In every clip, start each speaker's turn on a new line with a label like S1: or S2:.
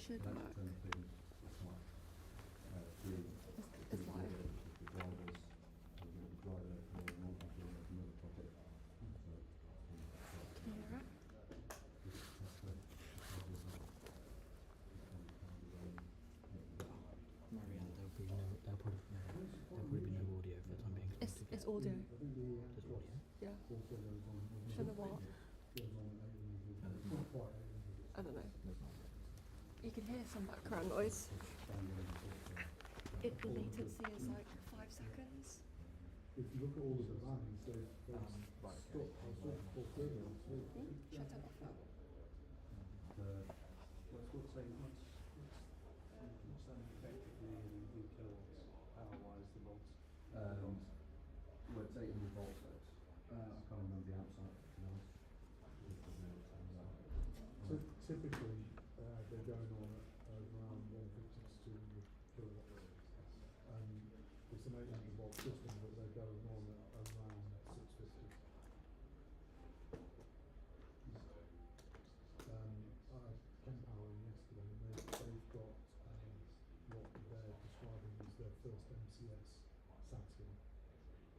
S1: should work. It's live. Can you hear it?
S2: Marianne, there'll probably be no audio for the time being.
S1: It's audio.
S2: There's audio?
S1: Yeah. For the what? I don't know. You can hear some background noise. The latency is like 5 seconds.
S3: If you look at all of the vans, they've
S1: Shut it off now.
S4: What's that effectively in kilowatts, power-wise, the volts?
S5: Well, it's 800 volts. I can't remember the outside, to be honest.
S3: typically they're going on at around 150 to 200 kilowatts. It's an 800 volt system, but they're going on at around 650. Came power in yesterday, and they've got what they're describing as their first MCS Saturn,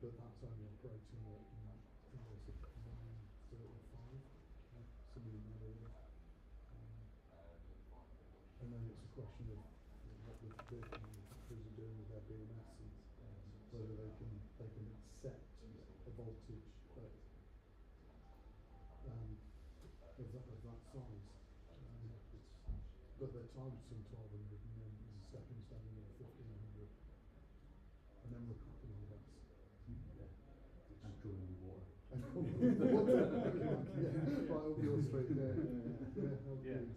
S3: but that's only operating at, I think it's at 935, something in that area. And then it's a question of what the vehicle manufacturers are doing with their BMSs, whether they can accept a voltage of that size. But they're targeting 1200 and then as a stepping stone at 1500. And then we're cooking all that.
S5: And cooling with water.
S3: And cooking with water. Yeah, right up your street, yeah.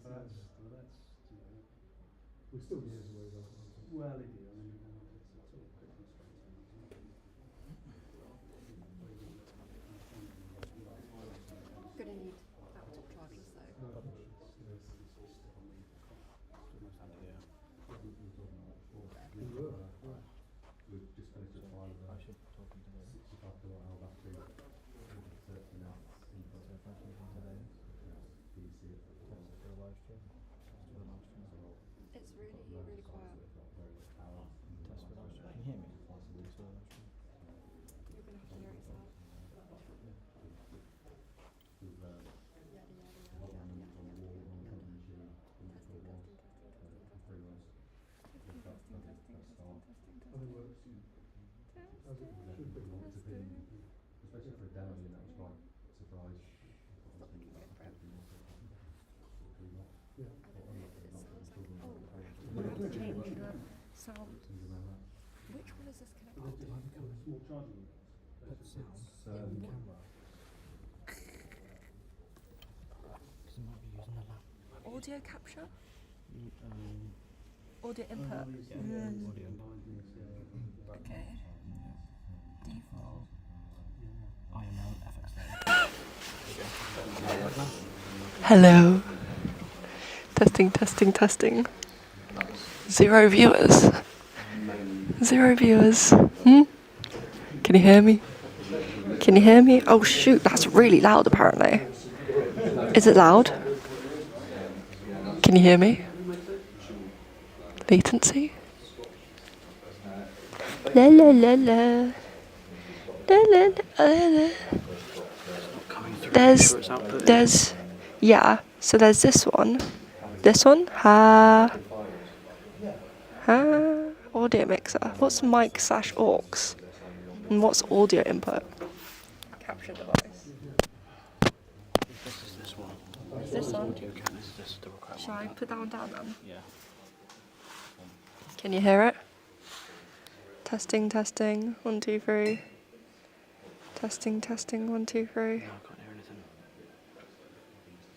S4: That's
S3: We're still years away though.
S4: well, it is. I mean, it's all pretty straight.
S1: Gonna need laptop chargers though.
S3: No, we were, right.
S5: We've just finished a file of
S2: I should be talking to the
S5: 65 kilowatt hour battery, 30 now.
S2: so if I talk to the
S5: DC.
S2: test for a live stream. Test for a live stream.
S1: It's really quiet.
S2: Test for a live stream. Can you hear me? Test for a live stream.
S1: You're gonna have to hear it yourself.
S3: And it works as it should be.
S5: Especially for a demo unit, I was quite surprised.
S3: Yeah.
S1: Oh, we're going to have to change the sound. Which one is this connected to?
S4: Small charging.
S2: Put sound
S5: Um,
S2: in the camera. Because it might be using the lamp.
S1: Audio capture? Audio input?
S2: Audio.
S1: Okay. Default.
S2: IML FX.
S1: Hello. Testing. 0 viewers. 0 viewers. Can you hear me? Oh shoot, that's really loud apparently. Is it loud? Can you hear me? Latency? La la la la. La la la la. There's yeah, so there's this one, audio mixer, what's mic / aux, and what's audio input, capture device,
S2: This one.
S1: this one,
S2: Audio can is this the required
S1: shall I
S2: one?
S1: put that one down then?
S2: Yeah.
S1: Can you hear it? Testing, 1 2 3. Testing, 1 2 3.
S2: No, I can't hear anything.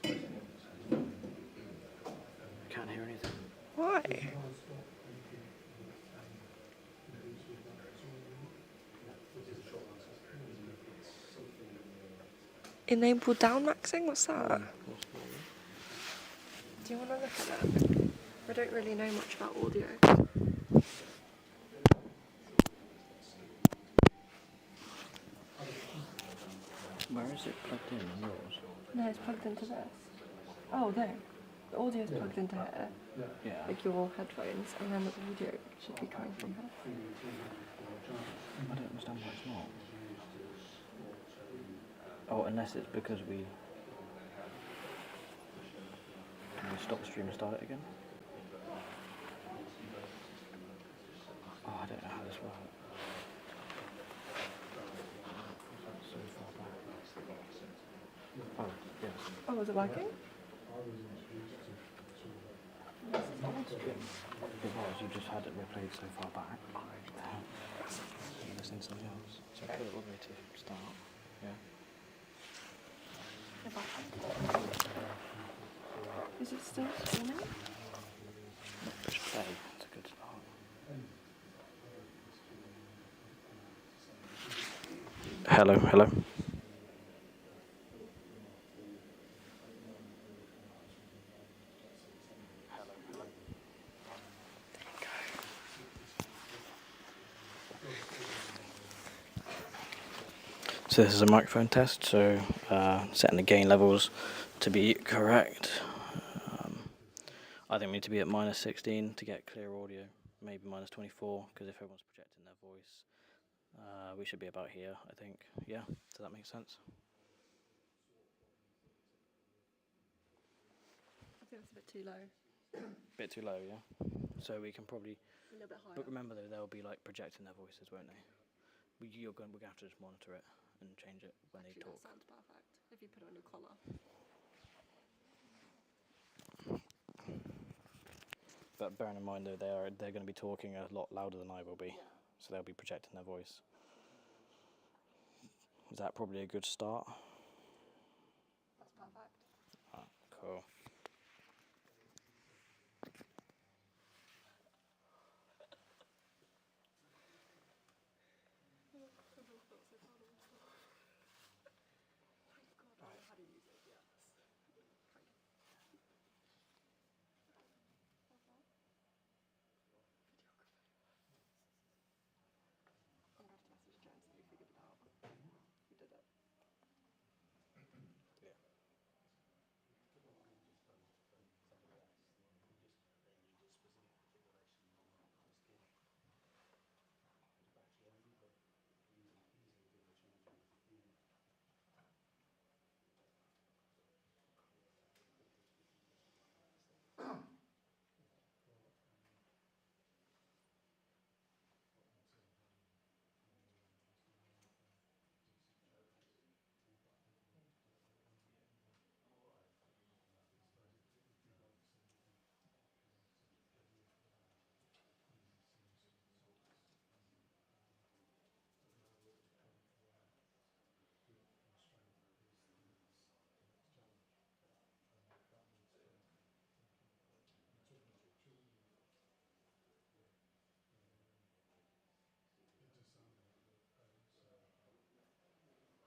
S2: I can't hear anything.
S1: Why? Enable down maxing? What's that? Do you want to look at it? I don't really know much about audio.
S2: Where is it plugged in on yours?
S1: No, it's plugged into this. Oh, there. The audio's plugged into here,
S2: Yeah.
S1: like your headphones, and then the audio should be coming from here.
S2: I don't understand why it's not. Oh, unless it's because we stop the stream and start it again. Oh, I don't know how this works. So far back. Oh, yes.
S1: Oh, is it working?
S2: It was, you just had it replayed so far back. You're listening to something else. So I put it all the way to start. Yeah.
S1: Is it still streaming?
S2: Push play. It's a good start. Hello, hello. So this is a microphone test, so setting the gain levels to be correct. I think we need to be at minus 16 to get clear audio, maybe minus 24, because if everyone's projecting their voice, we should be about here, I think. Yeah, does that make sense?
S1: I think it's a bit too low.
S2: Bit too low, yeah? So we can probably...
S1: A little bit higher.
S2: But remember though, they'll be like projecting their voices, won't they? We're going to have to just monitor it and change it when
S1: Actually,
S2: they talk.
S1: that sounds perfect. If you put it on your collar.
S2: But bearing in mind though, they're going to be talking a lot louder than I will be, so they'll be projecting their voice. Is that probably a good start?
S1: That's perfect.
S2: Ah, cool.
S1: I'm going to message James that we figured it out. We did it.
S4: Without a doubt, as I say, we're looking at the scale of what is being done in Europe with our conventional basically a 20-foot container platform, which is supporting two charges of a standard three-phase 100 amp supply. So 30 kilowatts goes to 300 kilowatts basically, and then it's sustaining the charger station just like that.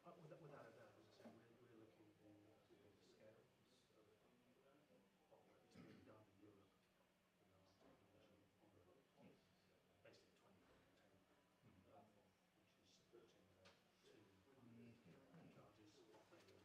S4: Drop bit like a phone because it's not it's a rubber connection, straightforward. So, but it doesn't mean you can't bring it down to that scale.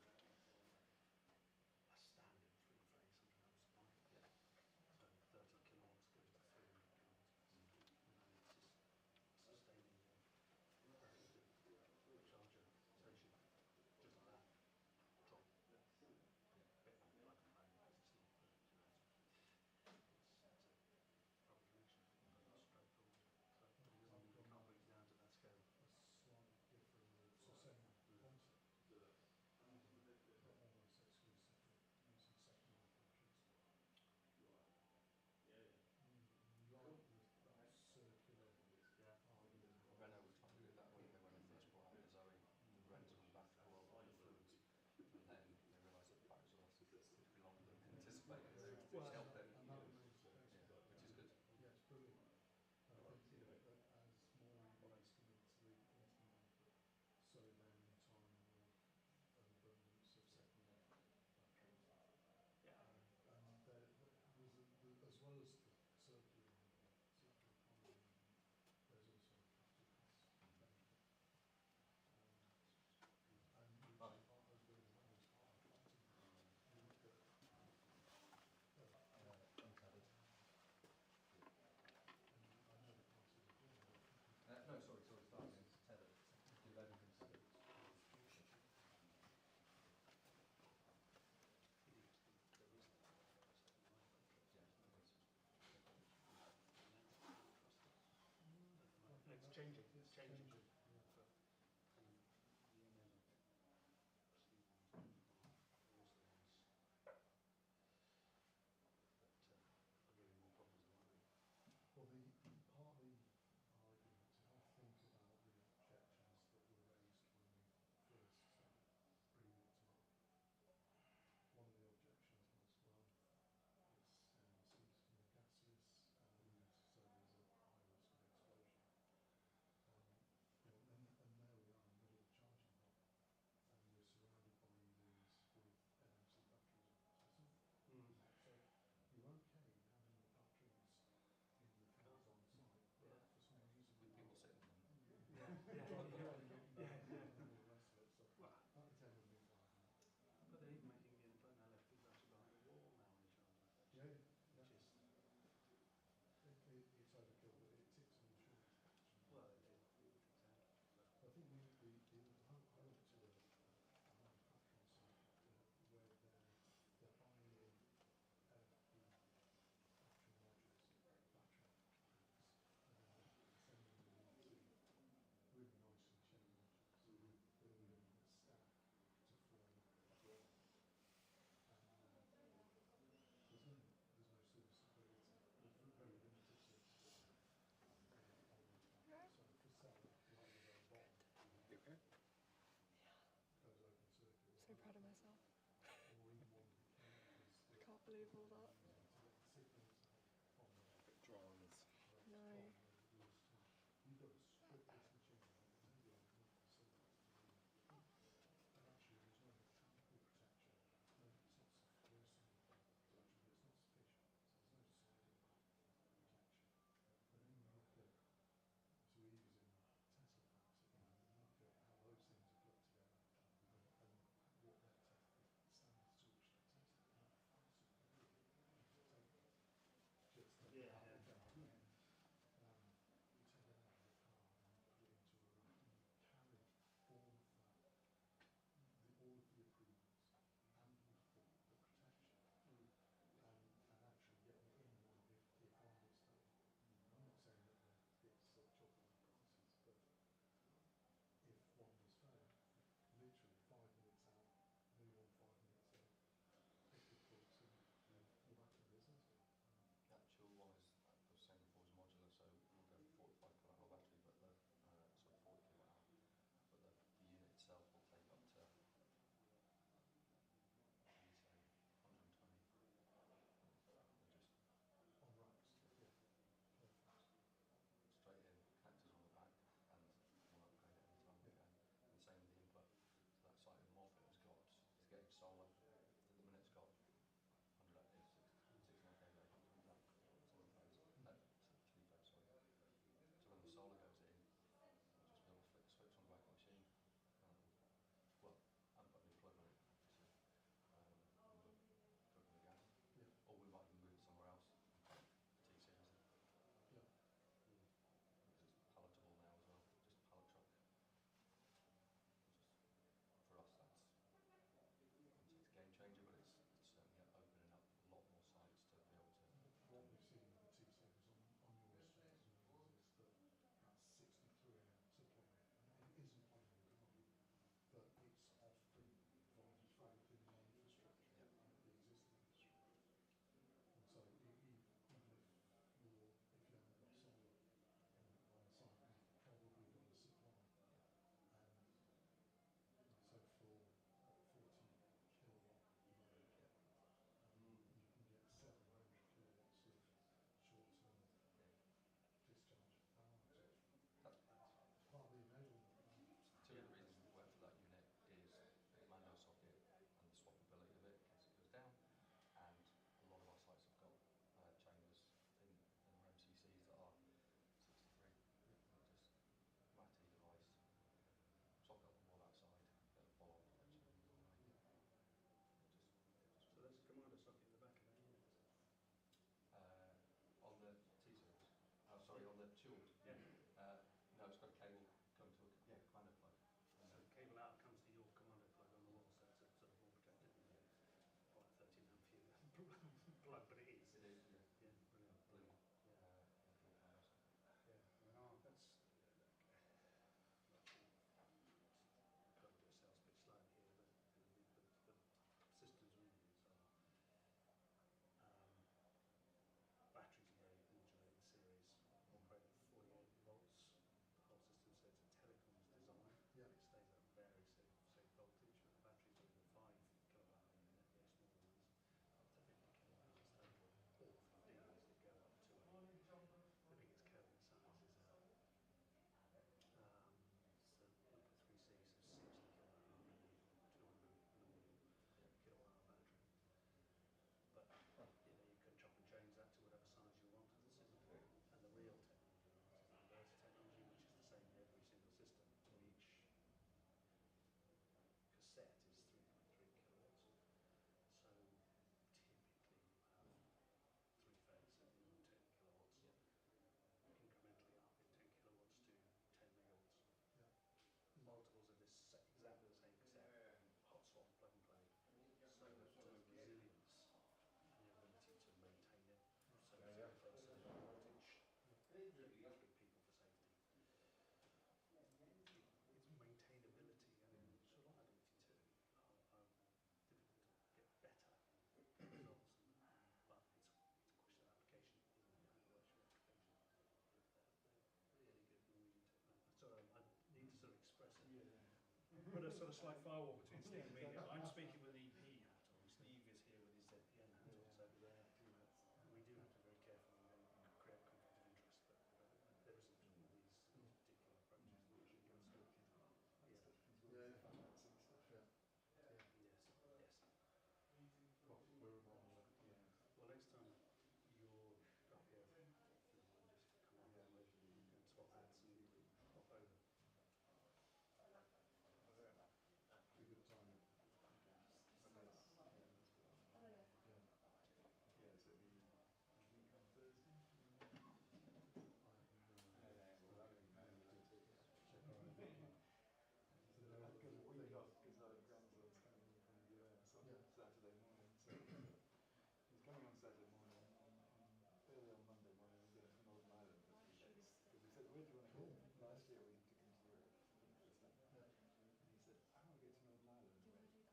S3: A slightly different, so same concept, but almost exclusively using secondary batteries. You like that circular
S4: Yeah.
S3: idea.
S5: Renault were trying to do that when they first brought out the Zoe. The rental battery, well, the fluids, and then they realised that the batteries were lasting typically longer than they anticipated,
S3: Well,
S5: which helped them.
S3: and that remains the case.
S5: Yeah, which is good.
S3: Yeah, it's brilliant. I think that as more EVs come into the market, so then in time we'll have an abundance of secondary batteries. And as well as the circular economy element, there's also a capital cost benefit, and which is really most heart-affecting. You look at
S4: changing. It's
S3: It's
S4: changing.
S3: changing.
S4: But the also ones that are giving more problems than one.
S3: Well, the partly argument, if I think about the objections that were raised when we first started bringing it to market, one of the objections was, well, it's seems more gaseous, so there's a high risk of explosion. And there we are in the middle of a charging hub, and we're surrounded by EVs with NMC batteries on. So you're okay having the batteries in the cars on site, but for some reason
S5: With people sitting on them.
S3: and all the rest of it. So
S4: Well,
S3: that tended to be fine.
S4: but they're even making the putting LFPs actually behind the wall now in charging.
S3: Yeah,
S4: Which is,
S3: it's overkill, but it ticks all the shorts.
S4: well, exactly.
S3: I think I went to a manufacturing site where they're buying in LFP battery modules, battery packs, and then sending them into really nicely shaped modules, building them in a stack to form a block. And there's no serviceability. There's very limited serviceability on those batteries. So for cell, like the very bottom,
S5: You okay?
S3: goes open circuit.
S1: So proud of myself.
S3: Or even one of the chemicals
S1: I can't believe all that.
S3: to get the signals out from the
S5: Dry on this.
S1: No.
S3: You've got to strip this machine out and then go and look for signals to do it. And actually there's no mechanical protection. No, it's not there's some protection, but it's not sufficient. So there's no siding protection. And then you look at, so we're using Tesla packs at the moment, and look at how those things are put together and what their standards to which they're tested. And they're far superior. Just take it out of the car. You take it out of the car and you put it into a room and you carry all of that, all of the approvals and the protection and actually getting it in one if one was failed. I'm not saying that it's chocolate prices, but if one was failed, literally 5 minutes out, new one 5 minutes in, pick your plugs and you're back in business.
S5: The actual one is, I was saying before, is modular, so we'll go 45 kilowatt hour battery, but the 40 kilowatt hour, but the unit itself will take up to, what do you say, 120. They're just
S3: On racks, yeah, perfect.
S5: straight in, connectors on the back, and we'll upgrade it any time we can. And the same with the input. So that site in Moffat has got, is getting solar. At the minute it's got 100 kVA, three-phase, sorry. So when the solar goes in, we'll just be able to flick the switch on the back of the machine. And put a new plug on it to plug in the gas.
S3: Yeah.
S5: Or we might even move it somewhere else and put T-series in.
S3: Yeah.
S5: Because it's palatable now as well, just a pallet truck. For us, that's, it's a game changer, but it's certainly opening up a lot more sites to be able to.
S3: What we've seen with the T-series on your streets is that that's 63 amp supply, and it isn't playing the car, but it's often provided for within the infrastructure, the existing infrastructure. And so even if you haven't got solar on site, you've probably got a supply. And so for 40 kilowatt load, you can get 700 kilowatts of short-term discharge power.
S5: That's
S3: Part of the enablement.
S5: two of the reasons we went for that unit is the commando socket and the swappability of it in case it goes down. And a lot of our sites have got chambers in their MCCs that are 63. Just ratty device. Socket up the wall outside, get a follow-up protection and go away.
S4: So there's a commando socket in the back of that unit.
S5: On the T-series. Oh, sorry, on the chilled.
S4: Yeah.
S5: No, it's got a cable going to a commando plug.
S4: So the cable out comes to your commando plug on the wall, so it's sort of more protected than by a 13 ampere plug, but it is.
S5: It is, yeah.
S4: Yeah, brilliant.
S5: Blue.
S4: Yeah.
S5: Blue commando socket.
S4: Yeah. I mean, that's put a sort of slight firewall between Steve and me here. I'm speaking with an EP hat on. Steve is here with his ZPN hat on. So we do have to be very careful we don't create conflict of interest. But there isn't all these particular approaches that we should go through.
S3: Yeah, financing stuff. Yeah.
S4: Yes. Yes.
S3: Well, we're involved.
S4: Yeah. Well, next time you're up here, just come up and swap hats and pop over.
S3: Be good timing.
S6: Saturday morning, so he's coming on Saturday morning, and early on Monday morning we're going to Northern Ireland for 3 days. Because we said, where do you want to go? Last year we had to come to Europe for the first time. And he said, I want to go to Northern Ireland.
S1: Do you want to do that?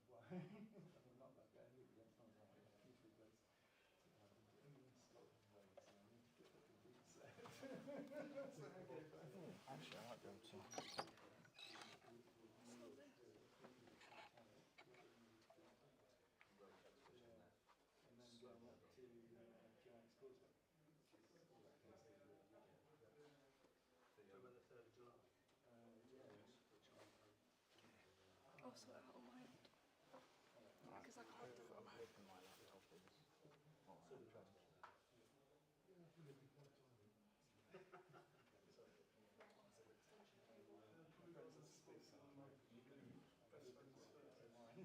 S6: Why? I'm not that guy. I live against Northern Ireland. It's a beautiful place. I've been to England, Scotland, Wales, and I need to get back and do so. So, okay, fine.
S2: Actually, I might go to.
S6: And then going up to Giant's Causeway.
S4: Over the 3rd of July.
S1: I'll sort it out on my end. Because I can't do it.
S2: I'm hoping my laptop is. Alright, I'm trying to.
S3: Yeah, I think it'd be quite timely.
S6: My friend's a space scientist.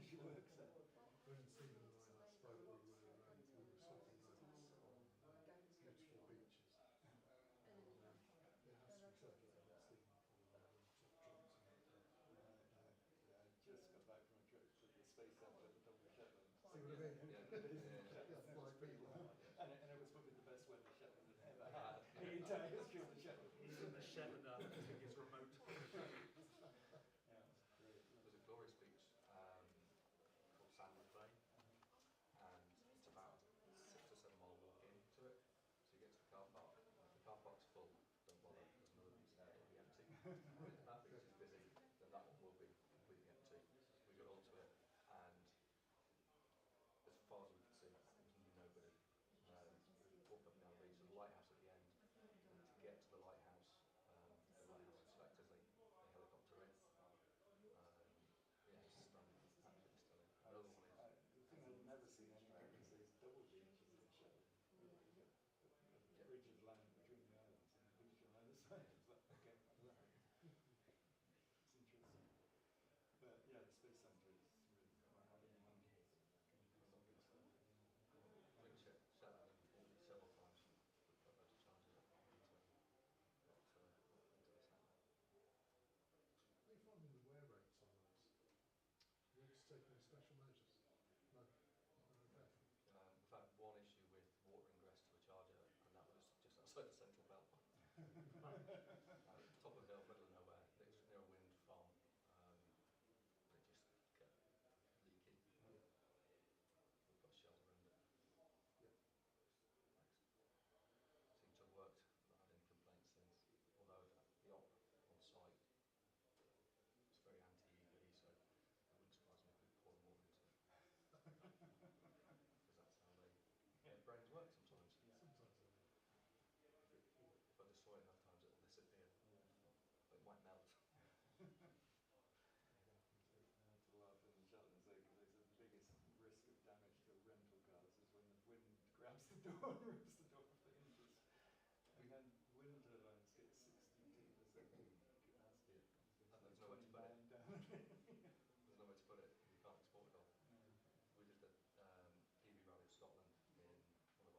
S6: She works at.
S3: When Stephen and I last spoke, we were swapping notes on beautiful beaches. It has to be said that Stephen probably took trips
S6: I just got back from a trip to the space centre at the top of Shetland.
S3: See what I mean?
S6: Yeah,
S3: fly people.
S6: and it was probably the best weather Shetland had ever had in the entire history of the Shetland.
S4: Even the Shetland, I think, is remote.
S6: Yeah, it was great.
S5: There's a glorious beach called Sandwich Bay, and it's about 6 or 7 mile walk into it. So you get to the car park. If the car park's full, don't bother. There's another beach there, it'll be empty. If that beach is busy, then that one will be completely empty. We got onto it, and as far as we could see, there was nobody. Walked up and down the beach, there's a lighthouse at the end. And to get to the lighthouse inspectors, they helicopter in. Yeah, it's stunning, absolutely stunning. Another one is
S6: The thing I've never seen anywhere is these double beaches in Shetland. The bridges land between the islands and the beach on either side. It's like, okay, it's interesting. But yeah, the space centre is really having money.
S5: I think Shetland several times we've got loads of charges up into the centre.
S3: How are you finding the wear rates on those? You're just taking any special measures? No. Okay.
S5: We've had one issue with water ingress to a charger, and that was just outside the central belt. Top of the hill, middle of nowhere, it's near a wind farm. It just kept leaking. We've got shells around it.
S3: Yeah.
S5: Seems to have worked, not had any complaints since. Although the op on site is very anti-EV, so it wouldn't surprise me if we pour more into it. Because that's how their brains work sometimes.
S3: Sometimes I do.
S5: If I destroy it enough times, it'll disappear. It might melt.
S6: I had to laugh in the Shetland say because they said the biggest risk of damage to rental cars is when the wind grabs the door and rips the door off the hinges. And then wind turbines get 62% capacity.
S5: And there's nowhere to put it. There's nowhere to put it. You can't export it all. We did the PV rally of Scotland in one of our bigger scooters, so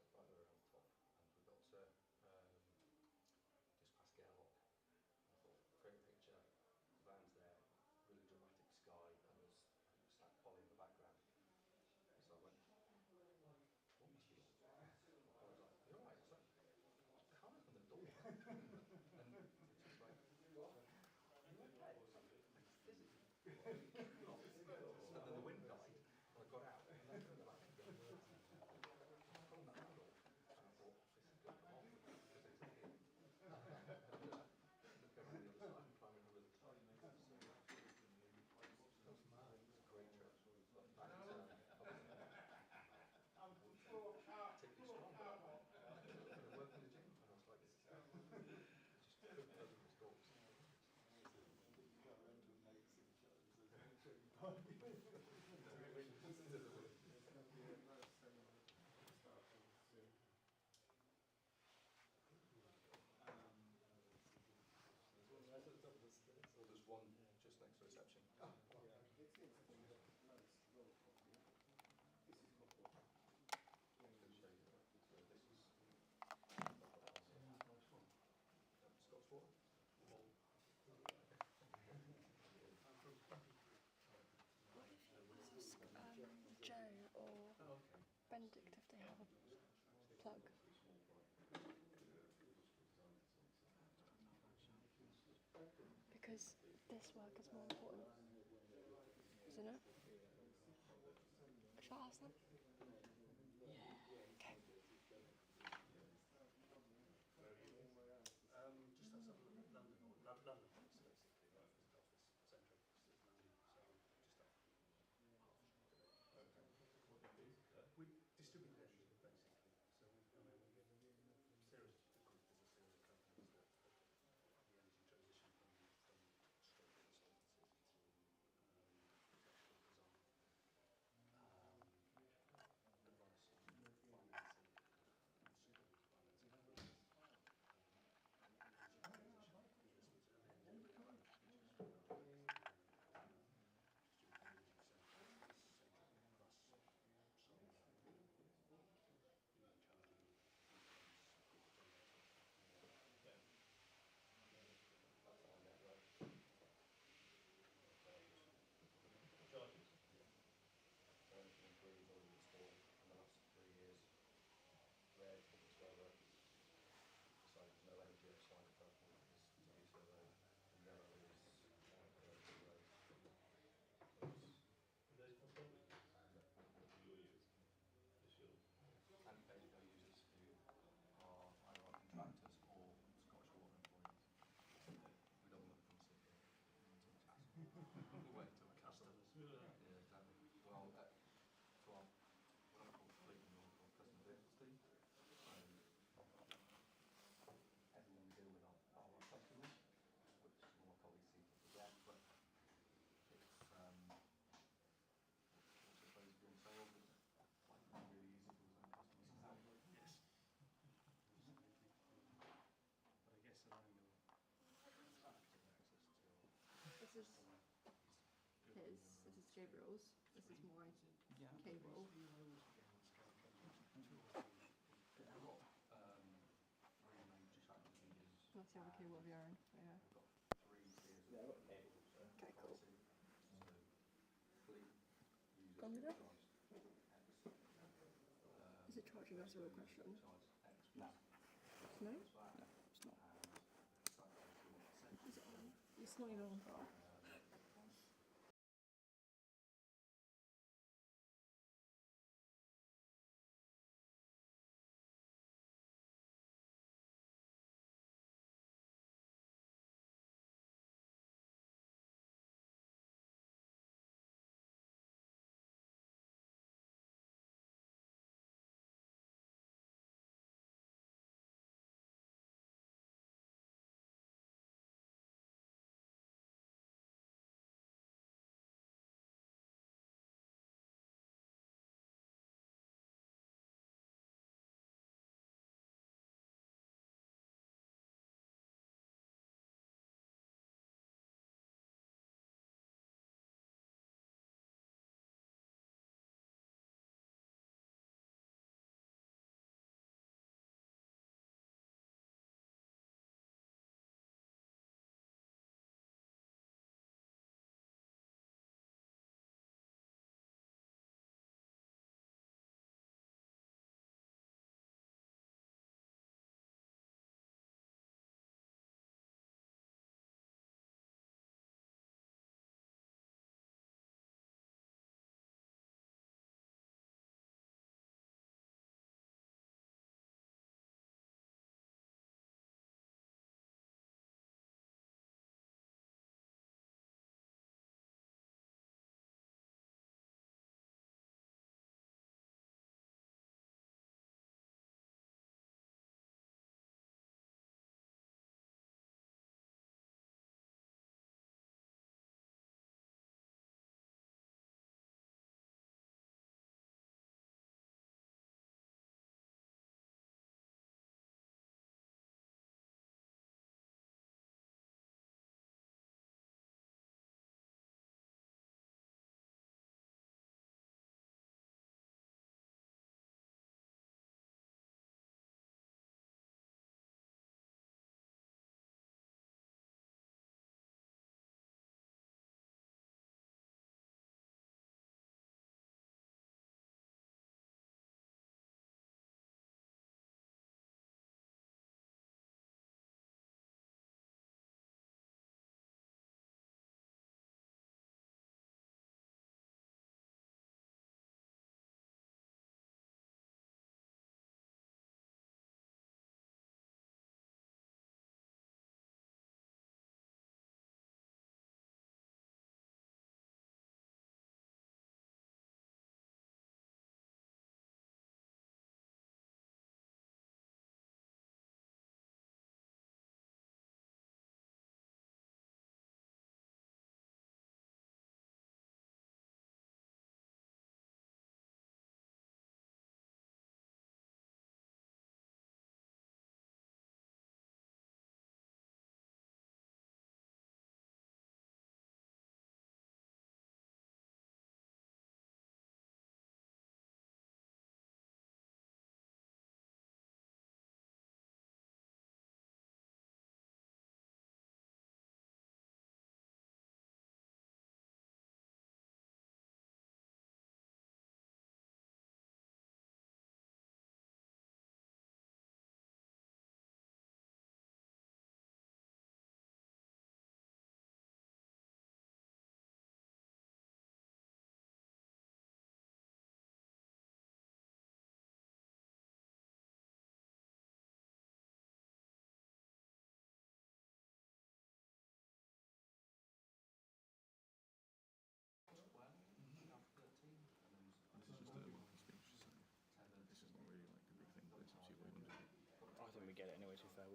S5: right there around the top, and we got to just past Gairloch. I thought, great picture, the van's there, really dramatic sky, and there's that Polly in the background. So I went, what must be like? I was like, you're right, so I can't open the door. And it's just like, you okay? Like, physically. And then the wind died, and I got out, and then I turned back again. I pulled that door, and I thought, this is going to come off, because it's here. Look over
S1: Benedict if they have a plug? Because this work is more important, isn't it? Shall I ask them? Okay.
S4: Just outside London, or London office, basically, right? Physical office, central office is London, so just up we distribute energy, basically. So we, I mean, series, the group is a series of companies that look at the energy transition from straight consultancy to technical design, advice on financing, supported financing for energy transition investments and energy development, which is one of the distributed energy central plus solar, EV charging, heat pumps, generators,
S5: That's our network.
S7: Charges.
S5: Yeah. So anything increased or installed in the last 3 years, red is where we're decided there's no energy outside of purple is to be surveyed, and yellow is zero. So it's,
S7: Are those for public use?
S5: no.
S7: Your use? Just yours?
S5: And pay-as-you-go users who are either our contractors or Scottish Water employees. We don't want them to come sit here. Too much hassle. We'll wait until the customers. Yeah, exactly. Well, to our, we're not called fleet, we're called customer vehicles team. So everyone we deal with are our customers, which all my colleagues seem to forget, but it's what's the phrase being sales, isn't it? Like really easy for those customers to help.
S4: yes. Absolutely. But I guess allowing your active access to your
S1: This is his, this is Gabriel's, this is my cable.
S5: Really major challenges.
S1: That's the other cable of your own, yeah.
S5: We've got 3 tiers of
S1: Okay, cool.
S5: pricing. So fleet users
S1: Gone with
S5: get
S1: it?
S5: charged X.
S1: Is it charging us a real question?
S5: Charged X
S2: No.
S1: No?
S5: back,
S2: It's not.
S5: and site if you want
S1: Is it on? It's not even on far.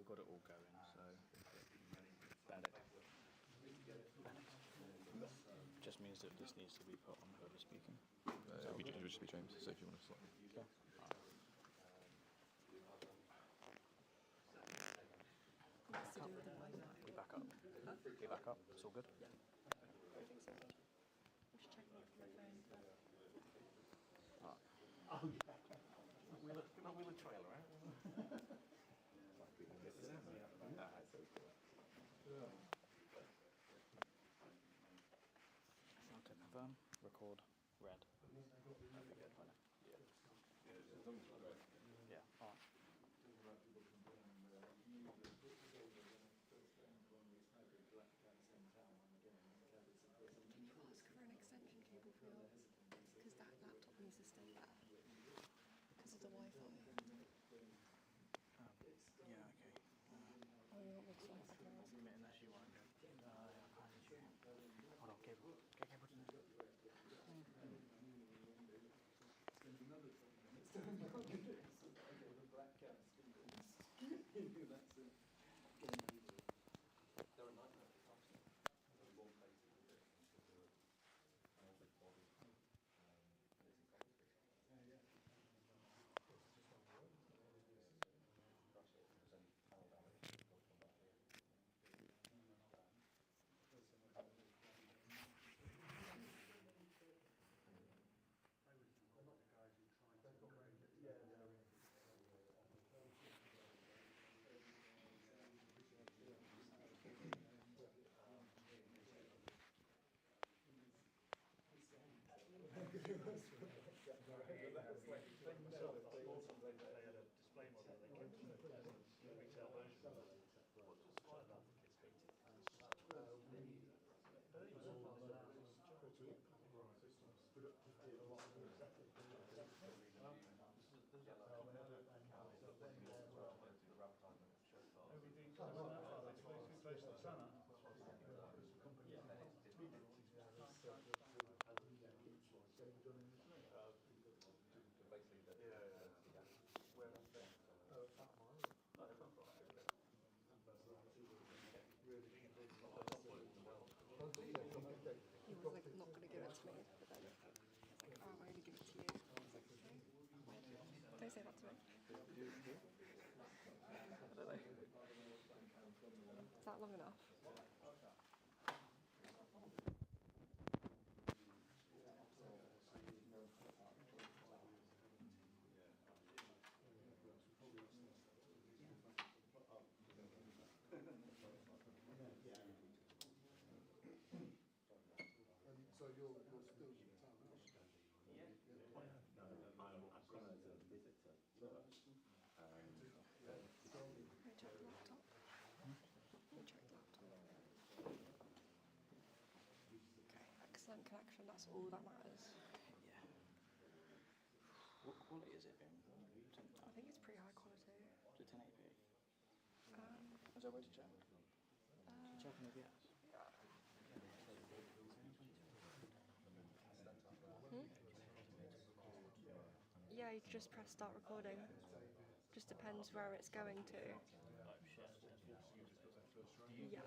S2: got it all going, so just means that this needs to be put on whoever's speaking.
S8: It would just be James, so if you want to slot.
S2: Okay.
S1: What's to do with the Wi-Fi?
S2: We back up. We back up. It's all good.
S1: Yeah. Everything's good. I'm just checking it from my phone.
S8: We'll trail around.
S2: Now to confirm, record, red. That'd be good, wouldn't it? Yeah. Alright.
S1: Can you ask for an extension cable for yours? Because that laptop needs to stay there. Because of the Wi-Fi.
S2: Yeah, okay.
S1: Oh, you want me to swipe the cameras?
S2: Unless you want to go. I can't issue. Hold on, cable. Get cable to the
S4: They had a display model, they kept the retail version of it. I love the kids hate it. But it was all everything close to that, it's basically close to the centre.
S1: He was like not going to give it to me, but then he's like, oh, I'm going to give it to you. I was like, okay. Don't say that to me. Is that long enough?
S3: So you're still in town now?
S9: I've come as a visitor first.
S1: Let me check the laptop. Let me check the laptop. Okay, excellent connection, that's all that matters.
S2: Yeah. What quality is it in?
S1: I think it's pretty high quality.
S2: Is it 1080p?
S1: Um,
S2: Is there a way to check? Check on OBS.
S1: yeah, you can just press start recording. Just depends where it's going to. Yeah.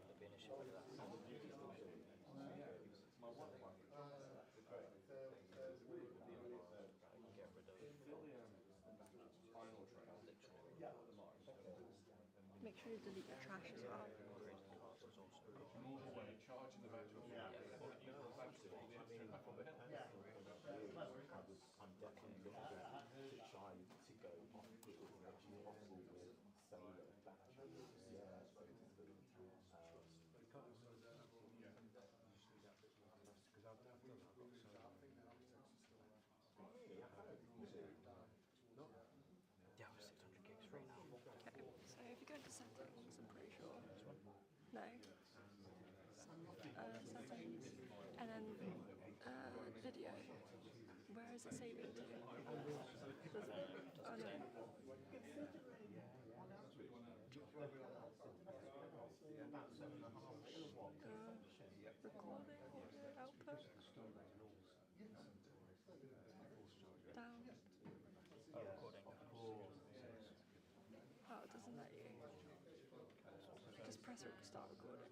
S2: There'd be an issue with that. Get rid of
S1: Make sure you delete the trash as well.
S9: I'm definitely looking to try to go off grid as much as possible with solar batteries.
S2: Yeah, we're 600 gigs free now.
S1: Okay, so if you go into settings, I'm pretty sure. No. Settings. And then video. Where is it saving to? Does it? Oh no. Recording. Oh, press it to start recording.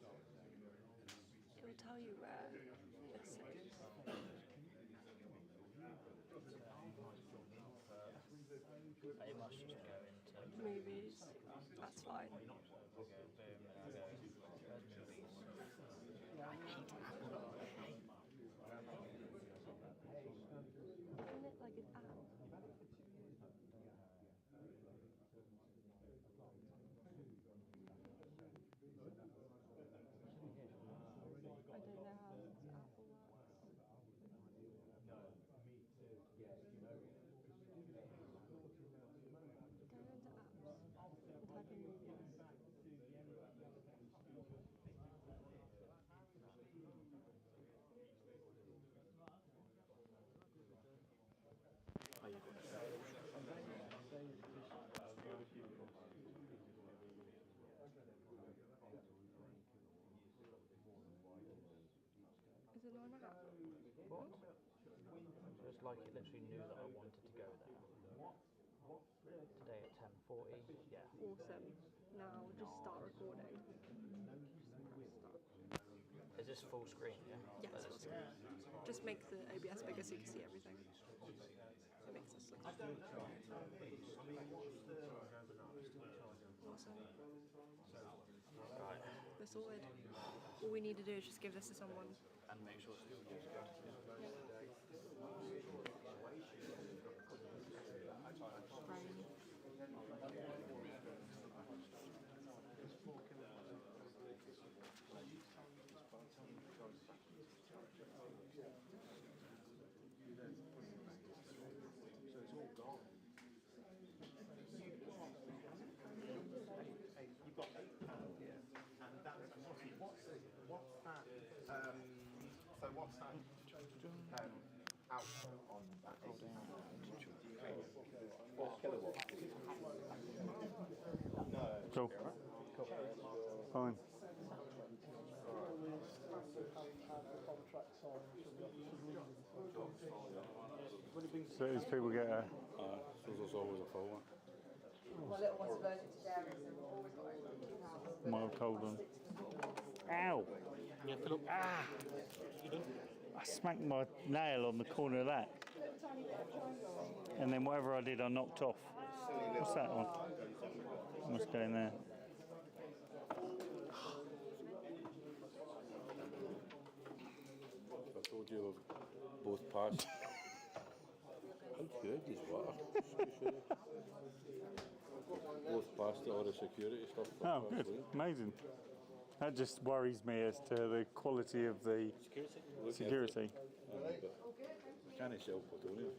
S1: It will tell you where it's saved.
S2: It must just go into
S1: Movies, that's fine.
S2: boom, and I'll go, where's movies? I hate Apple.
S1: Isn't it like an app? I don't know how Apple works. Go into apps and type in movies.
S2: Oh, you've got it.
S1: Is it not an app?
S2: What? So it's like it literally knew that I wanted to go there. Today at 10:40. Yeah.
S1: Awesome. Now just start recording. Start.
S2: Is this full screen? Yeah.
S1: Yes, full screen. Just make the OBS bigger so you can see everything. It makes us look awesome.
S2: Right.
S1: We're sorted. All we need to do is just give this to someone.
S2: And make sure the audio is good.
S1: Brain.
S9: So it's all gone. You've got £8 here, and that's what's that? So what's that? Out on that. 4 kilowatts. No.
S6: Cool. Fine. So these people get a...
S7: So there's always a full one.
S10: My little one's allergic to dairy, so we've always got over.
S6: mild cold one. Ow!
S2: Yeah, Philip. Ah!
S6: I smacked my nail on the corner of that. And then whatever I did, I knocked off. What's that one? Must go in there.
S7: I told you both passed. How good is water? Both passed all the security stuff.
S6: Oh, good. Amazing. That just worries me as to the quality of the security.
S7: I can't sell plutonium.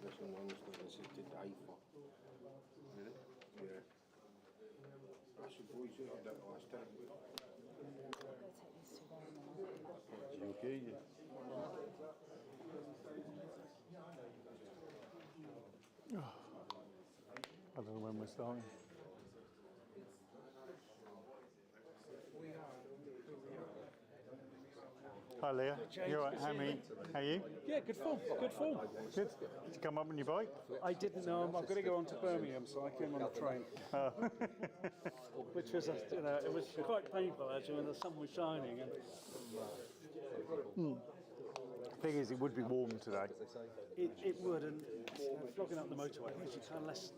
S7: This one's this is to die for. Really? Yeah. I suppose you heard that last time. You okay?
S6: I don't know when we're starting. Hi Leah, you alright? How are you?
S11: Yeah, good form, good form.
S6: Good. Did you come up on your bike?
S11: I didn't know I've got to go on to Birmingham, so I came on the train. Which was, it was quite painful actually when the sun was shining. And
S6: Thing is, it would be warm today.
S11: it would, and flogging up the motorway, which you kind of less, to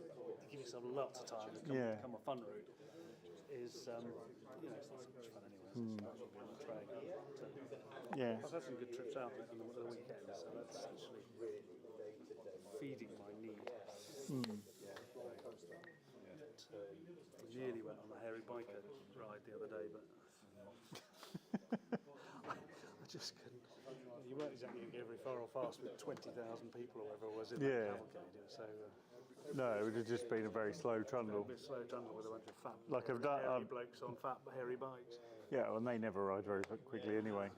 S11: give yourself lots of time to become a fun route, is, it's not so much fun anyway. It's actually on the train. But,
S6: Yeah.
S11: I've had some good trips out on the weekend, so that's actually feeding my need. I nearly went on a hairy biker ride the other day, but I just couldn't. You weren't exactly going to get very far or fast with 20,000 people or whatever it was in that cavalcade. So
S6: No, it would have just been a very slow trundle.
S11: a bit slow trundle with a bunch of fat,
S6: Like I've
S11: hairy
S6: done.
S11: blokes on fat, hairy bikes.
S6: Yeah, and they never ride very quickly anyway.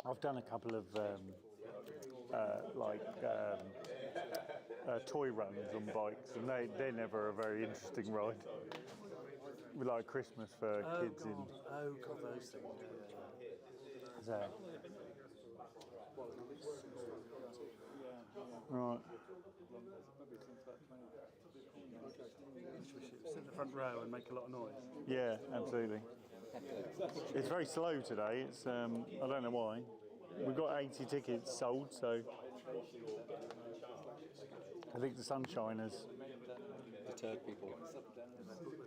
S6: I've done a couple of toy runs on bikes, and they're never a very interesting ride. We like Christmas for kids in.
S11: Oh, God, those things.
S6: So,
S3: Right.
S11: Sit in the front row and make a lot of noise.
S3: Yeah, absolutely. It's very slow today. It's I don't know why. We've got 80 tickets sold, so I think the sunshine has
S5: Deterred people.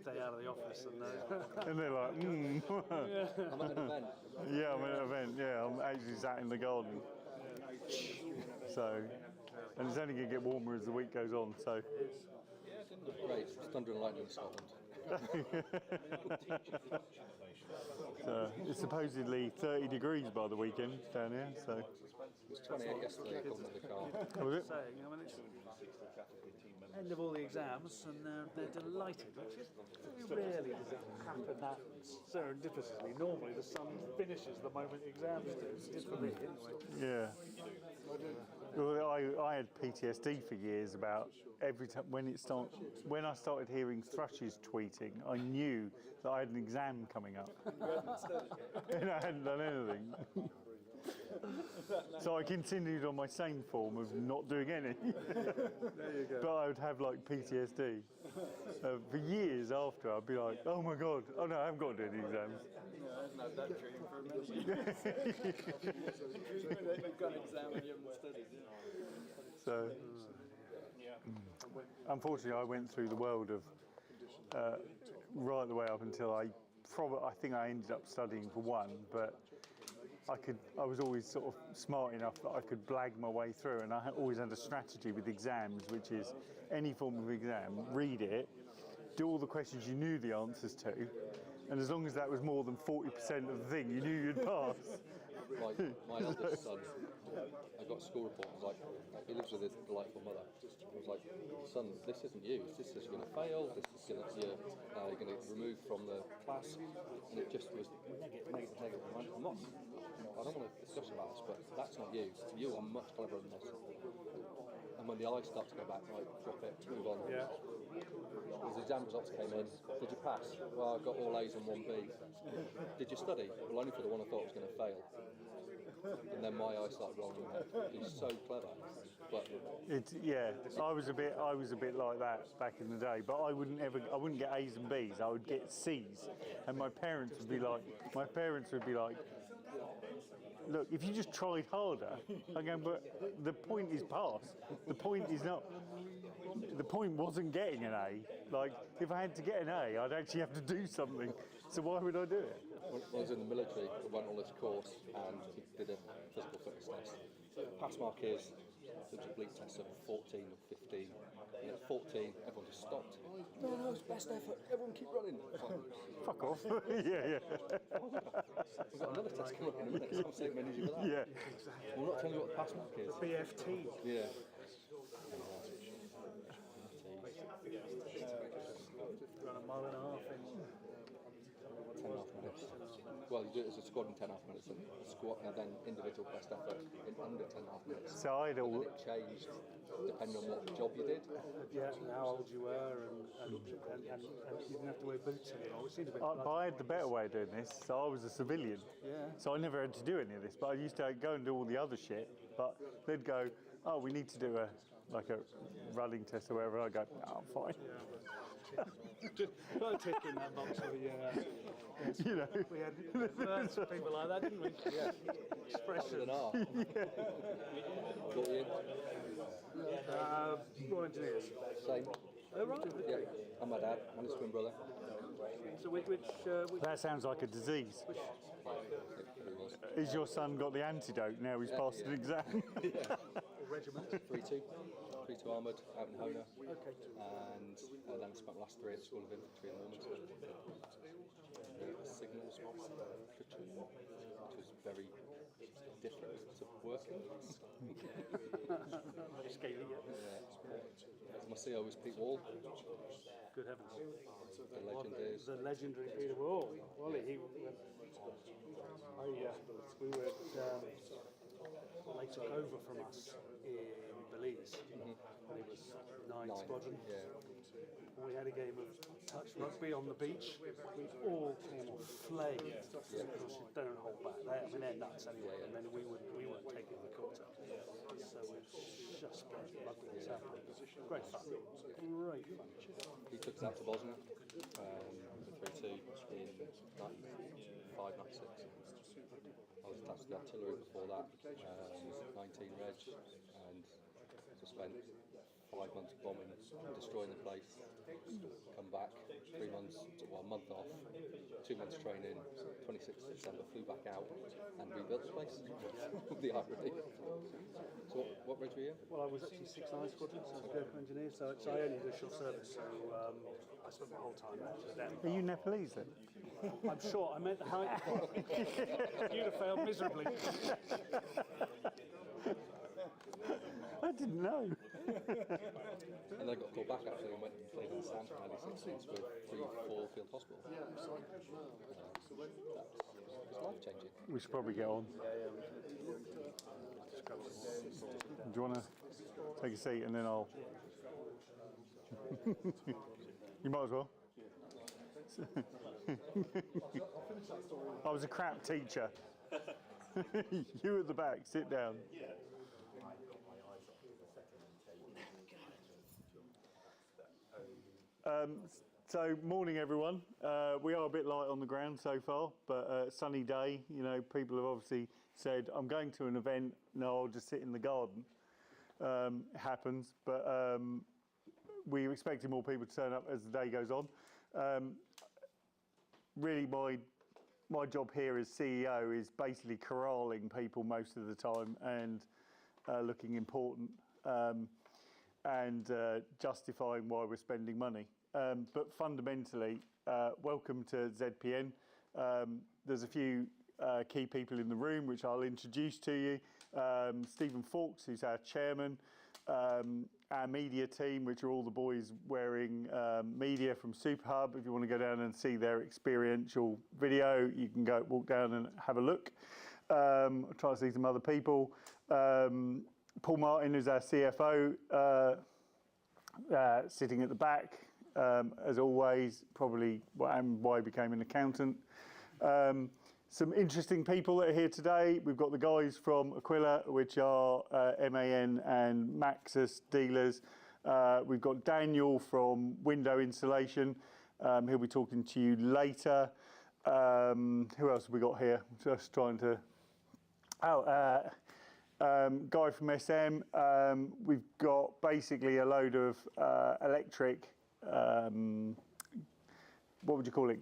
S11: The day out of the office and
S3: and they're like,
S5: I'm at an event.
S3: yeah, I'm at an event. Yeah, I'm actually sat in the garden. So, and it's only going to get warmer as the week goes on. So,
S5: Great, it's thunder and lightning in Scotland.
S3: it's supposedly 30 degrees by the weekend down here. So,
S5: It was 28 yesterday according to the car.
S3: was it?
S11: saying, I mean, it's end of all the exams and they're delighted, which is very rarely does it happen that serendipitously. Normally the sun finishes the moment the exams do. It's for me anyway.
S3: Yeah. Well, I had PTSD for years about every time when I started hearing thrushes tweeting, I knew that I had an exam coming up, and I hadn't done anything. So I continued on my same form of not doing any.
S11: There you go.
S3: But I would have like PTSD for years after. I'd be like, oh my god, oh no, I haven't got to do any exams.
S6: I haven't had that dream for many years. Dreaming that you've got an exam and you haven't studied.
S3: So, unfortunately, I went through the world of right the way up until I think I ended up studying for one, but I was always sort of smart enough that I could blag my way through, and I always had a strategy with exams, which is any form of exam, read it, do all the questions you knew the answers to, and as long as that was more than 40% of the thing, you knew you'd pass.
S5: My eldest son, I got a school report. I was like, he lives with his delightful mother. I was like, son, this isn't you. This is going to fail. This is going to you're going to remove from the class. And it just was negative. I don't want to discuss about this, but that's not you. You are much cleverer than this. And when the eyes start to go back, like, drop it, move on.
S11: Yeah.
S5: As the exam results came in, did you pass? Well, I got all A's and 1B. Did you study? Well, only for the one I thought was going to fail. And then my eyes started rolling in my head. He's so clever, but
S3: I was a bit like that back in the day. But I wouldn't get A's and B's. I would get C's, and my parents would be like, look, if you just tried harder, again, but the point is pass. The point is not. The point wasn't getting an A. Like, if I had to get an A, I'd actually have to do something. So why would I do it?
S5: when I was in the military, I went on this course and did a physical fitness test. Pass mark is a bleep test of 14 or 15. And at 14, everyone just stopped. No, it's best effort. Everyone keep running.
S3: Fuck off. Yeah.
S5: We've got another test coming up in a minute. So I'm saving energy for that.
S3: Yeah.
S5: We're not telling you what the pass mark is.
S11: BFT.
S5: Yeah.
S11: Run a mile and a half in
S5: 10.5 minutes. Well, you do it as a squad in 10.5 minutes, and a squat, and then individual best effort in under 10.5 minutes.
S3: So I'd
S5: And then it changed depending on what job you did.
S11: yeah, and how old you were, and you didn't have to wear boots anymore. It seemed a bit
S3: But I had the better way of doing this. So I was a civilian.
S11: Yeah.
S3: So I never had to do any of this. But I used to go and do all the other shit. But they'd go, oh, we need to do a running test or whatever. I go, oh, fine.
S11: Just put a tick in that box for the,
S3: You know.
S11: we had people like that, didn't we?
S5: Yeah.
S11: Expression.
S5: With an R. Got you in.
S11: Raw engineers.
S5: Same.
S11: Oh, right.
S5: Yeah. I'm my dad. I'm his twin brother.
S11: So which
S3: That sounds like a disease.
S5: It was.
S3: Has your son got the antidote now he's passed an exam?
S11: regiment?
S5: 3-2 armoured out in Hona.
S11: Okay.
S5: And then I spent the last 3 at the School of Infantry in Wilmington. Signals platoon, which was very different to working.
S11: Scaling it.
S5: My CO was Pete Wall.
S11: Good heavens.
S5: The legend is.
S11: The legendary Peter Wall. Wally, we were they took over from us in Belize. And it was 9 Squadron.
S5: Yeah.
S11: And we had a game of touch rugby on the beach. We all came off flamed. Of course, you don't hold back there. I mean, they're nuts anyway. And then we weren't taking Great fun. Great fun.
S5: He took us out to Bosnia, the 3-2 in 95, 96. I was attached to the artillery before that, 19 reg, and so spent 5 months bombing and destroying the place. Come back, 3 months, well, a month off, 2 months training, 26th December, flew back out and rebuilt the place. The irony. So what reg were you in?
S11: Well, I was actually 6-9 squadron, so I was a vehicle engineer, so I only did a short service, so I spent my whole time at them.
S6: Are you Nepalese then?
S11: I'm sure, I meant how you'd have failed miserably.
S6: I didn't know.
S5: And then I got called back actually and went and played in Stanford early 16s with 3-4 field hospital. It was life changing.
S6: We should probably get on. Do you want to take a seat and then I'll... You might as well. I was a crap teacher. You at the back, sit down. So morning everyone. We are a bit light on the ground so far, but sunny day. You know, people have obviously said, I'm going to an event, no, I'll just sit in the garden. It happens, but we're expecting more people to turn up as the day goes on. Really my job here as CEO is basically corralling people most of the time and looking important and justifying why we're spending money. But fundamentally, welcome to ZPN. There's a few key people in the room which I'll introduce to you. Stephen Fawkes, who's our chairman, our media team, which are all the boys wearing media from Superhub. If you want to go down and see their experiential video, you can go walk down and have a look. I'll try to see some other people. Paul Martin is our CFO, sitting at the back, as always, probably why he became an accountant. Some interesting people that are here today. We've got the guys from Aquila, which are MAN and Maxus dealers. We've got Daniel from Window Insulation. He'll be talking to you later. Who else have we got here? Just trying to... Guy from SM. We've got basically a load of electric... what would you call it?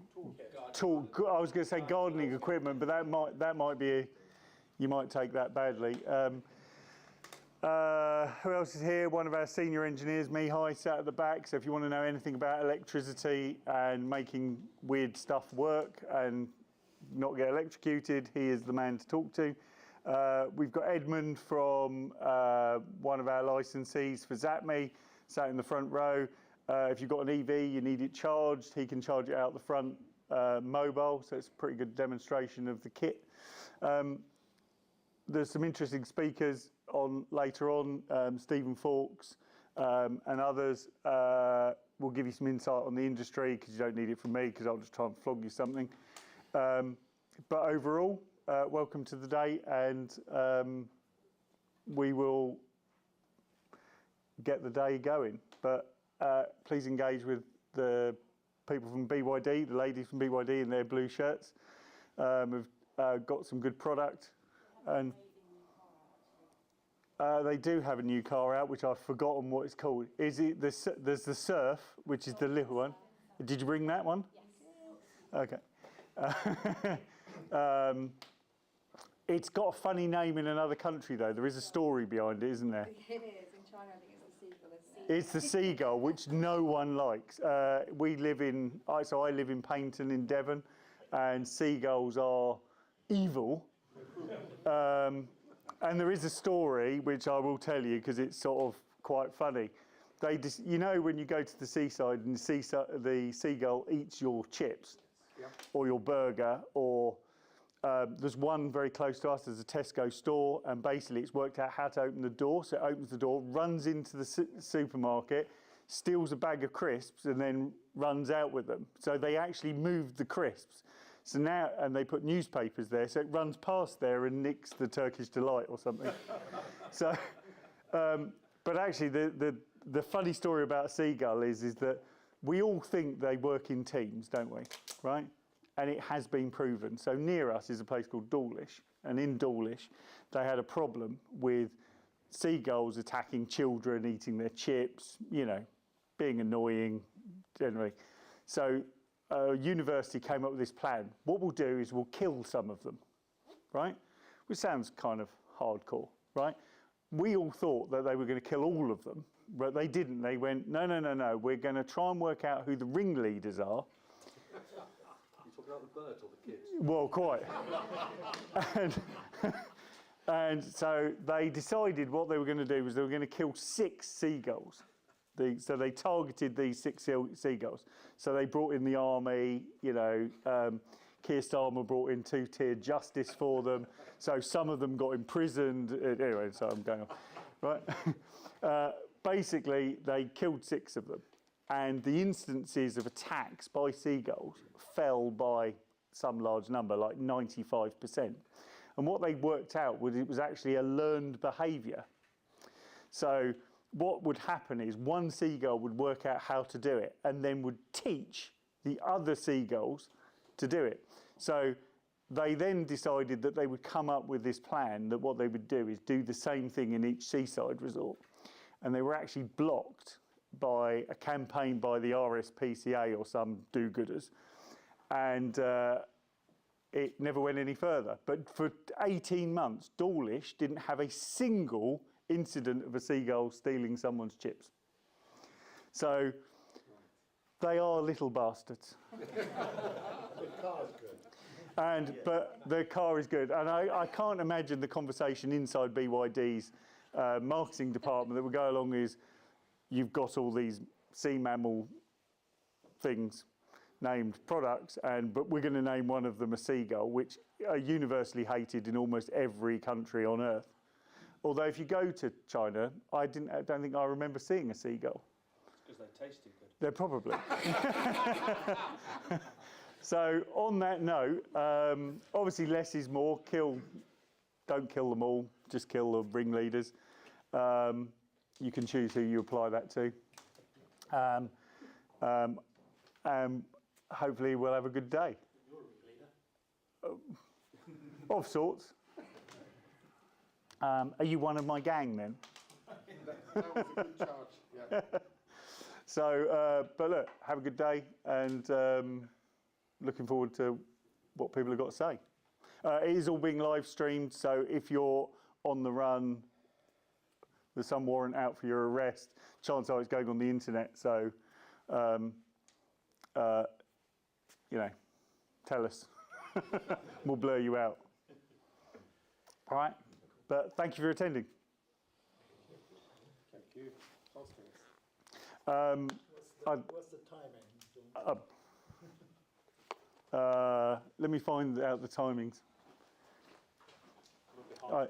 S6: Tool. I was going to say gardening equipment, but that might be. You might take that badly. Who else is here? One of our senior engineers, Mihai, sat at the back. So if you want to know anything about electricity and making weird stuff work and not get electrocuted, he is the man to talk to. We've got Edmund from one of our licensees for ZAPME, sat in the front row. If you've got an EV, you need it charged, he can charge it out the front mobile, so it's a pretty good demonstration of the kit. There's some interesting speakers on later on, Stephen Fawkes and others will give you some insight on the industry, because you don't need it from me, because I'll just try and flog you something. But overall, welcome to the day, and we will get the day going. But please engage with the people from BYD, the ladies from BYD in their blue shirts. We've got some good product, and they do have a new car out, which I've forgotten what it's called. Is it there's the Surf, which is the little one. Did you bring that one? Yes. Okay. It's got a funny name in another country, though. There is a story behind it, isn't there?
S10: It is. In China, I think it's the seagull.
S6: It's the seagull, which no one likes. We live in, so I live in Paynton in Devon, and seagulls are evil. And there is a story, which I will tell you, because it's sort of quite funny. They just, you know, when you go to the seaside and the seagull eats your chips, or your burger, or there's one very close to us, there's a Tesco store, and basically it's worked out how to open the door. So it opens the door, runs into the supermarket, steals a bag of crisps, and then runs out with them. So they actually moved the crisps. So now, and they put newspapers there, so it runs past there and nicks the Turkish Delight or something. So, but actually
S3: the funny story about a seagull is that we all think they work in teams, don't we? Right? And it has been proven. So near us is a place called Dawlish, and in Dawlish, they had a problem with seagulls attacking children, eating their chips, you know, being annoying generally. So a university came up with this plan. What we'll do is we'll kill some of them, right? Which sounds kind of hardcore, right? We all thought that they were going to kill all of them, but they didn't. They went, no, no, no, no, we're going to try and work out who the ringleaders are.
S5: You talking about the birds or the kids?
S3: Well, quite. And so they decided what they were going to do was they were going to kill 6 seagulls. So they targeted these 6 seagulls. So they brought in the army, you know, Keir Starmer brought in 2-tier justice for them. So some of them got imprisoned. Anyway, so I'm going on. Right? Basically, they killed 6 of them. And the instances of attacks by seagulls fell by some large number, like 95%. And what they worked out was it was actually a learned behaviour. So what would happen is one seagull would work out how to do it and then would teach the other seagulls to do it. So they then decided that they would come up with this plan that what they would do is do the same thing in each seaside resort. And they were actually blocked by a campaign by the RSPCA or some do-gooders. And it never went any further. But for 18 months, Dawlish didn't have a single incident of a seagull stealing someone's chips. So they are little bastards.
S6: The car's good.
S3: But the car is good. And I can't imagine the conversation inside BYD's marketing department that would go along is, you've got all these sea mammal things, named products, but we're going to name one of them a seagull, which are universally hated in almost every country on Earth. Although if you go to China, I don't think I remember seeing a seagull.
S11: Because they taste too good.
S3: They're probably. So on that note, obviously less is more. Don't kill them all, just kill the ringleaders. You can choose who you apply that to. Hopefully we'll have a good day.
S11: You're a ringleader.
S3: Of sorts. Are you one of my gang then?
S6: That was a good charge, yeah.
S3: So, but look, have a good day, and looking forward to what people have got to say. It is all being live streamed, so if you're on the run, there's some warrant out for your arrest, chances are it's going on the internet, so you know, tell us. We'll blur you out. All right, but thank you for attending.
S6: Thank you.
S3: What's
S6: the timing?
S3: Let me find out the timings. I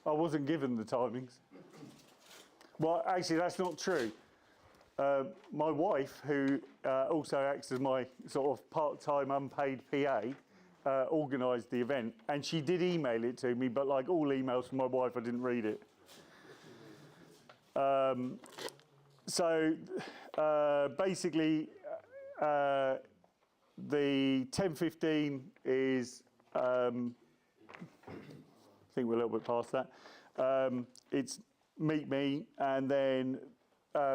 S3: wasn't given the timings. Well, actually, that's not true. My wife, who also acts as my sort of part-time unpaid PA, organised the event, and she did email it to me, but like all emails from my wife, I didn't read it. So basically, the 10:15 is, I think we're a little bit past that. It's meet me, and then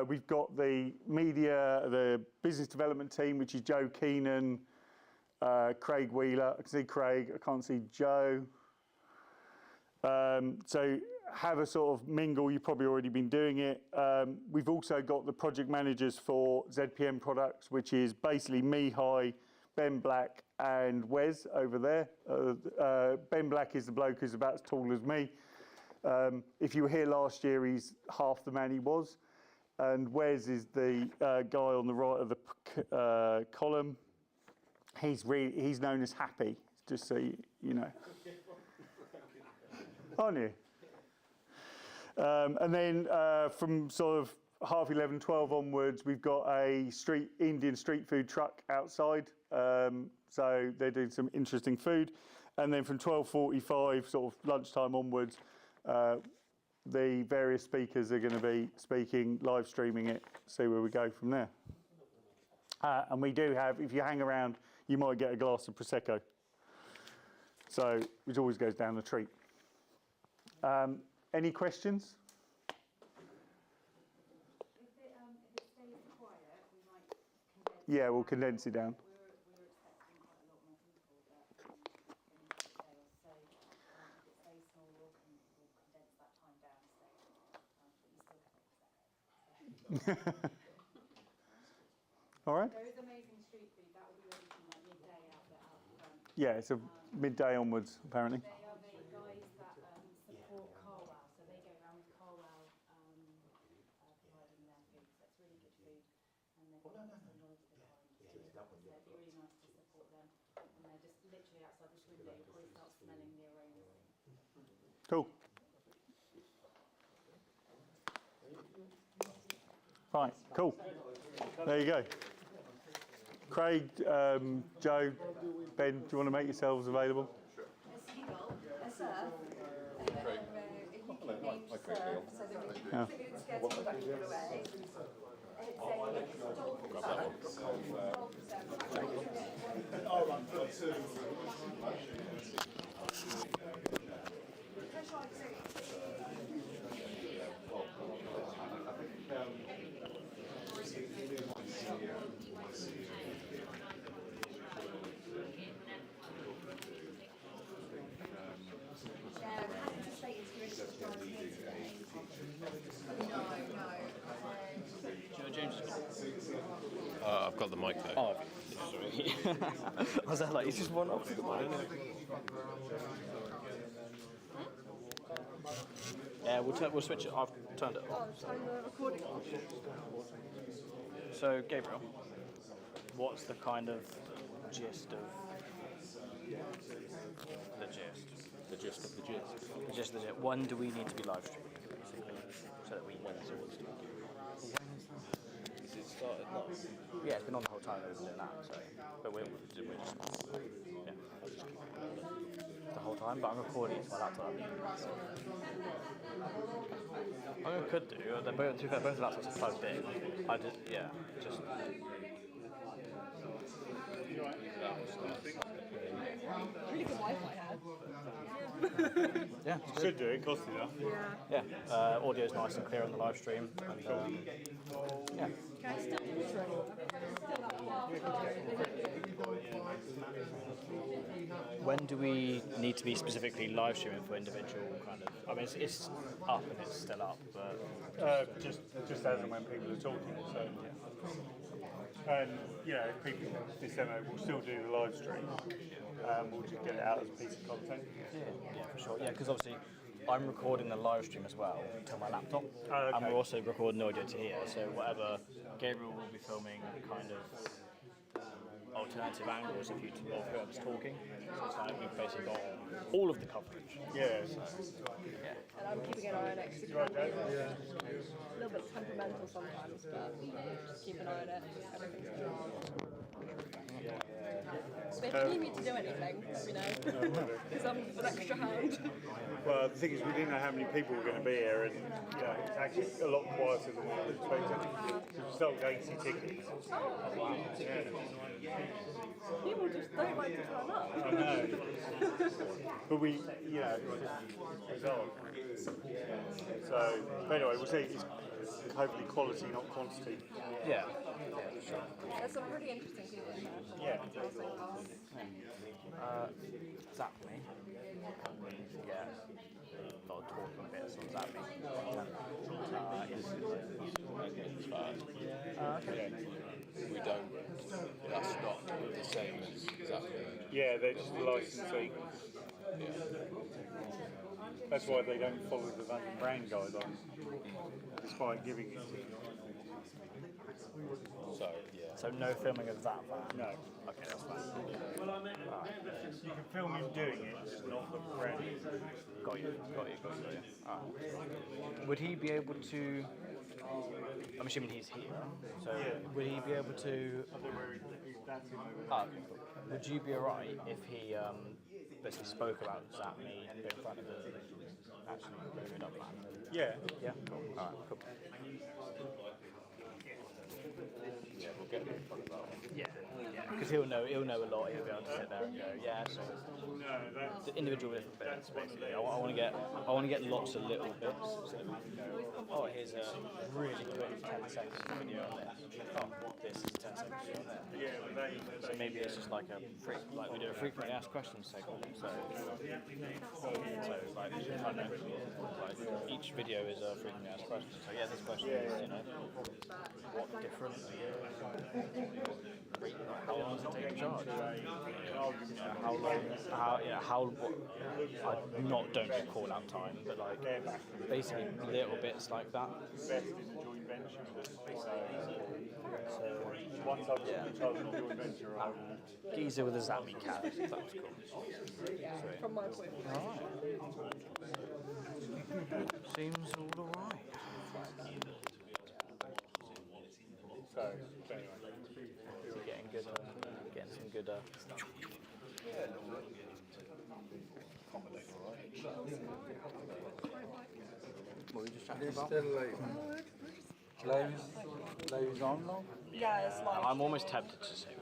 S3: we've got the media, the business development team, which is Joe Keenan, Craig Wheeler. I can see Craig, I can't see Joe. So have a sort of mingle. You've probably already been doing it. We've also got the project managers for ZPN products, which is basically Mihai, Ben Black, and Wes over there. Ben Black is the bloke who's about as tall as me. If you were here last year, he's half the man he was. And Wes is the guy on the right of the column. He's known as Happy, just so you know. Aren't you? And then from sort of 11:30, 12 onwards, we've got a Indian street food truck outside. So they're doing some interesting food. And then from 12:45, sort of lunchtime onwards, the various speakers are going to be speaking, live streaming it, see where we go from there. And we do have, if you hang around, you might get a glass of Prosecco. So, which always goes down the treat. Any questions?
S10: If it stays quiet, we might condense.
S3: Yeah, we'll condense it down.
S10: We're expecting quite a lot more people, but in the next day or so, if it stays small, we'll condense that time down. So, but you still have it.
S3: All right.
S10: There is amazing street food that will be ready from like midday out front.
S3: Yeah, it's a midday onwards, apparently.
S10: They are the guys that support Carwell, so they go around with Carwell providing their food. So it's really good food, and they've got lots of noise to the so it'd be really nice to support them. And they're just literally outside this window, you probably start smelling the aromas.
S3: Cool. Right, cool. There you go. Craig, Joe, Ben, do you want to make yourselves available?
S10: A seagull, a surf, and then if you can name surf, so that we can scared to go back and put away. It's a dolphin
S8: I've got the mic though.
S2: Oh, sorry. I was like, is this one off the mic? Yeah, we'll switch it. I've turned it off.
S1: Turn the recording on.
S2: So, Gabriel, what's the kind of gist of the gist?
S8: The gist of the gist.
S2: The gist of the gist. When do we need to be live streaming, basically, so that we know what's doing?
S8: Is it started now?
S2: Yeah, it's been on the whole time we've been doing that, so. But we're just. Yeah. The whole time, but I'm recording it to my laptop. I could do, they're both, to be fair, both the laptops are plugged in. I just, yeah, just.
S1: Really good Wi-Fi here.
S2: Yeah,
S3: Should do, it costs enough.
S1: Yeah.
S2: Yeah, audio's nice and clear on the live stream. And, yeah.
S1: Can I still do this right?
S2: When do we need to be specifically live streaming for individual kind of? I mean, it's up and it's still up, but
S3: Just as and when people are talking. So, and you know, if people this demo, we'll still do the live stream. We'll just get it out as a piece of content.
S2: yeah, for sure. Yeah, because obviously I'm recording the live stream as well to my laptop,
S3: okay.
S2: and we're also recording audio to here. So whatever Gabriel will be filming, kind of alternative angles of whoever's talking. So it's like we've basically got all of the coverage.
S3: Yeah.
S2: Yeah.
S1: And I'm keeping an eye on it. 'Cause it can be a little bit temperamental sometimes, but just keep an eye on it. Everything's good. But if you need me to do anything, let me know. Because I'm an extra hand.
S3: Well, the thing is, we didn't know how many people were going to be here, and you know, it's actually a lot quieter than we were expecting. Because we sold 80 tickets.
S1: People just don't like to turn up.
S3: I know. But we, you know, it's bizarre. So, but anyway, we'll see. It's hopefully quality, not quantity.
S2: Yeah.
S1: There's some really interesting people in there.
S3: Yeah.
S2: Zapme. Yeah. A lot of talking bits on Zapme.
S8: Okay. We don't. That's not the same as exactly.
S3: Yeah, they're just licensing. That's why they don't follow the brand guidelines, despite giving it.
S8: So yeah.
S2: So no filming of that van?
S3: No.
S2: Okay, that's fine.
S3: You can film him doing it, just not the brand.
S2: Got you. Alright. Would he be able to... I'm assuming he's here, so would he be able to... Okay, cool. Would you be alright if he basically spoke about Zapme in front of the actually moving up man?
S11: Yeah.
S9: Yeah, cool. Alright, cool. Yeah, we'll get him in front of that one.
S11: Yeah, because he'll know a lot. He'll be able to sit there and go, yeah. So the individual different bits, basically. I want to get lots of little bits so that we can go. Oh, here's a really quick 10-second video on this. Oh, this is 10 seconds on there. So maybe it's just like we do a frequently asked questions segment. So like I don't know, like each video is a frequently asked question. So yeah, this question is what different. How long does it take to charge? Don't do call out time, but like basically little bits like that.
S6: Best in a joint venture. So once I've chosen a joint venture, I will.
S11: Geezer with a zappy cat. That was cool.
S1: From my point of view.
S2: Seems all alright.
S6: So anyway.
S2: Getting some good. What were we just chatting about?
S7: Still live is on now?
S1: Yeah, it's like.
S2: I'm almost tempted to say.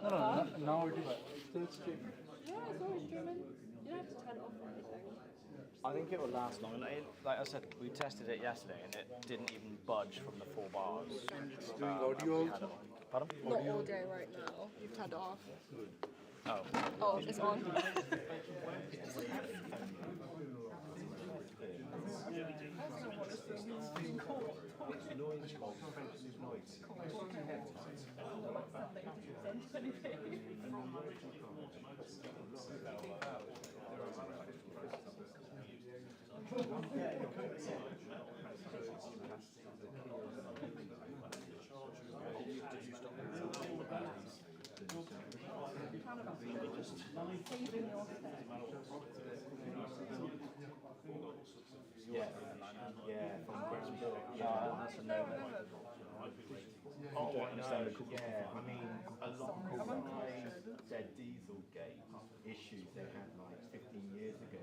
S7: No, now it is still streaming.
S1: Yeah, it's always streaming. You don't have to turn it off or anything.
S2: I think it will last long. Like I said, we tested it yesterday and it didn't even budge from the 4 bars.
S7: It's doing audio.
S2: Pardon?
S1: Not all day right now. You've turned it off.
S2: Oh.
S1: Oh, it's on.
S2: That's a no.
S9: Oh, I know. Yeah, I mean, a lot of their Dieselgate issues they had like 15 years ago,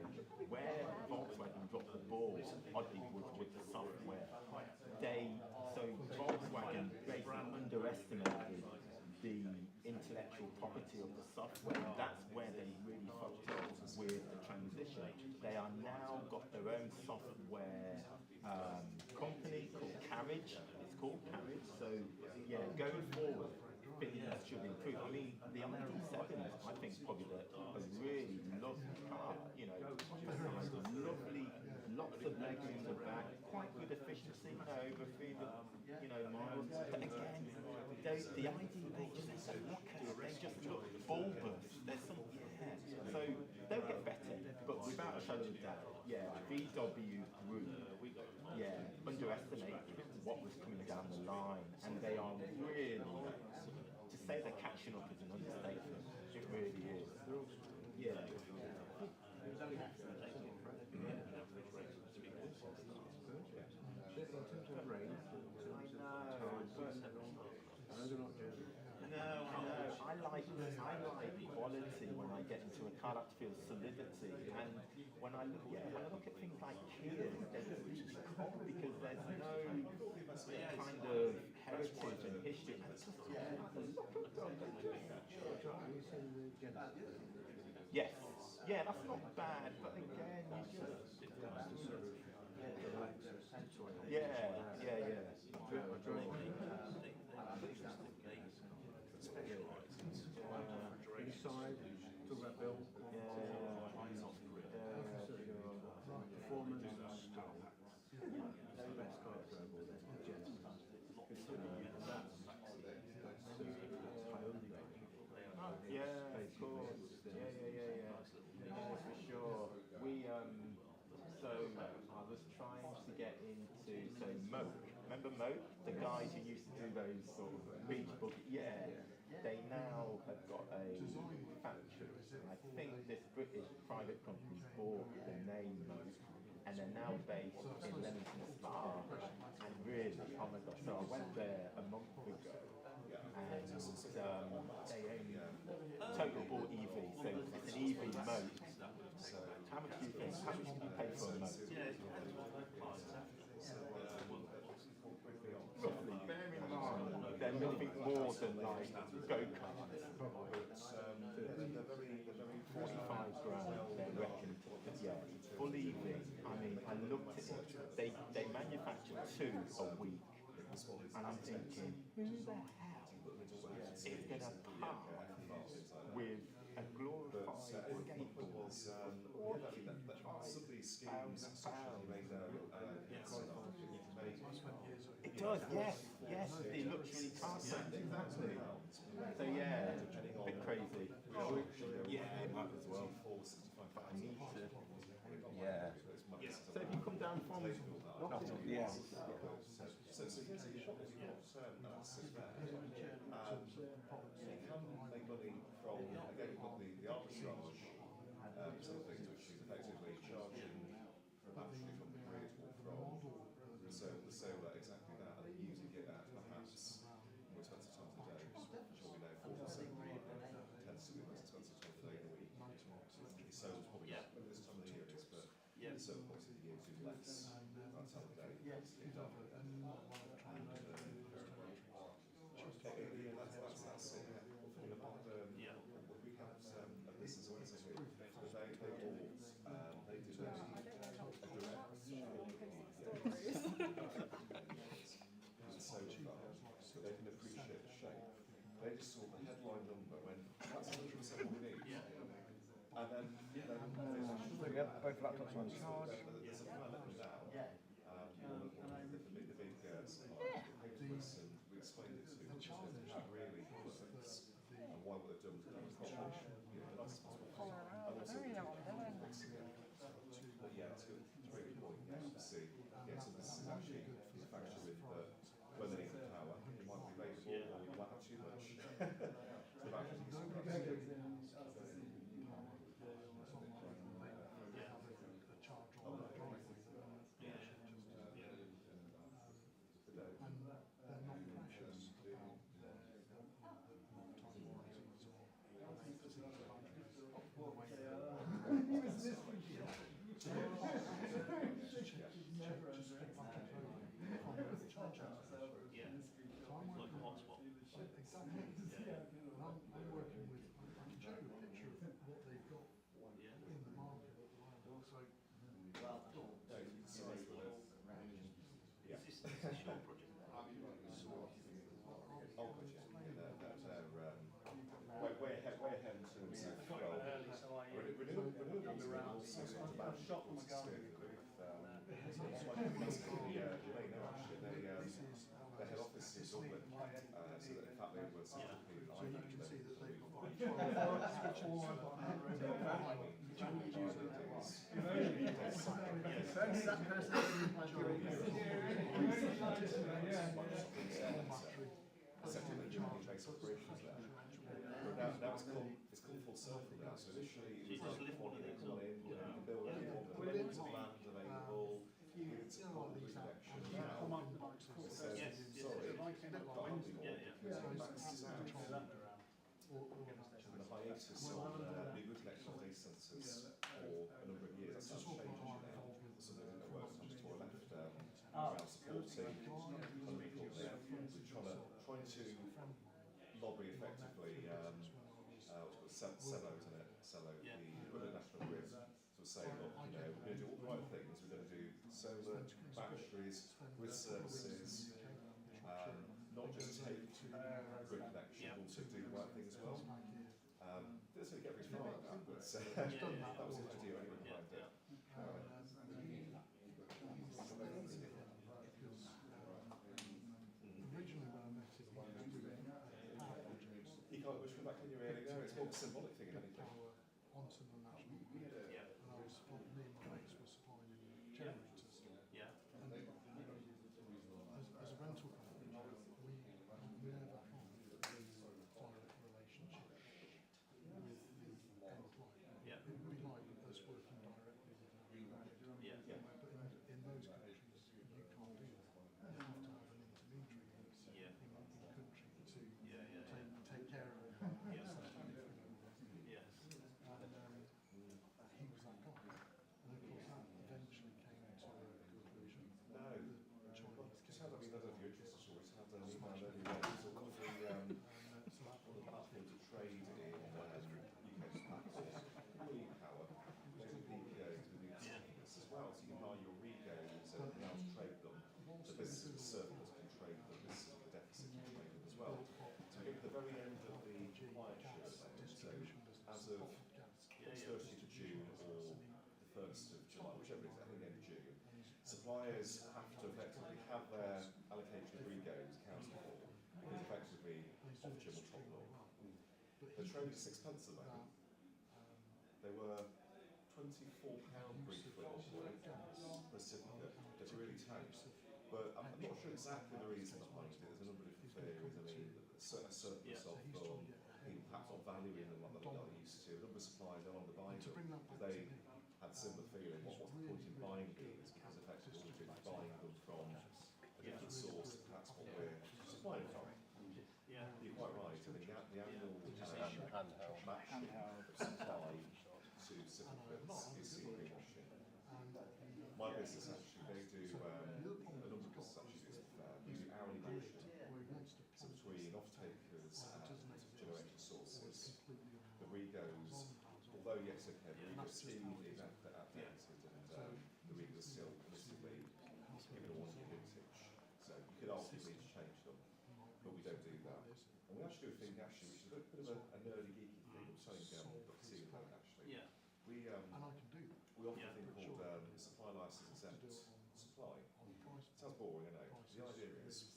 S9: where Volkswagen dropped the ball, oddly, with the software. Volkswagen basically underestimated the intellectual property of the software, and that's where they really fucked up with the transition. They are now got their own software company called Carriage. It's called Carriage. So yeah, going forward, things should improve. I mean, the ID7 I think is probably a really lovely car. You know, lovely, lots of leg in the back, quite good efficiency. Over 3 miles. But again, the ID they just look at it. They just look bulbous. There's some So they'll get better, but without a shadow of doubt, VW Group, underestimated what was coming down the line, and they are really, to say they're catching up is an understatement. It really is. Yeah. I like quality when I get into a car that feels solidity, and when I look at things like Kia, they're really cool because there's no kind of heritage and history. Yes, yeah, that's not bad, but again, you just
S7: Inside, talk about Bill. Performance, best car available then.
S9: Yeah, of course. Yeah, for sure. So I was trying to get into Moke. Remember Moke? The guys who used to do those sort of beach book. Yeah. They now have got a factory. I think this British private company bought the name Moke, and they're now based in Leamington Spa. And really, oh my god! So I went there a month ago, and they own Total bought EV, so it's an EV Moke. How much do you think? How much did you pay for a Moke? nothing more than like go-karts.
S6: They're very
S9: 45 grand, they reckon. Yeah, believe it. I mean, I looked at it. They manufacture 2 a week, and I'm thinking, who the hell is going to park with a glorified skateboard?
S6: somebody's schemes actually made out
S9: It does, yes, yes. The luxury car set, exactly. So yeah, a bit crazy. Yeah, it might as well. But I need to. Yeah. So if you come down from Nottingham, yeah.
S6: So here's a short analysis there. You can make money from, again, we've got the arbitrage sort of things, which is effectively charging for a battery from the grid or from the solar, exactly that, and then using it at perhaps more expensive times of day, which will be now 4% tends to be the most expensive time of day in the week. The solar's probably not, maybe this time of the year it is, but the solar points of the year is less that time of day. That's it. Yeah, we have a business organization here. They did a solar farm, so they can appreciate the shape. They just saw the headline number when that's 100% what we need. And then
S7: We have both laptops on charge.
S6: there's a plan let them down. One of the big suppliers came to us and we explained it to them how it really works and why what they've done was done cost-efficient, the nicest possible way. And also but yeah, it's good. It's really important. You have to see, so this is actually manufactured with when they need the power, it might be available or you might have too much. So actually,
S3: I'm working with, I can show you a picture of what they've got in the market at the moment. So,
S9: Is this a short project?
S6: Way ahead in terms of renewables are also sort of about shop with the main actually they head office in Dublin, so that in fact they were
S3: so you can see that they've
S6: base operations there. But now it's called full circle now. So initially it was like one in, you can build loads of land available, you can support the connection. Now it says, sorry, can't be more because it maxes out the hiatus on the good connection of data centres for a number of years. That's just changed now. Something that works on just left around supporting other people there. We're trying to lobby effectively Cello, isn't it? Cello, the equivalent national grid, sort of say, look, we're going to do all the right things, we're going to do solar, batteries, grid services, not just take grid connection, also do the right thing as well. Doesn't really get very far with that, but that was the idea anyway behind it.
S3: originally when I met him, he was doing power projects.
S6: You can't wish for that, can you really? No, it's more of a symbolic thing, if anything.
S3: Power onto the national grid. And I was supplying, me and my mates were supplying him generators. And as a rental company, we never had a direct relationship with the end client. It would be like us working directly with the national grid. But in those countries, you can't do that. You have to have an intermediary in country to take care of it. And he was that guy. And of course that eventually came to a conclusion.
S6: No.
S3: The Chinese
S6: Just had, I don't know if you're interested, so we just had an email earlier.
S12: of 30th of June or the 1st of July, whichever it is, I think the end of June, suppliers have to effectively have their allocation of regos accounted for, because effectively Ofgem will top them up. They're trading at sixpence at the moment. They were £24 briefly at one point for a certificate. They've really tanked. But I'm not sure exactly the reason behind it. There's a number of different theories. I mean, a surplus of them, people perhaps not valuing them like they used to. A number of suppliers no longer buying them because they had similar feeling. What's the point in buying these? Because effectively all we're buying them from a different source, perhaps what we're supplying from. You're quite right. I mean, the annual matching supply to certificates is simply washing. My business actually, they do a number of businesses actually we do hourly matching. So between off-takers and generation sources, the regos, although yes, okay, the rego scheme is outdated and the regos are still permissibly given a 1 year vintage. So you could arguably change them, but we don't do that. And we actually do a thing actually, which is a bit of a nerdy, geeky thing. I'm telling Dr. Seaman about it actually. We offer a thing called supply license exempt supply. Sounds boring, I know. The idea is,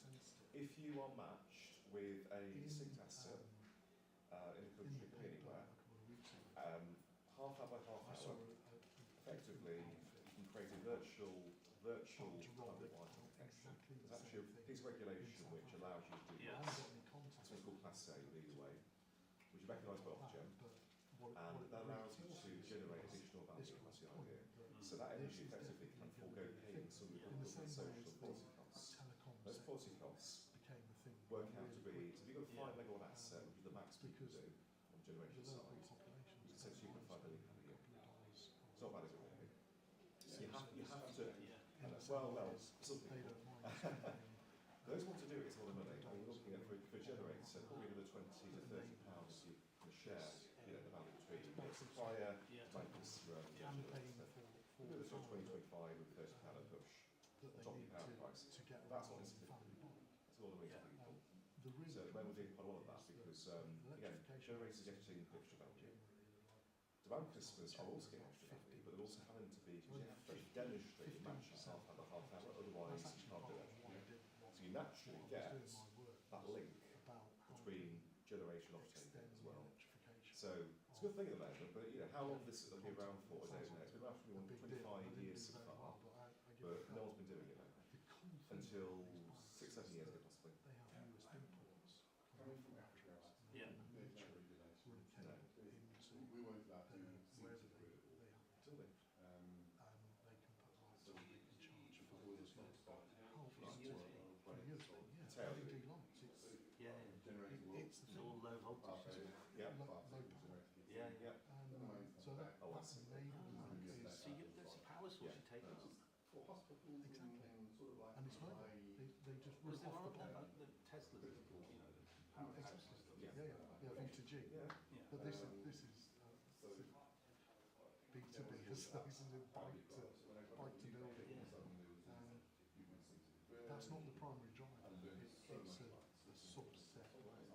S12: if you are matched with a distinct asset in the country, anywhere, half hour by half hour, effectively you can create a virtual public Wi-Fi connection. There's actually a piece of regulation which allows you to do this. It's what's called Class A, either way, which is recognised by Ofgem, and that allows you to generate additional value. That's the idea. So that energy effectively can forego paying some of the government social and policy costs. Those policy costs work out to be, so if you've got a 5 megawatt asset, which is the max we can do on the generation side, you can save £2.5 million a year. It's not bad, is it really? So you have to, well, some people. Those want to do it, it's a lot of money. I mean, we're looking at, for a generator, probably another £20 to £30 you can share, you know, the value between supplier, bank customer, and generator. We're doing sort of 20, 25 with £30 a push on top of your power price. That's not insignificant. That's a lot of money to people. So at the moment we're doing quite a lot of that because, again, generators are getting extra value. Demand customers are also getting extra value, but they're also having to be, because you have to demonstrate the match half hour, otherwise you can't do it. So you naturally get that link between generation off-taking as well. So it's a good thing at the moment, but you know, how long this will be around for, I don't know. It's been around for 25 years so far, but no one's been doing it now. Until 6-7 years ago possibly.
S6: Coming from Africa,
S12: No.
S6: we weren't allowed to see the grid at all.
S12: Really?
S6: So we for all this stuff,
S11: It's all low voltage.
S6: So that
S11: So there's a power source you take off.
S6: for hospitals and sort of like
S11: And it's not, they just rip
S6: there
S11: off
S6: are
S11: the bottom.
S6: like
S11: The Teslas, you know, the power
S6: Exactly.
S11: systems.
S3: V2G. But this is B2B, this is bike to building. That's not the primary driver. It's a subset benefit that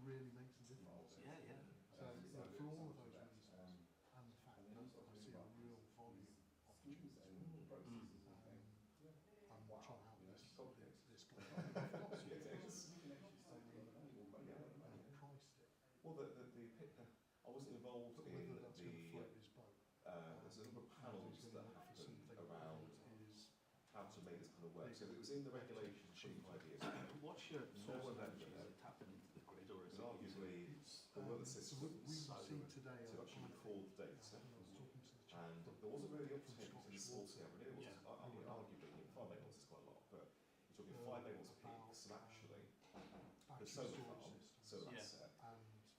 S3: really makes a difference. So for all of those reasons, and the fact that I see a real volume opportunity, I'm trying to help this guy.
S12: Well, I wasn't involved in the. There's a number of panels that happen around how to make this kind of work. So it was in the regulations 25 years ago.
S11: What's your
S12: No one
S11: energy?
S12: mentioned
S11: Is
S12: it.
S11: it tapping into the grid or is
S12: And
S11: it
S12: arguably, there were the systems
S3: we see today
S12: to actually record data, and there wasn't really uptake in small scale renewables. I mean, arguably, 5 megawatts is quite a lot, but you're talking 5 megawatts of peak. So actually, the solar farm, solar asset,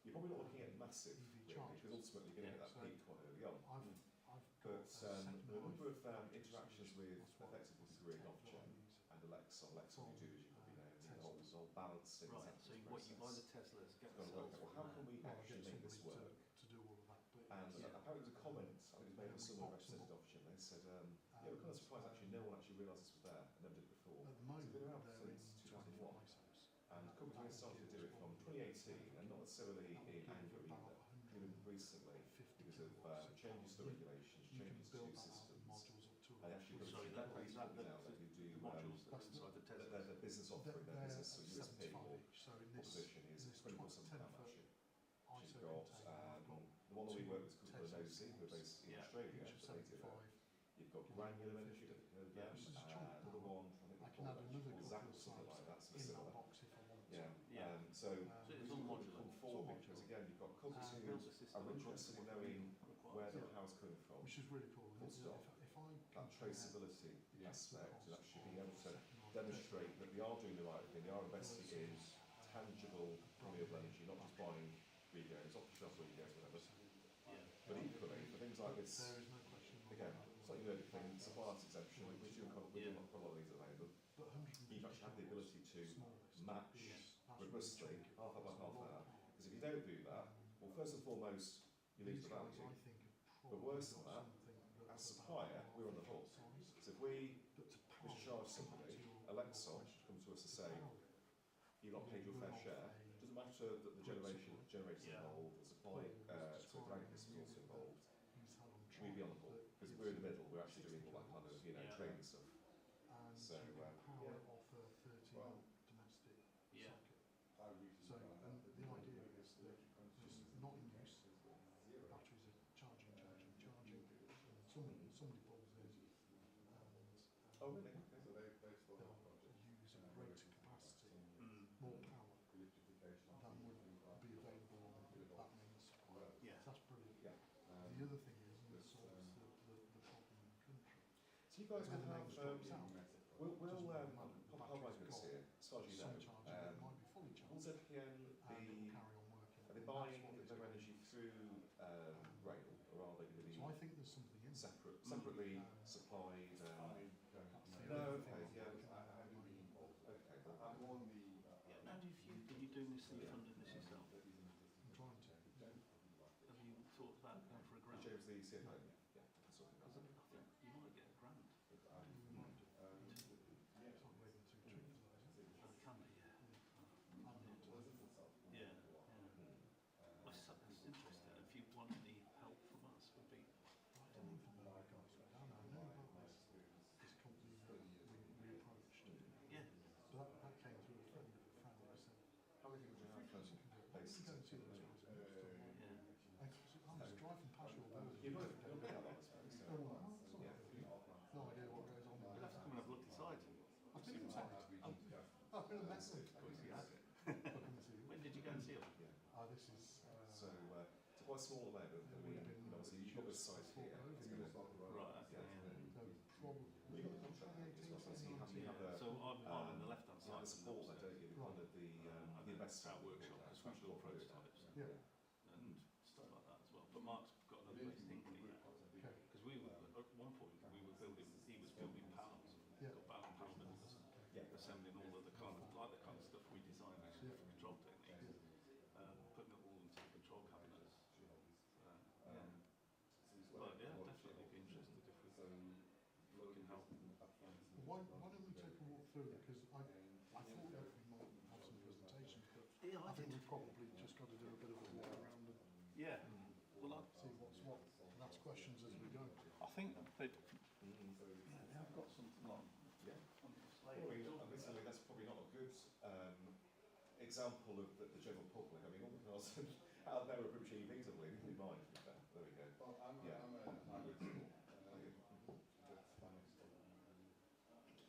S12: you're probably not looking at massive, really, because ultimately you're going to get that peak quite early on. But there are a number of interactions with effectively the grid, Ofgem, and Alexa, you do, as you probably know, the whole balancing.
S11: right? So what you buy the Teslas, get the
S12: Got to work
S11: cells
S12: out, well, how can we actually make this work?
S3: to do all of that.
S12: And apparently there was a comment, I think it was made by someone represented Ofgem, they said, yeah, we're kind of surprised actually no one actually realised this was there and never did it before.
S3: At the
S12: So
S3: moment,
S12: it's been around
S3: they're in
S12: since 2001.
S3: 25 ISOs.
S12: And companies only started to do it from 2018, 2018, and not necessarily in anger either, even recently, because of changes to the regulations, changes to systems, and actually
S4: Sorry,
S12: that
S4: is that
S12: now that you do
S4: modules that's inside the Tesla?
S12: their business offering, their business sort of USP or
S3: 75 each, so in this,
S12: proposition is
S3: in this
S12: 24/7
S3: 10
S12: power
S3: foot
S12: matching. She's
S3: ISO
S12: got
S3: container, I've got
S12: the one that we work with is called
S3: Tesla
S12: Nosy, who are based in
S4: Yeah.
S12: Australia,
S3: each of
S12: but they do
S3: 75.
S12: it. You've got granular energy, don't you know them?
S3: This is a chunk
S12: Another
S3: power.
S12: one, I think
S3: I
S12: they
S3: can
S12: call
S3: add
S12: it
S3: another
S12: actually
S3: couple
S12: Zap
S3: of
S12: or something like that,
S3: sites
S12: sort of
S3: in that
S12: similar.
S3: box if I want to.
S12: Yeah.
S4: Yeah.
S12: So
S4: So it's
S12: we
S4: all
S12: can
S4: modular.
S12: come
S3: It's all
S12: forward
S3: modular.
S12: because again you've got companies
S3: And
S12: who
S4: build the system
S12: are interested in knowing where the
S3: Yeah.
S12: power's coming from,
S3: Which is really cool.
S12: full stop.
S3: If I
S12: That
S3: compare
S12: traceability aspect, and
S3: cost
S12: actually being able to
S3: of second
S12: demonstrate that they are doing the right thing, they are investing in tangible renewable energy, not just buying regos, off the shelf regos, whatever.
S4: Yeah.
S12: But equally, for things like this,
S3: there is no question in my
S12: again,
S3: mind.
S12: slightly nerdy thing, supply arts exemption, we do quite a
S4: Yeah.
S12: lot of these at the moment.
S3: But 150
S12: You actually have the ability to
S3: smallest
S12: match
S3: is- that's
S12: robustly,
S3: really chunky.
S12: half hour by
S3: That's a
S12: half
S3: lot of
S12: hour.
S3: power.
S12: Because if you don't do that, well, first and foremost, you lose
S3: These
S12: the
S3: guys,
S12: value.
S3: I think, have
S12: But
S3: probably
S12: worse than
S3: got
S12: that,
S3: something
S12: as
S3: that's
S12: supplier,
S3: about
S12: we're on the
S3: half
S12: hook.
S3: size.
S12: So if we
S3: But to power
S12: discharge
S3: it,
S12: somebody,
S3: to your
S12: Alexa
S3: question,
S12: come to us to
S3: to
S12: say,
S3: power it,
S12: you've not paid your fair share, doesn't matter that the generator's
S4: Yeah.
S12: involved, the supply, so Dragon's is also involved,
S3: he's had on
S12: we'd be on the
S3: trial
S12: hook.
S3: that
S12: Because
S3: gives
S12: we're in the
S3: you
S12: middle, we're actually doing all that kind of,
S4: Yeah.
S12: trading stuff.
S3: and
S12: So,
S3: you can power
S12: yeah.
S3: it off a 30 volt domestic
S4: Yeah.
S3: socket. So, and the idea is that it's not in use, batteries are charging, and somebody pulls in and
S12: Oh, really? Okay.
S3: they'll use a greater capacity,
S4: Mm.
S3: more power than would be available on that main supply.
S4: Yeah.
S3: So that's brilliant.
S12: Yeah.
S3: The other thing is, and it solves the problem in the country,
S12: So you guys
S3: when
S12: can
S3: the
S12: have,
S3: mains drops out,
S12: we'll
S3: doesn't really matter. The
S12: pop our
S3: battery's
S12: magnets
S3: got
S12: here, as far as you
S3: some
S12: know.
S3: charging, but it might be fully
S12: Will
S3: charged,
S12: ZPN
S3: and it'll carry on working.
S12: are they
S3: And that's
S12: buying
S3: what it's
S12: their
S3: got.
S12: energy through rail, or are they going to be
S3: So I think there's something in there.
S12: separately supplied?
S3: That's the
S12: No,
S3: other
S12: okay,
S3: thing
S12: yeah.
S3: that might be involved.
S12: Okay.
S4: Yeah. Now, are you doing this, are you funding this yourself?
S3: I'm trying to.
S4: Have you thought about going for a grant?
S12: James, the CFO? Yeah, that's what
S4: Because I think you might get a grant.
S3: We might do. It's not waving too tricky, though, is it?
S4: Oh, it can be, yeah.
S3: I'm not.
S4: Yeah, yeah. Well, it's interesting. If you want any help from us, would be.
S3: I don't even know the guys went down. I know about this company that we approached.
S4: Yeah.
S3: But that came through a friend who said,
S12: How many people do you have
S3: "Frequency can do it. Why don't
S12: based
S3: you go and see those
S12: in
S3: guys?"
S4: Yeah.
S3: I was driving past your building.
S12: You've got to know that, I suppose.
S3: Oh, well, that's all right. No idea what goes on.
S4: You'll have to come and have a look inside.
S3: I've been inside. I've been and met them.
S4: Of course you have.
S3: I'll come and see you.
S4: When did you go and see them?
S3: This is.
S12: So, it's quite small at the moment. I mean, obviously, you've got this site here. It's going to,
S4: Right, okay, yeah.
S3: No, probably.
S12: you've got the contract as well, so you have the,
S4: So I'm on the left-hand
S12: you have
S4: side.
S12: the support there, don't you? The kind of the investment
S4: Our workshop, because we build prototypes
S3: Yeah.
S4: and stuff like that as well. But Mark's got another place in Hinkley now.
S3: Okay.
S4: Because we were, at one point, we were building, he was building panels.
S3: Yeah.
S4: Got power builders.
S12: Yeah.
S4: Assembling all of the kind of, like the kind of stuff we designed actually for control techniques. Putting it all into the control cabinets. Yeah. But yeah, definitely be interested if we can help.
S3: Why don't we take a walk through it? Because I thought that we might have some presentations, but
S4: Yeah,
S3: I think we've probably just got to do a bit of a walk around and
S4: Yeah. Well,
S3: see what's what and ask questions as we go.
S4: I think they have got something like on the slate.
S12: Admittedly, that's probably not a good example of the general public. I mean, all the cars out there are pretty much EVs, I believe, including mine, to be fair. There we go. Yeah.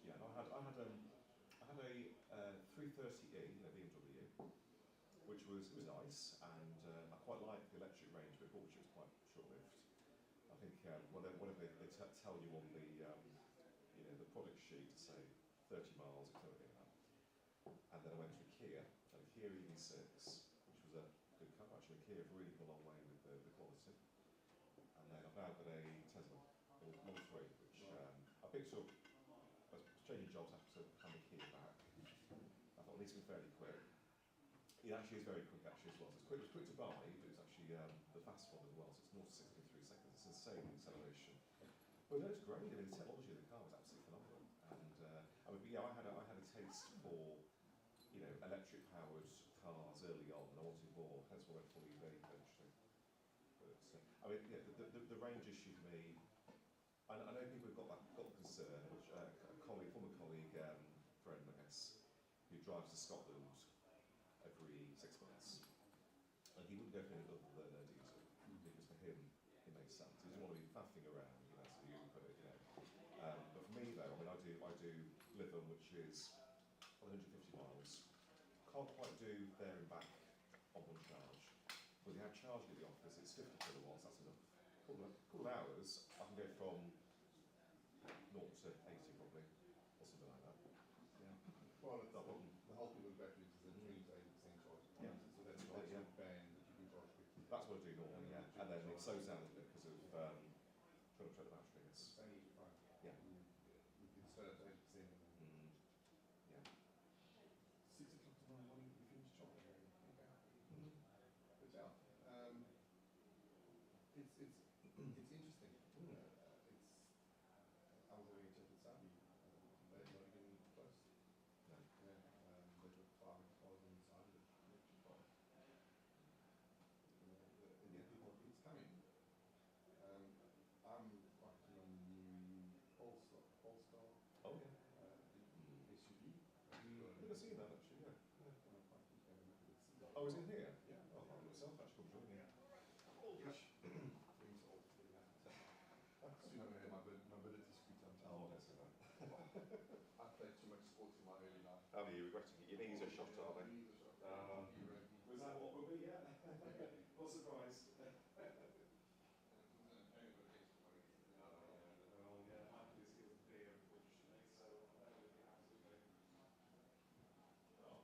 S12: Yeah, I had a 330e, BMW, which was nice, and I quite liked the electric range, but unfortunately it was quite short-lived. I think whatever they tell you on the the product sheet, say 30 miles, it's never doing that. And then I went to a Kia EV6, which was a good car actually. Kia have really come a long way with the quality. And then I've now got a Tesla Model 3, which I picked up. I was changing jobs after hand the Kia back. I thought it needs to be fairly quick. It actually is very quick actually as well. So it's quick to buy, but it's actually the fast one as well. So it's 0 to 60 in 3 seconds. It's insane acceleration. But no, it's great. I mean, the technology of the car was absolutely phenomenal. And I had a taste for electric powered cars cars early on, and I wanted more, hence why I went full EV eventually. But I mean, yeah, the range issue for me. I know people have got the concern, which a colleague, former colleague, friend, I guess, who drives to Scotland every 6 months, and he wouldn't go for anything other than a diesel, because for him it makes sense. He doesn't want to be faffing around, you know, so you put it, you know. But for me though, I mean, I do Lytham, which is 150 miles. Can't quite do there and back on one charge. But they have charged at the office, it's 50 kilowatts, that's enough. Couple of hours, I can go from 0 to 80 probably, or something like that. Yeah.
S6: Well,
S12: No problem.
S6: the whole thing with batteries is that 20 to 80% charge capacity,
S12: Yeah.
S6: so that's the
S12: Yeah.
S6: absolute band that you can charge quickly.
S12: That's what I do normally, yeah. And then it slows down a little bit because of trying to check the battery, I guess.
S6: Saying it's fine.
S12: Yeah.
S6: We can start at 80%.
S12: Yeah.
S6: 6 o'clock tomorrow morning, we finish charging. Okay. But yeah, it's interesting. I was having a chat with Sally. They're not even close.
S12: No.
S6: Yeah. They've got 500,000 inside of electric cars. It's coming. I'm quite keen on the new Polestar.
S12: Oh yeah.
S6: The SUV.
S12: I've never seen that actually, yeah.
S6: I'm quite keen to have a look at it.
S12: Oh, is it here?
S6: Yeah.
S12: Oh, I myself actually come join me.
S6: Things old. Soon I'm going to have my mobility scooter.
S12: Oh, that's it.
S6: I played too much sports in my early life.
S12: How are you regretting it? Your knees are shot, aren't they? Was that what would be? Yeah. What surprise? Oh yeah, my police skills are clear, unfortunately, so that would be absolutely. Oh.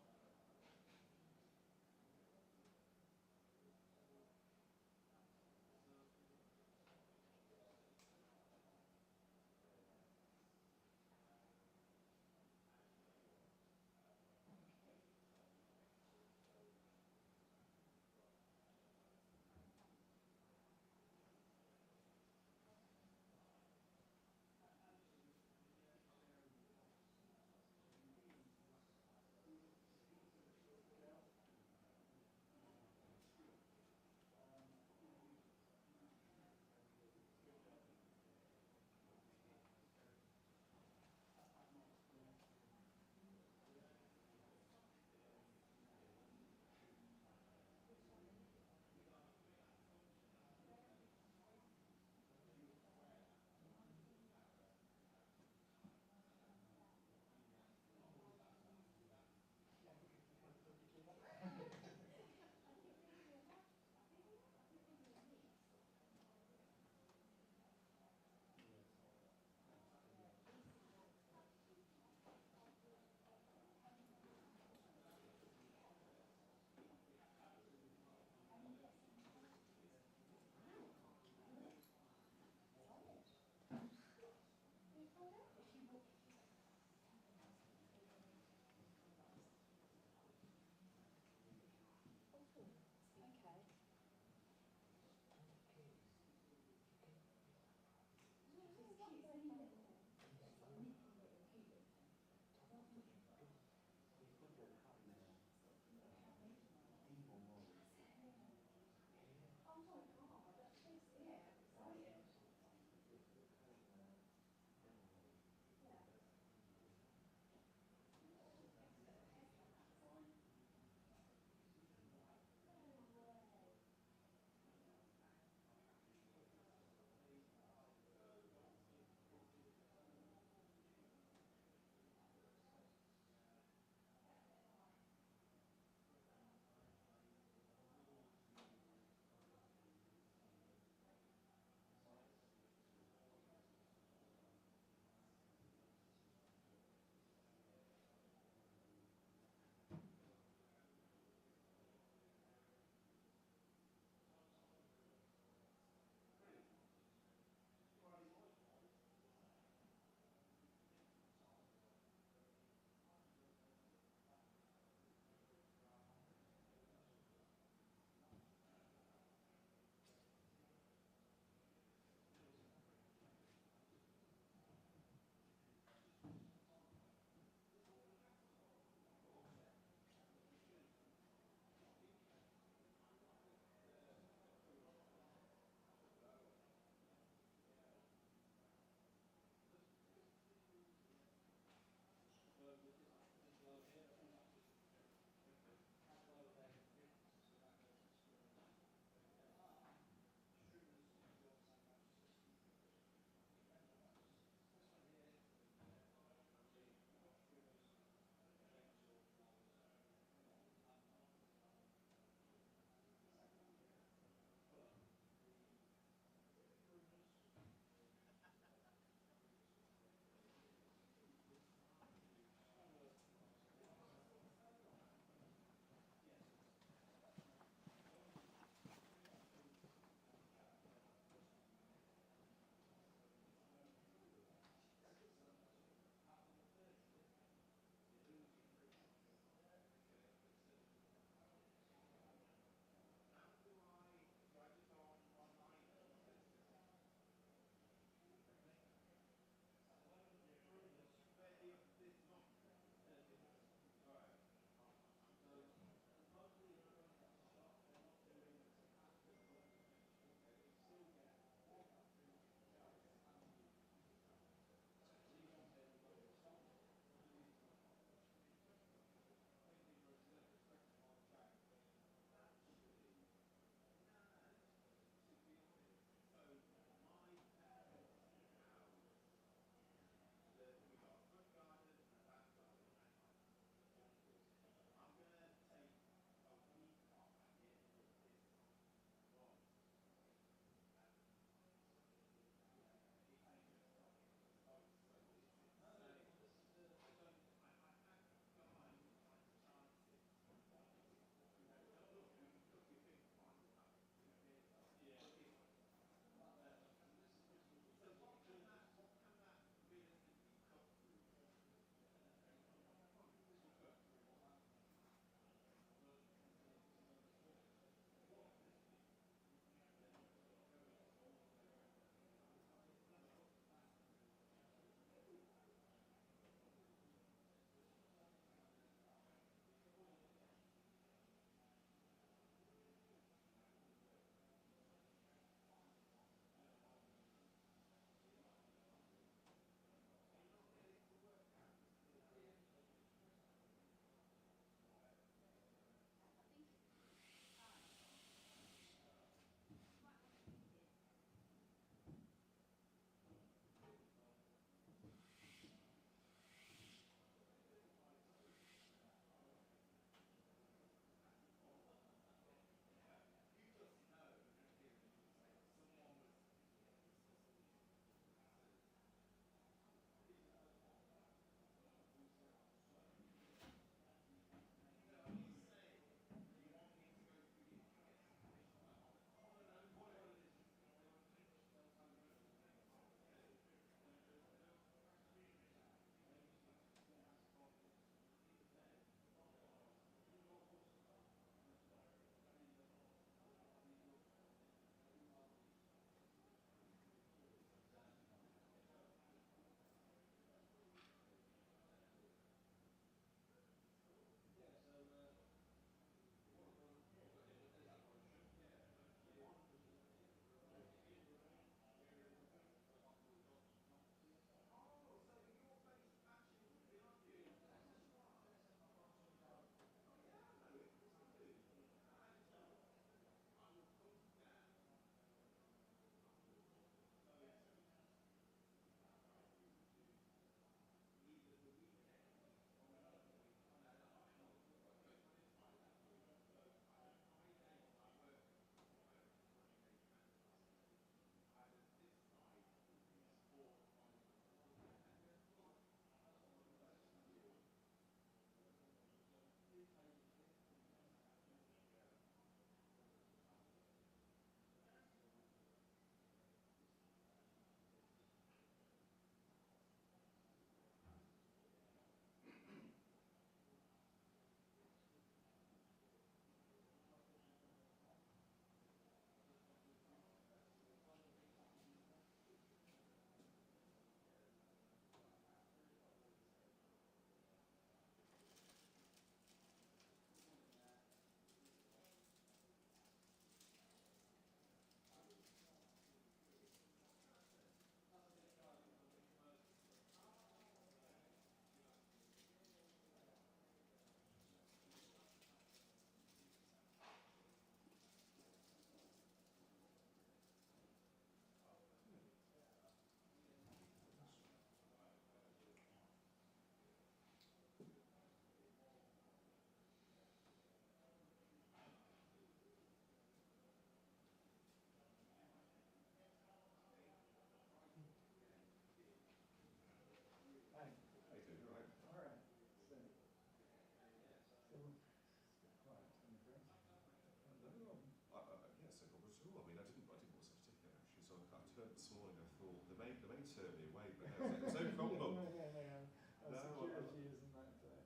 S12: turned this morning, I thought they may turn me away, but no, it was no problem.
S6: Security isn't that bad.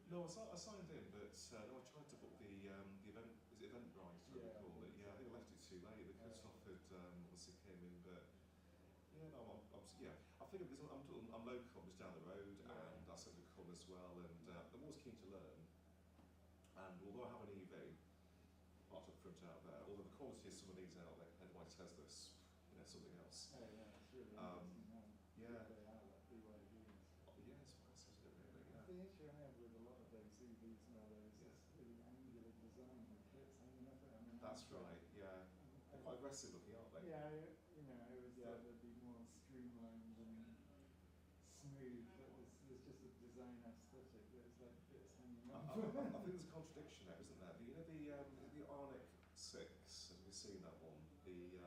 S12: No, I signed in, but no, I tried to book the event. Is it Eventbrite? I
S6: Yeah.
S12: call it. Yeah, I think I left it too late. The cut-off had obviously came in, but yeah, no, I figured because I'm local, I'm just down the road, and I said to come as well, and I'm always keen to learn. And although I have an EV, parked up front out there, although the quality of some of these out there, compared to my Teslas, something else.
S6: Oh yeah, it's really interesting how
S12: yeah.
S6: they are, like BYDs.
S12: Yeah, it's massive, isn't it, really? Yeah.
S6: The issue I have with a lot of those EVs nowadays is this really angular design with clips hanging off it. I mean,
S12: That's right, yeah. They're quite aggressive looking, aren't they?
S6: Yeah, I always thought they'd be more streamlined and smooth, but there's just a design aesthetic that is like bits hanging off.
S12: I think there's a contradiction there, isn't there? The INEED 6, have you seen that one? The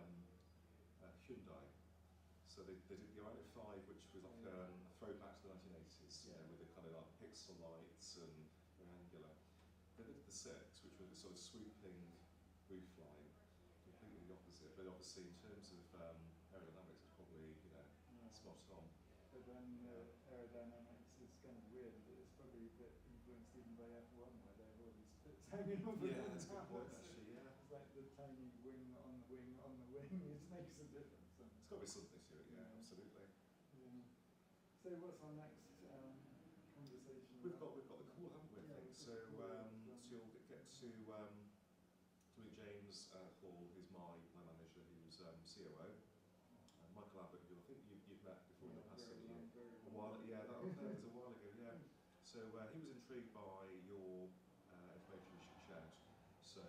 S12: Hyundai. So they did the INEED 5, which was like a throwback to the 1980s, with the kind of like pixel lights and very angular. They did the 6, which was a sort of swooping roof line, completely the opposite. But obviously, in terms of aerodynamics, it's probably spot on.
S6: But then aerodynamics is kind of weird. It's probably a bit influenced even by F1, where they have all these bits hanging off.
S12: Yeah, that's a good point, actually. Yeah.
S6: It's like the tiny wing on the wing on the wing. It makes a difference.
S12: It's got to be something to it. Yeah, absolutely.
S6: Yeah. So what's our next conversation?
S12: We've got the call, haven't we? I think so. So you'll get to meet James Hall, who's my manager, who's COO. Michael Abbott, who I think you've met before in the past, haven't you? A while, yeah, that was a while ago, yeah. So he was intrigued by your information you shared. So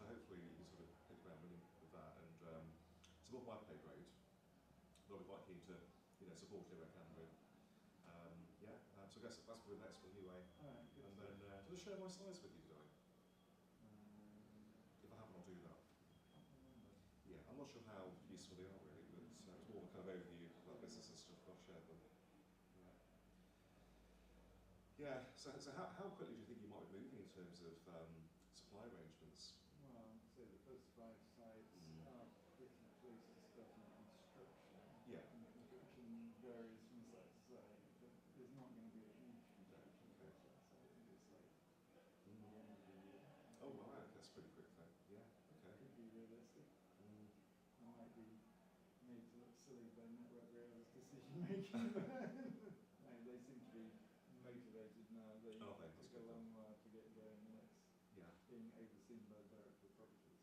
S12: hopefully you can sort of hit the ground running with that, and it's above my pay grade. But I'll be quite keen to support it where I can do. So I guess that's for the next one anyway.
S6: Alright,
S12: and then did I share my slides with you today? If I haven't, I'll do that. Yeah, I'm not sure how useful they are really, but it's more kind of overview about business and stuff. I'll share them. Yeah. So how quickly do you think you might be moving in terms of supply arrangements?
S6: Well, so the first 5 sites are pretty close to starting construction.
S12: Yeah.
S6: And construction varies from site to site, but there's not going to be a huge construction process. I think it's like the end of the year.
S12: Oh wow, that's pretty quick then. Yeah. Okay.
S6: Could be realistic. I might be made to look silly by Network Rail's decision making. No, they seem to be motivated now. They took a long while to get going, and it's being overseen by the Director of Property.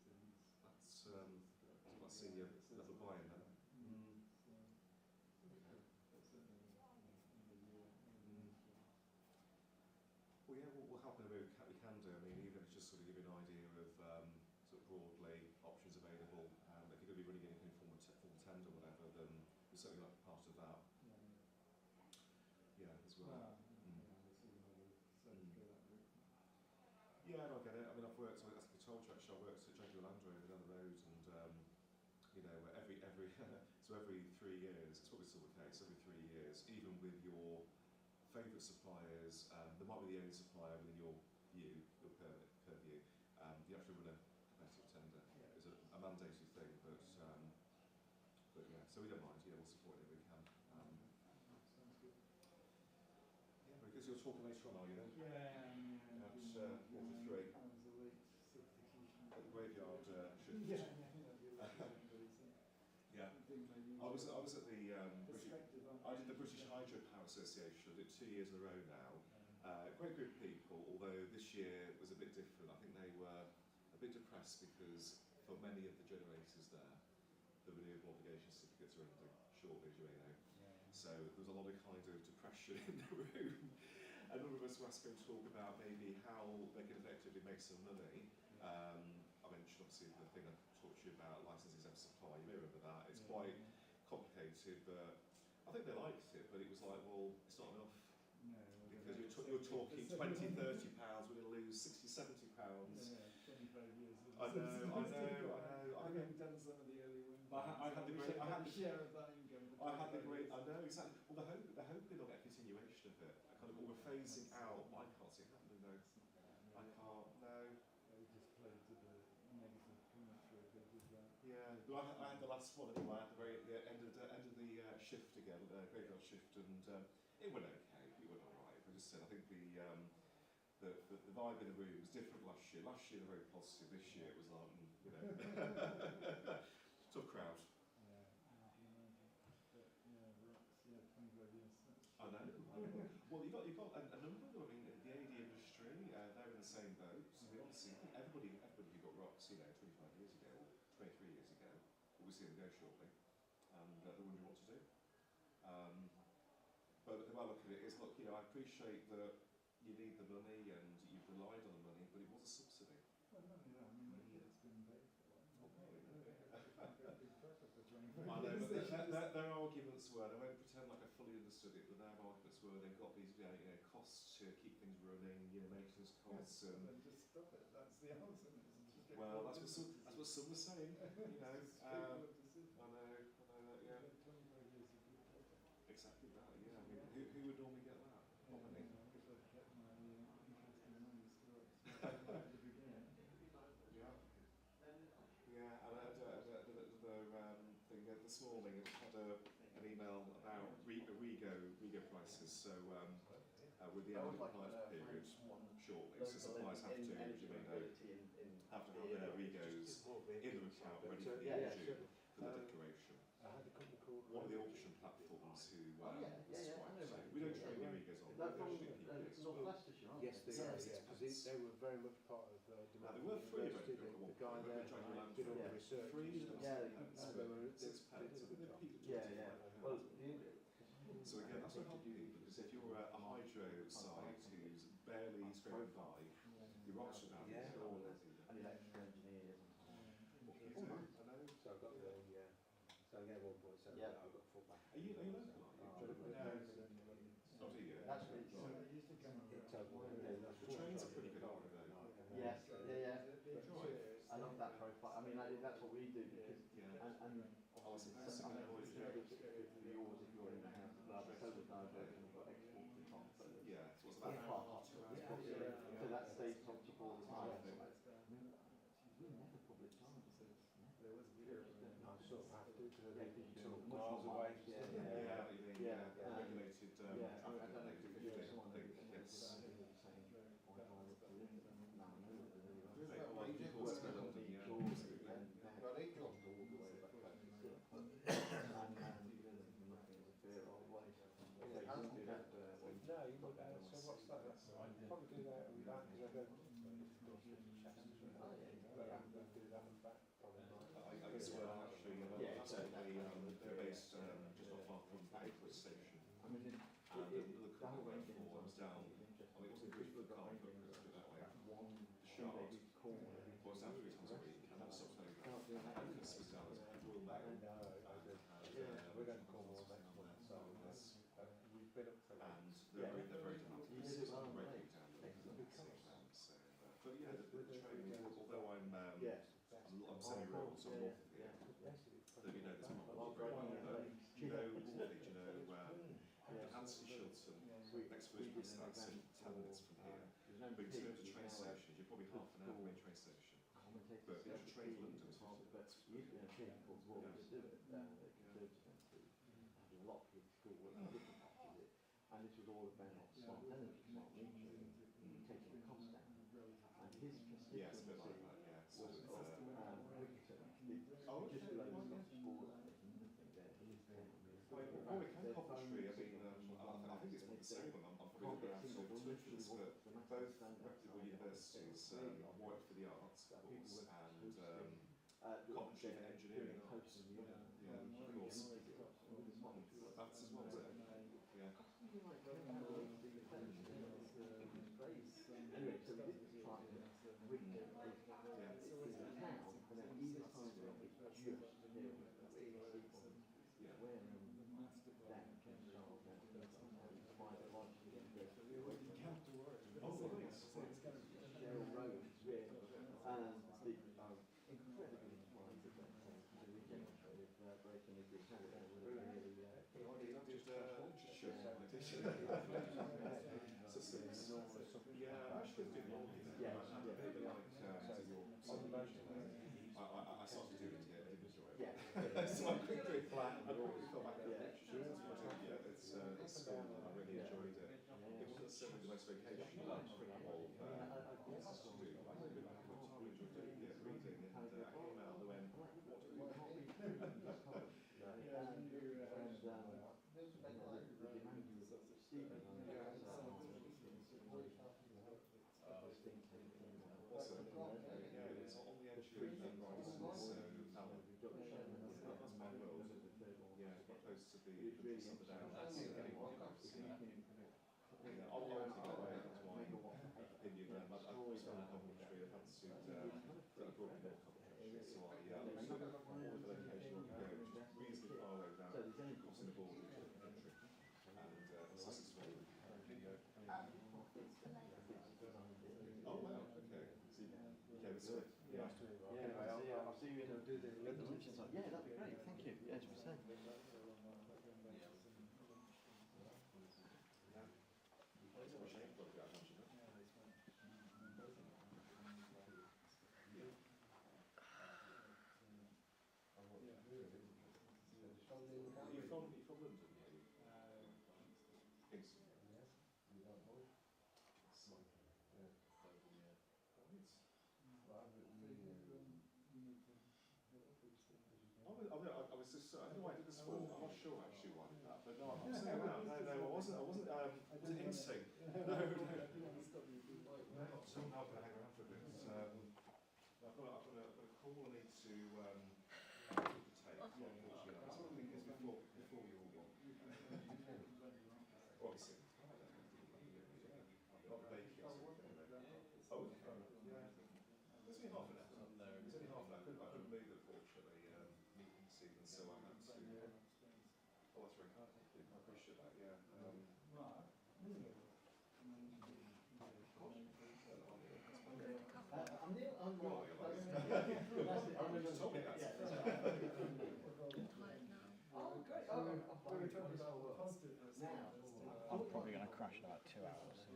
S6: So
S12: that's quite senior level buy-in then.
S6: So that's certainly in the year.
S12: Well, yeah, we'll help in a way we can do. I mean, even if it's just sort of give you an idea of sort of broadly options available. If you're going to be running anything full tender or whatever, then we're certainly like part of that. Yeah, as well. Yeah, I get it. I mean, I've worked, as I told you actually, I worked at Jaguar Land Rover down the road, and every so every 3 years, it's probably still the case, every 3 years, even with your favourite suppliers, they might be the only supplier within your view, your purview, you actually run a competitive tender. It's a mandated thing, but yeah, so we don't mind, we'll support it if we can.
S6: Sounds good.
S12: Yeah, because you're talking later on, are you then?
S6: Yeah.
S12: That's 43.
S6: I was a late substitution.
S12: At the graveyard shift.
S6: Yeah.
S12: Yeah. I was at the I did the British Hydropower Association. I did 2 years in a row now. Great group of people, although this year was a bit different. I think they were a bit depressed because for many of the generators there, the renewable obligation certificates are ending shortly, as you may know. So there was a lot of kind of depression in the room. A number of us were asked to talk about maybe how they can effectively make some money. I mentioned obviously the thing I talked to you about, licensing and supply. You may remember that. It's quite complicated, but I think they liked it. But it was like, well, it's not enough.
S6: No,
S12: because you're talking 20, 30 pounds. We're going to lose 60, 70 pounds.
S6: Yeah, 25 years.
S12: I know.
S6: Having done some of the early wins,
S12: I had the great. I had the
S6: share of that income.
S12: I had the great. I know exactly. Well, they're hoping they'll get a continuation of it. Kind of, we're phasing out. I can't see it happening though. I can't. No.
S6: They just played to the negative commentary. They did that.
S12: Yeah, but I had the last one anyway. I had the very shift again, graveyard shift, and it went okay. It went alright. I just said I think the vibe in the room was different last year. Last year they were very positive. This year it was like, you know, tough crowd. I know. Well, you've got a number of them. I mean, the AD industry, they're in the same boat. So we obviously, I think everybody who got rocks, you know, 25 years ago, 23 years ago, will see them go shortly, and they're wondering what to do. But the way I look at it is, look, you know, I appreciate that you need the money and you've relied on the money, but it was a subsidy.
S6: Well, no, I mean, it's been paid for.
S12: I know, but their arguments were, and I won't pretend like I fully understood it, but their arguments were they've got these you know, costs to keep things running, you know, maintenance costs.
S6: And then just stop it. That's the answer.
S12: Well, that's what some were saying. You know, I know, yeah. Exactly that. Yeah. I mean, who would normally get that? Not many. Yeah, and I had thing this morning. I had an email about Rego prices. So with the end of the quiet period shortly, so suppliers have to, as you may know, have to have their Regos in the account ready for the end of June for the decoration. One of the auction platforms who was quite. We don't trade the Regos on.
S7: Yes, they are. Because they were very much part of the
S12: Now, they were free at
S7: the guy there did all the research.
S12: Free,
S7: Well,
S12: so again, that's what helped people, because if you're a hydro site who's barely scraping by, your rocks are down.
S9: And electrical engineers.
S12: I know.
S7: So I've got the so I get 1.7.
S9: Yeah.
S7: I've got full back.
S12: Are you local? Oh, do you?
S9: That's really
S12: The trains are pretty good, aren't they?
S9: Yes, I love that profile. I mean, that's what we do because, and obviously, I know it's good for yours if you're in the house, but so does diversion, we've got export and transfer.
S12: Yeah, so it's about
S9: So that stays top all the time. We never public charges.
S7: I sort of have to because I think you sort of miles away.
S12: Regulated traffic.
S7: No, you look at it, so what's that? I'd probably do that with that because I don't but I'm going to do that and back probably not.
S12: I used to work actually, they're based just not far from Coventry station. And the company I went for was down, I mean, it wasn't good for the car, but let's put it that way. The Shard was down 3 times a week, and that was something Lucas was down as a Royal Mail.
S7: We're going to Cornwall next month, so we've been up for that.
S12: And they're very demanding, so I'm breaking down the but yeah, the train, although I'm semi-rural, so I'm north of here, though you know this part of the road, you know Morley, you know Anstey Shilton, next village past that's 10 minutes from here. But in terms of train stations, you're probably half an hour from a train station. But if you train to London, it's 50 minutes.
S9: And this was all about smart energy, smart metering, taking the cost down. And his constituency
S12: Yeah, it's a bit like that, yeah.
S9: was Wigton, just below the Scottish border. There's nothing there.
S12: Well, we can Coventry. I mean, I think it's what the same one. I'm probably going to have to touch this, but both reputable universities, Warwick for the arts, of course, and Coventry for engineering arts. Yeah, of course. That's as well, is it? Yeah.
S9: Anyway, so we did try Wigton is in the town, and then either side of it is just here, where Dan can solve that private life. Cheryl Road is where the incredibly inclined to the regenerative braking of the Canada with a really
S12: yeah, actually did more than that. Maybe like I started doing it, I didn't enjoy it. So I quickly fell back on the picture. necessarily the most vocational of courses you do. I really enjoyed doing it, reading, and I came out and went, what do we Awesome. Yeah, it's on the edge of Brighton, so that's my world. Yeah, quite close to the Summer Downs. Yeah, I'll take it away, that's my opinion. I've spent in Coventry, I've had to brought me more Coventry, so I looked at all of the location you go, which is reasonably far away without crossing the border into the country. And so this is what oh wow, okay. Okay, this way. Yeah.
S9: Anyway, I'll see you in the luncheon time. Yeah, that'd be great. Thank you. Yeah, 100%.
S12: You're from London, are you? Kingston. I was just, I don't know why I did this for. I'm not sure actually why I did that, but no, I'm saying that. No, I wasn't, was it hinting? No. So I'm going to hang around for a bit. I've got a call I need to take, unfortunately. I think it's before you all go. Obviously. Not the baking or something. Oh, okay. Yeah. It's only half an hour. No. It's only half an hour. I couldn't move, unfortunately, this evening, so I had to. Oh, that's very kind. Thank you. I appreciate that, yeah.
S1: I'm Neil, I'm Rob.
S12: You told me that.
S1: I'm tired now.
S6: Oh, great. Oh, we were talking about the positive now.
S2: I'm probably going to crash in about 2 hours. So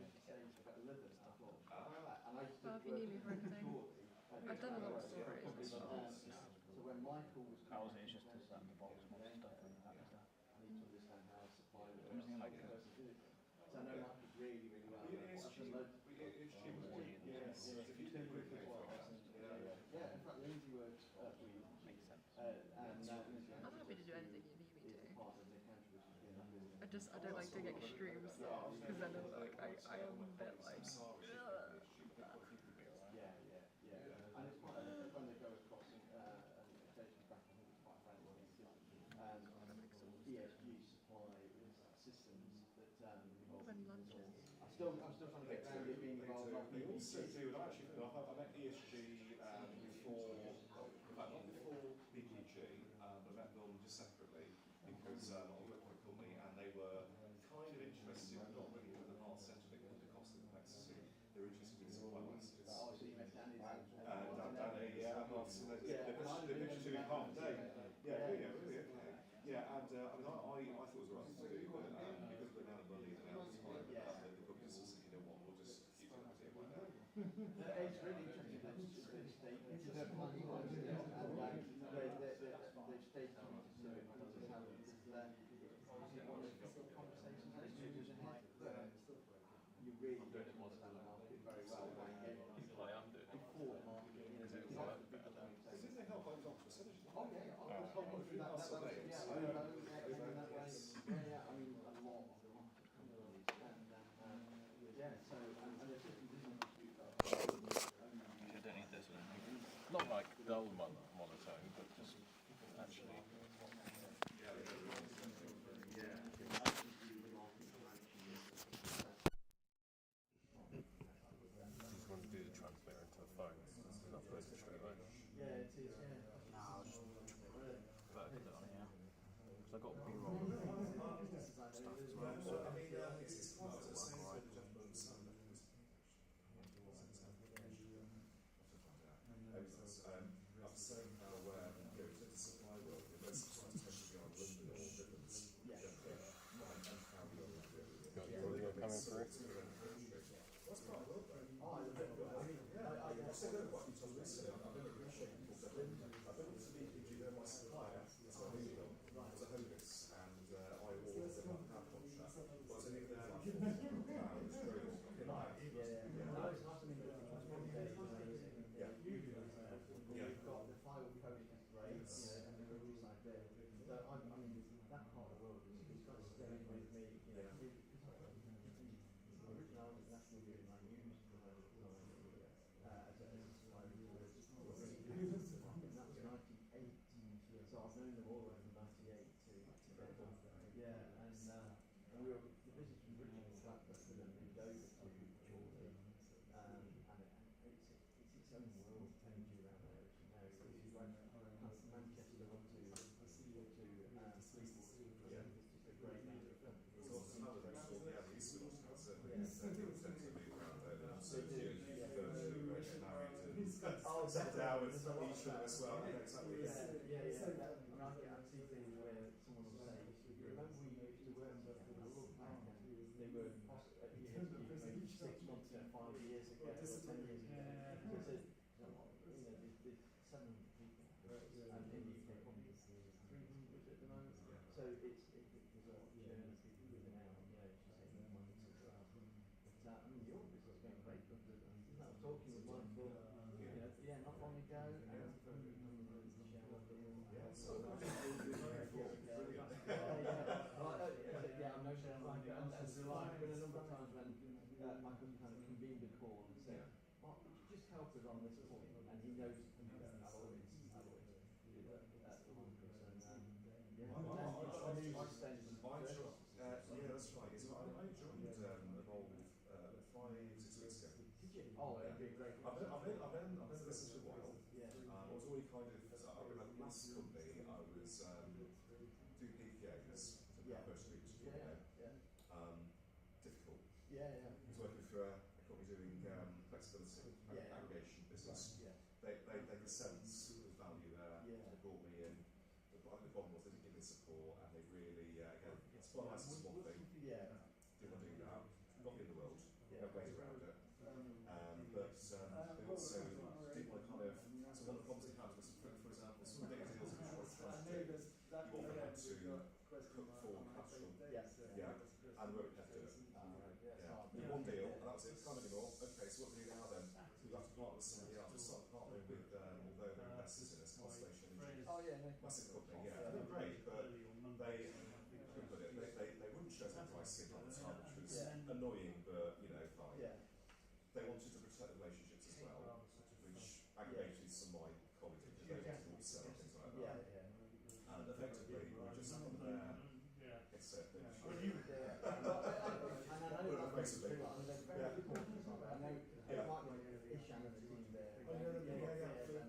S1: Well, if you need me for anything. I've done a lot of stories.
S2: how was it? It's just this the box more stuff and that and stuff. Everything like
S12: It is cheap. Yes. If you take it for
S6: Yeah, in fact, Lindsay works
S2: makes sense.
S1: I'm happy to do anything you need me to. I don't like doing extremes because then I'm like, I am a bit like.
S6: And it's quite when they go across occasionally back, I think it's quite friendly. ESG supply systems that involve.
S1: When lunches.
S6: I'm still trying to get around it being involved.
S12: They also do, and actually, I met ESG before, in fact, not before BPG, but I met them just separately because I worked for a company and they were kind of interested, but not really with the heart centre of the cost and complexity. They were interested in supply licenses.
S6: Oh, so you met Danny then?
S12: Danny, yeah, Martin, they pitched to in half a day. Yeah, really, okay. Yeah, and I mean, I thought it was the right thing to do, but because of the amount of money and the amount of time, the company just said, you know what, we'll just keep it as it right now.
S6: It's really interesting that they've stated and they've stated to it because it's how one of the conversations that changes in here. You really don't understand the market very well.
S8: I am doing it.
S6: Before the market is
S12: Didn't they help over percentage?
S6: Oh yeah, I was told through that way. Yeah, over that way. Yeah, I mean a lot of companies and yeah, so and there's different business.
S8: You don't need this one. Not like dull monotone, but just actually. You just want to do the transmitter into the phone and upload it straight away.
S6: Yeah, it is. Yeah.
S2: No, I'll just work it on here. Because I've got B-roll stuff as well. So
S12: I'm so aware of the supply world, especially on London or Midlands.
S8: Got your audio coming through.
S12: What's part of the world, though? I mean, yeah, I've said that quite a few times recently. I've been appreciating people. I've been to BPG, they're my supplier. It's a HOMIS, and I awarded them a power contract. But I was only there like £400.
S9: own world energy around there, as you know. If you went past Manchester onto people, it's just a great area for
S12: It's also another sort of, yeah, the East Coast has certainly people tend to move around there. And so you prefer to get married and settle down with each other as well. Yeah, exactly.
S9: I've seen things where someone will say, you remember we used to work together, and they were maybe 6 months or 5 years ago, or 10 years ago. So it says, there's 700 people, and in the UK probably 300 at the moment. So there's a lot of churn of people moving out, just taking months as well. But I mean, Europe is going great. I was talking with Michael, not long ago, and I've been a number of times when Michael kind of convened a call and said, Mark, would you just help us on this point? And he knows alloys
S12: yeah, that's right. So I joined Evolve 5-6 weeks ago.
S9: Did you? Oh, that'd be great.
S12: I've been in the business for a while. I was already kind of, I remember the last company I was doing PPAs, so power streams, difficult. I was working for a company doing flexibility aggregation business. They could sense the value there. They brought me in. The problem was they didn't give me support, and they really, again, it's quite nice and small thing. Didn't want to do that. Not in the world. No ways around it. But they also didn't want to kind of. So one of the problems they had was, for example, some of the bigger deals that you often had to put forward capital. And we won't have to do it. One deal, and that was it. Can't anymore. Okay, so what do we do now then? We have to partner with somebody else. We start partnering with although they're investors in this Constellation Energy. Massive company, and they're great, but they wouldn't show the pricing at the time, which was annoying, but fine. They wanted to protect the relationships as well, which aggravated some of my colleagues because they wanted to sell and things like that. And effectively, we were just on there. It's basically.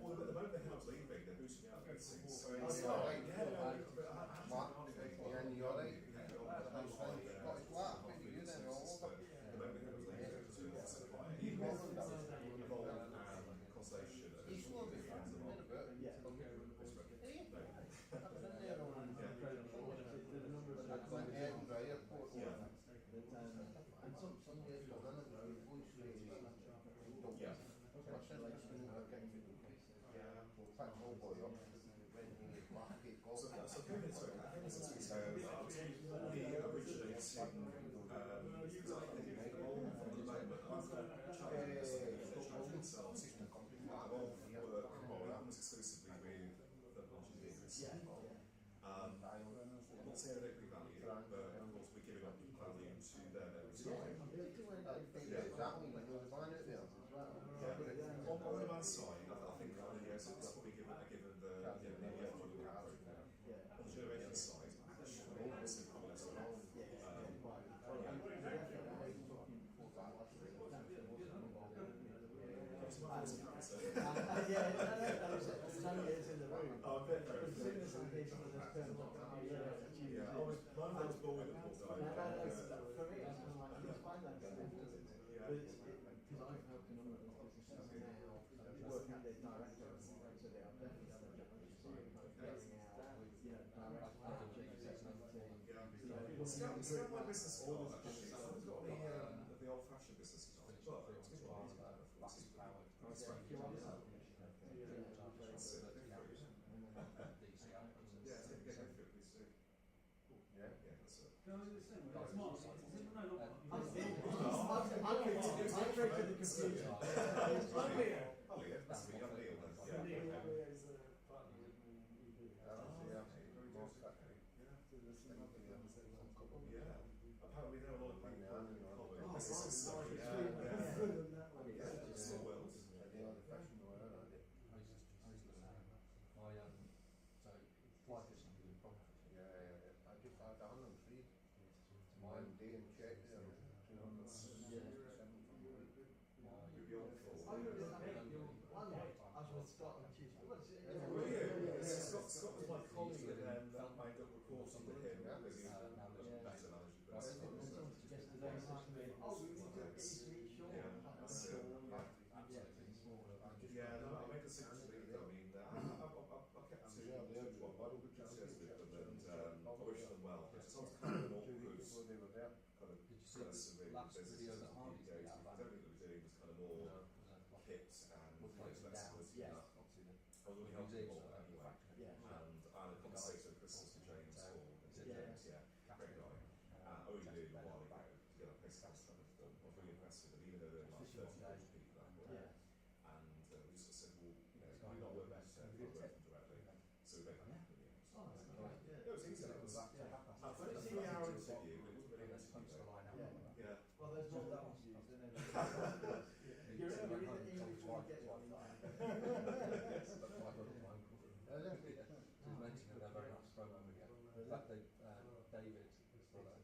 S12: Well, at the moment they have leaving, they're boosting out those things. So it's like, So came into it, I think it's we originating, because I think Evolve at the moment, challenging themselves to work almost exclusively with local engineers. I'm not saying they don't bring value, but of course we're giving up value to them every time. On the demand side, I think it's probably given the on the generation side, actually, it's important as well. I was born with a poor guy.
S9: For me, it's kind of like, it's fine that because I've helped a number of businesses now work out their director, so they are definitely going out with
S12: It's my business card, actually. I haven't got the old-fashioned business card, but it's good one. That's right. That's it.
S4: No, it's the same way. It's Mark's site, isn't it? No, not Mark.
S9: I created the confusion.
S12: Apparently there are a lot of people in businesses. Small world. Scott was my colleague, and then I ended up reporting to him because he was a better manager than Scott. Yeah, no, I made a decision to leave. I mean, I kept to what I good years with them, and I wish them well. But it's always kind of an awkward kind of person really business to go to. Because everything that we're doing was kind of more kit and flexibility and that. I was really helping them all anyway. And I had a conversation with Christmas with James Hall, and he said, James, great guy. I already knew a while ago to get a place contract with them. I was really impressed with them, even though they were like 30 people that point. And we just said, well, we not work better if I work them directly. So we made that happen in the end. It was easy. It was a 3-hour interview, but it wasn't really an interview. Yeah.
S6: Well, there's not that much use, isn't there? You're in the English one, get one.
S5: Yes, that's why I got my uncle. She's mentioning they're very nice program again. In fact, David, his brother, and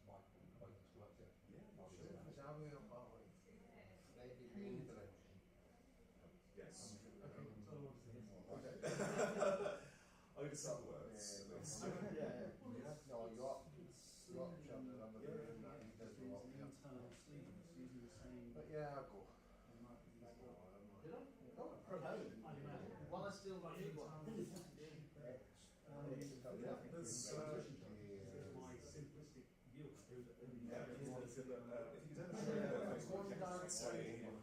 S5: Michael both used to work there.
S12: Yeah, yes. I understand the words, at least.
S7: No, Yorkshire, I'm doing that. But yeah, I'll go.
S6: Well, I still like it. My simplistic view.
S12: Yeah, if you don't say you can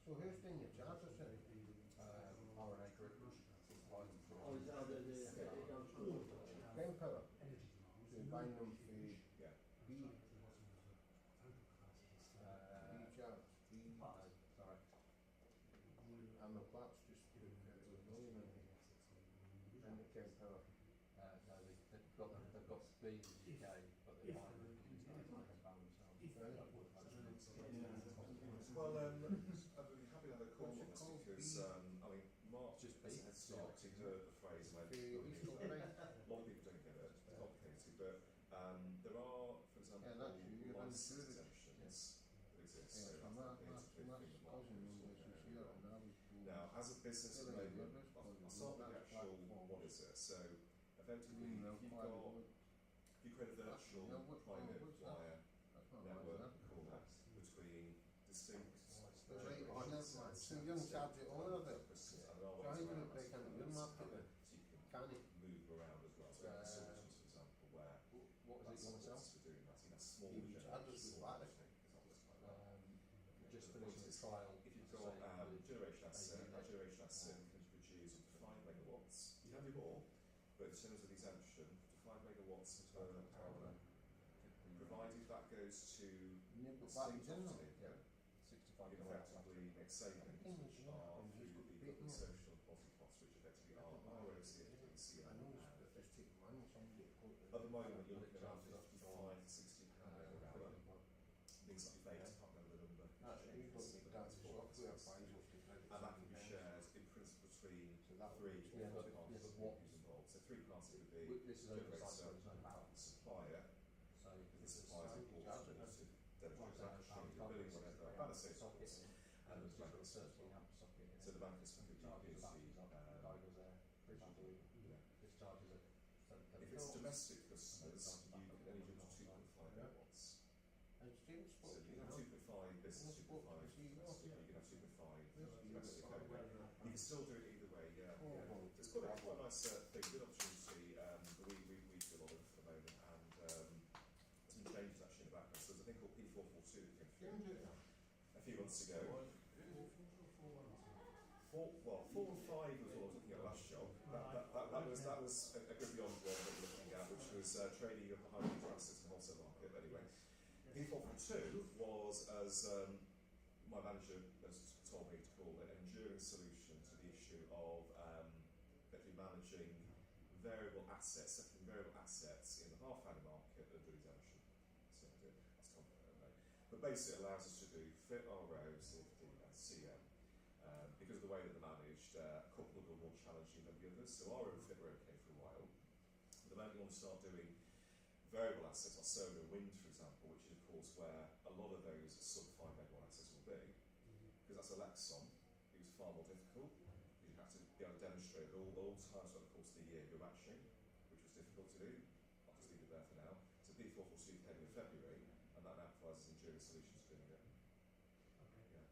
S7: So who's doing your charters then?
S5: RNA Group supplies them for
S7: Green power. So you're buying them for B charge.
S5: sorry.
S7: And the flats just put million in. And the Green power.
S5: No, they've got B in the UK, but they're buying them themselves.
S12: Well, I'd be happy to have a call on this because, Mark just as a head start, he heard the phrase, and a lot of people don't get it, it's complicated, but there are, for example, license exemptions that exist. So that's the thing that Mark was now, as a business at the moment, I'll start with the actual, what is it? So, effectively, if you create a virtual private wire network call between distinct
S7: So you can charge it all of it. So how you going to break into your market then?
S12: Can it move around as well? So solutions, for example, where
S5: What is it you want to sell?
S12: for doing that, you have small
S7: Just
S5: finishing the trial.
S12: If you've got generation asset, that generation asset can produce up to 5 megawatts. You can do more, but in terms of the exemption, up to 5 megawatts per hour, provided that goes to the state entity, it effectively makes savings, which are through the public social and deposit costs, which effectively are ROCFD, CNO. At the moment, you're looking at around 55 to 60 pounds per hour. Things like fate, I can't remember the number. And that can be shared in principle between three parties involved. So 3 parties would be the supplier, the supplier's important to demonstrate that billing, whatever, and the state costs, and the bankers. So the bankers for the if it's domestic customers, you can only do 2.5 megawatts. So you can have 2.5 business, 2.5 domestic, you can have 2.5 domestic only. You can still do it either way, yeah. It's quite a nice thing, good opportunity. We do a lot of it at the moment, and some changes actually in the background. So there's a thing called P442 that came through a few months ago. 4 and 5 was what I was looking at last job. That was a good beyond one that we're looking at, which was trading of the hydrogen assets in the wholesale market. Anyway, P442 was, as my manager has told me to call it, an enduring solution to the issue of effectively managing variable assets, setting variable assets in the half-hourly market under exemption. So that's complicated, right? But basically it allows us to do fit, RO, CFD and CM. Because of the way that they're managed, a couple of them are more challenging than the others. So RO and fit were okay for a while. The moment you want to start doing variable assets like solar and wind, for example, which is of course where a lot of those sub 5 megawatt assets will be, because that's a Lexon, it was far more difficult. You have to be able to demonstrate at all times throughout the course of the year you're matching, which was difficult to do. I'll just leave it there for now. So P442 came in February, and that now provides enduring solutions for doing it.
S6: Okay.
S12: Yeah.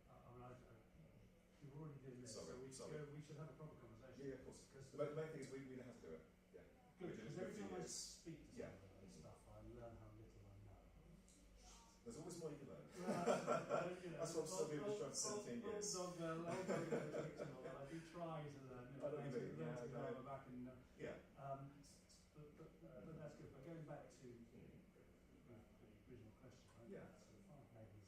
S6: You're already doing this,
S12: Sorry,
S6: so we should have a proper conversation.
S12: Yeah, of course. The main thing is we know how to do it. Yeah.
S6: Good, because every time I
S12: years.
S6: speak to
S12: Yeah.
S6: someone about this stuff, I learn how little I know.
S12: There's always more you can learn.
S6: That's
S12: what I'm still doing for 17 years.
S6: I do try to learn.
S12: I know what you mean.
S6: Learn to go on my back and.
S12: Yeah.
S6: But that's good. But going back to the original question, right?
S12: Yeah.
S6: So 5 meg is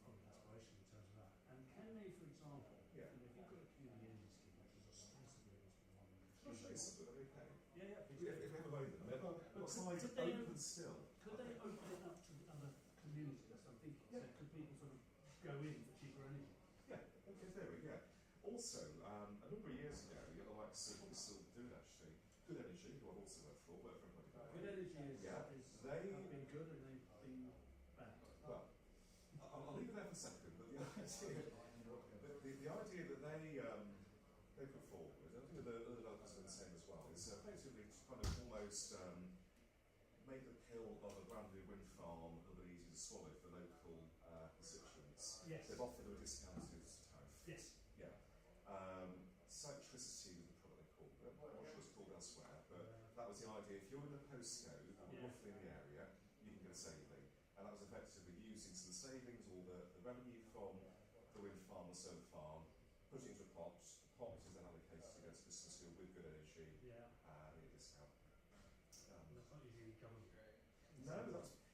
S6: probably aspiration in terms of that. And can they, for example,
S12: Yeah.
S6: if you've got a community energy scheme, which is ostensibly was the one.
S12: I'll show you something that we pay.
S6: Yeah, yeah.
S12: If we have a moment,
S6: But
S12: slides
S6: could they
S12: open still.
S6: Could they open it up to the other communities? I'm thinking.
S12: Yeah.
S6: So could people sort of go in for cheaper energy?
S12: Yeah, in theory, yeah. Also, a number of years ago, you know, like we still do it actually. Good Energy, who I've also worked for everybody.
S6: Good energy is,
S12: Yeah,
S6: have been good and they've been bad.
S12: Well, I'll leave it there for a second, but the idea that they put forward, I think the other developers are the same as well, is effectively to kind of almost make the pill of a brand new wind farm a little bit easier to swallow for local constituents.
S6: Yes.
S12: They've offered them a discounted tariff.
S6: Yes.
S12: Yeah. Centricity was the product they called it. I'm not sure it's called elsewhere, but that was the idea. If you're in a postcode or roughly in the area, you can get a saving. And that was effectively using some of the savings or the revenue from the wind farm or solar farm, putting it into a pot. The pot is then allocated to go to Christmas School with Good Energy and a discount.
S6: That's not usually government.
S12: No,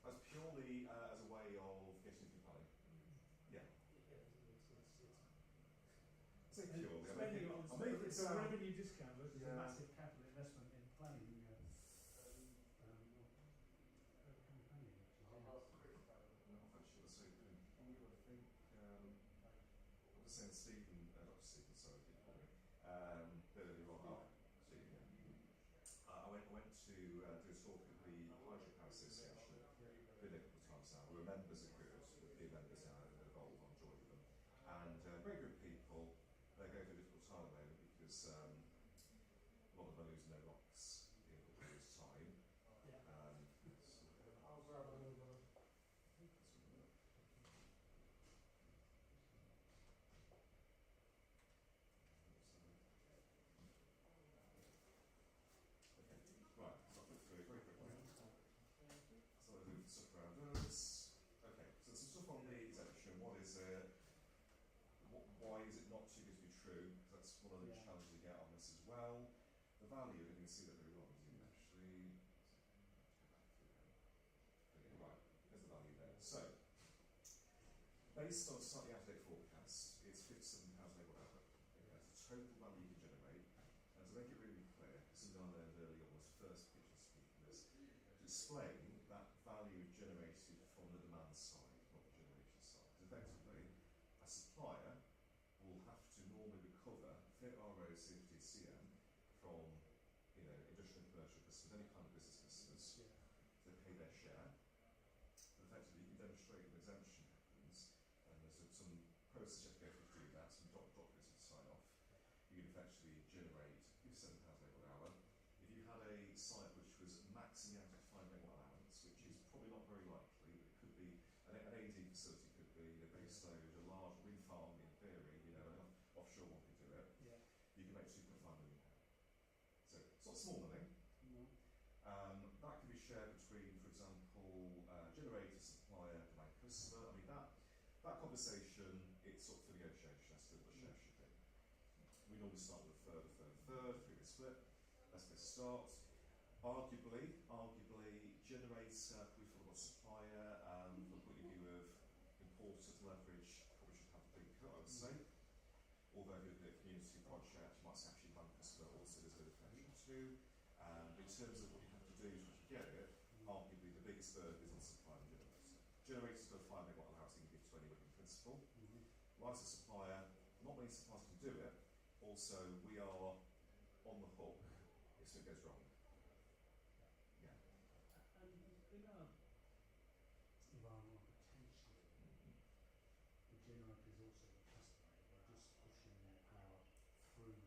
S12: that's purely as a way of getting through planning. Yeah. Say purely.
S6: Spending on
S12: I'm making it
S6: it's a
S12: sound.
S6: revenue discount versus a
S12: Yeah.
S6: massive capital investment in planning.
S12: I was saying Stephen, not Stephen, sorry, keep calling me, earlier on, Stephen, I went to do a talk at the Hydropower Association, been there a couple of times now. We were members of Good, the members now have evolved, I'm joined them, and very good people. They're going through a difficult time at the moment because a lot of them are losing their rocks in a couple of years' time. Right, so I'll put through very quickly. So I'll move stuff around those. Okay, so some stuff on the exemption. What is it? Why is it not too good to be true? Because that's one of the challenges you get on this as well. The value, you can see that very well, isn't it? Actually, okay, right, there's the value there. So, based on a slightly out-of-date forecast, it's £57 megawatt hour. Okay, that's the total value you can generate. And to make it really clear, something I learned early on was first pitch speaking this, to explain that value generated from the demand side, not the generation side. Because effectively, a supplier will have to normally recover fit RO, CFD, CM from industrial and commercial customers, any kind of business customers, to pay their share. But effectively, you can demonstrate an exemption happens, and there's some process you have to go through to do that, some documents to sign off. You can effectively generate £57 megawatt hour. If you had a site which was maxing out at 5 megawatt allowance, which is probably not very likely, but it could be an AD facility, could be a base load, a large wind farm in theory, an offshore one could do it.
S6: Yeah.
S12: You can make £2.5 million. So it's not small money.
S6: No.
S12: That can be shared between, for example, generator, supplier, demand customer. I mean that conversation, it's up for negotiation as to what the share should be. We normally start with a third, 3-way split. Let's get a start. Arguably, generator, we thought about supplier, from the point of view of importance leverage, probably should have a big cut, I would say. Although if you look at a community project, you might say actually demand customer also there's a bit of pressure too. In terms of what you have to do to actually get it, arguably the biggest burden is on supply and generator. generator's got a 5 megawatt allowance, you can give 20 in principle. Well, as a supplier, not many suppliers can do it. Also, we are on the hook if something goes wrong. Yeah.
S11: And in our environment, potentially, the generator is also the customer. They're just pushing their power through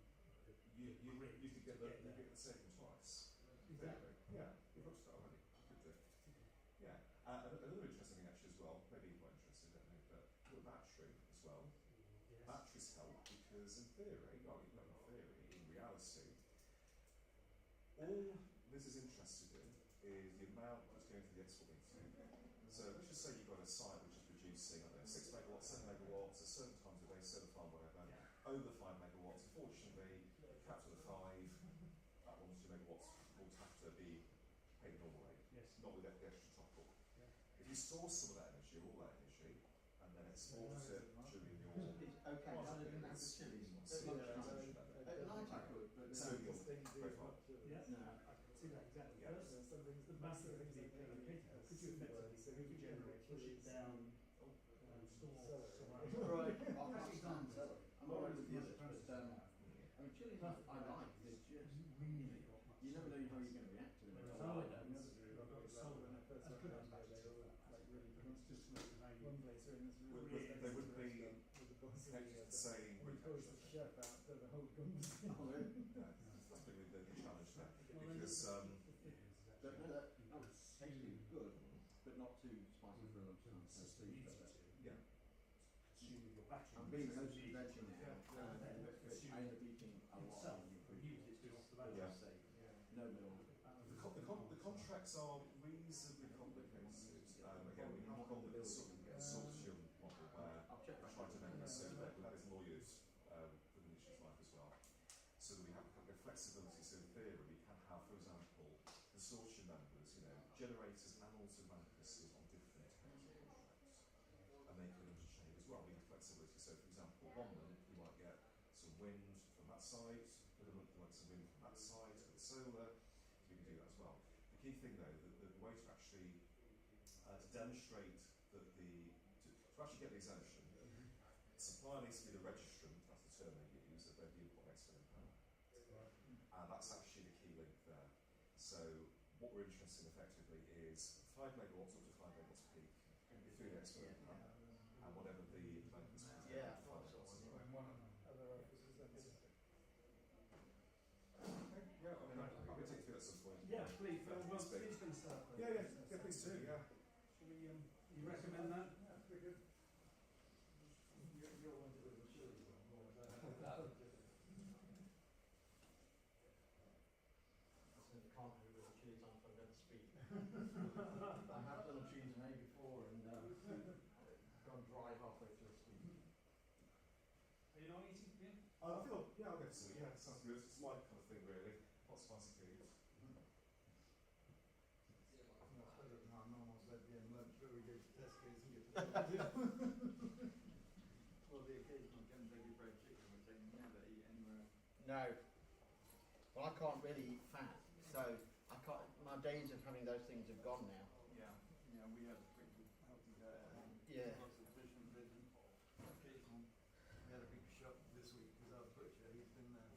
S11: the grid
S12: You could get
S11: to
S12: the
S11: there.
S12: saving twice.
S11: Exactly.
S12: Yeah, you've got to start already. You could do. Yeah. Another interesting thing actually as well, maybe you're quite interested, I don't know, but the battery as well.
S11: Yes.
S12: Batteries help because in theory, well, not in theory, in reality, all this is interested in is the amount that's going to the export meter. So let's just say you've got a site which is producing, I don't know, 6 megawatts, 7 megawatts, at certain times of the day, solar farm, whatever, over 5 megawatts. Unfortunately, capped at 5, at 1 to 2 megawatts will have to be paid the normal rate,
S11: Yes.
S12: not with the extra top up.
S11: Yeah.
S12: If you store some of that energy, all that energy, and then export it during your
S9: It's okay,
S12: Well,
S9: other than
S12: it's-
S9: that, chilies.
S12: it's-
S9: At
S12: yeah,
S9: lunchtime. At lunch I could, but
S12: So
S9: no.
S12: very well.
S11: Yeah.
S9: No.
S11: I can see that exactly.
S12: Yeah.
S11: First, the massive things that you could you effectively regenerate, push it down, store some
S9: Right, I can't stand celery. I'm alright with the others, but I mean, chilies I like, they're just really, you never know how you're going to react to them.
S11: Solar
S6: Solar when I first went down there, they were like really
S11: just to make the
S6: one place are in this
S12: Would-
S6: really
S12: would- they would be
S6: with the boss
S12: connected to the same
S6: and he calls the chef out to the whole company.
S9: Oh, really?
S12: That's been the challenge there. Because
S9: But no, that tasty, good, but not too spicy for lunchtime. So please,
S12: yeah.
S11: consume your battery.
S9: I'm being most conventional now, and I end up eating a lot of new food.
S12: Yeah.
S9: No milk.
S12: The contracts are reasonably complicated. Again, we have gone with the sort of consortium model where
S9: I'll check
S12: we're trying to make this so that with lawyers for the nation's life as well, so that we have a kind of flexibility. So in theory, we can have, for example, consortium members, generators and also manifestors on different technical contracts, and they can interchange as well. We have flexibility. So, for example, 1 month you might get some wind from that side, another month you might get some wind from that side with the solar. So we can do that as well. The key thing, though, the way to actually to demonstrate that to actually get the exemption, the supplier needs to be the registrant. That's the term they use. That they're the input expert in power, and that's actually the key link there. So what we're interested in effectively is 5 megawatts up to 5 megawatts peak through the expert in power, and whatever the benefits are.
S9: Yeah,
S12: up to 5 megawatts.
S6: When one other officers that did it.
S12: Okay, yeah, I mean, I can take you through that at some point.
S11: Yeah, please.
S12: That's
S11: Well,
S12: big.
S11: please can start.
S12: Yeah, please do, yeah.
S11: Shall we, you recommend that?
S6: That's pretty good. You're one to the chili one more than
S9: Can't do with the chilies on if I'm going to speak. I have done a cheese and egg before and gone dry halfway through a speech.
S11: Are you not eating? Yeah.
S12: I feel, yeah, I'll go to see. Yeah, sounds good. It's my kind of thing, really. Hot spicy food.
S6: That's better than our normal ZPN lunch where we go to Tesco's and get the well, the occasional Kentucky Fried Chicken, which I never eat anywhere else.
S9: No. Well, I can't really eat fat, so I can't. My days of having those things have gone now.
S6: Yeah, we had a pretty healthy diet.
S9: Yeah.
S6: Lots of fish and veggie. Occasional. We had a big shop this week because our butcher, he's been there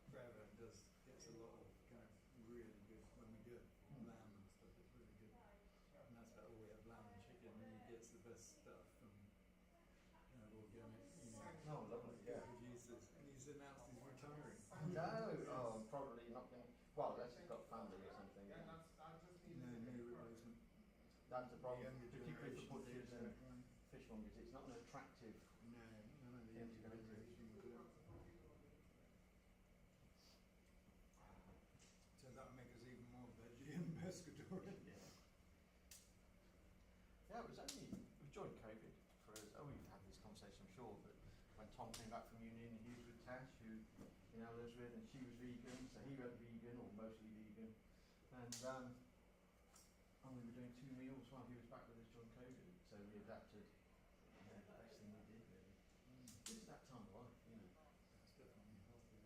S6: forever and gets a lot of kind of really good, when we do it, lamb and stuff, it's really good. And that's about all we have, lamb and chicken, and he gets the best stuff from organic,
S9: Oh, lovely, yeah.
S6: producers. And he's announced he's retiring.
S9: No, oh, I'm probably not going to. Well, unless he's got family or something.
S6: No replacement.
S9: That's the problem,
S6: The younger
S9: particularly
S6: generation
S9: for butchers
S6: did
S9: and fishmongers. It's not an attractive.
S6: No, none of the
S9: Yeah,
S6: younger
S9: to go into.
S6: generation would do it. So that would make us even more veggie and pescatarian.
S9: Yeah. Yeah, it was only during COVID for us. Oh, we've had this conversation, I'm sure, but when Tom came back from uni and he was with Tash, who lives with, and she was vegan, so he went vegan or mostly vegan, and we were doing 2 meals while he was back with us during COVID. So we adapted. Yeah, the best thing we did really. This is that time of life,
S6: That's definitely healthy.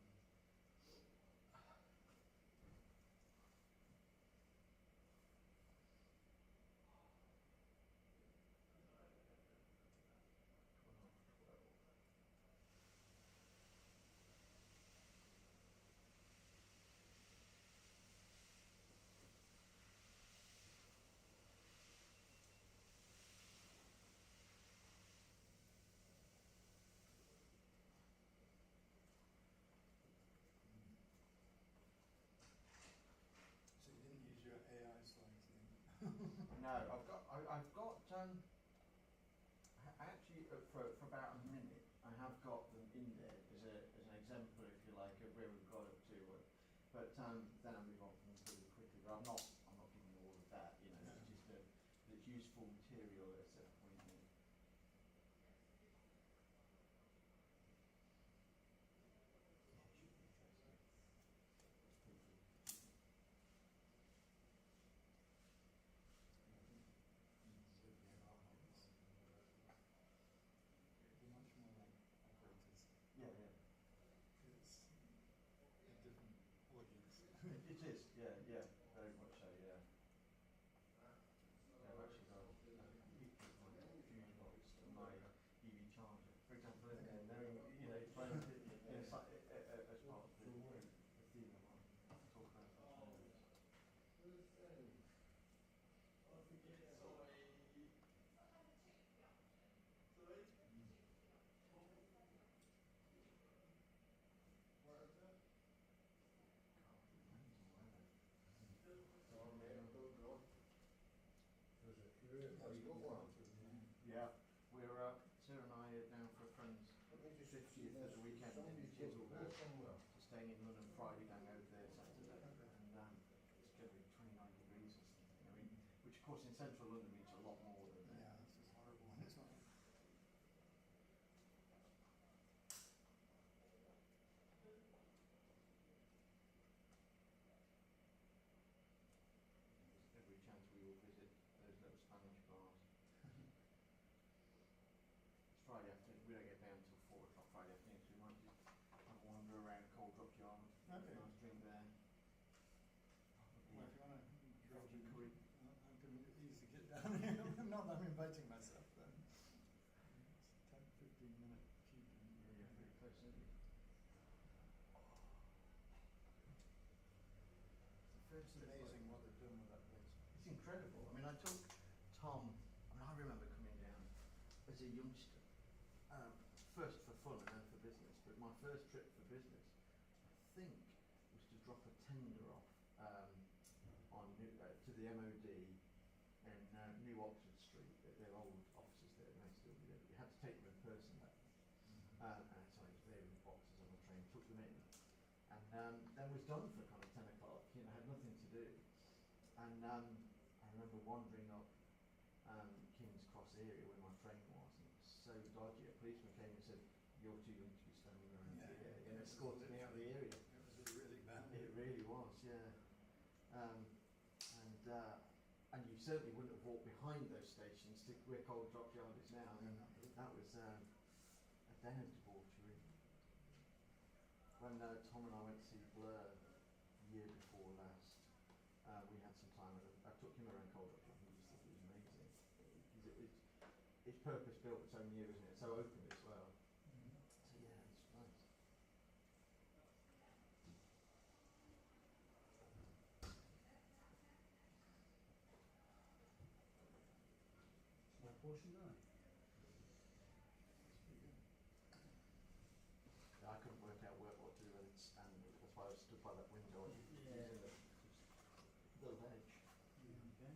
S6: No, I've got actually for about a minute I have got them in there as an exemplar, if you like, of where we've got up to. But then I move on from them pretty quickly. But I'm not giving you all of that. You know, it's just it's useful material at a certain point. In it. Yeah, it should be interesting.
S3: ZPN archives. They're much more operators.
S6: Yeah, yeah.
S3: It's a different audience.
S6: It is, yeah, very much so, yeah. Yeah, I've actually got a picture of my fuse box and my EV charger, for example, in there, knowing, you know, playing it as part of the theme I want to talk about. Yeah, we're Sarah and I are down for a friend's 50th at the weekend in Chisel, staying in London Friday, going over there Saturday, and it's going to be 29 degrees or something. I mean, which of course in central London means a lot more than that.
S3: Yeah, this is horrible. It's not.
S6: Every chance we will visit those little Spanish bars. It's Friday afternoon, we don't get down till 4 o'clock Friday afternoon, so we might just have a wander around Cold Drop Yard, have a nice drink there.
S3: Well, if you want to drop in,
S6: Curry.
S3: I can easily get down here. Not that I'm inviting myself, then. It's a 10-15 minute tube.
S6: Yeah, very close, isn't it?
S3: It's amazing what they're doing with that place.
S6: It's incredible. I mean, I took Tom, I remember coming down as a youngster, first for fun and then for business, but my first trip for business, I think, was to drop a tender off to the MOD in New Oxford Street, their old offices there, and they still be there, but you had to take them in person back then. And so I was there with boxes on the train, took them in, and then was done for kind of 10 o'clock, you know, had nothing to do. And I remember wandering up King's Cross area where my train was, and it was so dodgy. A policeman came and said, "You're too young to be standing around here," and escorted me out of the area.
S3: It was really bad.
S6: It really was, yeah. And you certainly wouldn't have walked behind those stations to where Cold Drop Yard is now. I mean, that was a den of debauchery. When Tom and I went to see Blur the year before last, we had some time. I took him around Cold Drop Yard. He just thought it was amazing. It's purpose built its own year, isn't it? So open as well. So yeah, it's nice.
S3: Small portion, right?
S6: Yeah, I couldn't work out what to do with it stand. That's why I stood by that window and using the ledge.
S3: Okay.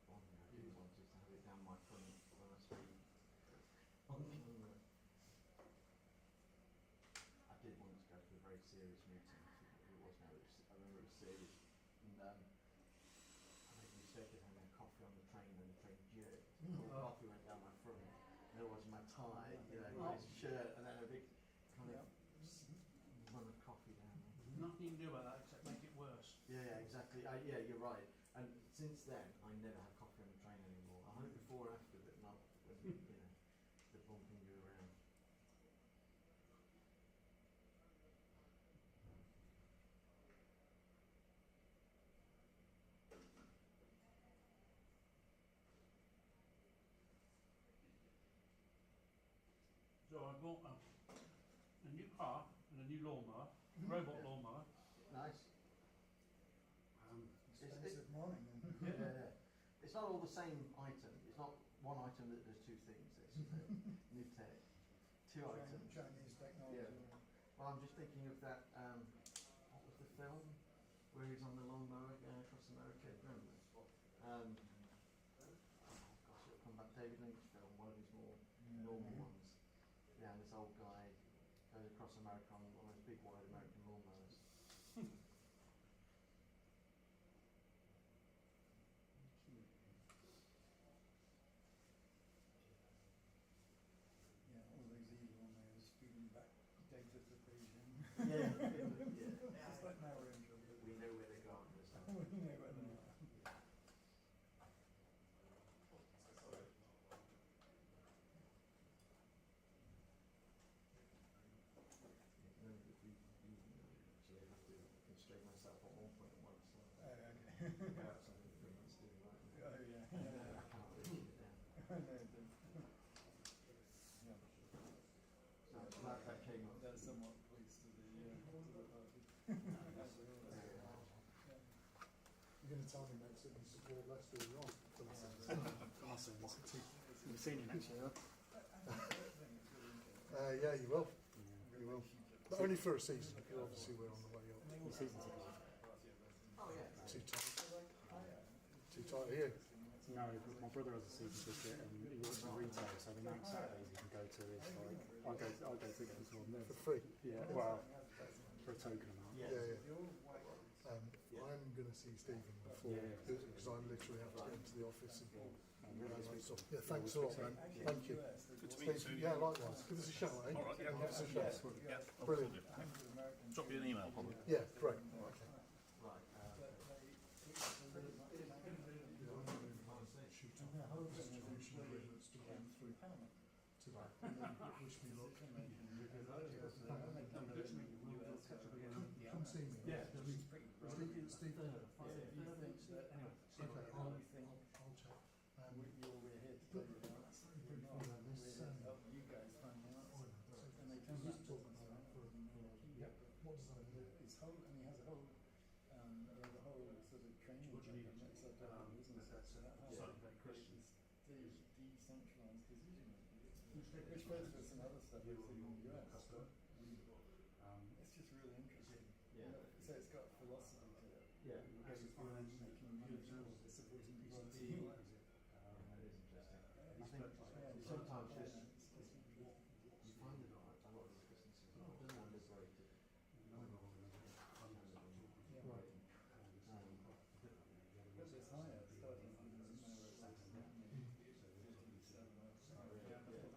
S6: One thing I do want is to have it down my front when I speak on camera. I did once go to a very serious meeting. It was now. I remember it was serious, and I made the mistake of having a coffee on the train, and the train jerked. All the coffee went down my front. There was my tie, you know, my shirt, and then a big kind of run of coffee down.
S4: Nothing you can do about that except make it worse.
S6: Yeah, exactly. Yeah, you're right. And since then, I never have coffee on the train anymore. I have it before or after, but not when you know they're bumping you around.
S4: So I bought a new car and a new lawnmower, robot lawnmower.
S6: Nice.
S3: Expensive morning.
S6: Yeah. It's not all the same item. It's not one item that does two things. It's new tech. Two items.
S3: Chinese technology.
S6: Yeah. Well, I'm just thinking of that. What was the
S13: film where he's on the lawnmower going across America, remember? Oh gosh, it'll come back. David Lynch film, one of his more normal ones. Yeah, and this old guy goes across America on one of those big wide American lawnmowers.
S6: Yeah, all those evil lawnmowers feeding back data to Beijing.
S13: Yeah.
S6: It's like now we're in trouble.
S13: We know where they're going this time.
S6: We know where they are.
S13: Actually, I have to constrain myself on 1.1, so
S6: Okay.
S13: about something 3 months doing right now.
S6: Oh yeah.
S13: I can't really keep it down.
S6: I know it does. Yeah.
S13: So I'm glad that came up.
S6: That's somewhat close to the party.
S3: You're going to tell me next that you support Leicester or not?
S11: We've seen you next year.
S3: Yeah, you will. You will. But only for a season, because obviously we're on the way up.
S11: The season's a
S3: Too tight. Too tight are you?
S11: No, my brother has a season ticket and he works in retail, so the amount of Saturdays you can go to is like, I'll go to get this one there.
S3: For free?
S11: Yeah, well, for a token amount.
S3: Yeah. I'm going to see Stephen before, because I literally have to go into the office and yeah, thanks a lot, man. Thank you.
S8: Good to meet you.
S3: Steve, yeah, likewise. Give us a shout, eh?
S8: All right, yeah.
S3: Give us a shout.
S8: Yeah,
S3: Brilliant.
S8: drop you an email, probably.
S3: Yeah, great. Okay. Wish me luck. Come see me. Yeah. Steve. Okay, I'll check.
S6: We're here to tell you that. You guys find out. And they come back to us.
S3: What does that mean?
S6: His whole, and he has a whole, sort of training program that's like a business. So that has decentralized decision making. Which goes for some other stuff I've seen in the US. But, it's just really interesting.
S13: Yeah.
S6: So it's got philosophy to it.
S13: Yeah.
S6: It goes beyond making usual supporting people.
S13: That is interesting. I think sometimes just you find that a lot of these businesses are more liberated.
S6: But it's higher, starting from now where it's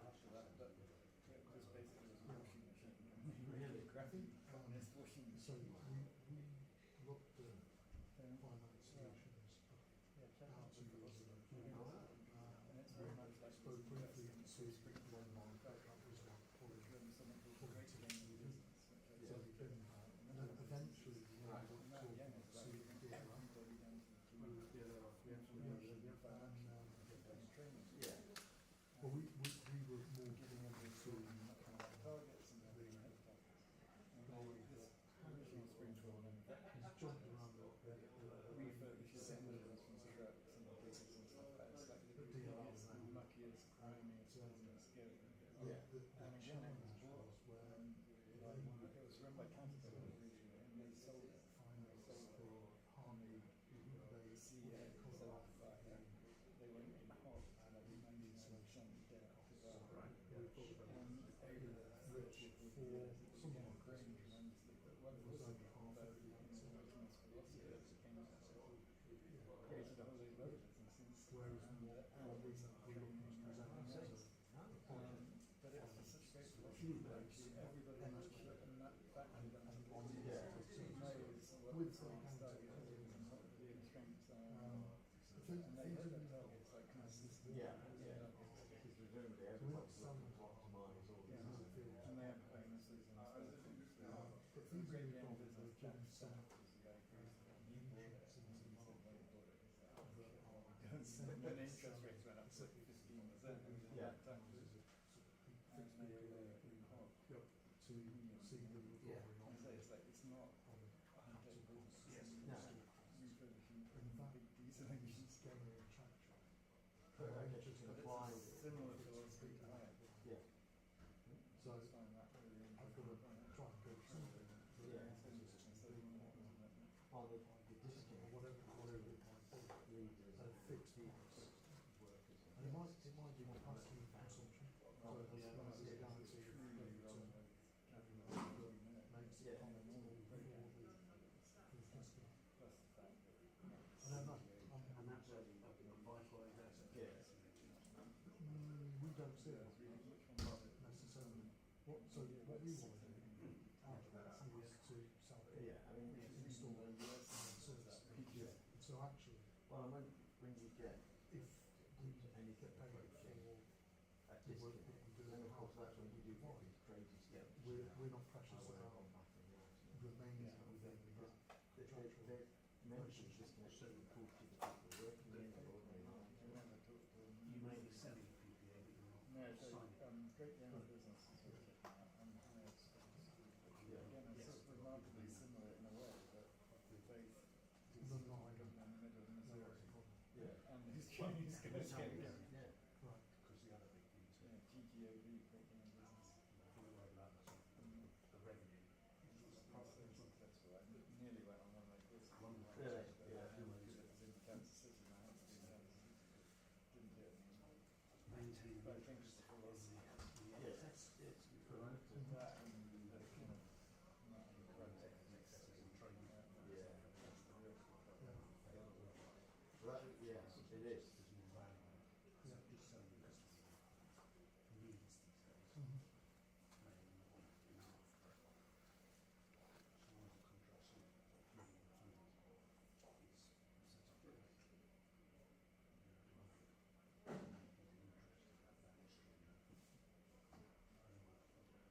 S6: after that, but it just basically was a washing machine.
S13: Really?
S6: Graphic honest washing machine.
S3: So we looked at finance solutions about 2 years ago.
S6: And it's very much like
S3: Spoke briefly to one market, that was like quality business. So we've been, and then eventually we ended up talking to
S13: Yeah.
S3: well, we were more giving them to
S6: targets and everything. This spiritual and
S3: he's jumped around a bit.
S6: refurbishes engines from trucks and diggers and stuff. It's like the biggest, muckiest, grimiest business going.
S3: The
S6: And again, it was
S3: challenge
S6: bought,
S3: was where
S6: it was run by Caterpillar originally, and they sold it.
S3: finance for Harney, they
S6: CEO said that they went in hot and I think they need some shanty debt as well. And over the
S3: which for someone like
S6: grain
S3: this
S6: tremendously, but what it
S3: was
S6: was
S3: only
S6: about
S3: half of the
S6: Newton's philosophy that became created a whole load of other businesses.
S3: whereas what we were looking to present as a project.
S6: But it's just such great philosophy that actually everybody knows that in that factory that has knows what the strengths are and what the constraints are. And they hit their targets like consistently.
S13: Yeah. Because presumably everyone's looking to optimise all these other fields.
S6: And they have bonuses and stuff.
S3: But things
S6: Great
S3: we've
S6: game
S3: got
S6: business,
S3: with John
S6: Jeff
S3: Sennett,
S6: is the guy who
S3: injects into the market
S6: when the interest rates went up to 15%,
S13: Yeah.
S3: to see the recovery on
S6: it's like it's not high-tech business. It's refurbishing big diesel engines.
S3: getting traction.
S13: But I guess you can apply
S6: It's a similar philosophy to hire.
S13: Yeah.
S3: So
S6: I find that really
S3: I've got to try and go something.
S13: Yeah. or the disconnect
S3: whatever it might be,
S13: leaders
S3: and fixed price. And it might be capacity consumption, so it has a guarantee of return, that makes it comments for the customer. I don't know.
S11: And that's where the vital investment.
S3: We don't see it necessarily. So what we want to do is to sell it, install it, and service it. So actually,
S13: well, when you get
S3: if we get paid for the work that we do,
S13: and of course that's when you do
S3: provide,
S13: trade scale.
S3: we're not precious about remaining within that contractual
S13: Mentioned disconnect certain calls to the people working in the
S11: You may be selling a PPA, but you're not
S6: No, so
S11: signing.
S6: Great Dane Business is what we're looking at, and again, it's sort of remarkably similar in a way, but they both do
S3: No, no, I
S6: in
S3: don't.
S6: the middle of Missouri.
S13: Yeah.
S6: And these Chinese guys
S11: Well,
S6: get
S11: yeah.
S3: right.
S11: Because the other big thing is
S6: GGOB, Great Dane Business.
S11: fully worried about the revenue.
S6: Successful. I nearly went on one like this.
S11: One of the
S13: Yeah,
S11: projects
S13: yeah.
S11: that
S6: It was in Kansas City, and I had to do Kansas City. Didn't do it.
S11: maintaining
S6: But I think
S11: interest
S6: it's for
S11: in
S6: us.
S11: the excess.
S13: It's
S11: Right.
S6: That and the kind of not incredible.
S11: Excesses in trading.
S13: Yeah.
S6: That's the real
S13: Well, that, yes, it is.
S11: There's more value in it. So just selling the customer needs these days.
S3: Mhm.
S11: Maybe not enough. So one of the contracts on renewable funds is set up for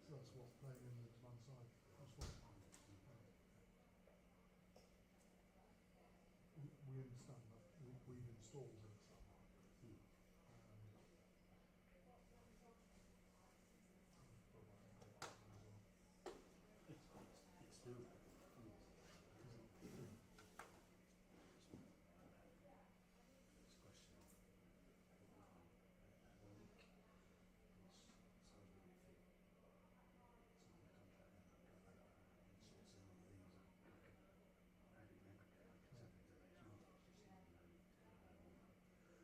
S3: So that's what's playing in the demand side as well. We understand that. We've installed it.
S11: It's doable. It's a question of a week. It's so really fit. It's not a contract insourcing all these added labor costs every day.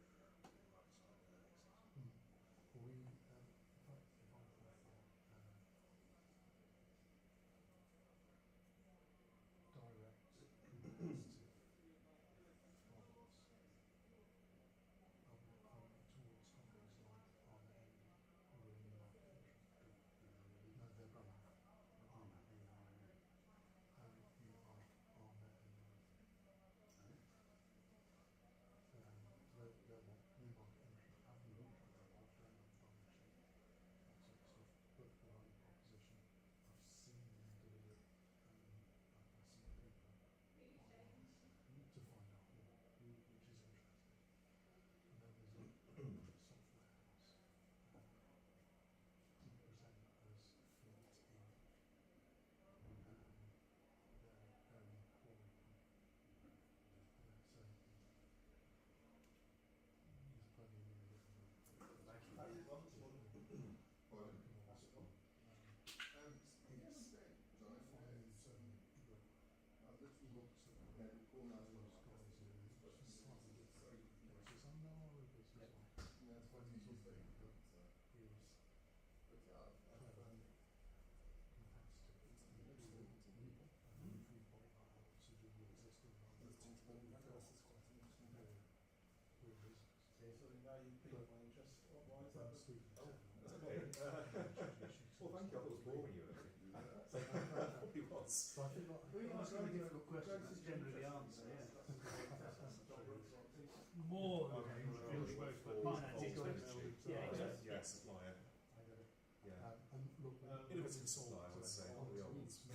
S11: It's not just right side of the axis.
S3: Well, we, in fact, if I put direct competitive products, towards companies like INEED, who are in the market entry. No, they're brand new. They're what? New market entry. Have new balance sheet, that sort of stuff. But the value proposition, I've seen them deliver it. I've seen people online to find out more, which is interesting. And then there's a software house to present as fleet in. They're in Cornwall. So there's plenty of new different.
S11: Thank you.
S3: It's fine, certainly, but looks at those guys who are just slightly different cases. I know our business one. When something that is clever and competitive, if we bought that opposite of the existing value proposition, we're a business.
S6: Okay, so now you've piqued my interest. Why is that?
S3: Stephen
S12: Oh,
S3: said,
S12: that's okay. Well, thank you. I thought it was boring you. Probably was.
S3: so I think that,
S11: That's a really difficult question. That's generally the answer, yeah.
S3: more
S11: Okay, but finance expenses. Yeah, exactly.
S12: Yeah, supplier.
S3: I get it.
S12: Yeah.
S3: And look,
S12: Innovative supplier, I would say, not the old.
S6: So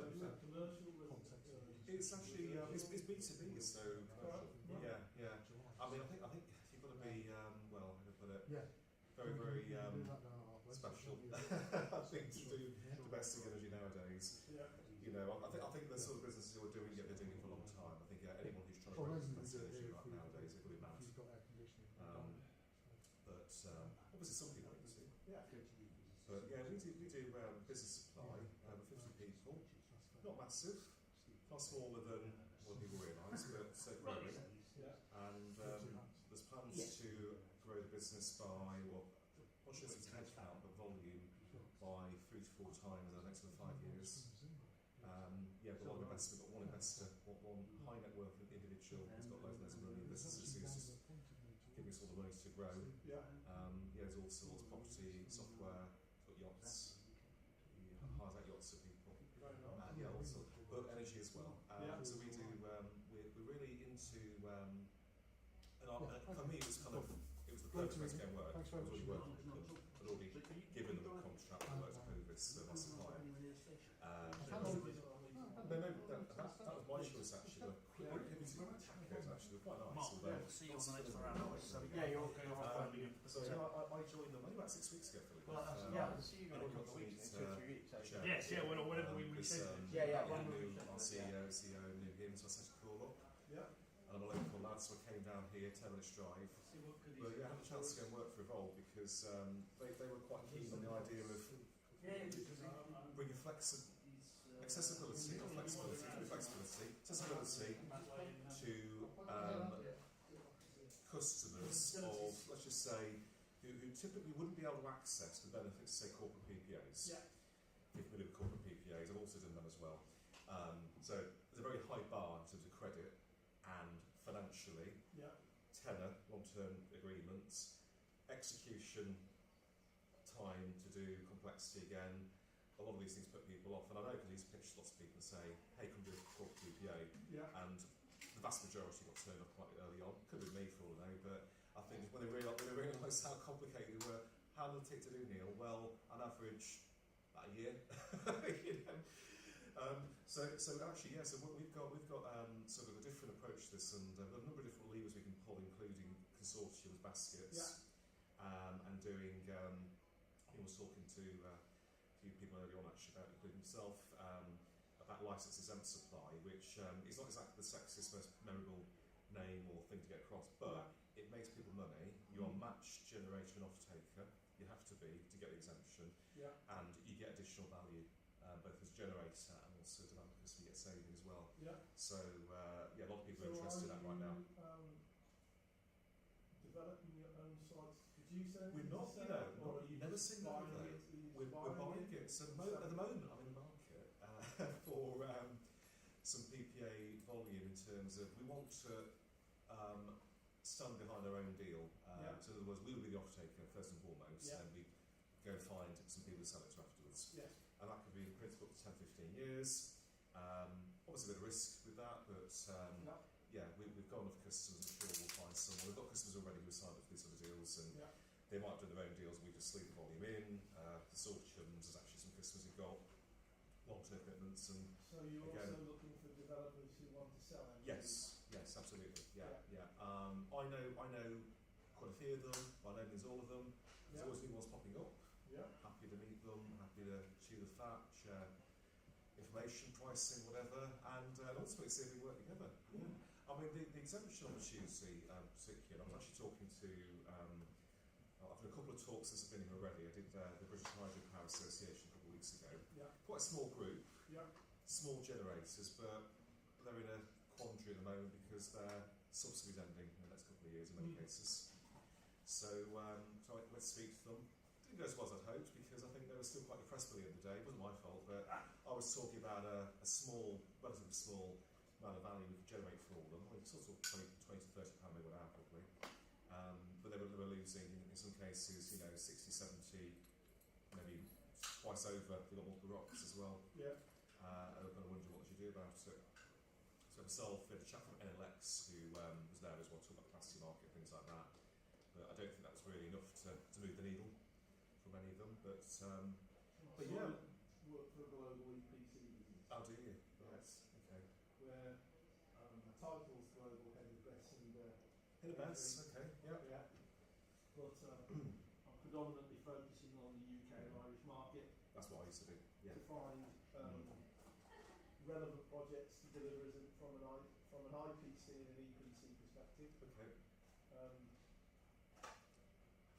S6: is that commercial?
S3: Context of
S12: It's actually it's B2B, so yeah, yeah. I mean, I think you've got to be well, I'm going to put it
S3: yeah,
S12: very
S3: do that down our website,
S12: special.
S3: yeah.
S12: I think to do domestic energy nowadays.
S6: Yeah.
S12: You know, I think the sort of businesses who are doing it, they're doing it for a long time. I think anyone who's trying to
S3: Well,
S12: raise
S3: then you
S12: domestic
S3: do it
S12: energy
S3: if
S12: right
S3: we-
S12: nowadays, they're going to be mad.
S3: If you've got air conditioning.
S12: But obviously some people need to.
S6: Yeah.
S12: But yeah, we do business supply, over 50 people, not massive, far smaller than what people realise, but growing. And there's plans to grow the business by, well, not sure if it's headcount, but volume by 3 to 4 times in the next 5 years. Yeah, but a lot of investment. Got one investor, one high net worth individual who's got loads of money in businesses who's just giving us all the money to grow. Yeah, there's all sorts of property, software, got yachts. He hires out yachts for people. Yeah, also, but energy as well. So we do. We're really into. And for me, it was kind of. It was the perfect way to go and work. I was already working with them. I'd already given them a contract to work at Hovis, so my supplier. That was my choice actually. Quick pivoting tacos actually were quite nice.
S11: Mark, we'll see you on the next round. So you're
S12: so I joined them only about 6 weeks ago.
S13: Well, I'll see you in a couple of weeks, 2 or 3 weeks.
S11: Yes, whenever we said
S12: our CEO knew him, so I set a call up. Yeah. And I'm a local lad, so I came down here, 10 minutes drive. But yeah, I had a chance to go and work for Evolve because they were quite keen on the idea of bringing accessibility to customers of, let's just say, who typically wouldn't be able to access the benefits, say, corporate PPAs. Yeah. If we look at corporate PPAs, I've also done them as well. So there's a very high bar in terms of credit and financially. Yeah. Tenor, long-term agreements, execution time to do complexity again. A lot of these things put people off, and I know because he's pitched lots of people and say, hey, come do a corporate PPA, and the vast majority got turned up quite early on. Could be me for all I know, but I think when they realised how complicated they were, how long did it take to do, Neil? Well, on average, about a year. You know? So actually, yeah. So we've got sort of a different approach to this, and a number of different levers we can pull, including consortiums, baskets, and doing. He was talking to a few people earlier on actually about, including himself, about licence exempt supply, which is not exactly the sexiest, most memorable name or thing to get across, but it makes people money. You are matched generator and off taker. You have to be to get the exemption, and you get additional value. Both as generator and also developer, because you get saving as well. Yeah. So a lot of people are interested in that right now.
S3: Developing your own sites, producing.
S12: We're not, you've never seen that though. We're buying it. So at the moment, I'm in the market for some PPA volume in terms of we want to stand behind our own deal. So in other words, we will be the off taker first and foremost, and we go find some people to sell it to afterwards. Yes. And that could be in principle for 10, 15 years. Obviously a bit of risk with that, but we've got enough customers, I'm sure we'll find some. We've got customers already who signed up for these sort of deals, and they might have done their own deals, and we just leave the volume in. Consortiums, there's actually some customers who've got long-term commitments. And
S3: so you're also looking for developers who want to sell energy?
S12: Yes, absolutely. Yeah. I know quite a few of them, by no means all of them. There's always new ones popping up. Happy to meet them, happy to chew the fat, share information, pricing, whatever, and ultimately see if we work together. Yeah. I mean, the exemption opportunity, particularly, I was actually talking to, I've done a couple of talks this have been here already. I did the British Hydropower Association a couple of weeks ago. Yeah. Quite a small group, small generators, but they're in a quandary at the moment because their subsidy's ending in the next couple of years in many cases. So I went to speak to them. Didn't go as well as I'd hoped because I think they were still quite depressed by the end of the day. It wasn't my fault, but I was talking about a small, relatively small amount of value we could generate for all of them. I mean, sort of 20 to £30 they would have probably. But they were losing in some cases, 60, 70, maybe twice over. They got multiple rocks as well. Yeah. And I kind of wondered what they should do about it. So myself, we had a chap from NLX who was there as well, talking about capacity market, things like that. But I don't think that was really enough to move the needle for many of them. But yeah.
S3: Work for a global EPC business.
S12: How do you? Yes. Okay.
S3: Where the title's global head of BESS and
S12: head of BESS. Okay. Yeah.
S3: But I'm predominantly focusing on the UK and Irish market.
S12: That's what I used to do. Yeah.
S3: To find relevant projects to deliver from an IPC and an EPC perspective. Okay.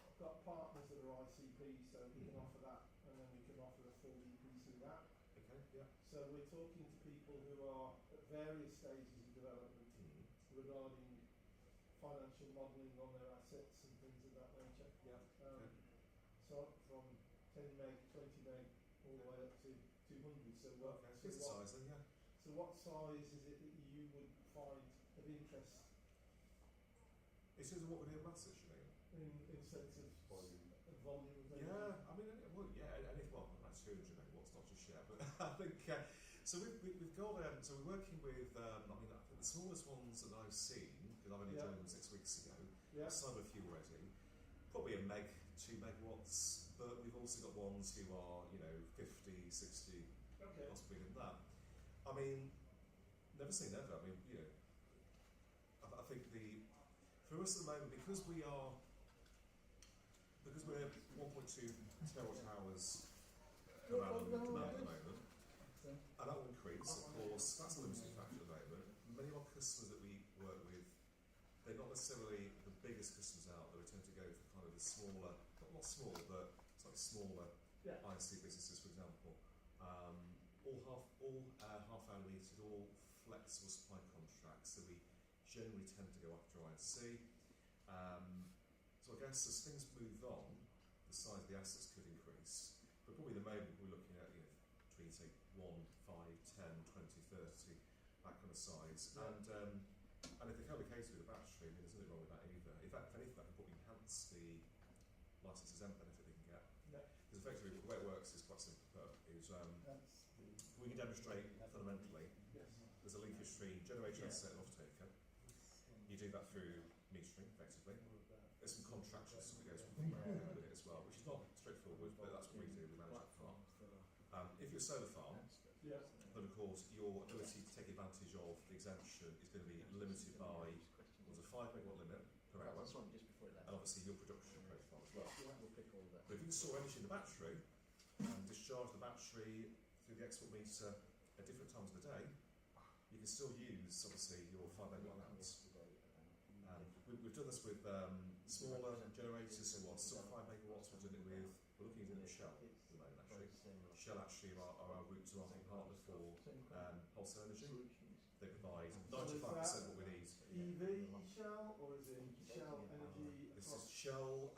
S3: I've got partners that are ICPs, so we can offer that, and then we can offer a full EPC that. Okay. Yeah. So we're talking to people who are at various stages of development regarding financial modelling on their assets and things of that nature. So from 10 meg, 20 meg, all the way up to 200. So what?
S12: Size then, yeah.
S3: So what size is it that you would find of interest?
S12: In terms of what we're doing with assets, you mean?
S3: In sense of volume of energy?
S12: Yeah, I mean, well, that's 200 megawatts, not just yet, but I think, so we've got, so we're working with, I think the smallest ones that I've seen, because I've only joined them 6 weeks ago, some a few already, probably a meg, 2 megawatts, but we've also got ones who are, 50, 60, possibly than that. I mean, never say never. I mean, I think for us at the moment, because we're 1.2 terawatt hours per annum demand at the moment, and that will increase, of course. That's a limiting factor at the moment. Many of our customers that we work with, they're not necessarily the biggest customers out there. We tend to go for kind of the smaller, not small, but slightly smaller IC businesses, for example. All half hour metered, all flexible supply contracts, so we generally tend to go after IC. So I guess as things move on, the size of the assets could increase, but probably at the moment we're looking at between say 1, 5, 10, 20, 30, that kind of size. And if they can be catered with a battery, I mean, there's nothing wrong with that either. In fact, if anything, that can probably enhance the licence exempt benefit they can get. Because effectively, the way it works is quite simple. We can demonstrate fundamentally there's a linkage between generator asset and off-taker. You do that through metering, effectively. There's some contractual stuff that goes with it as well, which is not straightforward, but that's what we do. We manage that farm. If you're a solar farm, then of course your ability to take advantage of the exemption is going to be limited by there's a 5 megawatt limit per hour, and obviously your production profile as well. But if you can store energy in the battery and discharge the battery through the export meter at different times of the day, you can still use obviously your 5 megawatt lamps. We've done this with smaller generators who are sub 5 megawatts. We're looking at it with Shell at the moment actually. Shell actually are our route to market partner for wholesale energy. They provide 95% of what we need.
S3: EV Shell, or is it Shell Energy?
S12: This is Shell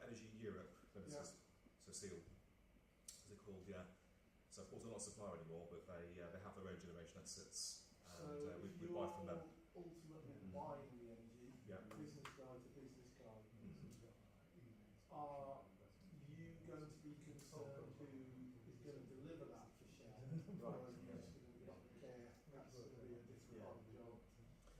S12: Energy Europe Limited, so SEAL, as they're called, So of course they're not a supplier anymore, but they have their own generation assets, and
S3: so
S12: we buy from them.
S3: Ultimately buying the energy, business guy to business guy. Are you going to be concerned who is going to deliver that for Shell? Or are you just going to be care that's going to be a different job?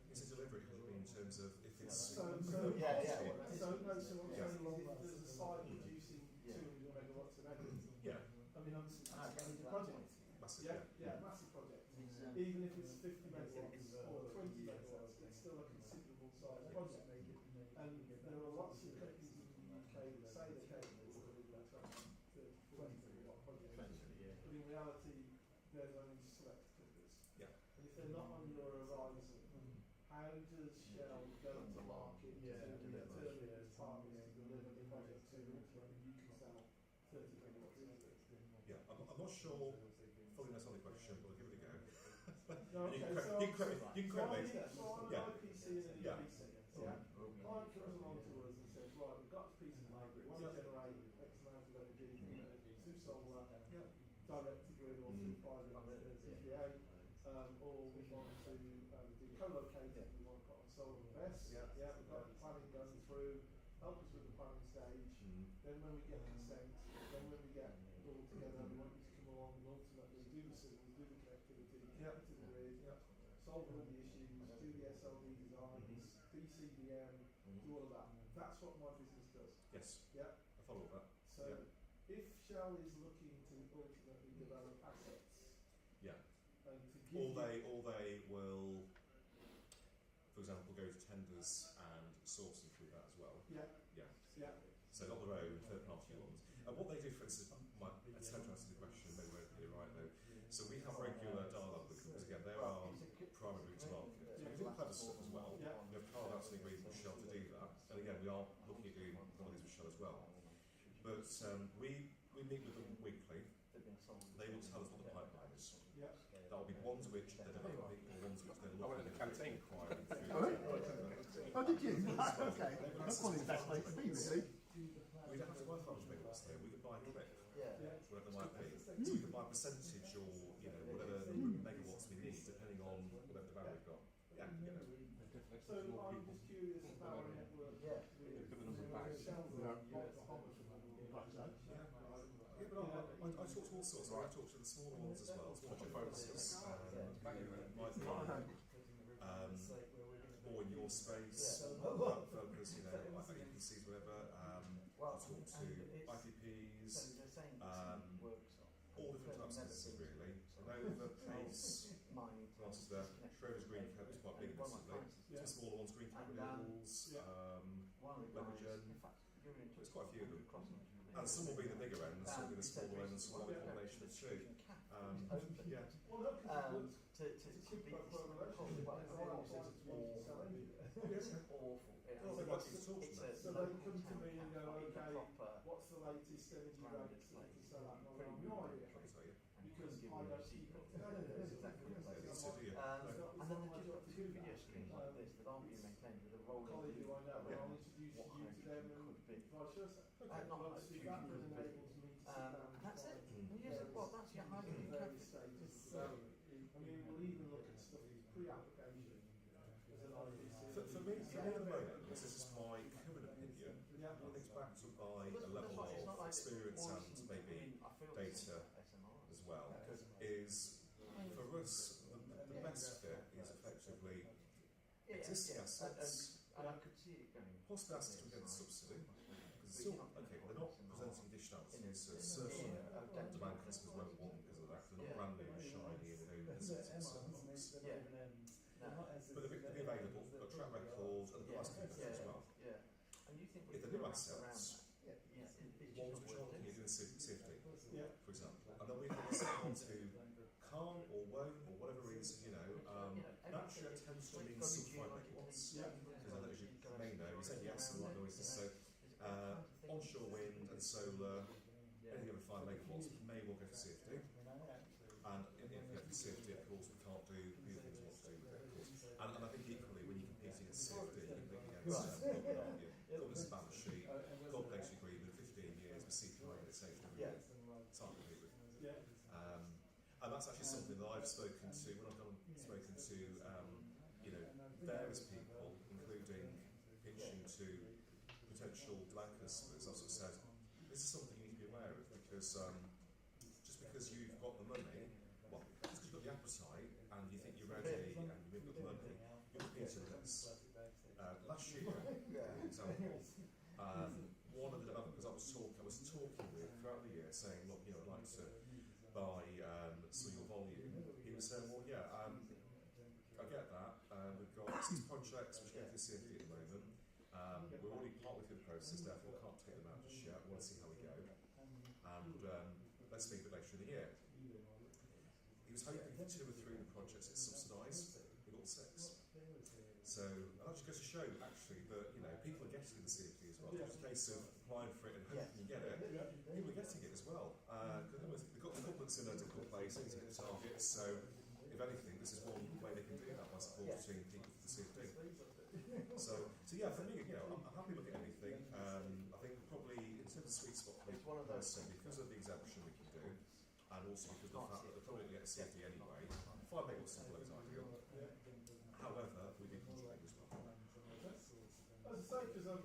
S12: It's a delivery, in terms of if it's
S3: So what I'm saying is if there's a site producing 200 megawatts of energy, I mean, obviously, it's a project.
S12: Massive,
S3: massive project. Even if it's 50 megawatts or 20 megawatts, it's still a considerable size project. And there are lots of companies in the UK that say they're capable of delivering 20, 30, 40 megawatt projects. But in reality, there's only select figures. And if they're not on your horizon, how does Shell go to market to determine its partners to deliver the project to ultimately you can sell 30 megawatts into it?
S12: I'm not sure fully that's on the question, but I'll give it a go.
S3: Okay,
S12: you can correct me.
S3: So on an IPC and an EPC, client comes along to us and says, right, we've got this piece of paper, we want to generate X amount of energy through solar, direct to grid or through private PPA, or we want to do co-locating, we want to put on solar and BESS. We've got the planning going through, help us with the planning stage. Then when we get consent, then when we get it all together, we want you to come along and ultimately do the civils, do the connectivity, connect to the grid, solve all the issues, do the SLD designs, do CDM, do all of that. That's what my business does.
S12: Yes. I follow that.
S3: So if Shell is looking to ultimately develop assets, and to give
S12: all they will, for example, go to tenders and source them through that as well. So not their own third-party ones. And what they do, for instance, my attempt to answer the question, maybe we're really right though. So we have regular dialogue with them, because again, they're our primary route to market. So we do clever stuff as well. We have carved out some agreements with Shell to do that. And again, we are looking at doing one of these with Shell as well. But we meet with them weekly. They will tell us what the pipeline is. That will be ones which they're developing, or ones I went in the canteen.
S6: Oh, did you? Okay. That's probably the best place to be, really.
S12: We don't have to buy 500 megawatts though, we could buy a clip,
S13: Yeah.
S12: whatever they might be. So we could buy a percentage or, you know, whatever number of megawatts we need, depending on whatever the value we've got. Yeah, you know.
S6: So I'm just curious about our network.
S13: Yeah.
S8: Look at the number of bags.
S12: Yeah, but I talk to all sorts. I talk to the smaller ones as well, smaller generators, might be more in your space, focus, you know, like EPCs, whatever. I talk to IPPs, all different types of businesses really. Renova, Pace, answers there. Schroders Green Cap is quite big recently. Some smaller ones, Green Cap Renewables, Levergen. There's quite a few of them. And some will be the bigger end, some will be the smaller end, and some will be a combination of two. Yeah.
S13: To beat this awful. It's a local town cap, like a proper
S6: what's the latest energy rate to sell at around your area? Because I don't see
S13: and then they've just got two video screens like this that aren't being maintained with a rolling
S6: colleague who I know,
S13: view
S6: I'll
S13: of
S6: introduce
S13: what
S6: you to them and
S13: hydrogen could be.
S6: vice versa.
S13: Not
S6: Well,
S13: like
S6: see,
S13: fusion
S6: that
S13: could be.
S6: enables me to sit down
S13: And that's it. And you said, well, that's your hydrogen
S6: early
S13: cafe.
S6: stages. So, I mean, we'll even look at stuff pre-application as an idea.
S12: For me at the moment, this is just my current opinion, I think it's backed up by a level of experience and maybe data as well, is for us, the best fit is effectively existing assets,
S13: And I could see it going.
S12: possibly assets we get a subsidy, because it's still, okay, they're not presenting additionalities, so certain demand customers won't want because of that, they're not brand new and shiny and they don't certain services. But they'll be available, they've got track records and the price can be better as well. If the new assets, ones which aren't looking at doing CFD, for example, and then we can sell to can't or won't or whatever reason, you know, that share tends to mean some 5 megawatts. Because as you may know, you said yes and like noises, so onshore wind and solar, anything over 5 megawatts may well go for CFD. And if you go for CFD, of course, we can't do the other things we want to do with it, of course. And I think equally, when you're competing against CFD, you're competing against government's balance sheet, gold plating agreement, 15 years with CPI and it's saved every year. It's hard to compete with. And that's actually something that I've spoken to, when I've spoken to, you know, various people, including pitching to potential demand customers, I've sort of said, this is something you need to be aware of, because just because you've got the money, well, just because you've got the appetite and you think you're ready and you've got the money, you're competing with us. Last year, for example, one of the developers I was talking with throughout the year, saying, look, you know, I'd like to buy some of your volume. He was saying, well, yeah, I get that. We've got 6 projects which go through CFD at the moment. We're already partly through the process, therefore can't take them out just yet. We want to see how we go. And let's speak a bit later in the year. He was hoping for 2 or 3 of the projects it's subsidised. We got 6. So that just goes to show, actually, that, you know, people are getting the CFD as well. It's just a case of applying for it and hoping you get it. People are getting it as well. Because the government's in a difficult place, they need to hit the targets. So, if anything, this is one way they can do that by supporting people for the CFD. So yeah, for me, you know, I'm happy looking at anything. I think probably in terms of sweet spot for me personally, because of the exemption we can do, and also because of the fact that they're probably going to get a CFD anyway, 5 megawatts simple is ideal. However, we do contribute as well.
S6: As I say, because I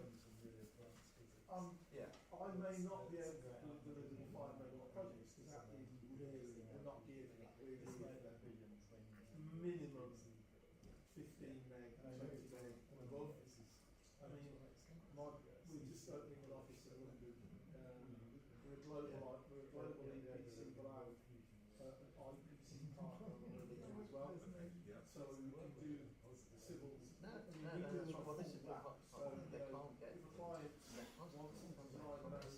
S6: may not be able to deliver the 5 megawatt projects, because that is really, we're not geared for that. We're minimum 15 meg, 20 meg and above. I mean, we're just opening an office in London. We're a global EPC, but I'm an IPC partner on London as well. So we can do civils.
S13: Well, this is what they can't get.
S6: If a client wants to design that,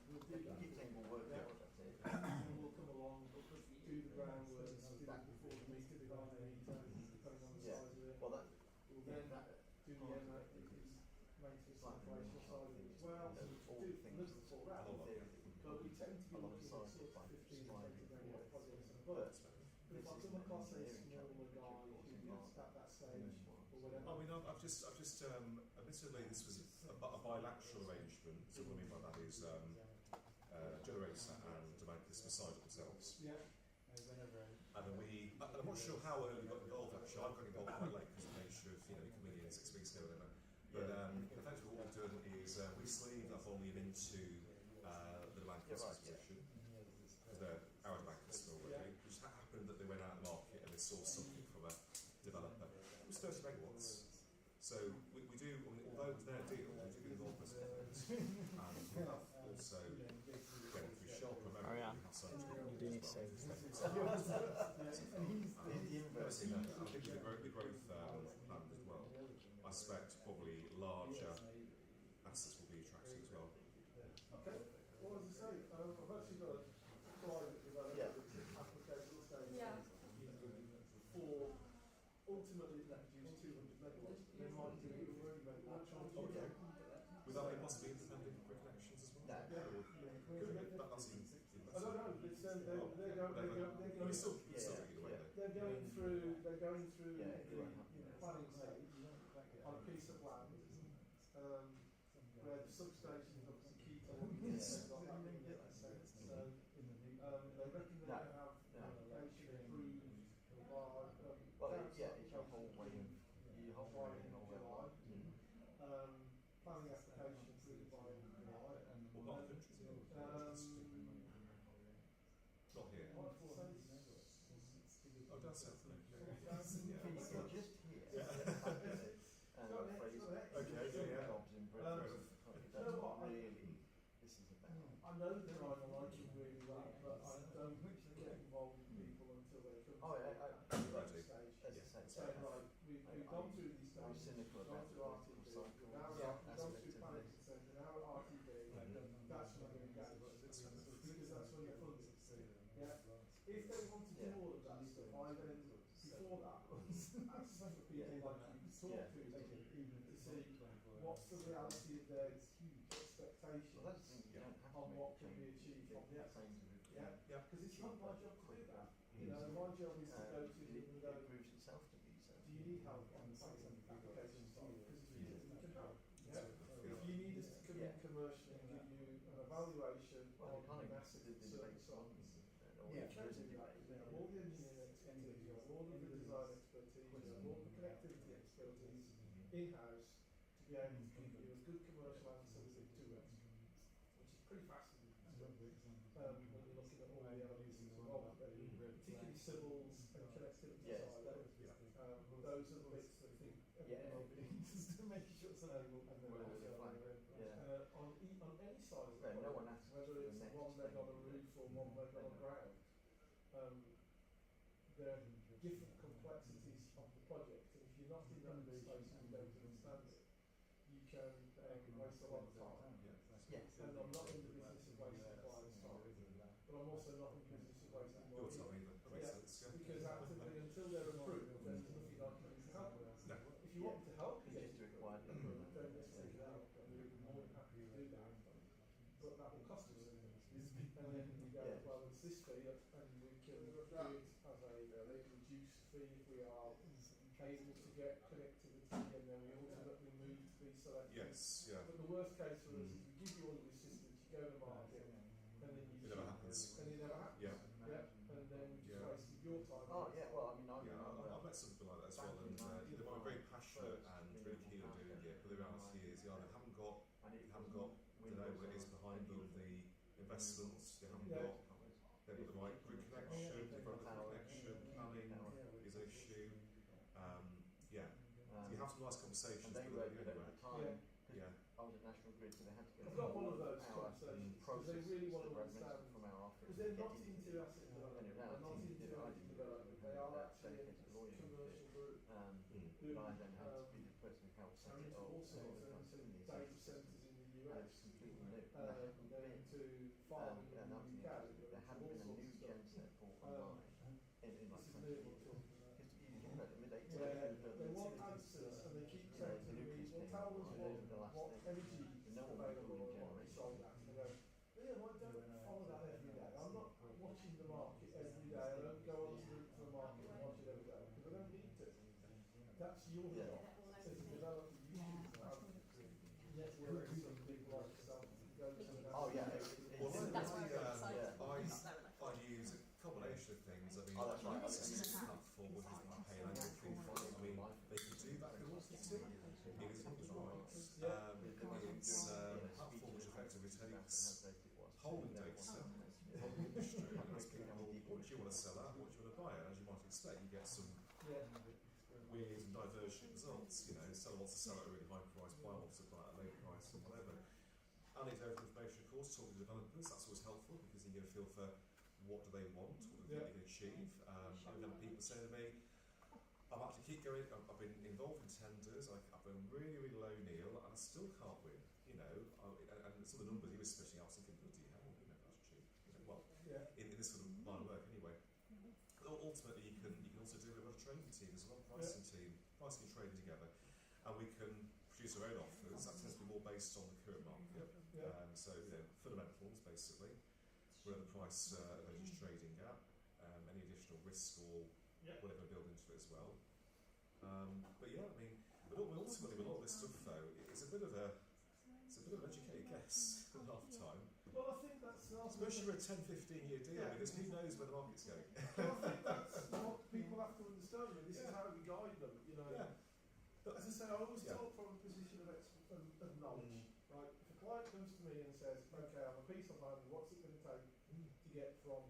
S6: we'll do that.
S13: Keep saying we'll work out.
S6: And we'll come along, do the groundwork, do that before the meter, design the meter, depending on the size of it.
S13: Well, that,
S6: we'll then do the maintenance operational side of it as well. So
S13: all
S6: we
S13: the
S6: do
S13: things
S6: look at all that. But we tend to be looking at sort of 15 to 20 megawatt projects and above. But if I come across a smaller guy who stage or whatever?
S12: I mean, admittedly, this was a bilateral arrangement. So what I mean by that is generator and demand this beside themselves.
S6: Yeah.
S12: And then I'm not sure how early we got involved actually. I got involved quite late because of the nature of, you coming in 6 weeks ago or whatever. But effectively what we've done is we sleeved that volume into the demand customer's position. Because they're our demand customer already. It just happened that they went out to market and they saw something from a developer. It was 30 megawatts. So we do, I mean, although it was their deal, we do involve us in it. And we have also, again, through Shell primarily, we have some
S2: You do need to say this.
S12: I think with the growth plan as well, I suspect probably larger assets will be attractive as well.
S6: Okay. Well, as I say, I've actually got a private developer application stage for ultimately that produce 200 megawatts. They might do it already megawatts.
S12: Okay. Would that be possibly independent grid connections as well?
S6: Yeah.
S12: That seems.
S6: I don't know. It's, they're going through the planning stage on a piece of land where the substation is obviously key to what it is. So they reckon they're going to have an application approved by
S9: it's your whole way of
S6: July. Planning application approved by July.
S12: What part of the country is it? Not here. Oh, down south.
S9: Just here. Jobs in Britain. Really, this is about.
S6: I know the driver like him really well, but I don't get involved with people until they come to the stage. So like, we've gone through these stages, we've gone through RTB, now we've gone through planning consent, and now at RTB, that's when I'm going to engage, because that's when the funds are. Yeah. If they want to do all of that stuff, I then, before that, ask for people like you to talk to them, to see what's the reality of their expectations on what can be achieved from the outside. Yeah, because it's not my job to do that. My job is to go to them and go, do you need help on the application side? Because if you do, we can help. Yeah? If you need us to come in commercially and give you an evaluation on an asset at certain sites, we can do that. We have all the engineering expertise, we have all of the design expertise, we have all the connectivity expertise in-house to be able to give you a good commercial answer within 2 weeks, which is pretty fascinating when you're looking at all the elements involved, particularly civils and connectivity side. Those are the bits that I think everybody needs to make sure it's enabled. And then on any side of the project, whether it's 1 meg on a roof or 1 meg on the ground, there are different complexities of the project, and if you're not in that space and you don't understand it, you can waste a lot of time. And I'm not in the business of wasting clients' time, but I'm also not in the business of wasting money.
S12: Your time either. That makes sense, yeah.
S6: Because actively, until they're approved, then there's nothing I can do to help them.
S12: No.
S6: If you want me to help you,
S9: Just do it quietly.
S6: then let's take it out, and we're more than happy to do that. But that will cost us. And then we go, well, it's this fee, and we can do it as a reduced fee if we are able to get connectivity, and then we ultimately move to be selected.
S12: Yes, yeah.
S6: But the worst case for us is we give you all of the systems, you go to market, and then you
S12: It never happens.
S6: And it never happens.
S12: Yeah.
S6: And then we just wasted your time.
S12: I've met some people like that as well, and they're very passionate and really keen on doing it, but the reality is, they haven't got, they know what it is behind them, the investments, they haven't got the right grid connection, they've got the connection, planning is an issue. So you have some nice conversations with them anyway.
S9: I was at National Grid, so they had to get
S6: I've got one of those conversations, because they really want to understand,
S9: from our office.
S6: because they're not into asset development, they're not into asset development, they are actually a commercial group who
S9: I then had to be the person who helped set
S6: are
S9: it
S6: into
S9: up.
S6: all sorts of data centres in the US,
S9: It's completely new.
S6: they're into farming in the UK,
S9: There hadn't been a new genset bought online in like
S6: this is
S9: 20
S6: new
S9: years.
S6: what we're talking about.
S9: You can imagine mid-80s.
S6: They want answers, and they keep saying to me, well, tell us what energy is available or what is sold at. And I go, Liam, I don't follow that every day. I'm not watching the market every day. I don't go onto the market and watch it every day, because I don't need to.
S3: that's your job to develop the uses of networks of people like yourself to go to the
S9: Oh yeah.
S12: Well,
S1: That's why I'm excited.
S12: I use a combination of things. I mean,
S9: Oh, that's right.
S12: it's a platform with my pay and annual fee for it. I mean, they can do that if they wanted to. It is not right. It's a platform which effectively takes polling data, whole industry, and asks people, what do you want to sell at, what do you want to buy at? As you might expect, you get some weird and divergent results. You know, seller wants to sell at a really high price, buyer wants to buy at a low price, or whatever. Anecdotal information, of course, talking to developers, that's always helpful because you get a feel for what do they want, what do they think they can achieve. I've had people say to me, I'm actually keep going, I've been involved in tenders, I've been really, really low, Neil, and I still can't win. You know, and some of the numbers he was spitting out, I was thinking, bloody hell, you know, that's cheap. You know, well, in this sort of line of work anyway. Ultimately, you can also do it with a trading team as well, pricing team, pricing and trading together, and we can produce our own offers. That tends to be more based on the current market. So, you know, fundamentals basically, where the price they're just trading at, any additional risk or whatever built into it as well. But yeah, I mean, but ultimately with a lot of this stuff though, it's a bit of an educated guess a lot of the time.
S3: Well, I think that's
S12: especially for a 10-15 year deal, because who knows where the market's going.
S3: Well, I think that's what people have to understand. This is how we guide them, you know. But as I say, I always talk from a position of knowledge, right? If a client comes to me and says, okay, I have a piece of land, what's it going to take to get from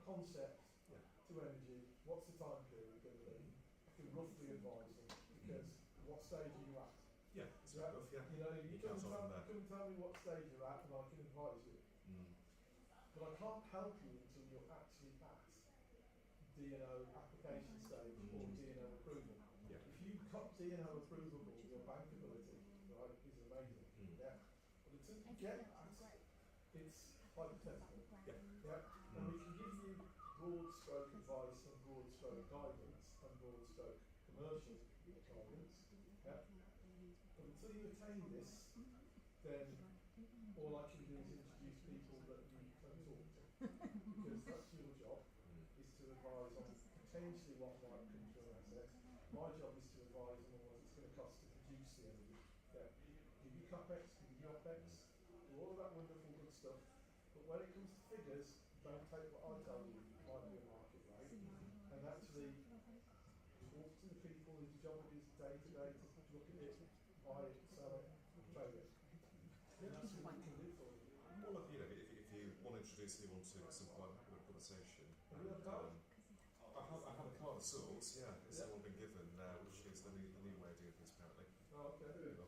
S3: concept to energy, what's the time period going to be? I can roughly advise them, because what stage are you at?
S12: Yeah, it's rough,
S3: You know, you come and tell me what stage you're at and I can advise you. But I can't help you until you're actually at DNO application stage or DNO approval. If you've got DNO approvable, your bankability, right, is amazing. But until you get that, it's hypothetical. And we can give you broad stroke advice and broad stroke guidance and broad stroke commercial guidance. But until you attain this, then all I can do is introduce people that you can talk to. Because that's your job, is to advise on potentially what might come to an asset. My job is to advise on what it's going to cost to produce the energy. Give you CapEx, give you OpEx, do all of that wonderful good stuff. But when it comes to figures, don't take what I tell you might be a market rate. And actually talk to the people whose job it is day to day to look at it, buy it, sell it, trade it. That's what we can do for you.
S12: Well, look, you know, if you want to introduce anyone to some private conversation, I have a card of sorts, it's all been given, which is the new way of doing things apparently.
S3: Oh, okay. It's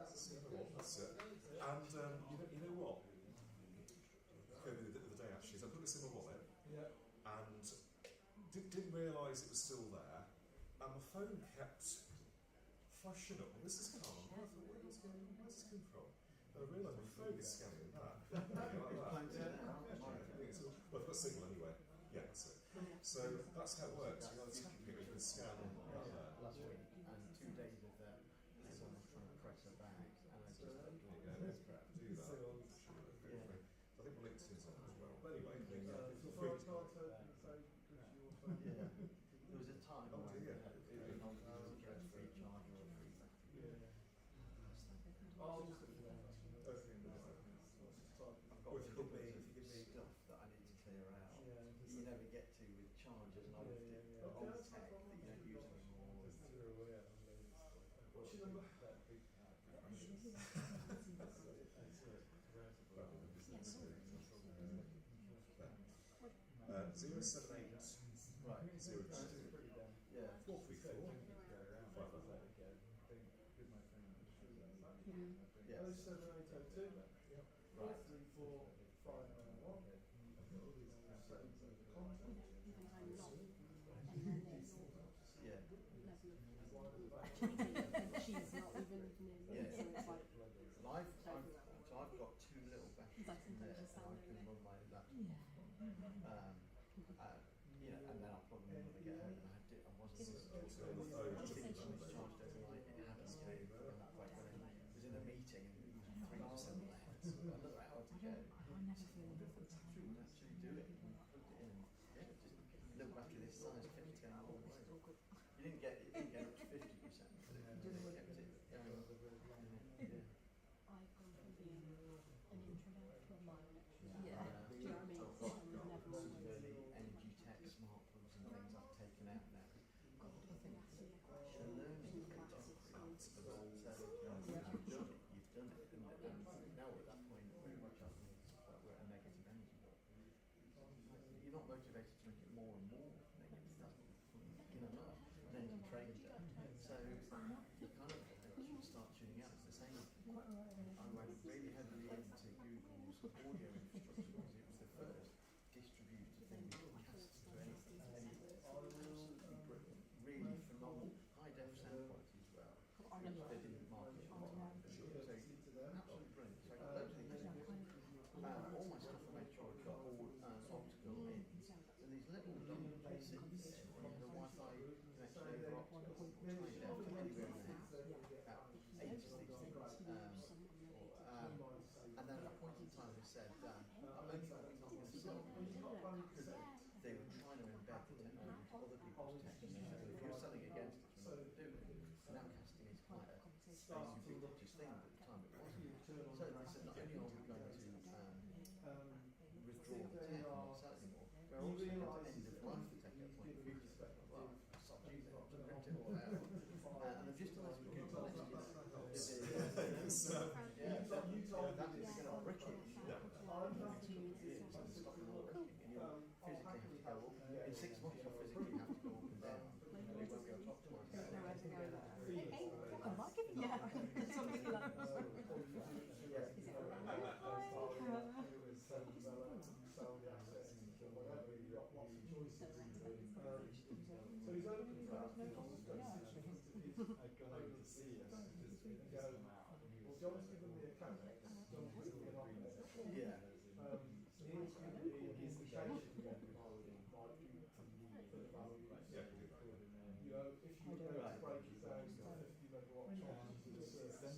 S3: a scam.
S12: That's it. And you know what? The day actually, so I put this in my wallet, and didn't realise it was still there, and my phone kept flashing up. Well, this is calm. I thought, where's this come from? And I realised my phone is scanning that. Well, I've got a signal anyway. Yeah, that's it. So that's how it works. You know, the tap you can scan that there.
S13: Last week, and 2 days of that, someone was trying to press her bag, and I just
S12: do that. I think my LinkedIn's on as well. But anyway,
S3: there was a time
S13: there was a time when free charge or a free battery.
S3: I'll just look at that.
S13: I've got stuff that I need to clear out. You never get to with chargers and old tech that you don't use anymore.
S3: What's your number?
S12: 078
S13: Right.
S12: 02
S13: Yeah.
S12: 434
S3: Yeah. 07802 434
S1: She's not even near me, so it's like...
S13: So I've got 2 little batteries in there, so I can run my laptop. You know, and then I'll plug them in when I get home, and I wasn't charged overnight. It happened to me, like when I was in a meeting and it was 3% left, another hour to go. I actually do it, and plugged it in, just a little battery this size, kept it going all You didn't get up to 50%, but it kept it going.
S1: I've gone from being an introvert to a mild extrovert. Yeah. Do you know what I mean?
S13: So I've got some of the energy tech, smart plugs and things I've taken out now.
S1: God, I think that's the question.
S13: The learning
S1: In
S13: is
S1: classes,
S13: temporary.
S1: schools.
S13: So you've done it. And now we're at that point where we're at a negative energy level. You're not motivated to make it more and more negative. That's not the point. Not an energy trading day. So you kind of should start tuning out. It's the same. I went really heavily into Google's audio infrastructure because it was the first distributed thing you could cast to anything, anywhere. Absolutely brilliant. Really phenomenal. High def sound quality as well. Which they didn't market at the time. So absolutely brilliant. So I got loads of things. All my stuff I made sure I got all optical in. And these little PCs, the Wi-Fi connection over optical, trying to anywhere in the house. Eight of these things. And then at a point in time they said, I'm only not going to sell them because they were trying to embed the technology into other people's tech. And they said, if you're selling against it, you're not going to do it. Now casting is quite a ubiquitous thing, but at the time it wasn't. So they said, not only are we going to withdraw the tech and not sell it anymore, we're also going to end of life the tech at a point in the future. Well, stop using it, to rent it all out. And they've just done this with Google Nest, you know. They're going to brick it in the next couple of years and stop them all bricking. And you'll physically have to go up. In 6 months you'll physically have to go up and down. And you won't be able to optimise it.
S1: Yeah. Something like that.
S3: So he's open for our I'd gone over to see us and just go, well, John's given me a code. John's given me an office.
S13: Yeah.
S3: So he's given me an indication that might be to need for the value. You know, if you were to break it down to 50 megawatt charges, just send it to me.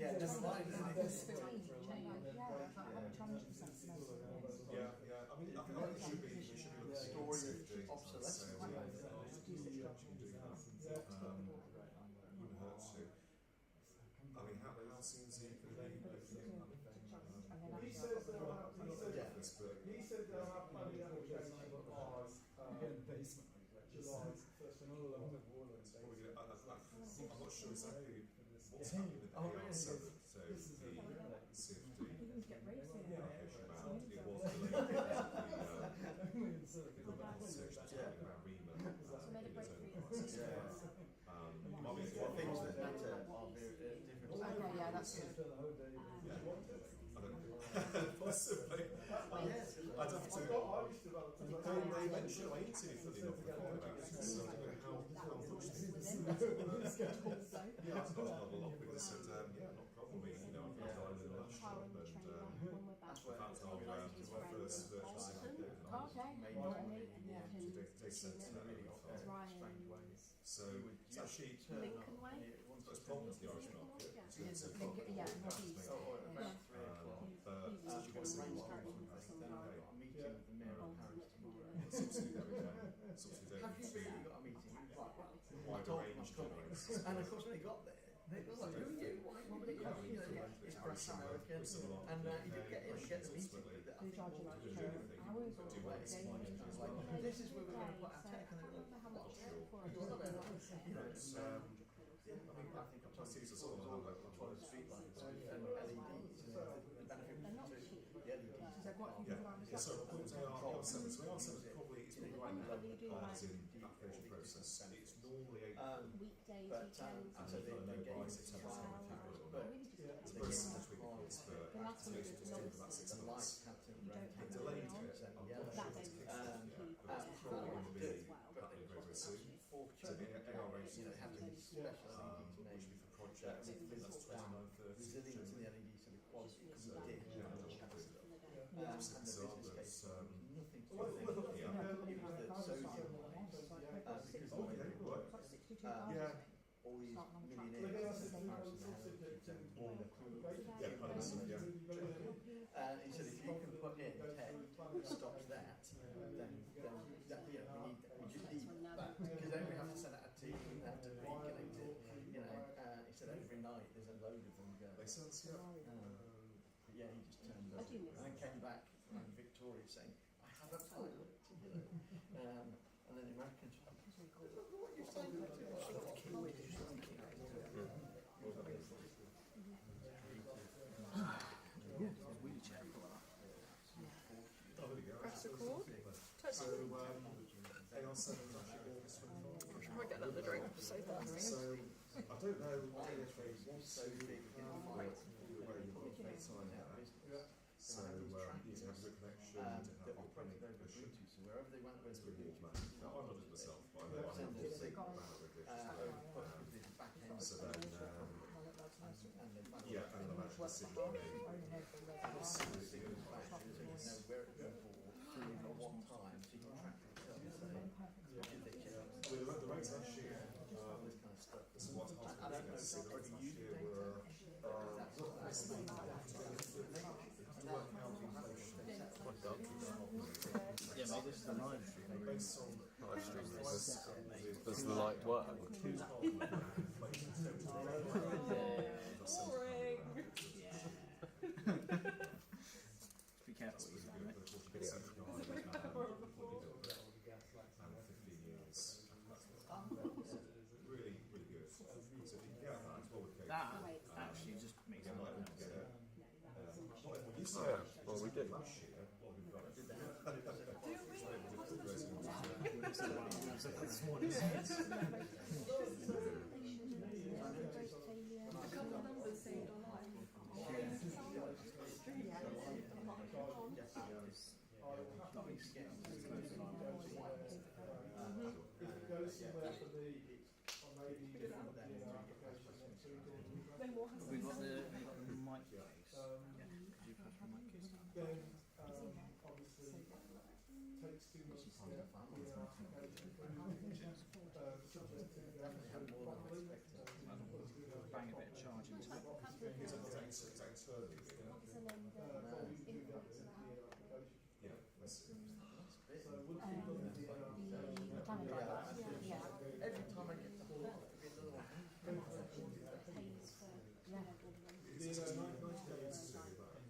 S13: Yeah, just like
S12: yeah. I mean, I think it should be looking at
S13: story of obsolescence.
S12: Wouldn't hurt to. I mean, how soon is he going to be looking at?
S3: He says they'll have planning application by July 1st.
S12: I'm not sure exactly what's happening with the AR7, so the CFD application about it was delayed because the government consultation was talking about REMA.
S13: Things that matter are very different.
S1: Okay, yeah, that's good.
S12: Possibly. I'd have to. They mentioned I interviewed for the about it, so I don't know how much they yeah, I've got a lot because they said, yeah, not a problem. You know, I've been down in the last shop and in fact our first virtual simulator data centre so it's actually it's problem with the Irish market in terms of but it's actually got a single subsidy there again subsidy there to wider range generators
S13: and of course when they got there they were like, who are you? It's British American and you did get in and get the meeting with it. I think more to do this is where we're going to put our tech and they're like, I think I'm trying to use a sort of street lights and LEDs and the benefit of the LEDs.
S12: So AR7 is probably right now as in application process and it's normally
S1: weekdays,
S12: so they get by September but it's very similar to Wicked but activation just took about 6 months. It delayed it, I'm not sure if it's kicked off yet, but it's probably going to be happening very, very soon. So the AR race which will be for projects, that's 29, 30.
S13: Resilience in the LED, so the quality because
S12: so,
S13: it did.
S12: yeah,
S13: And the business case nothing to do with it. It was the sodium because all these millionaires in comparison to how they warm the crew.
S12: Yeah, kind of stuff, yeah.
S13: He said if you can put put in tech stops that, then that, you know, we just need that, because then we have to send out a team, we have to reconnect it, you know, he said every night there's a load of them go. But yeah, he just turned up and then came back victorious saying, I have a plan, you know, and then the Americans were like, what are you saying?
S1: Press record. Touch
S12: So, AR7 is actually August 25.
S1: I'm trying to get another drink, so thirsty.
S12: So, I don't know if they want to where you've got time there. So, you need to have a good connection, to have your planning permission.
S13: So wherever they went,
S12: It's really automatic. Now, I'm not it myself, but I know I'm not saying about it. So then, yeah, and then imagine the signal being absolutely good.
S13: where it went for, at what time, so you can track it yourself. So,
S12: With the rates last year,
S13: this kind of stuff.
S12: so what hospital the rates last year were less than
S8: Yeah, mate, this is the live stream.
S12: based on
S8: Live stream. Does the light work?
S1: Boring.
S8: Be careful what you say, mate.
S12: 15 years. Really, really good. So if you can get that, it's well with
S8: That actually just makes it like that.
S12: Well, we did last year. Well, we've got
S1: A couple of numbers saved online.
S3: If it goes somewhere for the, or maybe the application, so you go to
S8: We've got the mic case. Yeah, could you pass the mic case down?
S3: then obviously takes too much step on your application. Subject to the
S8: Bang a bit of charge into it.
S12: It's internally big. Yeah, that's it.
S3: So once you've done the application,
S13: Every time I get the whole lot, every little one.
S12: It's 90 days to do that.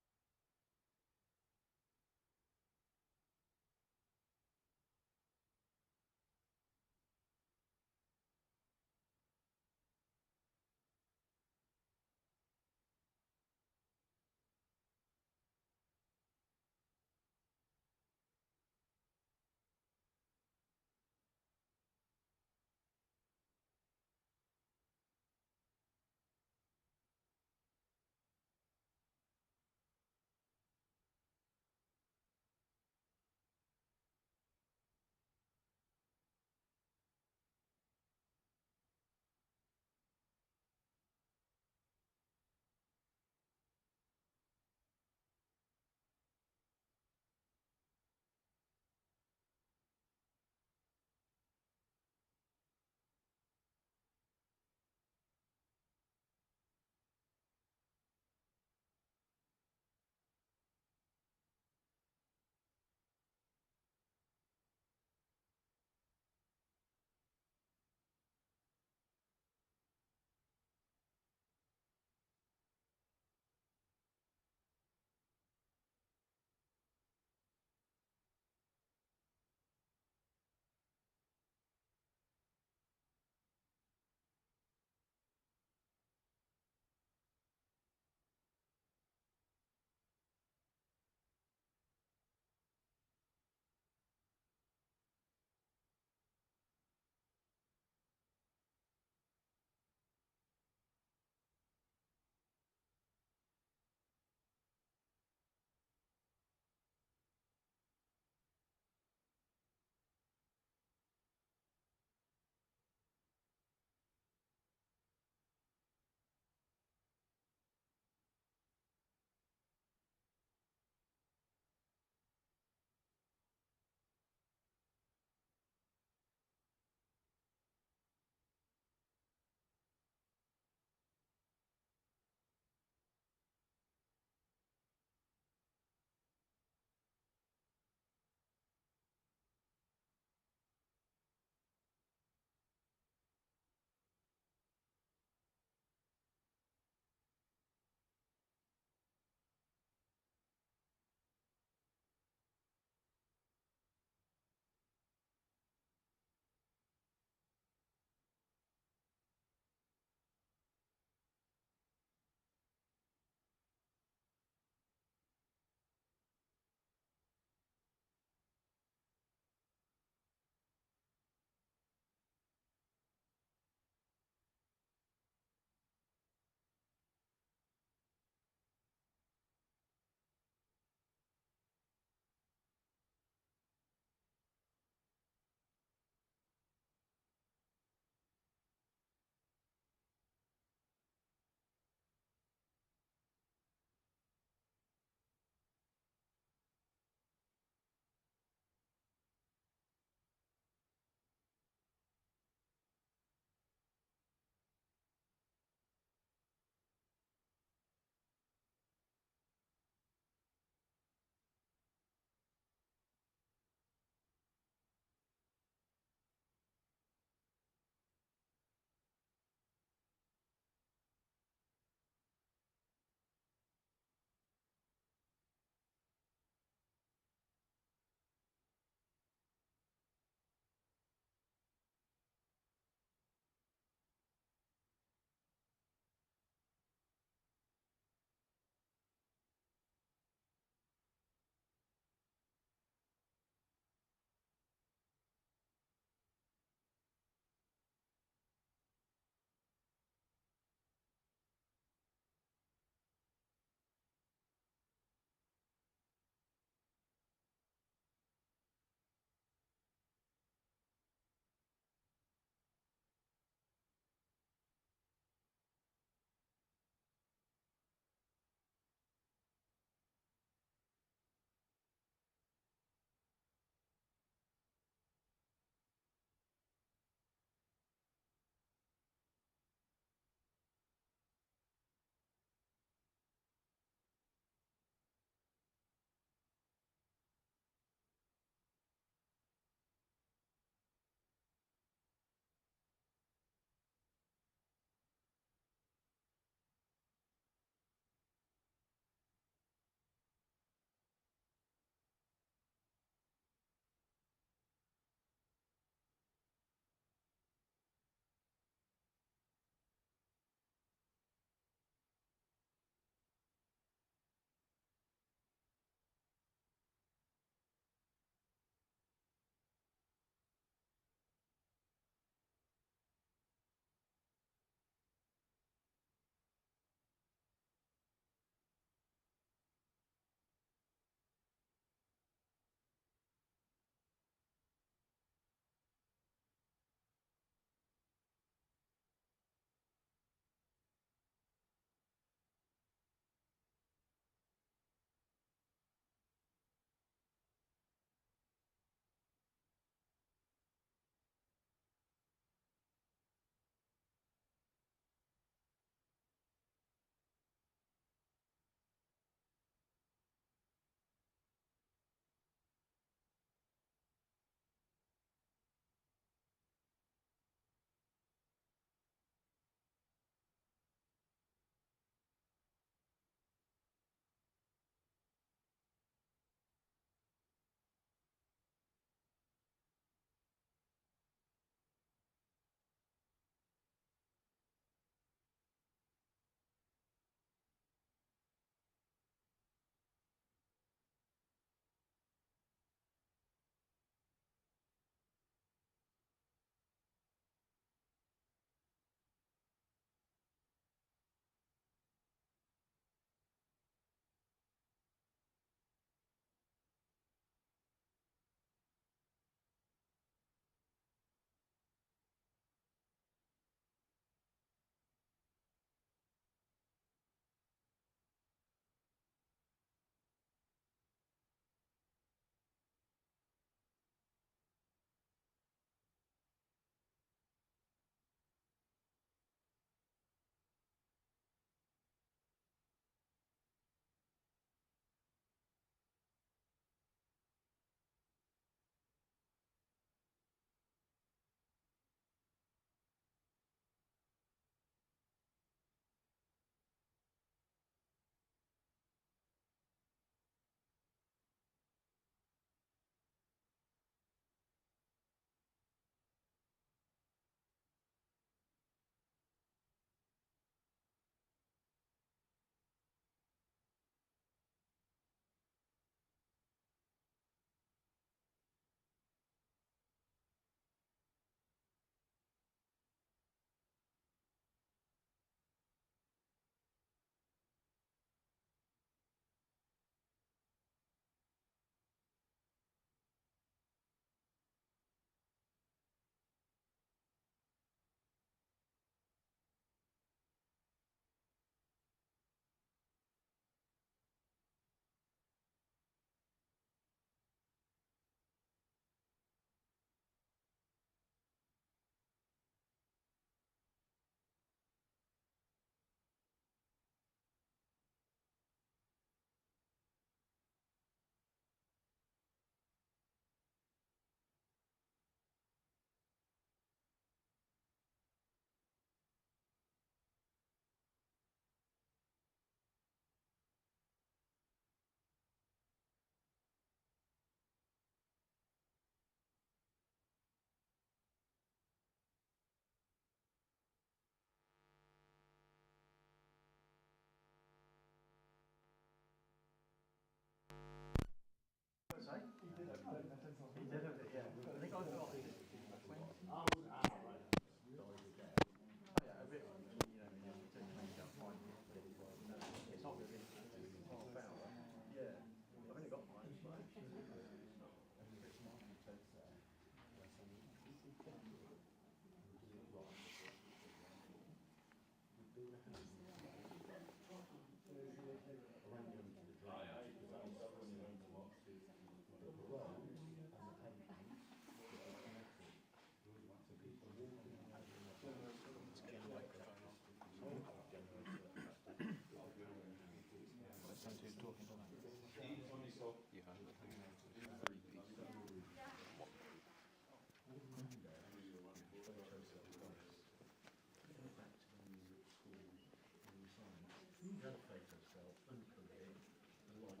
S8: The other photos felt uncoloured, the light,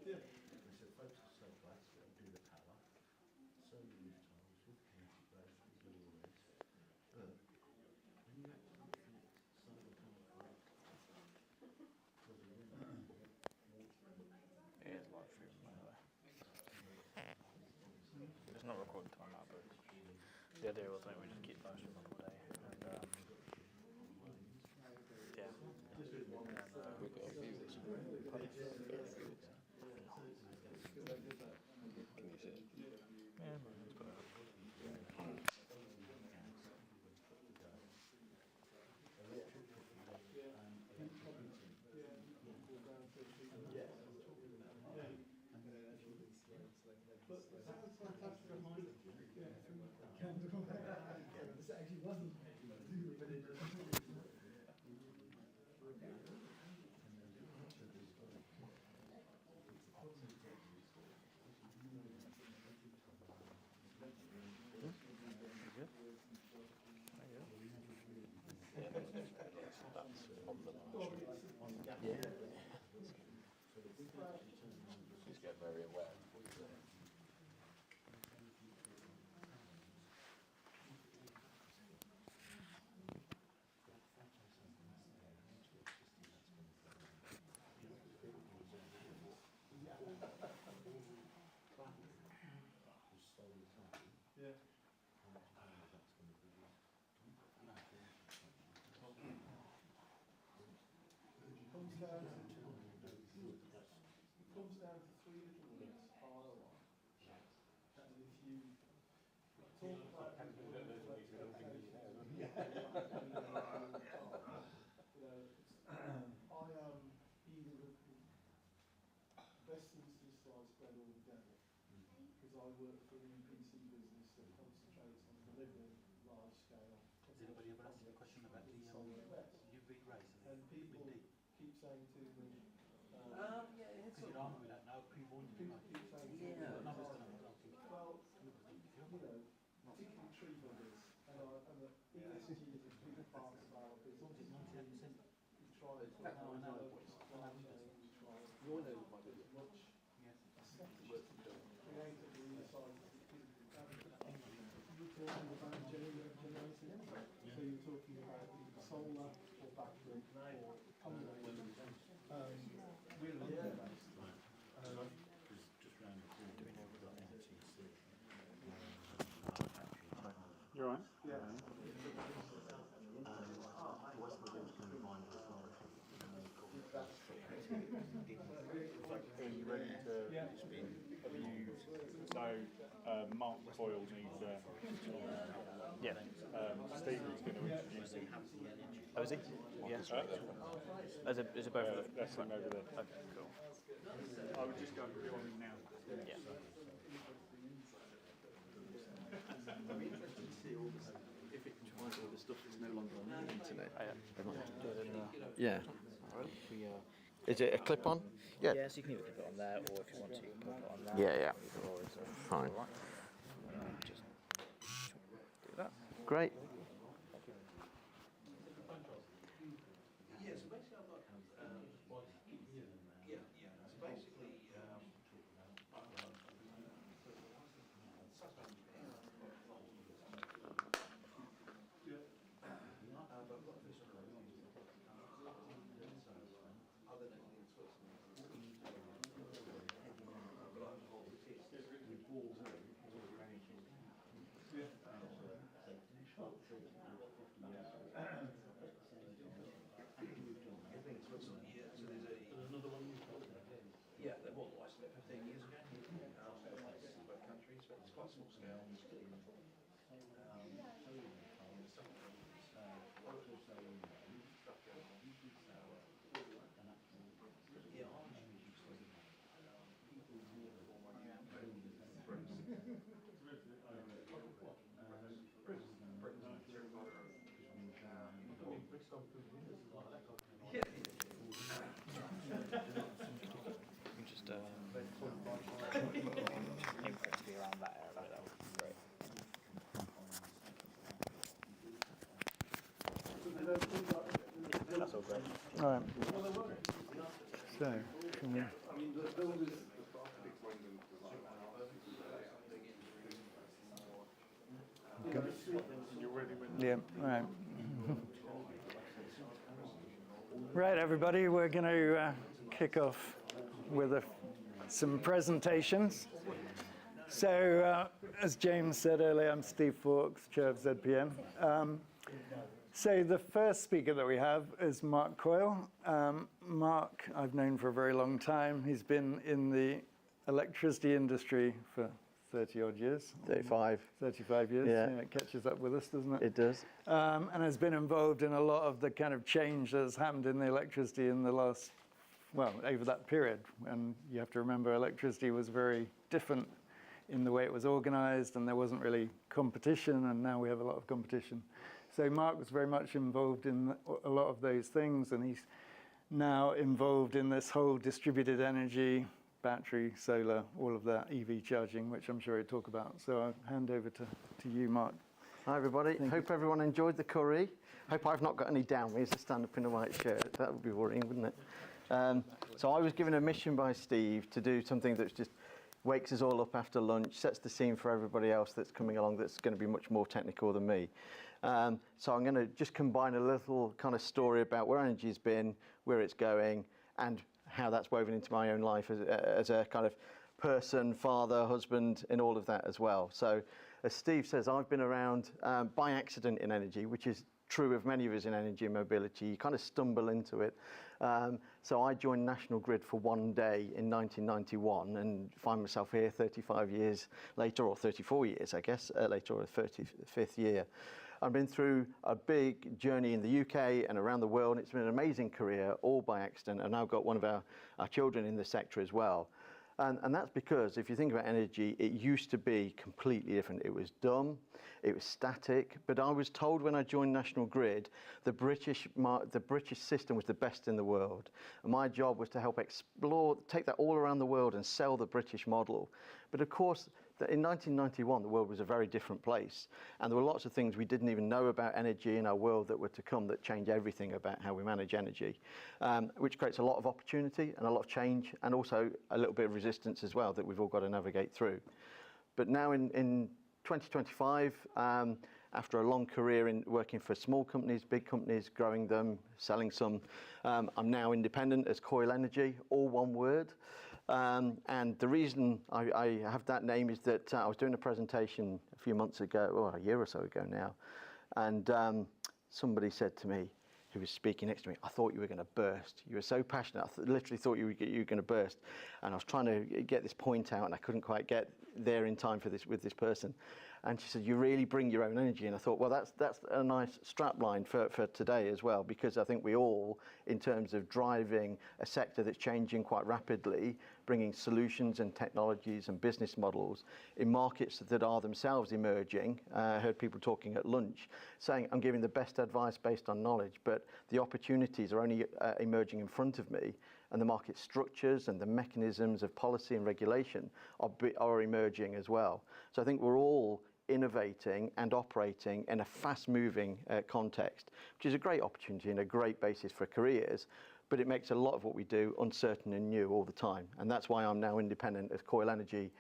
S6: Yeah.
S8: they said photos so flat, it'll do the power, so roof tiles with kinetic rays, we do all this, but when you actually connect solar power correct, for the wind,
S2: It is live stream, by the way. It's not recording time now, but the idea was maybe we just keep live stream on all day. And, yeah.
S8: we got viewers. Can you see it?
S2: Yeah, it's got
S6: This actually wasn't.
S8: Just get very aware.
S6: Yeah. It comes down to three little words, ROI. And if you talk about I am either the best things to this slide spread or the devil. Because I work for an EPC business that concentrates on delivering large scale.
S4: Has anybody ever asked you a question about the UV rays?
S6: And people keep saying to me,
S4: yeah, it's because you're armed with that now, pre-warned you.
S6: people keep saying to me, well, you know, particularly tree builders, and ESG is a big part of our business. We try to supply chain, we try as much creatively inside. You're talking about generating, so you're talking about solar or battery or combination. We're looking based.
S8: Just round the corner, we've got NTC.
S11: You're right.
S6: Yeah.
S8: West Midlands can remind us of
S11: Are you ready to?
S6: Yeah.
S11: Have you? So Mark Boyle needs.
S2: Yeah.
S11: Stephen's going to introduce him.
S2: Oh, is he? Yeah. Is it both of them?
S11: That's him over there.
S2: Okay, cool.
S11: I would just go on him now.
S2: Yeah.
S8: I'd be interested to see all this, if it tries all the stuff that's no longer on the internet.
S14: Yeah.
S2: We,
S14: Is it a clip-on? Yeah.
S2: yeah, so you can either put it on there, or if you want to, you can put it on there.
S14: Yeah, yeah.
S2: Either or is
S14: Fine.
S2: all right. Just do that.
S14: Great.
S8: Yeah, so basically I've got, so basically, yeah, they bought the license about 15 years ago. Places in both countries, but it's quite small scale.
S2: You can just aim for it to be around that area. That would be great. Yeah, that's all
S6: progress. All right. So, can we... Okay. Yeah, all right. Right, everybody, we're going to kick off with some presentations. So, as James said earlier, I'm Steve Fawkes, Chair of ZPN. So the first speaker that we have is Mark Coyle. Mark, I've known for a very long time. He's been in the electricity industry for 30-odd years.
S14: 35.
S6: 35 years.
S14: Yeah.
S6: It catches up with us, doesn't it?
S14: It does.
S6: And has been involved in a lot of the kind of change that's happened in the electricity in the last, well, over that period. And you have to remember electricity was very different in the way it was organized, and there wasn't really competition, and now we have a lot of competition. So Mark was very much involved in a lot of those things, and he's now involved in this whole distributed energy, battery, solar, all of that, EV charging, which I'm sure he'll talk about. So I'll hand over to you, Mark.
S14: Hi, everybody. Hope everyone enjoyed the curry. Hope I've not got any downwies to stand up in a white shirt. That would be worrying, wouldn't it? So I was given a mission by Steve to do something that's just wakes us all up after lunch, sets the scene for everybody else that's coming along that's going to be much more technical than me. So I'm going to just combine a little kind of story about where energy's been, where it's going, and how that's woven into my own life as a kind of person, father, husband, and all of that as well. So as Steve says, I've been around by accident in energy, which is true of many of us in energy and mobility. You kind of stumble into it. So I joined National Grid for one day in 1991 and find myself here 35 years later, or 34 years, I guess, later, or 35th year. I've been through a big journey in the UK and around the world. It's been an amazing career, all by accident. I've now got one of our children in the sector as well. And that's because if you think about energy, it used to be completely different. It was dumb, it was static, but I was told when I joined National Grid, the British system was the best in the world. And my job was to help explore, take that all around the world and sell the British model. But of course, in 1991, the world was a very different place. And there were lots of things we didn't even know about energy in our world that were to come that change everything about how we manage energy, which creates a lot of opportunity and a lot of change, and also a little bit of resistance as well that we've all got to navigate through. But now in 2025, after a long career in working for small companies, big companies, growing them, selling some, I'm now independent as Coyle Energy, all one word. And the reason I have that name is that I was doing a presentation a few months ago, or a year or so ago now, and somebody said to me, who was speaking next to me, I thought you were going to burst. You were so passionate, I literally thought you were going to burst. And I was trying to get this point out, and I couldn't quite get there in time for this with this person. And she said, you really bring your own energy. And I thought, well, that's a nice strap line for today as well, because I think we all, in terms of driving a sector that's changing quite rapidly, bringing solutions and technologies and business models in markets that are themselves emerging. I heard people talking at lunch saying, I'm giving the best advice based on knowledge, but the opportunities are only emerging in front of me. And the market structures and the mechanisms of policy and regulation are emerging as well. So I think we're all innovating and operating in a fast-moving context, which is a great opportunity and a great basis for careers, but it makes a lot of what we do uncertain and new all the time. And that's why I'm now independent as Coyle Energy,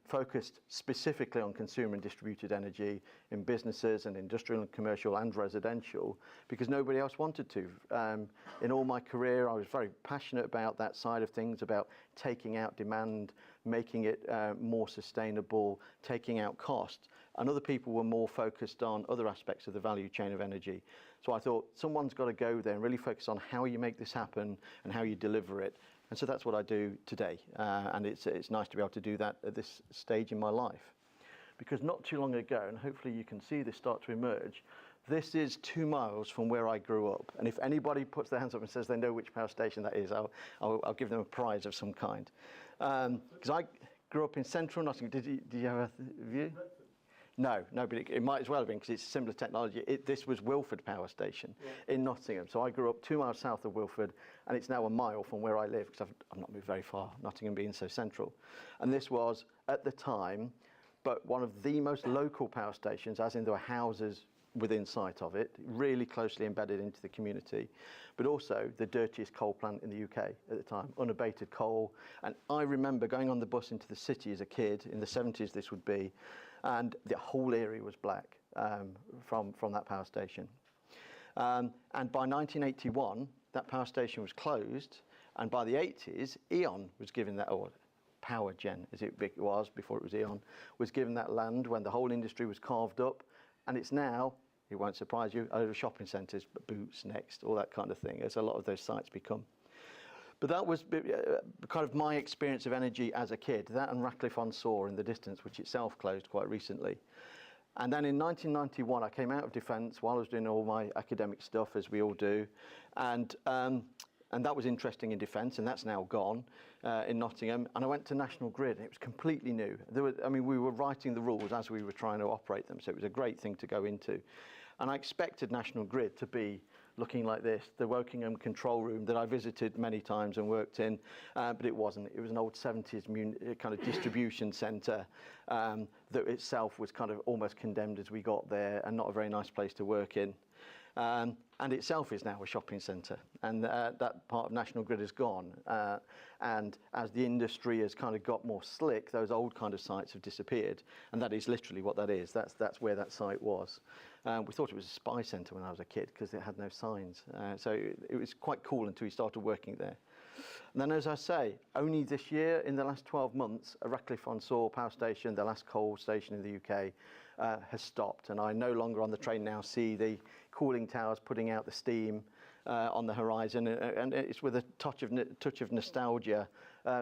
S14: focused specifically on consumer and distributed energy in businesses and industrial and commercial and residential, because nobody else wanted to. In all my career, I was very passionate about that side of things, about taking out demand, making it more sustainable, taking out cost. And other people were more focused on other aspects of the value chain of energy. So I thought someone's got to go there and really focus on how you make this happen and how you deliver it. And so that's what I do today. And it's nice to be able to do that at this stage in my life. Because not too long ago, and hopefully you can see this start to emerge, this is 2 miles from where I grew up. And if anybody puts their hands up and says they know which power station that is, I'll give them a prize of some kind. Because I grew up in central Nottingham. Did you have a view? No, but it might as well have been, because it's similar technology. This was Wilford Power Station in Nottingham. So I grew up 2 miles south of Wilford, and it's now a mile from where I live, because I've not moved very far, Nottingham being so central. And this was, at the time, but one of the most local power stations, as in there were houses within sight of it, really closely embedded into the community, but also the dirtiest coal plant in the UK at the time, unabated coal. And I remember going on the bus into the city as a kid, in the 70s this would be, and the whole area was black from that power station. And by 1981, that power station was closed, and by the 80s, E.ON was given that, or Power Gen as it was before it was E.ON, was given that land when the whole industry was carved up, and it's now, it won't surprise you, over shopping centres, Boots, Next, all that kind of thing, as a lot of those sites become. But that was kind of my experience of energy as a kid, that and Ratcliffe-on-Soar in the distance, which itself closed quite recently. And then in 1991, I came out of defence while I was doing all my academic stuff, as we all do, and that was interesting in defence, and that's now gone in Nottingham. And I went to National Grid, and it was completely new. We were writing the rules as we were trying to operate them, so it was a great thing to go into. And I expected National Grid to be looking like this, the Wokingham control room that I visited many times and worked in, but it wasn't. It was an old 70s kind of distribution centre that itself was kind of almost condemned as we got there, and not a very nice place to work in. And itself is now a shopping centre, and that part of National Grid is gone. And as the industry has kind of got more slick, those old kind of sites have disappeared, and that is literally what that is. That's where that site was. We thought it was a spy centre when I was a kid because it had no signs. So it was quite cool until we started working there. And then, as I say, only this year, in the last 12 months, a Ratcliffe-on-Soar power station, the last coal station in the UK, has stopped. And I no longer on the train now see the cooling towers putting out the steam on the horizon. And it's with a touch of nostalgia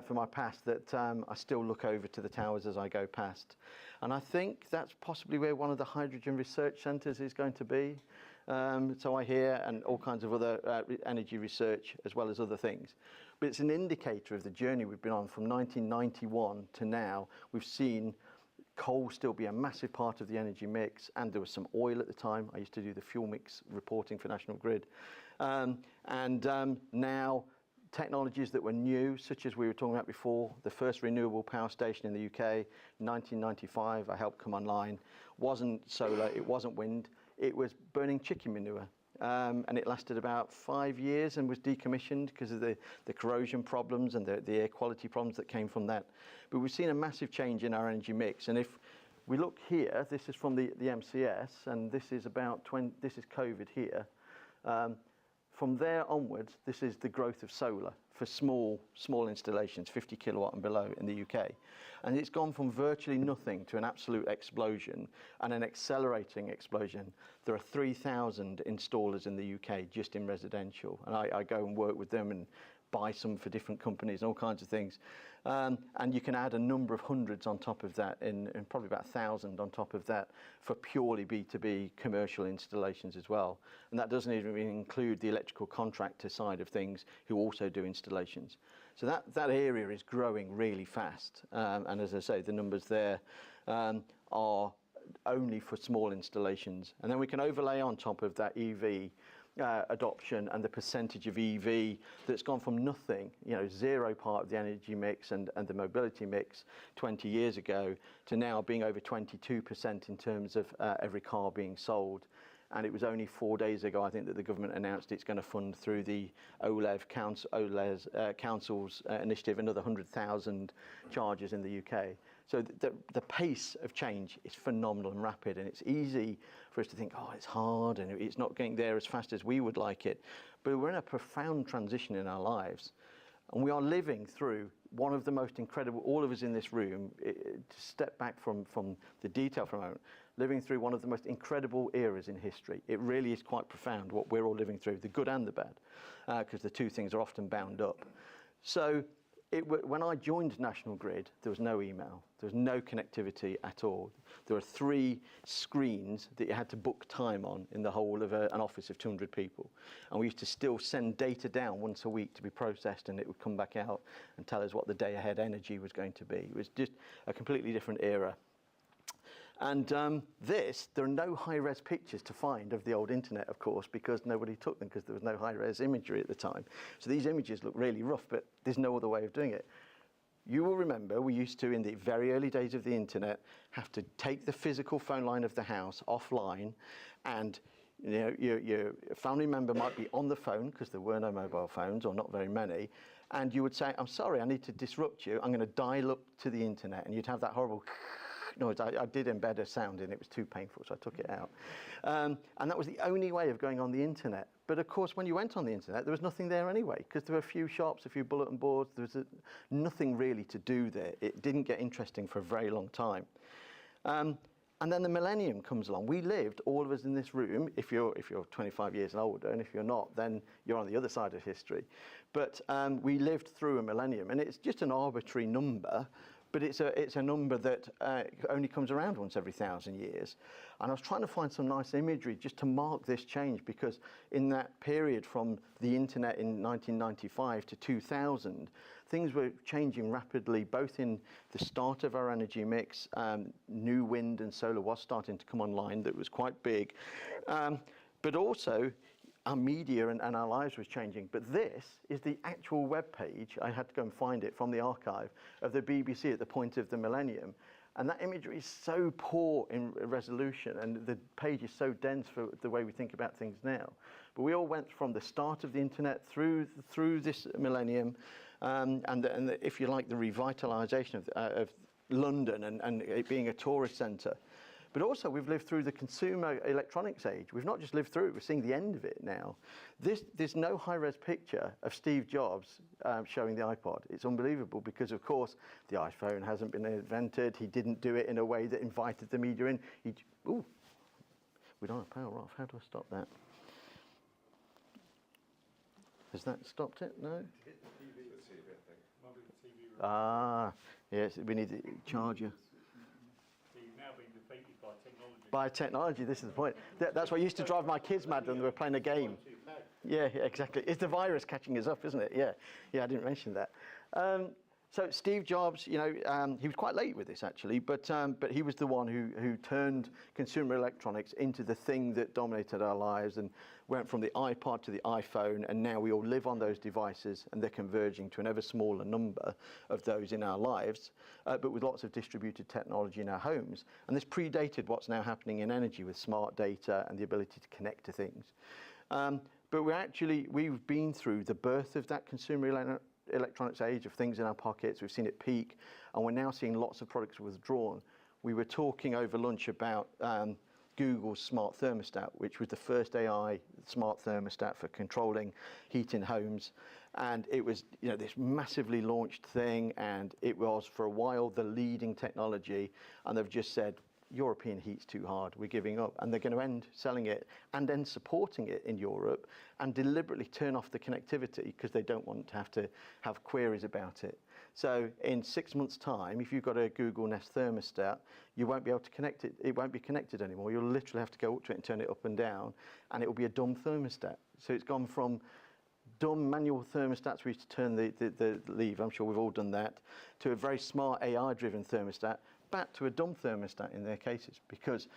S14: for my past that I still look over to the towers as I go past. And I think that's possibly where one of the hydrogen research centres is going to be. So I hear, and all kinds of other energy research as well as other things. But it's an indicator of the journey we've been on from 1991 to now. We've seen coal still be a massive part of the energy mix, and there was some oil at the time. I used to do the fuel mix reporting for National Grid. Now technologies that were new, such as we were talking about before, the first renewable power station in the UK, 1995, I helped come online, wasn't solar, it wasn't wind, it was burning chicken manure. And it lasted about 5 years and was decommissioned because of the corrosion problems and the air quality problems that came from that. But we've seen a massive change in our energy mix. And if we look here, this is from the MCS, and this is about this is COVID here. From there onwards, this is the growth of solar for small installations, 50 kilowatt and below in the UK. And it's gone from virtually nothing to an absolute explosion and an accelerating explosion. There are 3,000 installers in the UK just in residential. And I go and work with them and buy some for different companies and all kinds of things. And you can add a number of hundreds on top of that, and probably about 1,000 on top of that for purely B2B commercial installations as well. And that doesn't even include the electrical contractor side of things who also do installations. So that area is growing really fast. And as I say, the numbers there are only for small installations. And then we can overlay on top of that EV adoption and the percentage of EV that's gone from nothing, zero part of the energy mix and the mobility mix 20 years ago to now being over 22% in terms of every car being sold. And it was only 4 days ago, I think, that the government announced it's going to fund through the OLEV Council's initiative another 100,000 chargers in the UK. So the pace of change is phenomenal and rapid, and it's easy for us to think, oh, it's hard and it's not getting there as fast as we would like it. But we're in a profound transition in our lives, and we are living through one of the most incredible, all of us in this room, to step back from the detail for a moment, living through one of the most incredible eras in history. It really is quite profound what we're all living through, the good and the bad, because the two things are often bound up. So when I joined National Grid, there was no email, there was no connectivity at all. There were 3 screens that you had to book time on in the whole of an office of 200 people. And we used to still send data down once a week to be processed, and it would come back out and tell us what the day ahead energy was going to be. It was just a completely different era. And there are no high-res pictures to find of the old internet, of course, because nobody took them because there was no high-res imagery at the time. So these images look really rough, but there's no other way of doing it. you will remember we used to, in the very early days of the internet, have to take the physical phone line of the house offline, and your family member might be on the phone because there were no mobile phones, or not very many, and you would say, I'm sorry, I need to disrupt you. I'm going to dial up to the internet, and you'd have that horrible noise. I did embed a sound in, it was too painful, so I took it out. And that was the only way of going on the internet. But of course, when you went on the internet, there was nothing there anyway, because there were a few shops, a few bulletin boards, there was nothing really to do there. It didn't get interesting for a very long time. And then the millennium comes along. We lived, all of us in this room, if you're 25 years and older, and if you're not, then you're on the other side of history. But we lived through a millennium, and it's just an arbitrary number, but it's a number that only comes around once every 1,000 years. And I was trying to find some nice imagery just to mark this change, because in that period from the internet in 1995 to 2000, things were changing rapidly, both in the start of our energy mix. New wind and solar was starting to come online, that was quite big. But also, our media and our lives was changing. But this is the actual web page, I had to go and find it from the archive, of the BBC at the point of the millennium. And that imagery is so poor in resolution, and the page is so dense for the way we think about things now. But we all went from the start of the internet through this millennium, and if you like, the revitalisation of London and it being a tourist centre. But also, we've lived through the consumer electronics age. We've not just lived through it, we're seeing the end of it now. There's no high-res picture of Steve Jobs showing the iPod. It's unbelievable, because, of course, the iPhone hasn't been invented. He didn't do it in a way that invited the media in. Ooh, we don't have power off. How do I stop that? Has that stopped it? No? Ah, yes, we need a charger. By technology, this is the point. That's what used to drive my kids mad when they were playing a game. Yeah, exactly. It's the virus catching us up, isn't it? Yeah, I didn't mention that. So Steve Jobs, he was quite late with this actually, but he was the one who turned consumer electronics into the thing that dominated our lives, and went from the iPod to the iPhone, and now we all live on those devices, and they're converging to an ever smaller number of those in our lives, but with lots of distributed technology in our homes. And this predated what's now happening in energy with smart data and the ability to connect to things. But we've been through the birth of that consumer electronics age of things in our pockets. We've seen it peak, and we're now seeing lots of products withdrawn. We were talking over lunch about Google's smart thermostat, which was the first AI smart thermostat for controlling heat in homes. And it was this massively launched thing, and it was for a while the leading technology, and they've just said, European heat's too hard, we're giving up. And they're going to end selling it and then supporting it in Europe, and deliberately turn off the connectivity because they don't want to have queries about it. So in 6 months' time, if you've got a Google Nest thermostat, you won't be able to connect it. It won't be connected anymore. You'll literally have to go up to it and turn it up and down, and it will be a dumb thermostat. So it's gone from dumb manual thermostats, we used to turn the lever, I'm sure we've all done that, to a very smart AI-driven thermostat, back to a dumb thermostat in their cases, because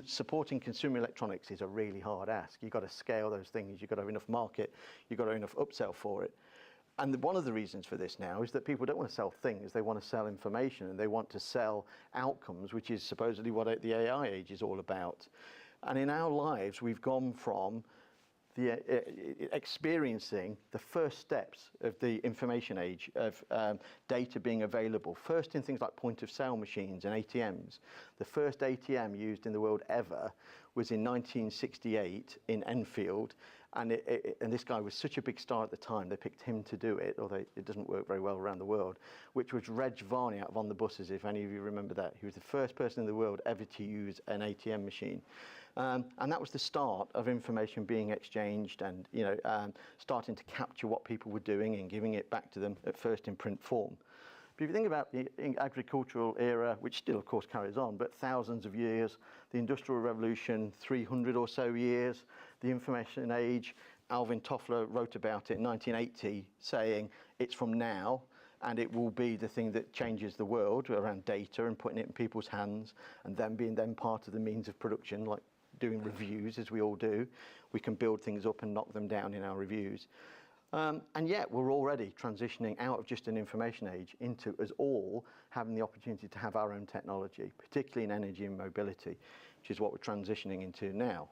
S14: supporting consumer electronics is a really hard ask. You've got to scale those things, you've got to have enough market, you've got to have enough upsell for it. And one of the reasons for this now is that people don't want to sell things, they want to sell information, and they want to sell outcomes, which is supposedly what the AI age is all about. And in our lives, we've gone from experiencing the first steps of the information age, of data being available, first in things like point-of-sale machines and ATMs. The first ATM used in the world ever was in 1968 in Enfield, and this guy was such a big star at the time, they picked him to do it, although it doesn't work very well around the world, which was Reg Varney out of On the Buses, if any of you remember that. He was the first person in the world ever to use an ATM machine. And that was the start of information being exchanged, and starting to capture what people were doing and giving it back to them, at first in print form. But if you think about the agricultural era, which still of course carries on, but thousands of years, the Industrial Revolution, 300 or so years, the information age, Alvin Toffler wrote about it in 1980, saying it's from now, and it will be the thing that changes the world around data and putting it in people's hands, and then being part of the means of production, like doing reviews, as we all do. We can build things up and knock them down in our reviews. And yet we're already transitioning out of just an information age into us all having the opportunity to have our own technology, particularly in energy and mobility, which is what we're transitioning into now.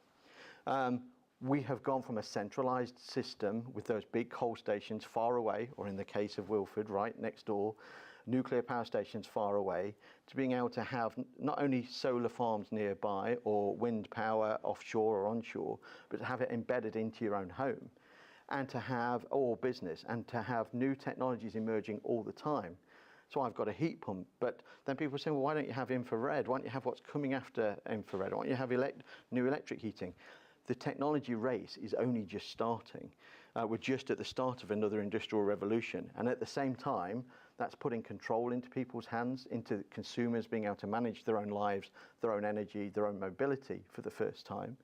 S14: We have gone from a centralised system with those big coal stations far away, or in the case of Wilford, right next door, nuclear power stations far away, to being able to have not only solar farms nearby or wind power offshore or onshore, but to have it embedded into your own home, and to have, or business, and to have new technologies emerging all the time. So I've got a heat pump, but then people say, well, why don't you have infrared? Why don't you have what's coming after infrared? Why don't you have new electric heating? The technology race is only just starting. We're just at the start of another industrial revolution. And at the same time, that's putting control into people's hands, into consumers being able to manage their own lives, their own energy, their own mobility for the first time,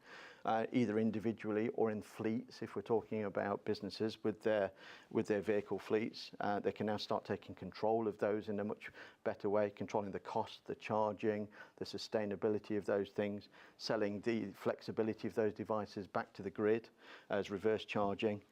S14: either individually or in fleets. If we're talking about businesses with their vehicle fleets, they can now start taking control of those in a much better way, controlling the cost, the charging, the sustainability of those things, selling the flexibility of those devices back to the grid as reverse charging.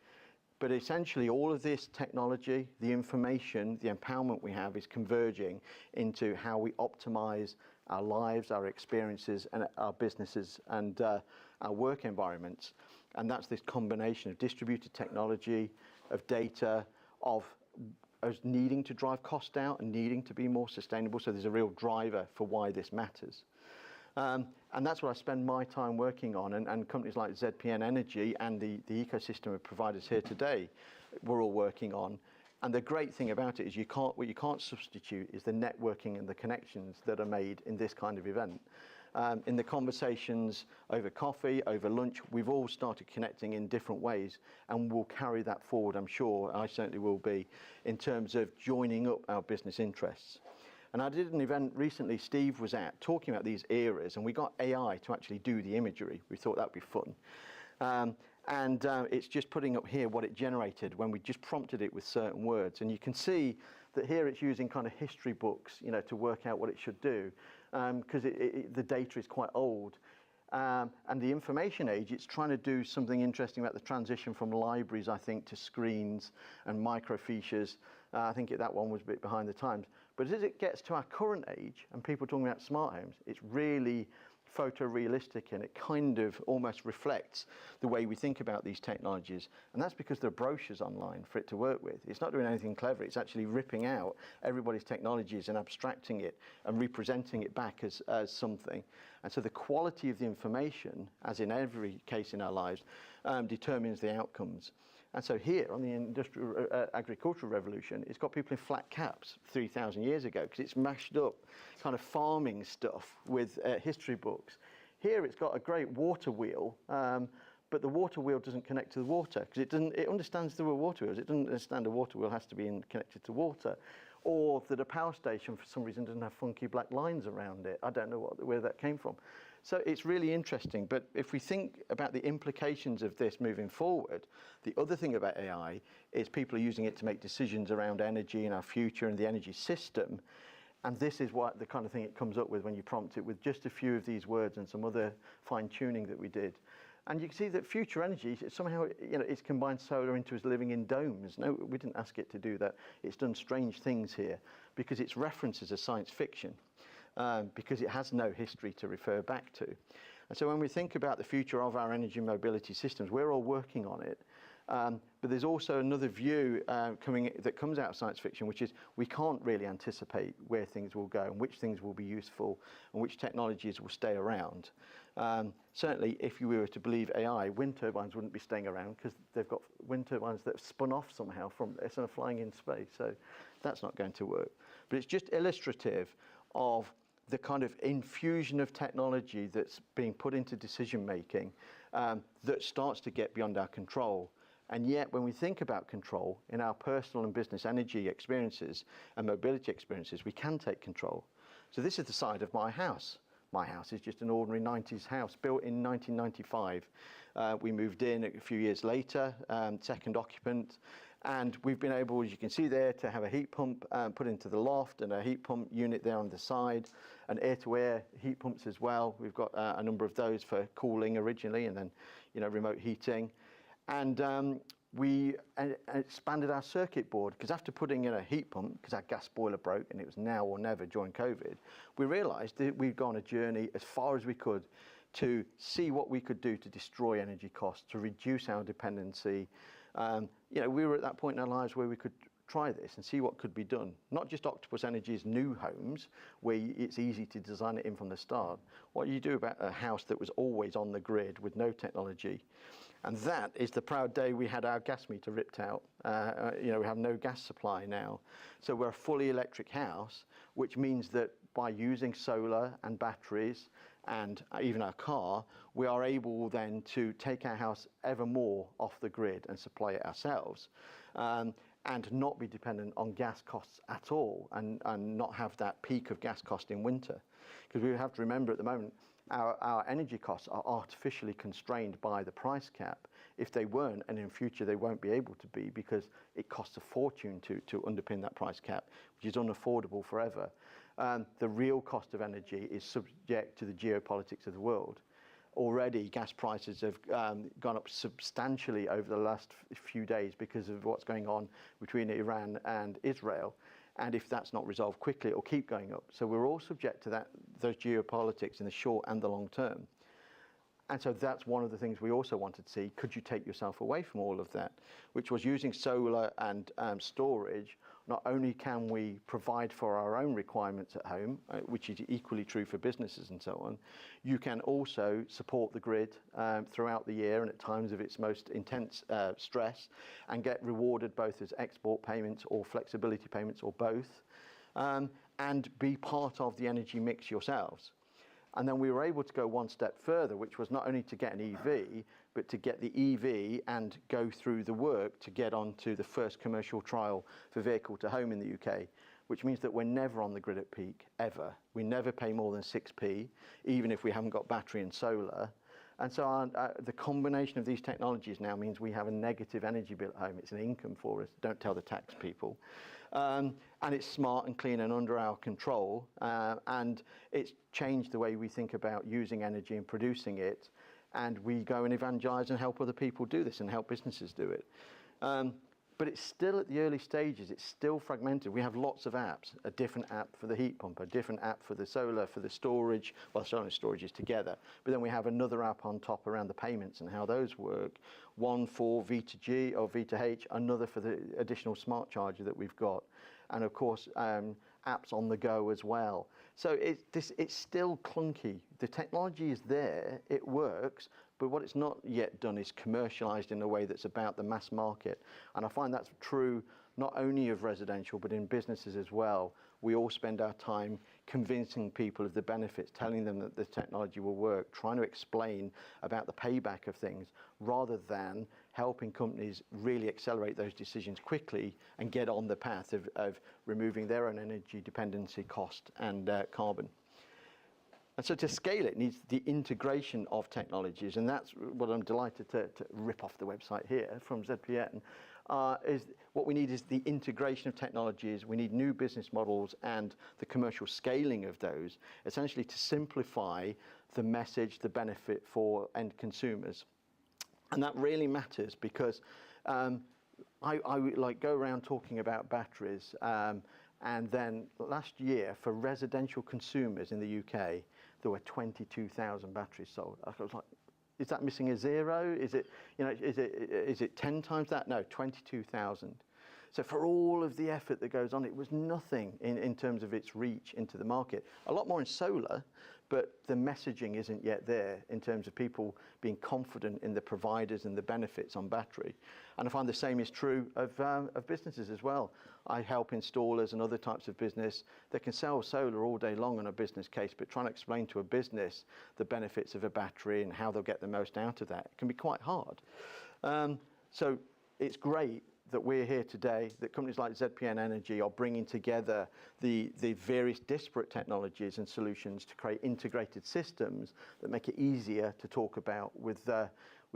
S14: But essentially all of this technology, the information, the empowerment we have is converging into how we optimize our lives, our experiences, and our businesses and our work environments. And that's this combination of distributed technology, of data, of us needing to drive cost out and needing to be more sustainable. So there's a real driver for why this matters. And that's what I spend my time working on, and companies like ZPN Energy and the ecosystem of providers here today, we're all working on. And the great thing about it is what you can't substitute is the networking and the connections that are made in this kind of event. In the conversations over coffee, over lunch, we've all started connecting in different ways, and we'll carry that forward, I'm sure, I certainly will be, in terms of joining up our business interests. And I did an event recently Steve was at talking about these eras, and we got AI to actually do the imagery. We thought that'd be fun. It's just putting up here what it generated when we just prompted it with certain words. And you can see that here it's using kind of history books, you know, to work out what it should do, because the data is quite old. And the information age, it's trying to do something interesting about the transition from libraries, I think, to screens and microfiches. I think that one was a bit behind the times. But as it gets to our current age, and people talking about smart homes, it's really photorealistic, and it kind of almost reflects the way we think about these technologies. And that's because there are brochures online for it to work with. It's not doing anything clever. It's actually ripping out everybody's technologies and abstracting it and representing it back as something. And so the quality of the information, as in every case in our lives, determines the outcomes. And so here on the industrial agricultural revolution, it's got people in flat caps 3,000 years ago, because it's mashed up kind of farming stuff with history books. Here it's got a great water wheel, but the water wheel doesn't connect to the water, because it understands there were water wheels. It doesn't understand a water wheel has to be connected to water. Or that a power station, for some reason, doesn't have funky black lines around it. I don't know where that came from. So it's really interesting. But if we think about the implications of this moving forward, the other thing about AI is people are using it to make decisions around energy and our future and the energy system. And this is what the kind of thing it comes up with when you prompt it with just a few of these words and some other fine-tuning that we did. And you can see that future energy, somehow, you know, it's combined solar into us living in domes. No, we didn't ask it to do that. It's done strange things here because its references are science fiction, because it has no history to refer back to. And so when we think about the future of our energy mobility systems, we're all working on it. But there's also another view that comes out of science fiction, which is we can't really anticipate where things will go and which things will be useful and which technologies will stay around. Certainly, if you were to believe AI, wind turbines wouldn't be staying around because they've got wind turbines that have spun off somehow from sort of flying in space. So that's not going to work. But it's just illustrative of the kind of infusion of technology that's being put into decision making that starts to get beyond our control. And yet, when we think about control in our personal and business energy experiences and mobility experiences, we can take control. So this is the side of my house. My house is just an ordinary 90s house built in 1995. We moved in a few years later, second occupant, and we've been able, as you can see there, to have a heat pump put into the loft and a heat pump unit there on the side, and air-to-air heat pumps as well. We've got a number of those for cooling originally, and then, you know, remote heating. And we expanded our circuit board, because after putting in a heat pump, because our gas boiler broke and it was now or never during COVID, we realised that we'd gone a journey as far as we could to see what we could do to destroy energy costs, to reduce our dependency. You know, we were at that point in our lives where we could try this and see what could be done. Not just Octopus Energy's new homes, where it's easy to design it in from the start. What you do about a house that was always on the grid with no technology. And that is the proud day we had our gas meter ripped out. You know, we have no gas supply now. So we're a fully electric house, which means that by using solar and batteries and even our car, we are able then to take our house ever more off the grid and supply it ourselves. And not be dependent on gas costs at all, and not have that peak of gas cost in winter. Because we have to remember at the moment, our energy costs are artificially constrained by the price cap. If they weren't, and in future they won't be able to be, because it costs a fortune to underpin that price cap, which is unaffordable forever. The real cost of energy is subject to the geopolitics of the world. Already gas prices have gone up substantially over the last few days because of what's going on between Iran and Israel. And if that's not resolved quickly, it will keep going up. So we're all subject to those geopolitics in the short and the long term. And so that's one of the things we also wanted to see. Could you take yourself away from all of that? Which was using solar and storage. Not only can we provide for our own requirements at home, which is equally true for businesses and so on, you can also support the grid throughout the year and at times of its most intense stress, and get rewarded both as export payments or flexibility payments or both, and be part of the energy mix yourselves. And then we were able to go one step further, which was not only to get an EV, but to get the EV and go through the work to get onto the first commercial trial for vehicle to home in the UK, which means that we're never on the grid at peak, ever. We never pay more than 6p, even if we haven't got battery and solar. And so the combination of these technologies now means we have a negative energy bill at home. It's an income for us. Don't tell the tax people. And it's smart and clean and under our control. And it's changed the way we think about using energy and producing it. And we go and evangelize and help other people do this and help businesses do it. But it's still at the early stages. It's still fragmented. We have lots of apps, a different app for the heat pump, a different app for the solar, for the storage. Well, solar and storage is together. But then we have another app on top around the payments and how those work. One for V2G or V2H, another for the additional smart charger that we've got. And of course, apps on the go as well. So it's still clunky. The technology is there, it works, but what it's not yet done is commercialized in a way that's about the mass market. And I find that's true not only of residential, but in businesses as well. We all spend our time convincing people of the benefits, telling them that the technology will work, trying to explain about the payback of things, rather than helping companies really accelerate those decisions quickly and get on the path of removing their own energy dependency, cost, and carbon. And so to scale it needs the integration of technologies, and that's what I'm delighted to rip off the website here from ZPN. Is what we need is the integration of technologies. We need new business models and the commercial scaling of those, essentially to simplify the message, the benefit for end consumers. And that really matters because I like go around talking about batteries, and then last year for residential consumers in the UK, there were 22,000 batteries sold. I was like, is that missing a zero? Is it, is it 10 times that? No, 22,000. So for all of the effort that goes on, it was nothing in terms of its reach into the market. A lot more in solar, but the messaging isn't yet there in terms of people being confident in the providers and the benefits on battery. And I find the same is true of businesses as well. I help installers and other types of business that can sell solar all day long on a business case, but trying to explain to a business the benefits of a battery and how they'll get the most out of that can be quite hard. So it's great that we're here today, that companies like ZPN Energy are bringing together the various disparate technologies and solutions to create integrated systems that make it easier to talk about with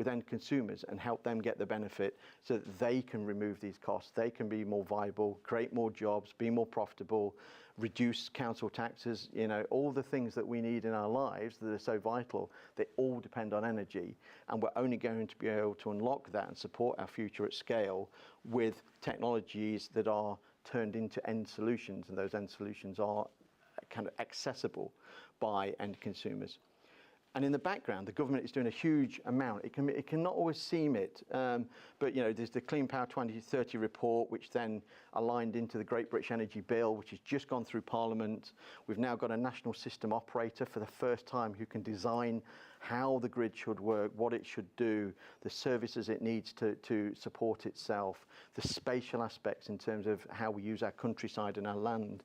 S14: end consumers and help them get the benefit so that they can remove these costs, they can be more viable, create more jobs, be more profitable, reduce council taxes, you know, all the things that we need in our lives that are so vital, they all depend on energy. And we're only going to be able to unlock that and support our future at scale with technologies that are turned into end solutions, and those end solutions are kind of accessible by end consumers. And in the background, the government is doing a huge amount. It cannot always seem it, but you know, there's the Clean Power 2030 report, which then aligned into the Great British Energy Bill, which has just gone through Parliament. We've now got a national system operator for the first time who can design how the grid should work, what it should do, the services it needs to support itself, the spatial aspects in terms of how we use our countryside and our land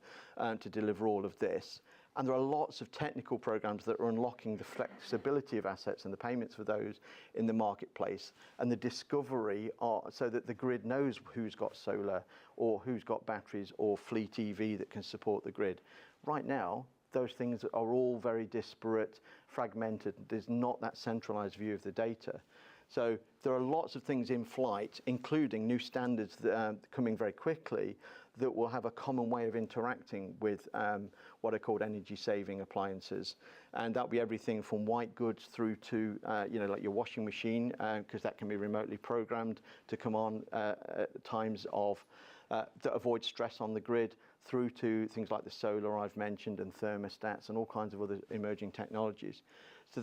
S14: to deliver all of this. And there are lots of technical programs that are unlocking the flexibility of assets and the payments for those in the marketplace, and the discovery so that the grid knows who's got solar or who's got batteries or fleet EV that can support the grid. Right now, those things are all very disparate, fragmented. There's not that centralized view of the data. So there are lots of things in flight, including new standards that are coming very quickly, that will have a common way of interacting with what are called energy saving appliances. And that'll be everything from white goods through to, you know, like your washing machine, because that can be remotely programmed to come on at times of, that avoid stress on the grid, through to things like the solar I've mentioned and thermostats and all kinds of other emerging technologies. So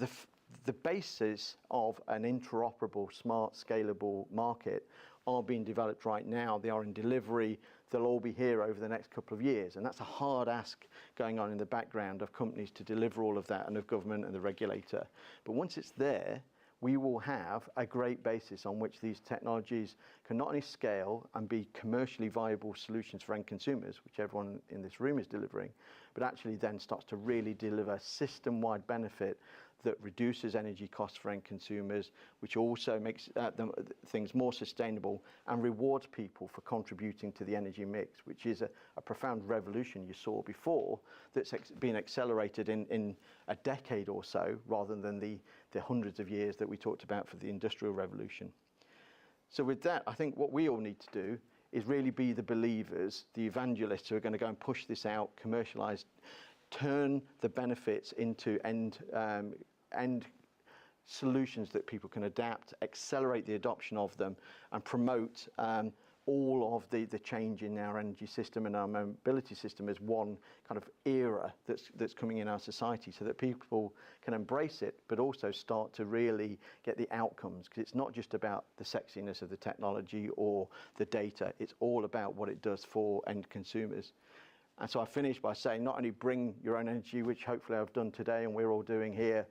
S14: the basis of an interoperable, smart, scalable market are being developed right now. They are in delivery. They'll all be here over the next couple of years. And that's a hard ask going on in the background of companies to deliver all of that, and of government and the regulator. But once it's there, we will have a great basis on which these technologies can not only scale and be commercially viable solutions for end consumers, which everyone in this room is delivering, but actually then starts to really deliver system-wide benefit that reduces energy costs for end consumers, which also makes things more sustainable and rewards people for contributing to the energy mix, which is a profound revolution you saw before that's been accelerated in a decade or so, rather than the hundreds of years that we talked about for the Industrial Revolution. So with that, I think what we all need to do is really be the believers, the evangelists who are going to go and push this out, commercialize, turn the benefits into end solutions that people can adapt, accelerate the adoption of them, and promote all of the change in our energy system and our mobility system as one kind of era that's coming in our society, so that people can embrace it, but also start to really get the outcomes, because it's not just about the sexiness of the technology or the data, it's all about what it does for end consumers. And so I finish by saying, not only bring your own energy, which hopefully I've done today and we're all doing here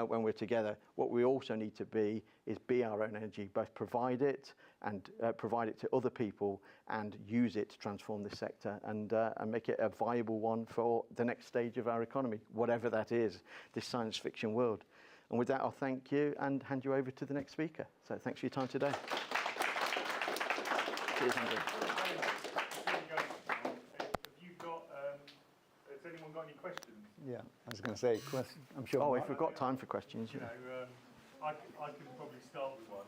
S14: when we're together, what we also need to be is be our own energy, both provide it and provide it to other people and use it to transform this sector and make it a viable one for the next stage of our economy, whatever that is, this science fiction world. And with that, I'll thank you and hand you over to the next speaker. So thanks for your time today. Cheers, Andrew.
S6: Has anyone got any questions?
S15: Yeah, I was going to say, I'm sure.
S14: Oh, if we've got time for questions.
S6: You know, I can probably start with one.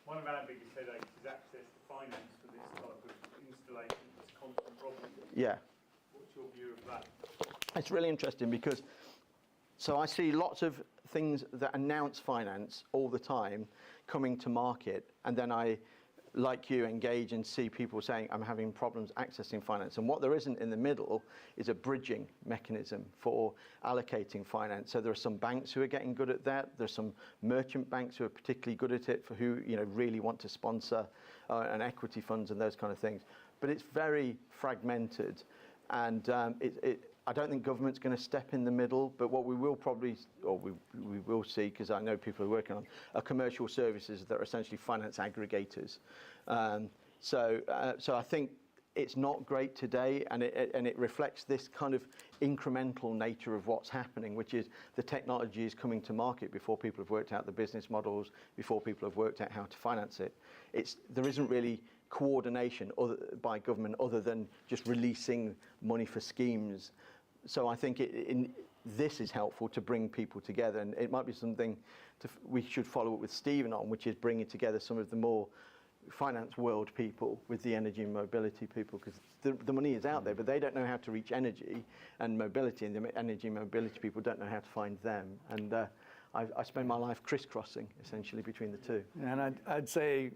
S6: One of our biggest headaches is access to finance for this type of installation. It's a constant problem.
S14: Yeah.
S6: What's your view of that?
S14: It's really interesting because, so I see lots of things that announce finance all the time coming to market, and then I, like you, engage and see people saying, I'm having problems accessing finance. And what there isn't in the middle is a bridging mechanism for allocating finance. So there are some banks who are getting good at that. There's some merchant banks who are particularly good at it, for who, you know, really want to sponsor and equity funds and those kind of things. But it's very fragmented. And I don't think government's going to step in the middle, but what we will probably, or we will see, because I know people are working on, are commercial services that are essentially finance aggregators. So I think it's not great today, and it reflects this kind of incremental nature of what's happening, which is the technology is coming to market before people have worked out the business models, before people have worked out how to finance it. There isn't really coordination by government other than just releasing money for schemes. So I think this is helpful to bring people together, and it might be something we should follow up with Stephen on, which is bringing together some of the more finance world people with the energy and mobility people, because the money is out there, but they don't know how to reach energy and mobility, and the energy and mobility people don't know how to find them. And I spend my life crisscrossing essentially between the two.
S15: And I'd say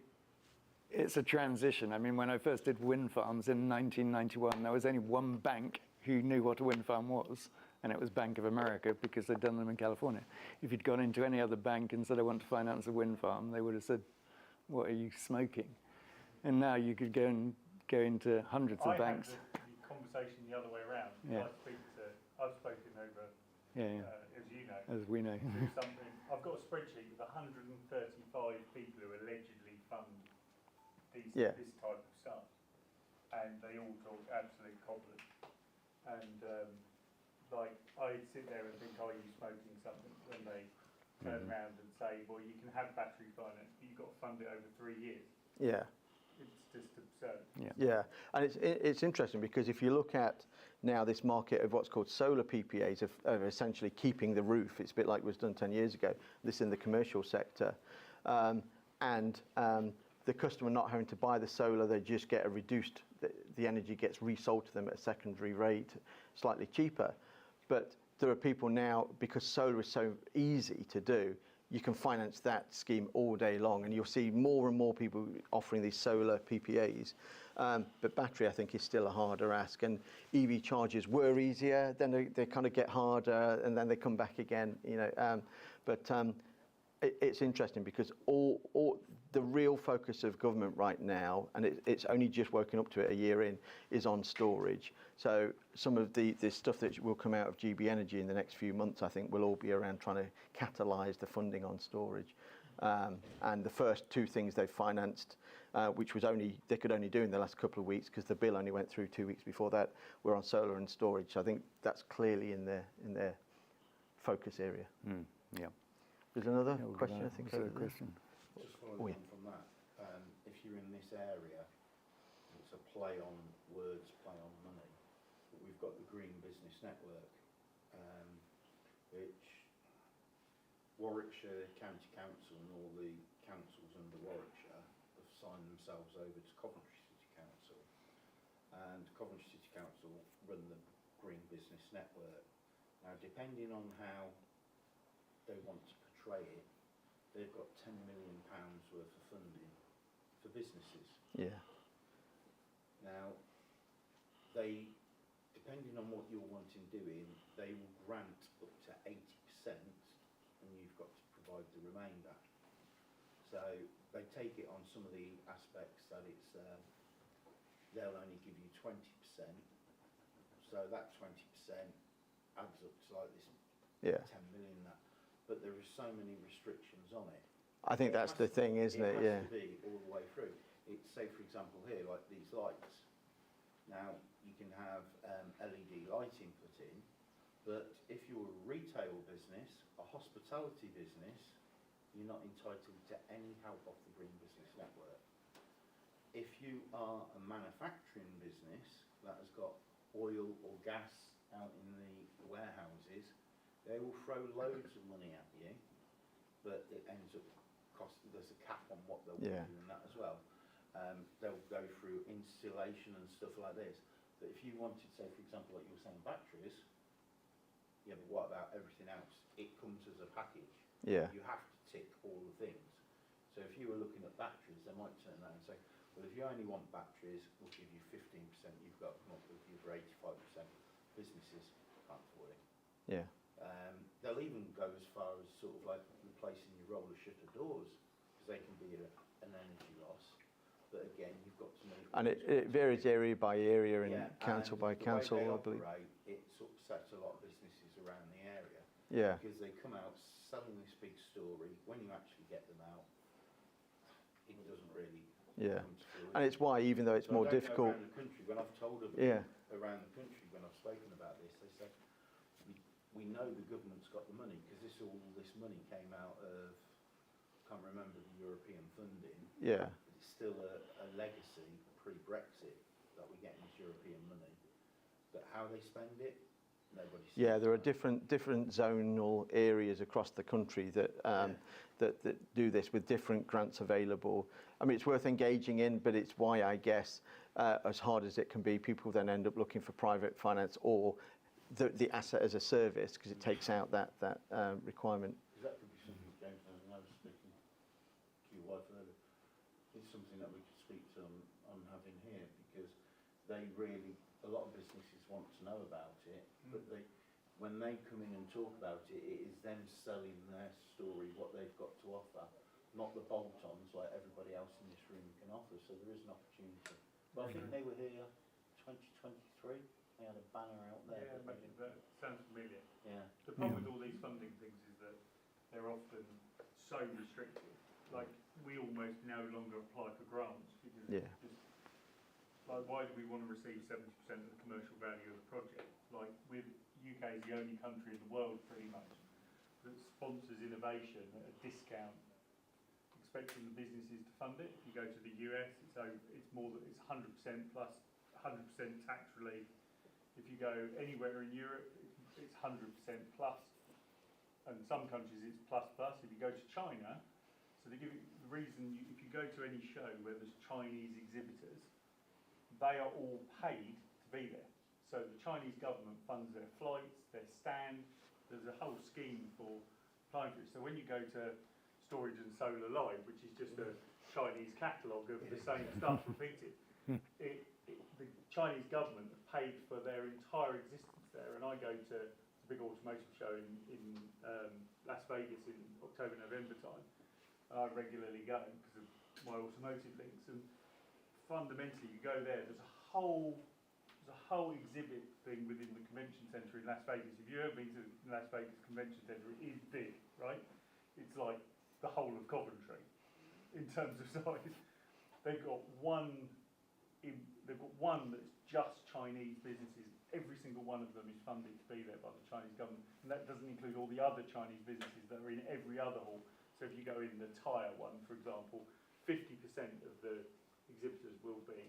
S15: it's a transition. I mean, when I first did wind farms in 1991, there was only one bank who knew what a wind farm was, and it was Bank of America, because they'd done them in California. If you'd gone into any other bank and said, I want to finance a wind farm, they would have said, what are you smoking? And now you could go into hundreds of banks.
S6: I had the conversation the other way around.
S15: Yeah.
S6: I've spoken over, as you know.
S15: As we know.
S6: Something. I've got a spreadsheet with 135 people who allegedly fund this type of stuff, and they all talk absolute cobblers. And like, I sit there and think, are you smoking something? When they turn around and say, well, you can have battery finance, but you've got to fund it over 3 years.
S14: Yeah.
S6: It's just absurd.
S14: Yeah, and it's interesting, because if you look at now this market of what's called solar PPAs, of essentially keeping the roof, it's a bit like was done 10 years ago, this in the commercial sector, and the customer not having to buy the solar, they just get a reduced, the energy gets resold to them at a secondary rate, slightly cheaper. But there are people now, because solar is so easy to do, you can finance that scheme all day long, and you'll see more and more people offering these solar PPAs. But battery, I think, is still a harder ask. And EV chargers were easier, then they kind of get harder, and then they come back again. It's interesting, because all the real focus of government right now, and it's only just woken up to it a year in, is on storage. So some of the stuff that will come out of GB Energy in the next few months, I think, will all be around trying to catalyse the funding on storage. And the first two things they've financed, which was they could only do in the last couple of weeks, because the bill only went through 2 weeks before that, were on solar and storage. So I think that's clearly in their focus area.
S15: Yeah.
S14: There's another question, I think.
S7: Just following on from that, if you're in this area, it's a play on words, play on money. But we've got the Green Business Network, which Warwickshire County Council and all the councils under Warwickshire have signed themselves over to Coventry City Council, and Coventry City Council run the Green Business Network. Now, depending on how they want to portray it, they've got £10 million worth of funding for businesses.
S14: Yeah.
S7: Now, depending on what you're wanting doing, they will grant up to 80%, and you've got to provide the remainder. So they take it on some of the aspects that it's they'll only give you 20%. So that 20% adds up to like this 10 million. But there are so many restrictions on it.
S14: I think that's the thing, isn't it?
S7: It has to be all the way through. It's, say, for example, here, like these lights. Now, you can have LED lighting put in, but if you're a retail business, a hospitality business, you're not entitled to any help off the Green Business Network. If you are a manufacturing business that has got oil or gas out in the warehouses, they will throw loads of money at you, but it ends up costing, there's a cap on what they'll do in that as well. They'll go through installation and stuff like this. But if you wanted, say, for example, like you were saying, batteries, yeah, but what about everything else? It comes as a package.
S14: Yeah.
S7: You have to tick all the things. So if you were looking at batteries, they might turn around and say, well, if you only want batteries, we'll give you 15%. You've got to come up with the other 85%. Businesses can't afford it.
S14: Yeah.
S7: They'll even go as far as sort of like replacing your roller shutter doors, because they can be an energy loss. But again, you've got to make...
S14: And it varies area by area and council by council,
S7: I
S14: believe.
S7: It sort of sets a lot of businesses around the area.
S14: Yeah.
S7: Because they come out selling this big story. When you actually get them out, it doesn't really...
S14: Yeah. And it's why, even though it's more difficult...
S7: Around the country, when I've told them around the country, when I've spoken about this, they say, we know the government's got the money, because all this money came out of, I can't remember the European funding.
S14: Yeah.
S7: It's still a legacy pre-Brexit that we get in this European money. But how they spend it, nobody's.
S14: Yeah, there are different zonal areas across the country that that do this with different grants available. I mean, it's worth engaging in, but it's why I guess, as hard as it can be, people then end up looking for private finance or the asset as a service because it takes out that requirement.
S7: That could be something, James, and I was speaking to your wife earlier. It's something that we could speak to on having here because they really, a lot of businesses want to know about it, but when they come in and talk about it, it is them selling their story, what they've got to offer, not the bolt-ons like everybody else in this room can offer. So there is an opportunity. But I think they were here 2023. They had a banner out there.
S4: Yeah, that sounds familiar.
S7: Yeah.
S4: The problem with all these funding things is that they're often so restrictive. Like, we almost no longer apply for grants because it's just, like, why do we want to receive 70% of the commercial value of the project? Like, UK is the only country in the world, pretty much, that sponsors innovation at a discount, expecting the businesses to fund it. If you go to the US, it's 100% plus 100% tax relief. If you go anywhere in Europe, it's 100% plus, and some countries it's plus plus. If you go to China, so they give you the reason. If you go to any show where there's Chinese exhibitors, they are all paid to be there. So the Chinese government funds their flights, their stand. There's a whole scheme for applying for it. So when you go to Storage and Solar Live, which is just a Chinese catalogue of the same stuff repeated, the Chinese government have paid for their entire existence there. And I go to the big automotive show in Las Vegas in October, November time. I regularly go because of my automotive links. And fundamentally, you go there, there's a whole exhibit thing within the convention centre in Las Vegas. If you've ever been to the Las Vegas Convention Centre, it is big, right? It's like the whole of Coventry in terms of size. They've got one that's just Chinese businesses. Every single one of them is funded to be there by the Chinese government, and that doesn't include all the other Chinese businesses that are in every other hall. So if you go in the tyre one, for example, 50% of the exhibitors will be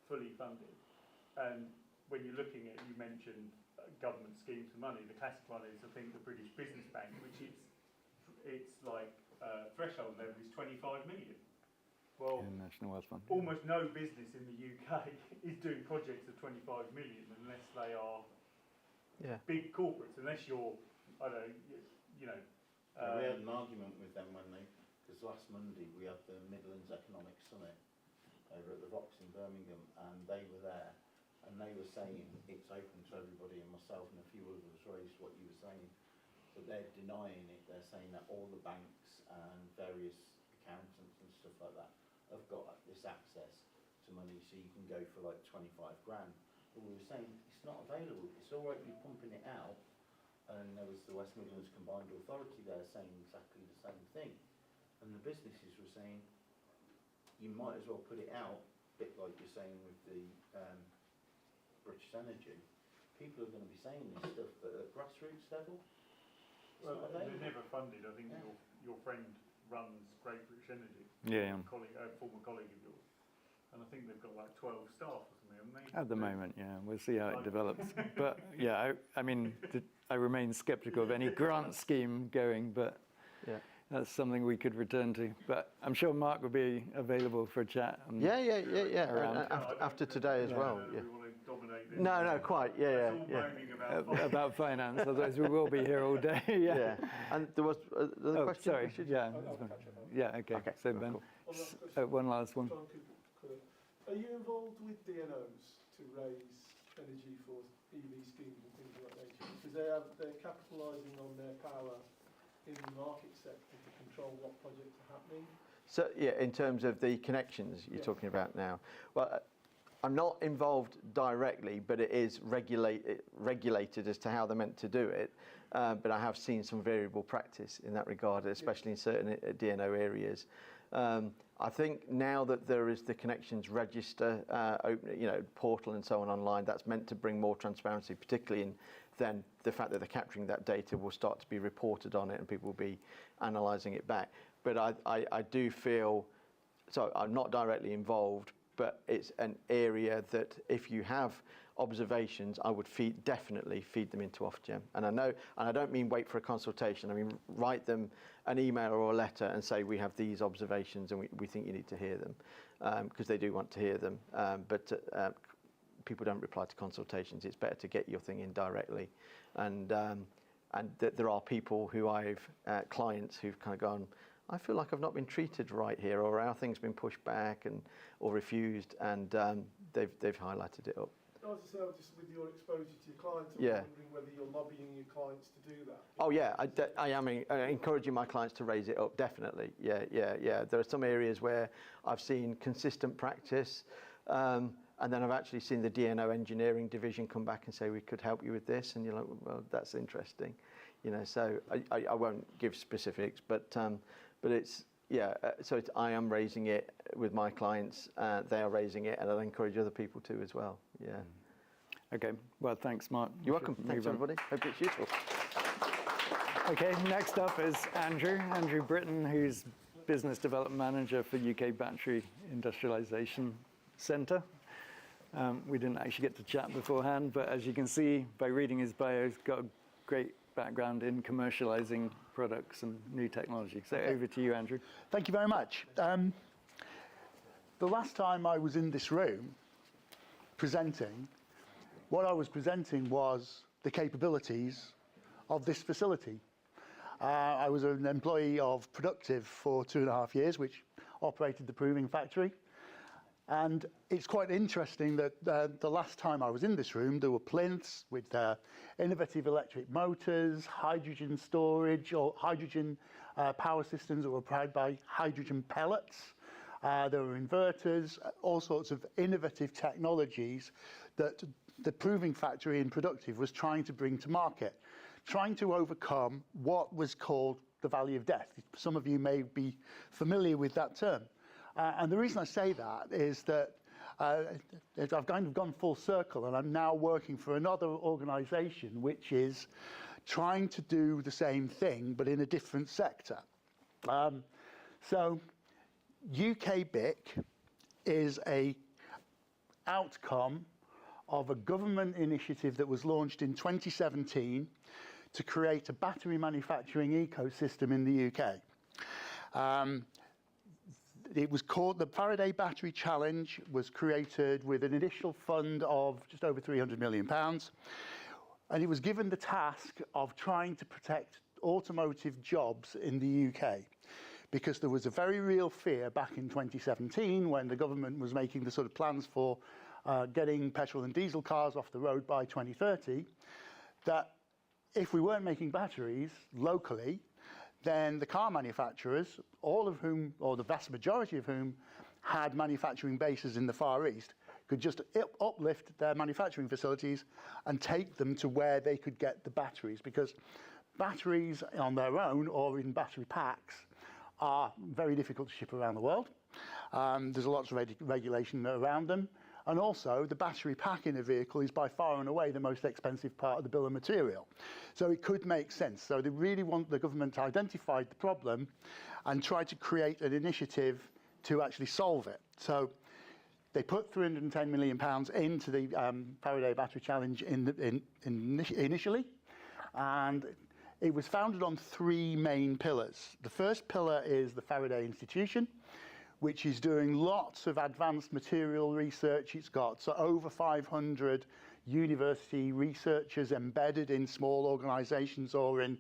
S4: fully funded. And when you're looking at, you mentioned government schemes for money, the classic one is, I think, the British Business Bank, which it's like threshold level is 25 million. Well,
S15: National Wealth Fund.
S4: Almost no business in the UK is doing projects of 25 million unless they are big corporates, unless you're, I don't know, you know.
S7: We had an argument with them because last Monday we had the Midlands Economic Summit over at the Vox in Birmingham, and they were there, and they were saying it's open to everybody, and myself and a few others raised what you were saying, but they're denying it. They're saying that all the banks and various accountants and stuff like that have got this access to money, so you can go for like 25 grand. But we were saying it's not available. It's all right to be pumping it out, and there was the West Midlands Combined Authority there saying exactly the same thing, and the businesses were saying you might as well put it out, a bit like you're saying with the British Energy. People are going to be saying this stuff, but at grassroots level,
S4: well, they're never funded. I think your friend runs Great British Energy. Former colleague of yours. And I think they've got like 12 staff or something, haven't they?
S15: At the moment, yeah. We'll see how it develops. But yeah, I mean, I remain sceptical of any grant scheme going, but that's something we could return to. But I'm sure Mark will be available for a chat.
S14: After today as well. Yeah.
S4: We want to dominate this.
S14: No, quite. Yeah.
S15: About finance, otherwise we will be here all day.
S14: And there was another question.
S15: Sorry. Okay. So Ben, one last one.
S3: Are you involved with DNOs to raise energy for EV schemes and things of that nature? Because they're capitalising on their power in the market sector to control what projects are happening.
S14: So in terms of the connections you're talking about now, well, I'm not involved directly, but it is regulated as to how they're meant to do it. But I have seen some variable practice in that regard, especially in certain DNO areas. I think now that there is the connections register, open, portal and so on online, that's meant to bring more transparency, particularly in then the fact that they're capturing that data will start to be reported on it and people will be analysing it back. But I do feel, so I'm not directly involved, but it's an area that if you have observations, I would definitely feed them into Ofgem. And I don't mean wait for a consultation. I mean write them an email or a letter and say we have these observations and we think you need to hear them, because they do want to hear them. But people don't reply to consultations. It's better to get your thing in directly. And there are people who clients who've kind of gone, I feel like I've not been treated right here, or our thing's been pushed back or refused, and they've highlighted it up.
S3: I was just with your exposure to your clients, I'm
S14: Yeah.
S3: wondering whether you're lobbying your clients to do that.
S14: Oh yeah, I am encouraging my clients to raise it up, definitely. Yeah. There are some areas where I've seen consistent practice, and then I've actually seen the DNO engineering division come back and say we could help you with this, and you're like, well, that's interesting, So I won't give specifics, but it's I am raising it with my clients. They are raising it, and I'll encourage other people to as well. Yeah.
S15: Okay. Well, thanks, Mark.
S14: You're welcome. Thanks, everybody. Hope it's useful.
S15: Okay. Next up is Andrew Britton, who's Business Development Manager for UK Battery Industrialisation Centre. We didn't actually get to chat beforehand, but as you can see by reading his bio, he's got a great background in commercialising products and new technology. So over to you, Andrew.
S6: Thank you very much. The last time I was in this room presenting, what I was presenting was the capabilities of this facility. I was an employee of Productive for 2.5 years, which operated the proving factory. And it's quite interesting that the last time I was in this room, there were plinths with innovative electric motors, hydrogen storage, or hydrogen power systems that were powered by hydrogen pellets. There were inverters, all sorts of innovative technologies that the proving factory in Productive was trying to bring to market, trying to overcome what was called the valley of death. Some of you may be familiar with that term. And the reason I say that is that I've kind of gone full circle, and I'm now working for another organisation which is trying to do the same thing, but in a different sector. So UK BIC is an outcome of a government initiative that was launched in 2017 to create a battery manufacturing ecosystem in the UK. It was called the Faraday Battery Challenge, was created with an initial fund of just over £300 million. And it was given the task of trying to protect automotive jobs in the UK. Because there was a very real fear back in 2017 when the government was making the sort of plans for getting petrol and diesel cars off the road by 2030, that if we weren't making batteries locally, then the car manufacturers, all of whom, or the vast majority of whom, had manufacturing bases in the Far East, could just uplift their manufacturing facilities and take them to where they could get the batteries. Because batteries on their own or in battery packs are very difficult to ship around the world. There's lots of regulation around them. And also, the battery pack in a vehicle is by far and away the most expensive part of the bill of material. So it could make sense. So they really want the government to identify the problem and try to create an initiative to actually solve it. So they put £310 million into the Faraday Battery Challenge initially. And it was founded on 3 main pillars. The first pillar is the Faraday Institution, which is doing lots of advanced material research. It's got over 500 university researchers embedded in small organisations or in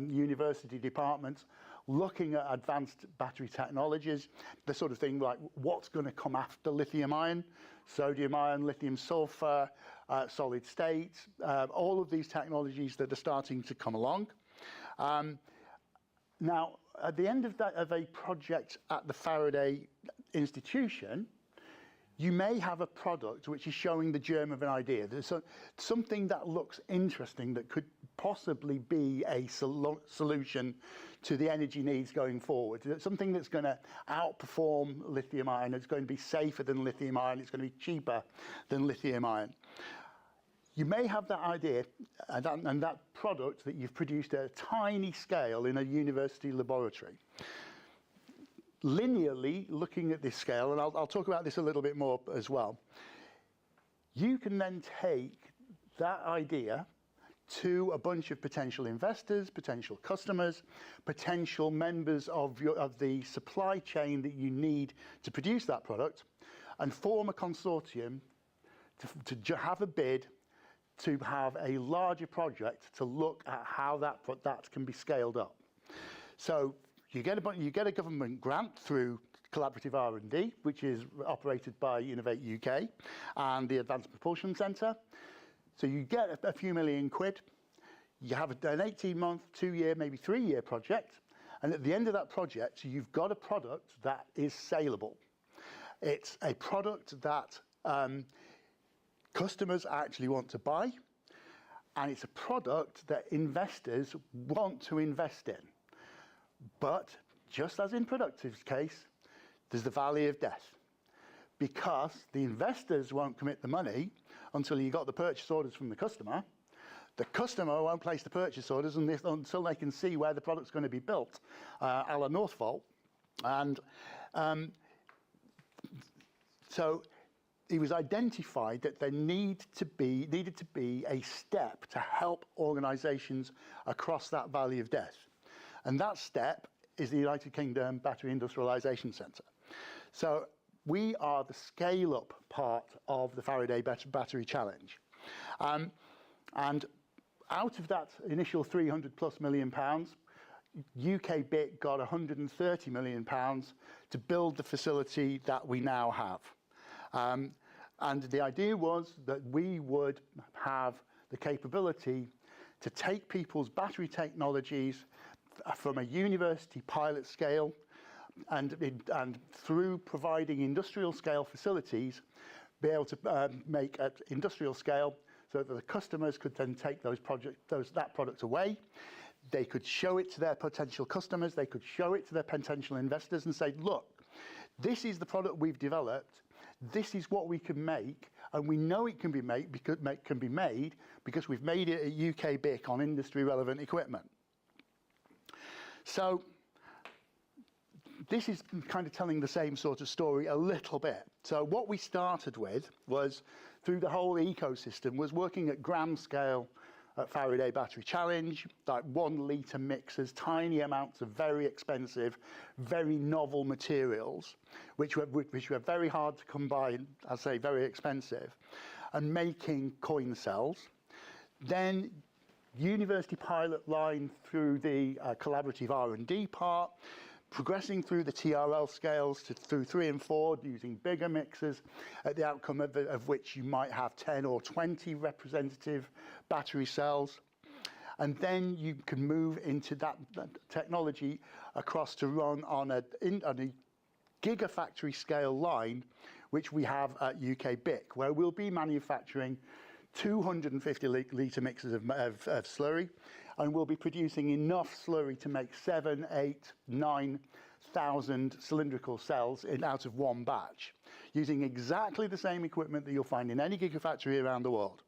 S6: university departments looking at advanced battery technologies, the sort of thing like what's going to come after lithium-ion, sodium-ion, lithium-sulfur, solid state, all of these technologies that are starting to come along. Now, at the end of a project at the Faraday Institution, you may have a product which is showing the germ of an idea. There's something that looks interesting that could possibly be a solution to the energy needs going forward. Something that's going to outperform lithium-ion, it's going to be safer than lithium-ion, it's going to be cheaper than lithium-ion. You may have that idea and that product that you've produced at a tiny scale in a university laboratory. Linearly, looking at this scale, and I'll talk about this a little bit more as well, You can then take that idea to a bunch of potential investors, potential customers, potential members of the supply chain that you need to produce that product, and form a consortium to have a bid to have a larger project to look at how that can be scaled up. So you get a government grant through collaborative R&D, which is operated by Innovate UK and the Advanced Propulsion Centre. So you get a few million quid, you have an 18-month, 2-year, maybe 3-year project, and at the end of that project, you've got a product that is saleable. It's a product that customers actually want to buy, and it's a product that investors want to invest in. But just as in Productive's case, there's the valley of death, because the investors won't commit the money until you got the purchase orders from the customer. The customer won't place the purchase orders until they can see where the product's going to be built, a la Northvolt. And so it was identified that there needed to be a step to help organisations across that valley of death. And that step is the United Kingdom Battery Industrialisation Centre. So we are the scale-up part of the Faraday Battery Challenge. And out of that initial £300+ million, UK BIC got £130 million to build the facility that we now have. And the idea was that we would have the capability to take people's battery technologies from a university pilot scale and through providing industrial scale facilities, be able to make at industrial scale so that the customers could then take that product away. They could show it to their potential customers, they could show it to their potential investors and say, look, this is the product we've developed, this is what we can make, and we know it can be made because we've made it at UK BIC on industry relevant equipment. So this is kind of telling the same sort of story a little bit. So what we started with was, through the whole ecosystem, was working at gram scale at Faraday Battery Challenge, like 1 litre mixers, tiny amounts of very expensive, very novel materials, which were very hard to come by, I say very expensive, and making coin cells. Then university pilot line through the collaborative R&D part, progressing through the TRL scales through 3 and 4, using bigger mixers, at the outcome of which you might have 10 or 20 representative battery cells. And then you can move into that technology across to run on a gigafactory scale line, which we have at UK BIC, where we'll be manufacturing 250 litre mixes of slurry, and we'll be producing enough slurry to make 7, 8, 9,000 cylindrical cells out of one batch, using exactly the same equipment that you'll find in any gigafactory around the world.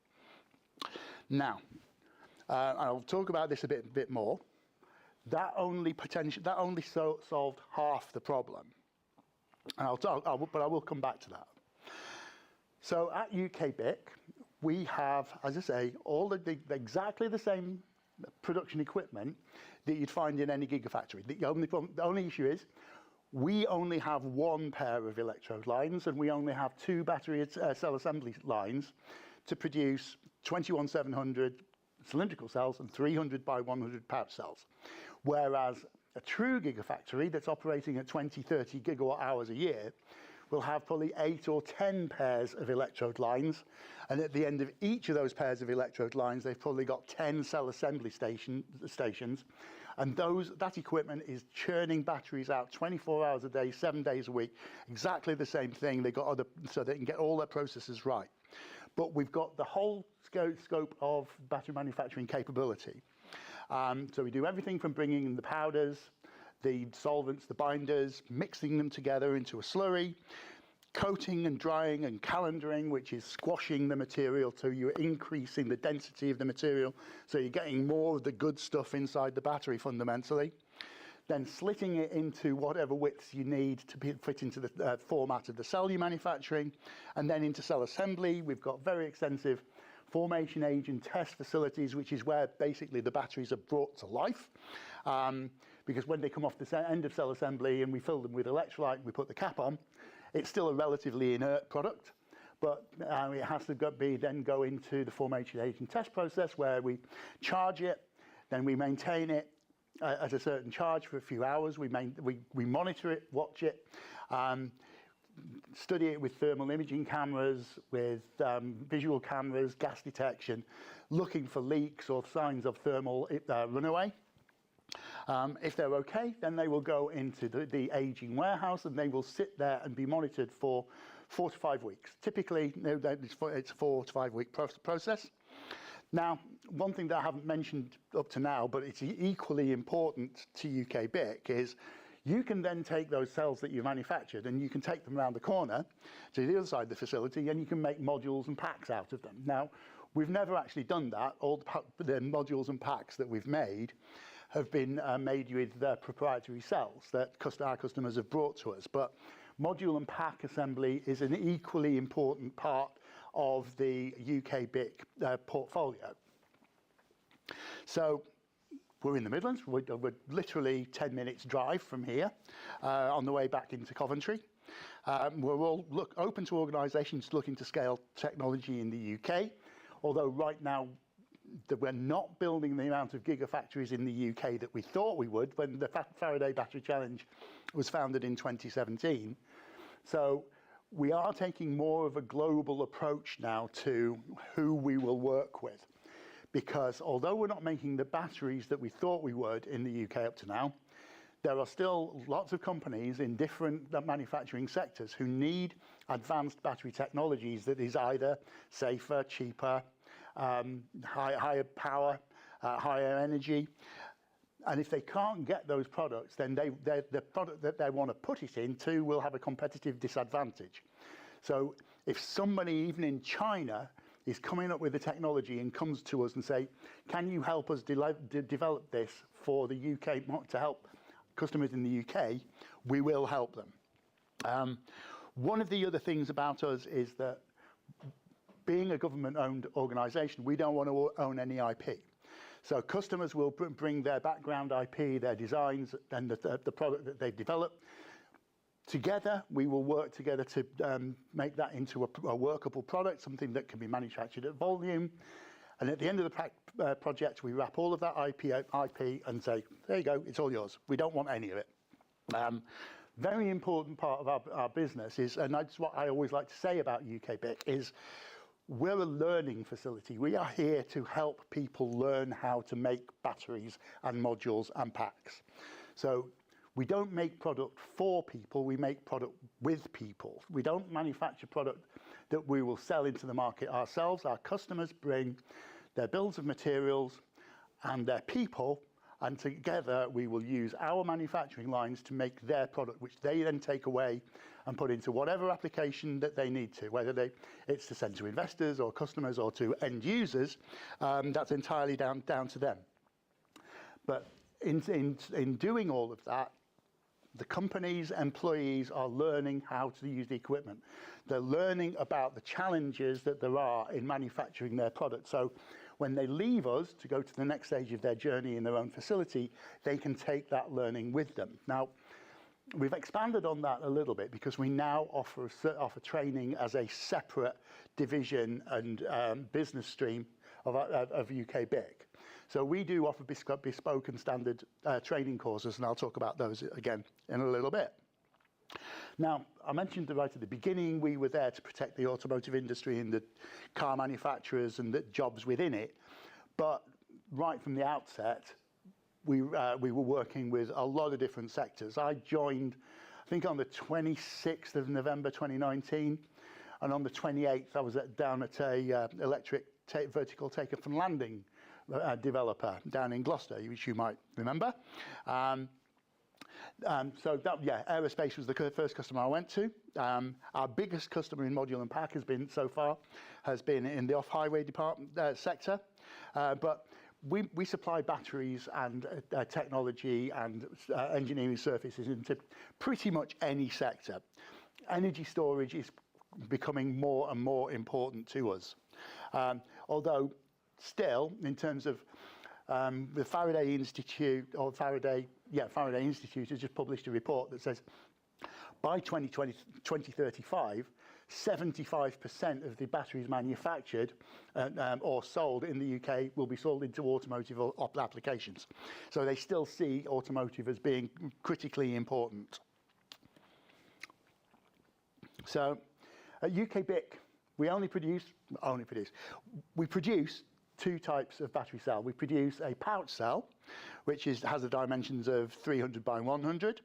S6: Now, I'll talk about this a bit more. That only solved half the problem, and but I will come back to that. So at UK BIC, we have, as I say, exactly the same production equipment that you'd find in any gigafactory. The only issue is we only have 1 pair of electrode lines, and we only have 2 battery cell assembly lines to produce 21700 cylindrical cells and 300 by 100 pouch cells. Whereas a true gigafactory that's operating at 20, 30 gigawatt hours a year will have probably 8 or 10 pairs of electrode lines, and at the end of each of those pairs of electrode lines, they've probably got 10 cell assembly stations, and that equipment is churning batteries out 24 hours a day, 7 days a week, exactly the same thing. They got so they can get all their processes right. But we've got the whole scope of battery manufacturing capability. So we do everything from bringing in the powders, the solvents, the binders, mixing them together into a slurry, coating and drying and calendaring, which is squashing the material so you're increasing the density of the material, so you're getting more of the good stuff inside the battery fundamentally. then slitting it into whatever widths you need to fit into the format of the cell you're manufacturing, and then into cell assembly. We've got very extensive formation age and test facilities, which is where basically the batteries are brought to life. Because when they come off the end of cell assembly and we fill them with electrolyte and we put the cap on, it's still a relatively inert product. But it has to then go into the formation age and test process where we charge it, then we maintain it at a certain charge for a few hours. We monitor it, watch it, study it with thermal imaging cameras, with visual cameras, gas detection, looking for leaks or signs of thermal runaway. If they're okay, then they will go into the aging warehouse and they will sit there and be monitored for 4 to 5 weeks. Typically, it's a 4 to 5 week process. Now, one thing that I haven't mentioned up to now, but it's equally important to UK BIC, is you can then take those cells that you manufactured and you can take them around the corner to the other side of the facility and you can make modules and packs out of them. Now, we've never actually done that. All the modules and packs that we've made have been made with proprietary cells that our customers have brought to us. But module and pack assembly is an equally important part of the UK BIC portfolio. So we're in the Midlands. We're literally 10 minutes drive from here on the way back into Coventry. We're all open to organisations looking to scale technology in the UK, although right now we're not building the amount of gigafactories in the UK that we thought we would when the Faraday Battery Challenge was founded in 2017. So we are taking more of a global approach now to who we will work with. Because although we're not making the batteries that we thought we would in the UK up to now, there are still lots of companies in different manufacturing sectors who need advanced battery technologies that is either safer, cheaper, higher power, higher energy. And if they can't get those products, then the product that they want to put it into will have a competitive disadvantage. So if somebody, even in China, is coming up with the technology and comes to us and say, can you help us develop this for the UK, to help customers in the UK, we will help them. One of the other things about us is that being a government-owned organisation, we don't want to own any IP. So customers will bring their background IP, their designs, and the product that they've developed. Together, we will work together to make that into a workable product, something that can be manufactured at volume. And at the end of the project, we wrap all of that IP and say, there you go, it's all yours. We don't want any of it. Very important part of our business is, and that's what I always like to say about UK BIC, is we're a learning facility. We are here to help people learn how to make batteries and modules and packs. So we don't make product for people, we make product with people. We don't manufacture product that we will sell into the market ourselves. Our customers bring their bills of materials and their people, and together we will use our manufacturing lines to make their product, which they then take away and put into whatever application that they need to, whether it's to send to investors or customers or to end users. That's entirely down to them. But in doing all of that, the company's employees are learning how to use the equipment. They're learning about the challenges that there are in manufacturing their product. So when they leave us to go to the next stage of their journey in their own facility, they can take that learning with them. Now, we've expanded on that a little bit because we now offer training as a separate division and business stream of UK BIC. So we do offer bespoke and standard training courses, and I'll talk about those again in a little bit. Now, I mentioned right at the beginning, we were there to protect the automotive industry and the car manufacturers and the jobs within it. But right from the outset, we were working with a lot of different sectors. I joined, I think, on the 26th of November 2019, and on the 28th, I was down at a electric vertical takeoff and landing developer down in Gloucester, which you might remember. So that, yeah, aerospace was the first customer I went to. Our biggest customer in module and pack has been in the off-highway department sector. But we supply batteries and technology and engineering services into pretty much any sector. Energy storage is becoming more and more important to us. Although still, in terms of the Faraday Institute, Faraday Institute has just published a report that says by 2035, 75% of the batteries manufactured or sold in the UK will be sold into automotive applications. So they still see automotive as being critically important. So at UK BIC, we produce two types of battery cell. We produce a pouch cell, which has the dimensions of 300 by 100,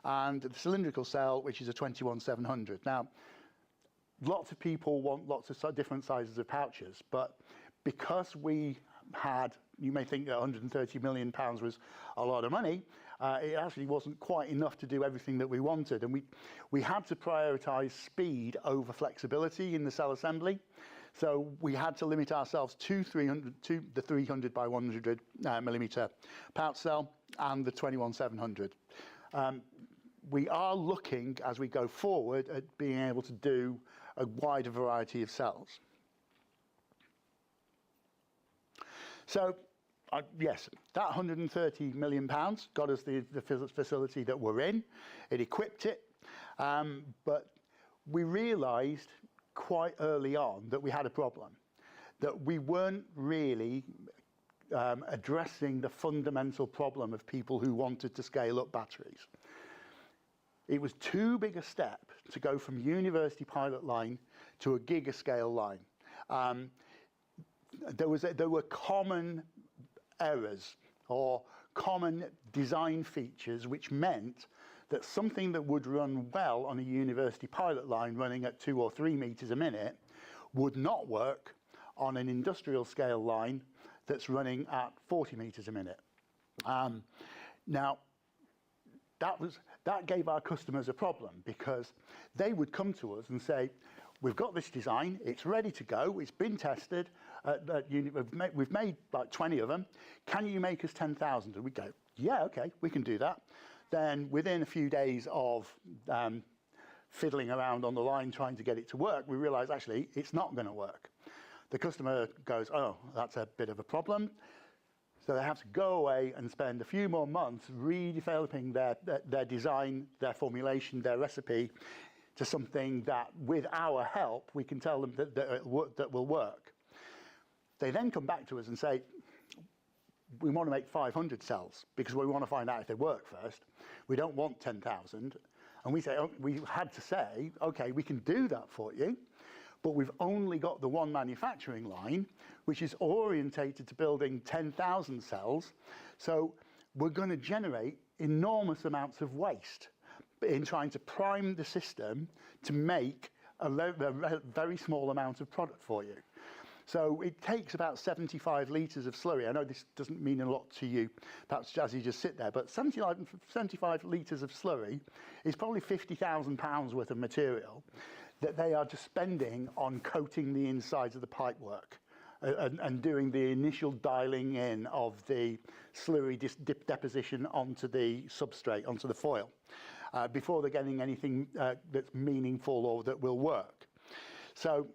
S6: and the cylindrical cell, which is a 21-700. Now, lots of people want lots of different sizes of pouches, but because we had, you may think that 130 million pounds was a lot of money, it actually wasn't quite enough to do everything that we wanted, and we had to prioritize speed over flexibility in the cell assembly. So we had to limit ourselves to the 300 by 100 millimeter pouch cell and the 21-700. We are looking, as we go forward, at being able to do a wider variety of cells. So, yes, that 130 million pounds got us the facility that we're in. It equipped it, but we realised quite early on that we had a problem, that we weren't really addressing the fundamental problem of people who wanted to scale up batteries. It was too big a step to go from university pilot line to a gigascale line. There were common errors or common design features which meant that something that would run well on a university pilot line running at 2 or 3 meters a minute would not work on an industrial scale line that's running at 40 meters a minute. Now, that gave our customers a problem, because they would come to us and say, we've got this design, it's ready to go, it's been tested, we've made like 20 of them, can you make us 10,000? And we'd go, yeah, okay, we can do that. Then within a few days of fiddling around on the line trying to get it to work, we realized actually it's not going to work. The customer goes, oh, that's a bit of a problem. So they have to go away and spend a few more months redeveloping their design, their formulation, their recipe to something that, with our help, we can tell them that will work. They then come back to us and say, we want to make 500 cells because we want to find out if they work first. We don't want 10,000. And we say, oh, we had to say, okay, we can do that for you, but we've only got the one manufacturing line, which is orientated to building 10,000 cells. So we're going to generate enormous amounts of waste in trying to prime the system to make a very small amount of product for you. So it takes about 75 litres of slurry. I know this doesn't mean a lot to you, perhaps as you just sit there, but 75 litres of slurry is probably £50,000 worth of material that they are just spending on coating the insides of the pipework and doing the initial dialing in of the slurry deposition onto the substrate, onto the foil, before they're getting anything that's meaningful or that will work. So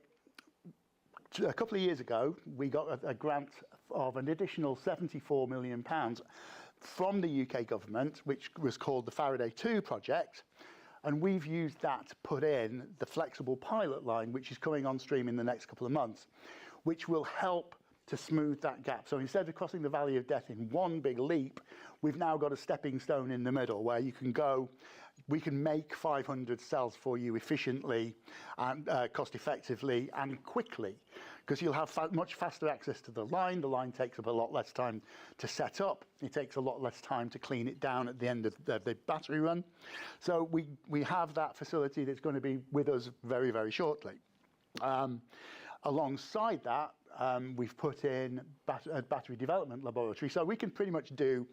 S6: a couple of years ago, we got a grant of an additional £74 million from the UK government, which was called the Faraday 2 project. And we've used that to put in the flexible pilot line, which is coming on stream in the next couple of months, which will help to smooth that gap. So instead of crossing the valley of death in one big leap, we've now got a stepping stone in the middle where you can go, we can make 500 cells for you efficiently and cost effectively and quickly, because you'll have much faster access to the line. The line takes up a lot less time to set up. It takes a lot less time to clean it down at the end of the battery run. So we have that facility that's going to be with us very, very shortly. Alongside that, we've put in a battery development laboratory, so we can pretty much do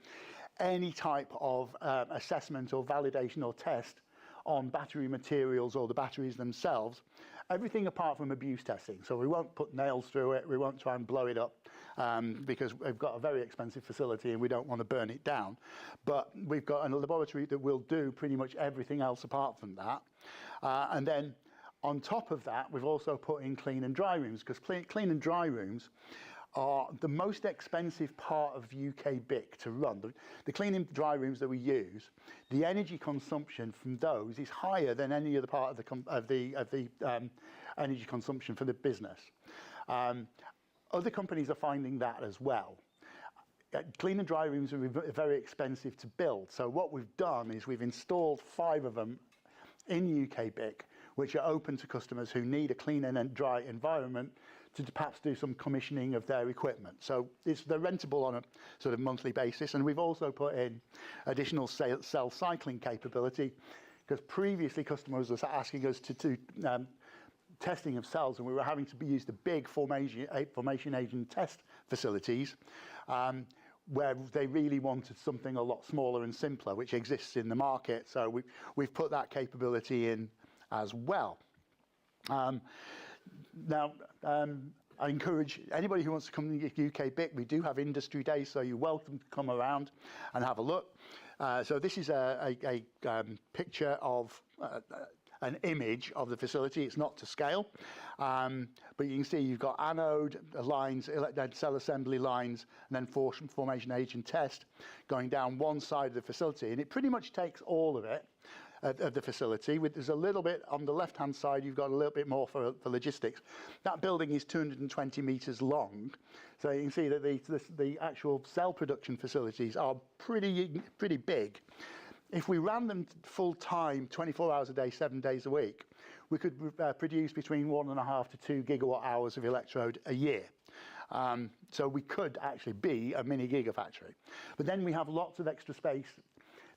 S6: any type of assessment or validation or test on battery materials or the batteries themselves, everything apart from abuse testing. So we won't put nails through it, we won't try and blow it up, because we've got a very expensive facility and we don't want to burn it down. But we've got a laboratory that will do pretty much everything else apart from that. And then on top of that, we've also put in clean and dry rooms, because clean and dry rooms are the most expensive part of UK BIC to run. The clean and dry rooms that we use, the energy consumption from those is higher than any other part of the energy consumption for the business. Other companies are finding that as well. Clean and dry rooms are very expensive to build. So what we've done is we've installed 5 of them in UK BIC, which are open to customers who need a clean and dry environment to perhaps do some commissioning of their equipment. So they're rentable on a sort of monthly basis. And we've also put in additional cell cycling capability, because previously customers were asking us to do testing of cells, and we were having to use the big formation agent test facilities, where they really wanted something a lot smaller and simpler, which exists in the market. So we've put that capability in as well. Now, I encourage anybody who wants to come to UK BIC, we do have industry days, so you're welcome to come around and have a look. So this is a picture of an image of the facility. It's not to scale, but you can see you've got anode lines, cell assembly lines, and then formation agent test going down one side of the facility, and it pretty much takes all of it. Of the facility. There's a little bit on the left-hand side, you've got a little bit more for logistics. That building is 220 metres long, so you can see that the actual cell production facilities are pretty big. If we ran them full-time, 24 hours a day, 7 days a week, we could produce between 1.5 to 2 gigawatt hours of electrode a year. So we could actually be a mini gigafactory. But then we have lots of extra space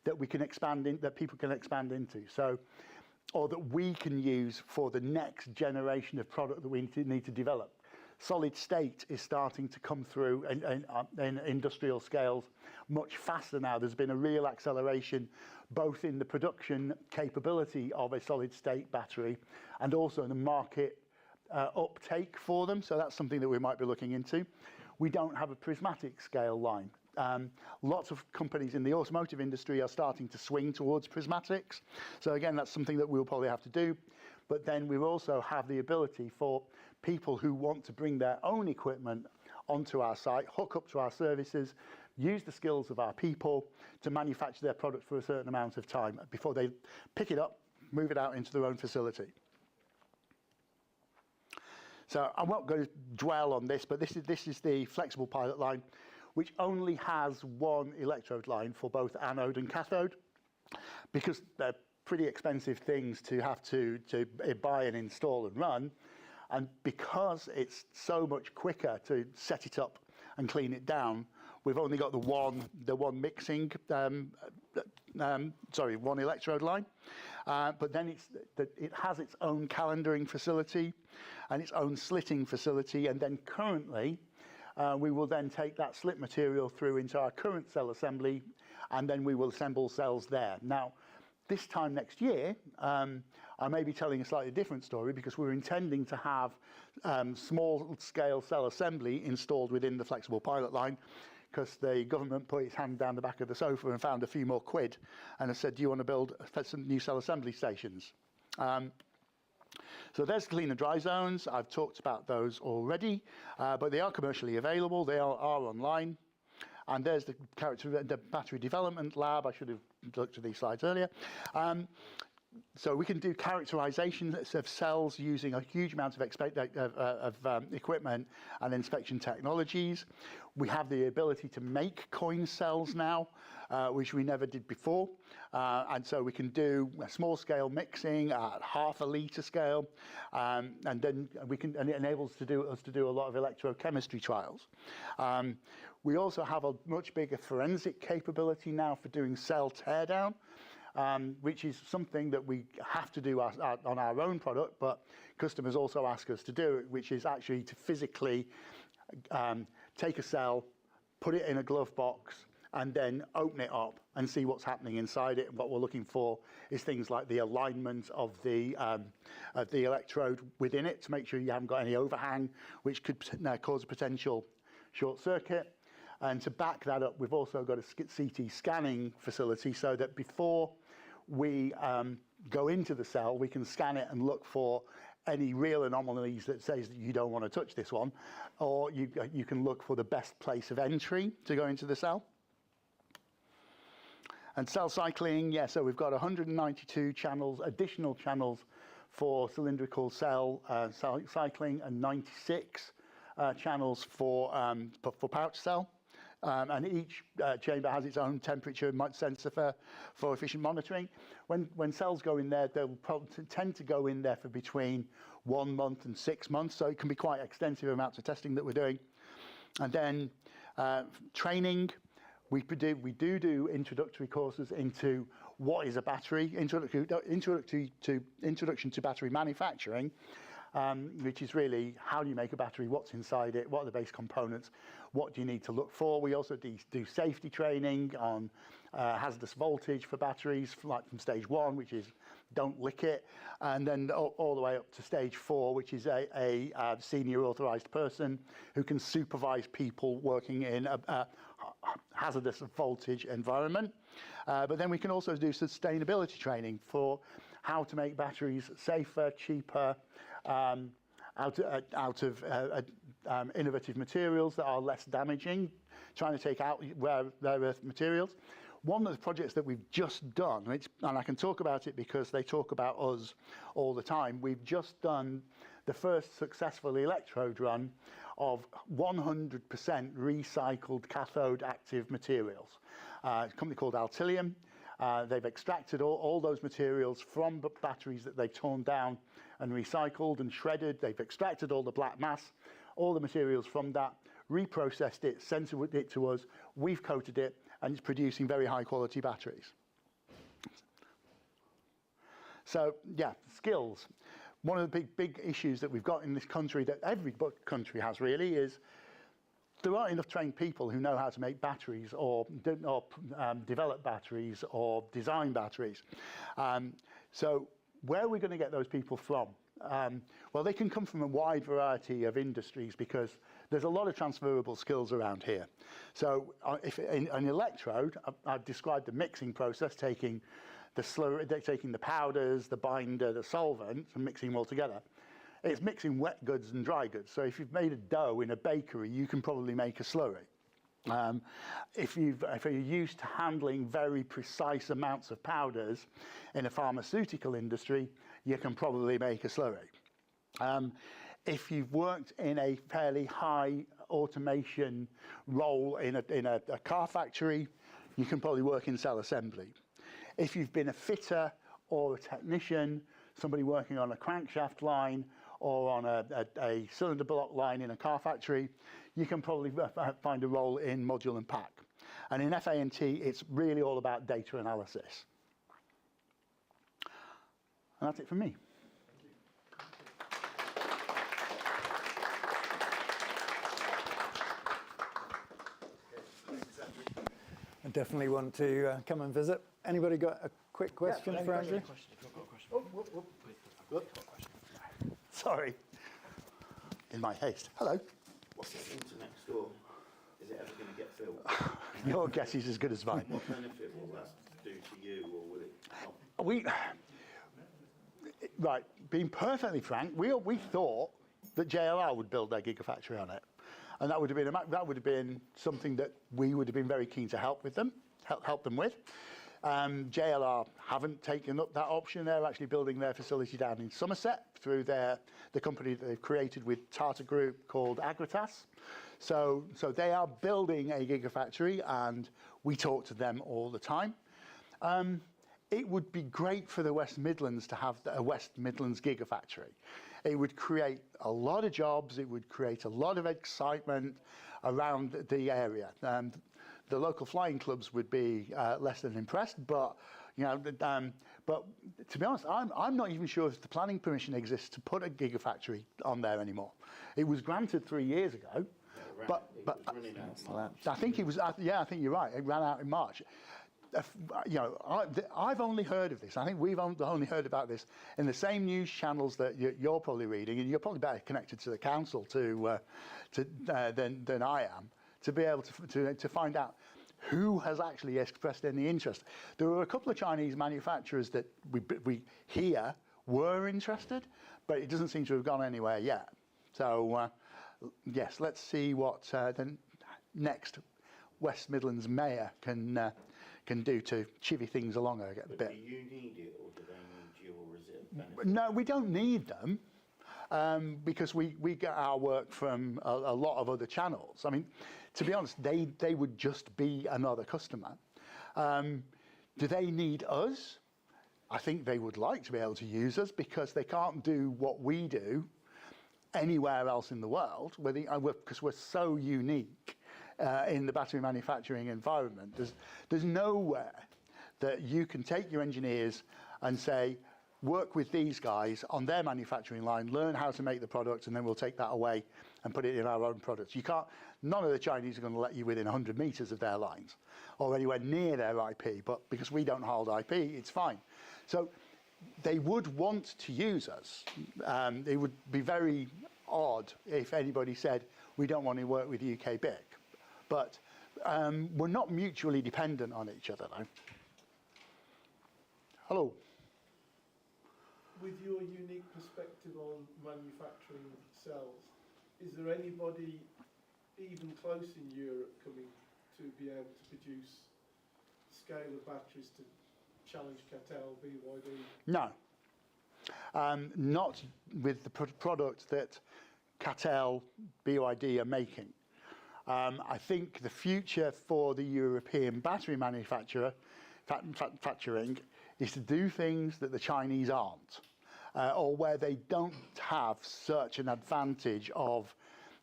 S6: that we can expand in, that people can expand into. So, or that we can use for the next generation of product that we need to develop. Solid state is starting to come through in industrial scales much faster now. There's been a real acceleration both in the production capability of a solid state battery and also in the market uptake for them. So that's something that we might be looking into. We don't have a prismatic scale line. Lots of companies in the automotive industry are starting to swing towards prismatics. So again, that's something that we'll probably have to do. But then we also have the ability for people who want to bring their own equipment onto our site, hook up to our services, use the skills of our people to manufacture their product for a certain amount of time before they pick it up, move it out into their own facility. So I won't go dwell on this, but this is the flexible pilot line, which only has one electrode line for both anode and cathode, because they're pretty expensive things to have to buy and install and run. And because it's so much quicker to set it up and clean it down, we've only got the one mixing, one electrode line. But then it has its own calendaring facility and its own slitting facility, and then currently, we will then take that slit material through into our current cell assembly, and then we will assemble cells there. Now, this time next year, I may be telling a slightly different story, because we're intending to have small-scale cell assembly installed within the flexible pilot line, because the government put its hand down the back of the sofa and found a few more quid, and has said, do you want to build some new cell assembly stations? So there's clean and dry zones. I've talked about those already, but they are commercially available. They are online. And there's the battery development lab. I should have looked at these slides earlier. So we can do characterization of cells using a huge amount of equipment and inspection technologies. We have the ability to make coin cells now, which we never did before. And so we can do a small scale mixing at half a litre scale. And then and it enables us to do a lot of electrochemistry trials. We also have a much bigger forensic capability now for doing cell teardown, which is something that we have to do on our own product, but customers also ask us to do it, which is actually to physically take a cell, put it in a glove box, and then open it up and see what's happening inside it. And what we're looking for is things like the alignment of the electrode within it to make sure you haven't got any overhang, which could cause a potential short circuit. And to back that up, we've also got a CT scanning facility so that before we go into the cell, we can scan it and look for any real anomalies that says that you don't want to touch this one, or you can look for the best place of entry to go into the cell. And cell cycling, yeah, so we've got 192 channels, additional channels for cylindrical cell cycling, and 96 channels for pouch cell. And each chamber has its own temperature sensor for efficient monitoring. When cells go in there, they'll tend to go in there for between 1 month and 6 months, so it can be quite extensive amounts of testing that we're doing. And then training, we do introductory courses into what is a battery, introduction to battery manufacturing, which is really how do you make a battery, what's inside it, what are the base components, what do you need to look for. We also do safety training on hazardous voltage for batteries, like from stage 1, which is don't lick it, and then all the way up to stage 4, which is a senior authorized person who can supervise people working in a hazardous voltage environment. But then we can also do sustainability training for how to make batteries safer, cheaper, out of innovative materials that are less damaging, trying to take out rare earth materials. One of the projects that we've just done, and I can talk about it because they talk about us all the time, we've just done the first successful electrode run of 100% recycled cathode active materials. A company called Altilium. They've extracted all those materials from batteries that they've torn down and recycled and shredded. They've extracted all the black mass, all the materials from that, reprocessed it, sent it to us, we've coated it, and it's producing very high quality batteries. So yeah, skills. One of the big issues that we've got in this country, that every country has really, is there aren't enough trained people who know how to make batteries or develop batteries or design batteries. So where are we going to get those people from? Well, they can come from a wide variety of industries because there's a lot of transferable skills around here. So if in an electrode, I've described the mixing process, taking the powders, the binder, the solvent, and mixing them all together. It's mixing wet goods and dry goods. So if you've made a dough in a bakery, you can probably make a slurry. If you're used to handling very precise amounts of powders in a pharmaceutical industry, you can probably make a slurry. If you've worked in a fairly high automation role in a car factory, you can probably work in cell assembly. If you've been a fitter or a technician, somebody working on a crankshaft line or on a cylinder block line in a car factory, you can probably find a role in module and pack. And in FA&T, it's really all about data analysis. And that's it from me.
S15: I definitely want to come and visit. Anybody got a quick question for Andrew?
S6: Sorry. In my haste. Hello.
S7: What's this internet store? Is it ever going to get filled?
S6: Your guess is as good as mine.
S7: What benefit will that do to you, or will it not?
S6: Right, being perfectly frank, we thought that JLR would build their gigafactory on it. And that would have been something that we would have been very keen to help them with. JLR haven't taken up that option. They're actually building their facility down in Somerset through the company that they've created with Tata Group called Agratas. So they are building a gigafactory, and we talk to them all the time. It would be great for the West Midlands to have a West Midlands gigafactory. It would create a lot of jobs. It would create a lot of excitement around the area. The local flying clubs would be less than impressed, but but to be honest, I'm not even sure if the planning permission exists to put a gigafactory on there anymore. It was granted 3 years ago,
S7: But
S3: I think it was. Yeah, I think you're right. It ran out in March. You know, I've only heard of this. I think we've only heard about this in the same news channels that you're probably reading, and you're probably better connected to the council than I am to be able to find out who has actually expressed any interest. There were a couple of Chinese manufacturers that we hear were interested, but it doesn't seem to have gone anywhere yet. So yes, let's see what the next West Midlands mayor can do to chivvy things along a bit.
S7: Do you need it, or do they need you, or is it a benefit?
S3: No, we don't need them because we get our work from a lot of other channels. I mean, to be honest, they would just be another customer. Do they need us? I think they would like to be able to use us because they can't do what we do anywhere else in the world, because we're so unique in the battery manufacturing environment. There's nowhere that you can take your engineers and say, work with these guys on their manufacturing line, learn how to make the product, and then we'll take that away and put it in our own products. You can't. None of the Chinese are going to let you within 100 meters of their lines or anywhere near their IP, but because we don't hold IP, it's fine. So they would want to use us. It would be very odd if anybody said, we don't want to work with UK BIC. But we're not mutually dependent on each other, though. Hello.
S16: With your unique perspective on manufacturing cells, is there anybody even close in Europe coming to be able to produce scale of batteries to challenge CATL, BYD?
S3: No. Not with the product that CATL, BYD are making. I think the future for the European battery manufacturing is to do things that the Chinese aren't, or where they don't have such an advantage of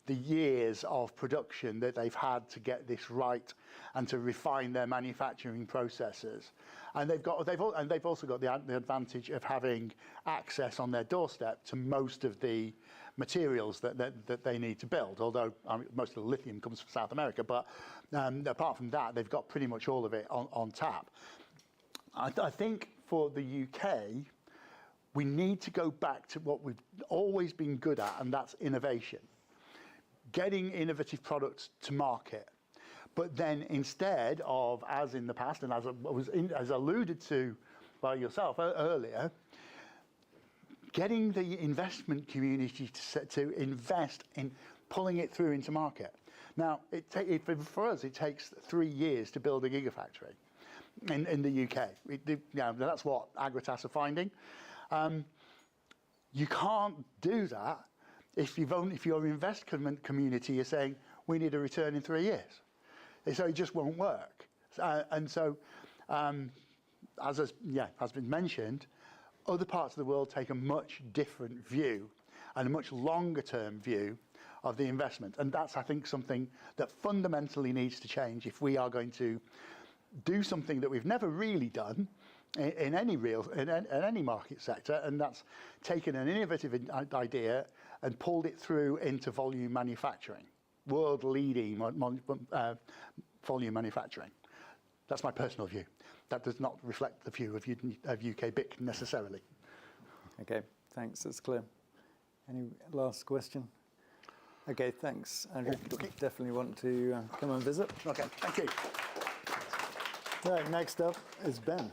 S3: the years of production that they've had to get this right and to refine their manufacturing processes. And they've also got the advantage of having access on their doorstep to most of the materials that they need to build, although most of the lithium comes from South America, but apart from that, they've got pretty much all of it on tap. I think for the UK, we need to go back to what we've always been good at, and that's innovation. Getting innovative products to market. But then instead of, as in the past, and as alluded to by yourself earlier, getting the investment community to invest in pulling it through into market. Now, for us, it takes 3 years to build a gigafactory in the UK. That's what Agritas are finding. You can't do that if your investment community is saying, we need a return in 3 years. So it just won't work. And so, as has been mentioned, other parts of the world take a much different view and a much longer term view of the investment. And that's, I think, something that fundamentally needs to change if we are going to do something that we've never really done in any market sector, and that's taken an innovative idea and pulled it through into volume manufacturing, world-leading volume manufacturing. That's my personal view. That does not reflect the view of UK BIC necessarily.
S15: Okay, thanks. That's clear. Any last question? Okay, thanks, Andrew.
S3: Okay.
S15: Definitely want to come and visit.
S3: Okay, thank you.
S15: Right, next up is Ben.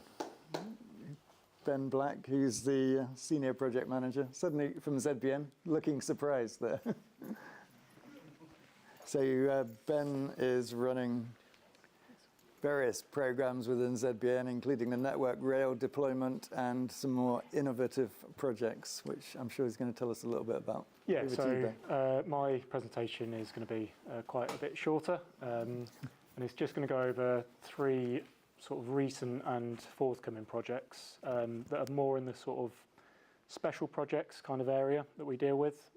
S15: Ben Black, who's the Senior Project Manager, suddenly from ZPN, looking surprised there. So Ben is running various programs within ZPN, including the network rail deployment and some more innovative projects, which I'm sure he's going to tell us a little bit about.
S4: Yeah, so my presentation is going to be quite a bit shorter, and it's just going to go over 3 sort of recent and forthcoming projects that are more in the sort of special projects kind of area that we deal with,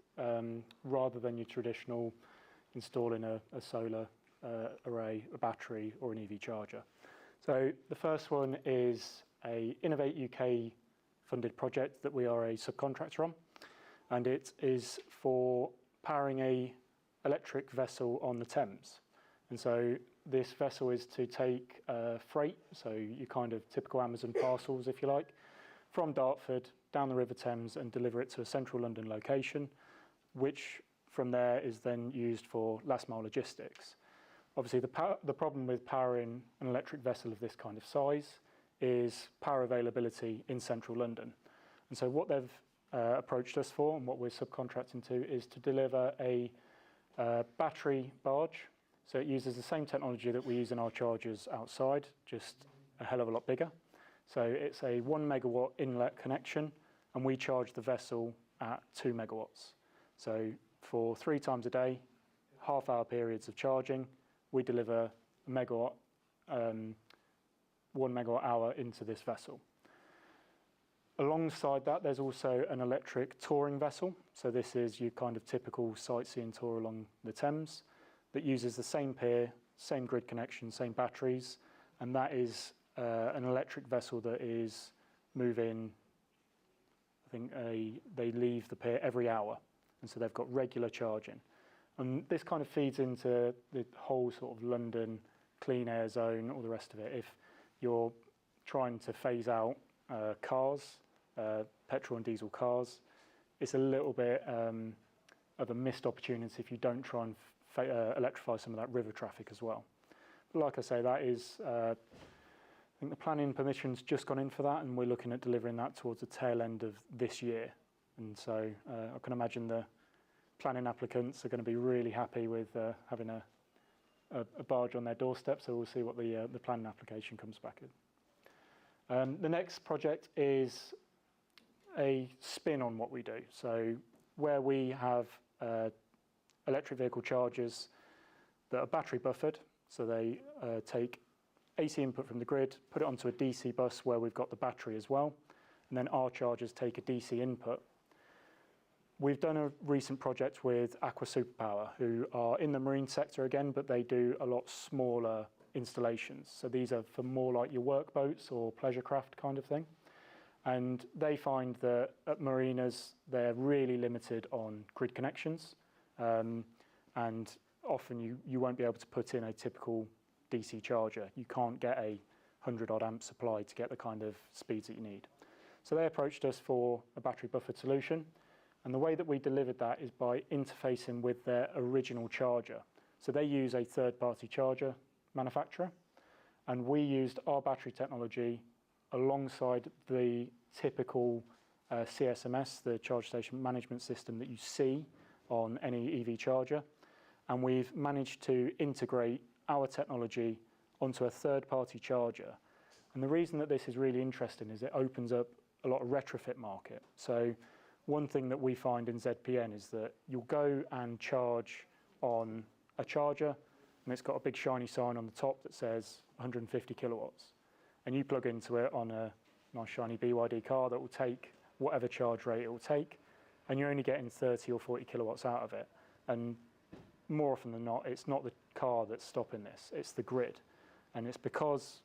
S4: rather than your traditional installing a solar array, a battery, or an EV charger. So the first one is a Innovate UK funded project that we are a subcontractor on, and it is for powering a
S17: electric vessel on the Thames. And so this vessel is to take freight, so your kind of typical Amazon parcels, if you like, from Dartford down the River Thames and deliver it to a central London location, which from there is then used for last mile logistics. Obviously, the problem with powering an electric vessel of this kind of size is power availability in central London. And so what they've approached us for, and what we're subcontracting to, is to deliver a battery barge. So it uses the same technology that we use in our chargers outside, just a hell of a lot bigger. So it's a 1 megawatt inlet connection, and we charge the vessel at 2 megawatts. So for 3 times a day, half-hour periods of charging, we deliver a megawatt, 1 megawatt hour into this vessel. Alongside that, there's also an electric touring vessel. So this is your kind of typical sightseeing tour along the Thames that uses the same pier, same grid connection, same batteries, and that is an electric vessel that is moving, I think they leave the pier every hour, and so they've got regular charging. And this kind of feeds into the whole sort of London clean air zone, all the rest of it. If you're trying to phase out cars, petrol and diesel cars, it's a little bit of a missed opportunity if you don't try and electrify some of that river traffic as well. But like I say, that is, I think the planning permission's just gone in for that, and we're looking at delivering that towards the tail end of this year. And so I can imagine the planning applicants are going to be really happy with having a barge on their doorstep, so we'll see what the planning application comes back in. The next project is a spin on what we do. So where we have electric vehicle chargers that are battery buffered, so they take AC input from the grid, put it onto a DC bus where we've got the battery as well, and then our chargers take a DC input. We've done a recent project with Aqua Superpower, who are in the marine sector again, but they do a lot smaller installations. So these are for more like your work boats or pleasure craft kind of thing. And they find that at marinas, they're really limited on grid connections. And often you won't be able to put in a typical DC charger. You can't get a 100-odd amp supply to get the kind of speeds that you need. So they approached us for a battery buffered solution. And the way that we delivered that is by interfacing with their original charger. So they use a third-party charger manufacturer, and we used our battery technology alongside the typical CSMS, the charge station management system that you see on any EV charger. And we've managed to integrate our technology onto a third-party charger. And the reason that this is really interesting is it opens up a lot of retrofit market. So one thing that we find in ZPN is that you'll go and charge on a charger, and it's got a big shiny sign on the top that says 150 kilowatts. And you plug into it on a nice shiny BYD car that will take whatever charge rate it will take, and you're only getting 30 or 40 kilowatts out of it. And more often than not, it's not the car that's stopping this, it's the grid. And it's because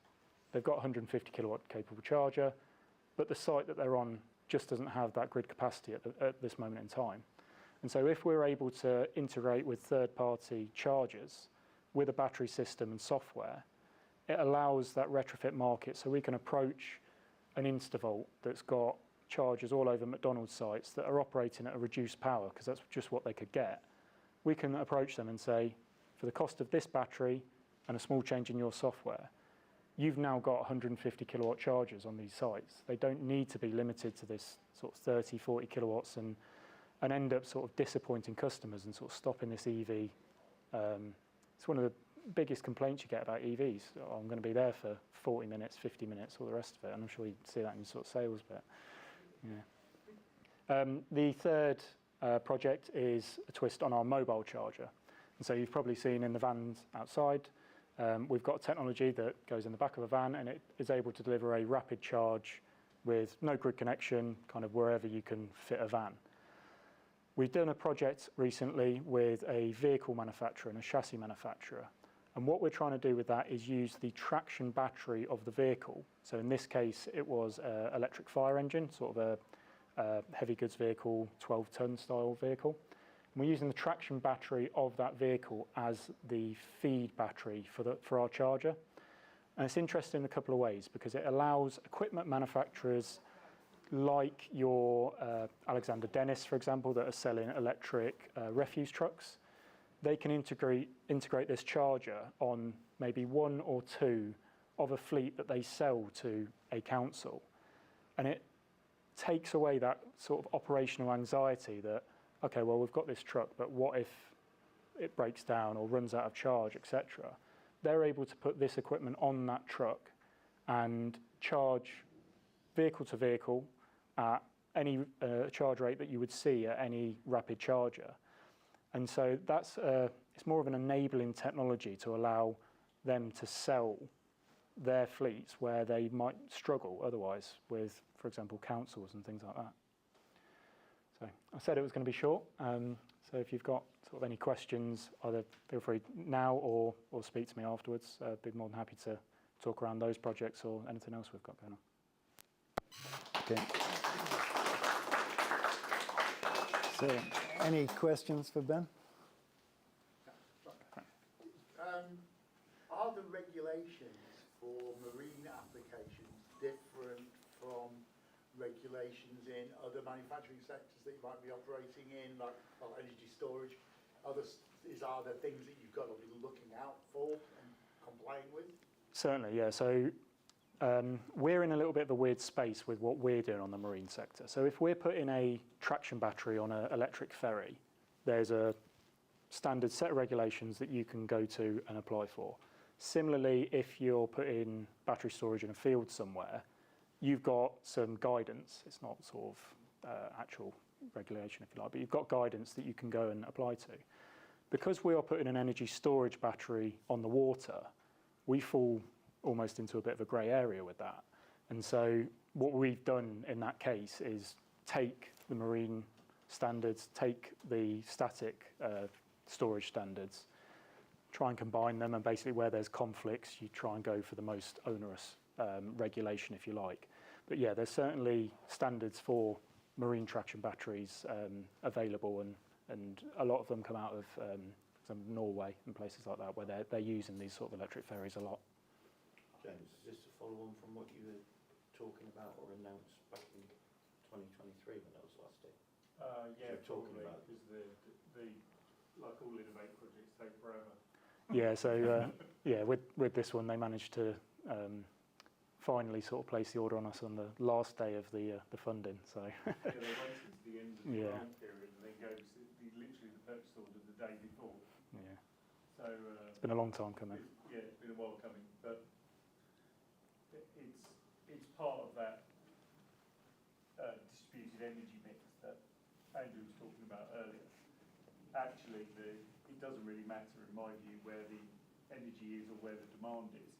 S17: they've got a 150 kilowatt capable charger, but the site that they're on just doesn't have that grid capacity at this moment in time. And so if we're able to integrate with third-party chargers with a battery system and software, it allows that retrofit market, so we can approach an Instavolt that's got chargers all over McDonald's sites that are operating at a reduced power, because that's just what they could get. We can approach them and say, for the cost of this battery and a small change in your software, you've now got 150 kilowatt chargers on these sites. They don't need to be limited to this sort of 30, 40 kilowatts and end up sort of disappointing customers and sort of stopping this EV. It's one of the biggest complaints you get about EVs. Oh, I'm going to be there for 40 minutes, 50 minutes, all the rest of it. And I'm sure you see that in your sort of sales bit. Yeah. The third project is a twist on our mobile charger. And so you've probably seen in the vans outside, we've got technology that goes in the back of a van, and it is able to deliver a rapid charge with no grid connection, kind of wherever you can fit a van. We've done a project recently with a vehicle manufacturer and a chassis manufacturer. And what we're trying to do with that is use the traction battery of the vehicle. So in this case, it was an electric fire engine, sort of a heavy goods vehicle, 12-ton style vehicle. We're using the traction battery of that vehicle as the feed battery for our charger. And it's interesting in a couple of ways because it allows equipment manufacturers like your Alexander Dennis, for example, that are selling electric refuse trucks. They can integrate this charger on maybe one or two of a fleet that they sell to a council. And it takes away that sort of operational anxiety that, okay, well, we've got this truck, but what if it breaks down or runs out of charge, etc. They're able to put this equipment on that truck and charge vehicle to vehicle at any charge rate that you would see at any rapid charger. And so that's it's more of an enabling technology to allow them to sell their fleets where they might struggle otherwise with, for example, councils and things like that. So I said it was going to be short. So if you've got sort of any questions, either feel free now or speak to me afterwards. I'd be more than happy to talk around those projects or anything else we've got going on.
S15: Okay. So, any questions for Ben?
S6: Are the regulations for marine applications different from regulations in other manufacturing sectors that you might be operating in, like energy storage? Are there things that you've got to be looking out for and complying with?
S17: Certainly, yeah. So we're in a little bit of a weird space with what we're doing on the marine sector. So if we're putting a traction battery on an electric ferry, there's a standard set of regulations that you can go to and apply for. Similarly, if you're putting battery storage in a field somewhere, you've got some guidance. It's not sort of actual regulation, if you like, but you've got guidance that you can go and apply to. Because we are putting an energy storage battery on the water, we fall almost into a bit of a grey area with that. And so what we've done in that case is take the marine standards, take the static storage standards, try and combine them, and basically where there's conflicts, you try and go for the most onerous regulation, if you like. But yeah, there's certainly standards for marine traction batteries available, and a lot of them come out of Norway and places like that, where they're using these sort of electric ferries a lot.
S7: James, is this a follow-on from what you were talking about or announced back in 2023 when I was last here?
S4: Yeah,
S7: talking
S4: probably,
S7: about
S4: because the like all innovate projects take forever.
S17: Yeah, so yeah, with this one, they managed to finally sort of place the order on us on the last day of the funding. So
S4: yeah, they waited to the end of the
S17: yeah.
S4: grant period and then go to literally the purchase order the day before.
S17: Yeah.
S4: So
S17: it's been a long time coming.
S4: It's been a while coming, but it's part of that distributed energy mix that Andrew was talking about earlier. Actually, it doesn't really matter, in my view, where the energy is or where the demand is.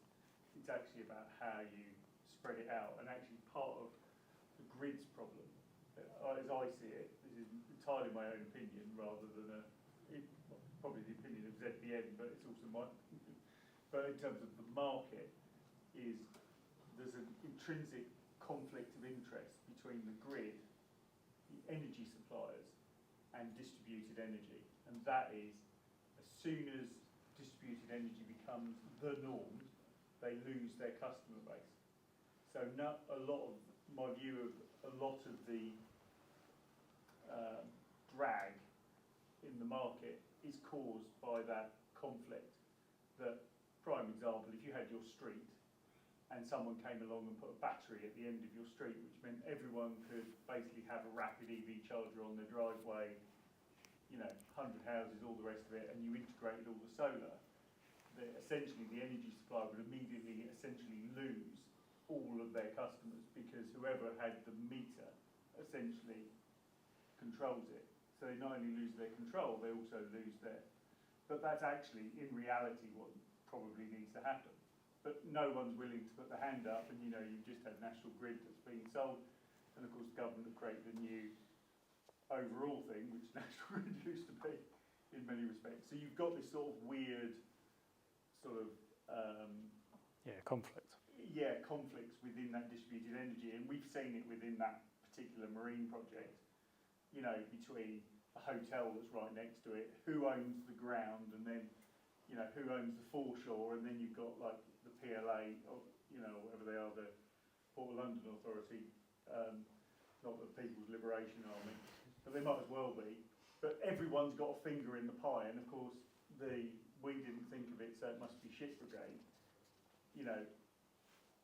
S4: It's actually about how you spread it out. And actually, part of the grid's problem, as I see it, this is entirely my own opinion rather than probably the opinion of ZPN, but it's also my. But in terms of the market, there's an intrinsic conflict of interest between the grid, the energy suppliers, and distributed energy. And that is, as soon as distributed energy becomes the norm, they lose their customer base. So my view of a lot of the drag in the market is caused by that conflict. The prime example, if you had your street and someone came along and put a battery at the end of your street, which meant everyone could basically have a rapid EV charger on their driveway, 100 houses, all the rest of it, and you integrated all the solar, essentially the energy supplier would immediately lose all of their customers, because whoever had the meter essentially controls it. So they not only lose their control, they also lose their. But that's actually, in reality, what probably needs to happen. But no one's willing to put the hand up, and you've just had National Grid that's being sold, and of course the government have created a new overall thing, which National Grid used to be in many respects. So you've got this sort of weird sort of
S17: conflict.
S4: Yeah, conflicts within that distributed energy, and we've seen it within that particular marine project. Between
S18: a hotel that's right next to it, who owns the ground, and then, you know, who owns the foreshore, and then you've got like the PLA, or, you know, whatever they are, the Port of London Authority, not the People's Liberation Army, but they might as well be. But everyone's got a finger in the pie, and of course, we didn't think of it, so it must be Ship Brigade, you know,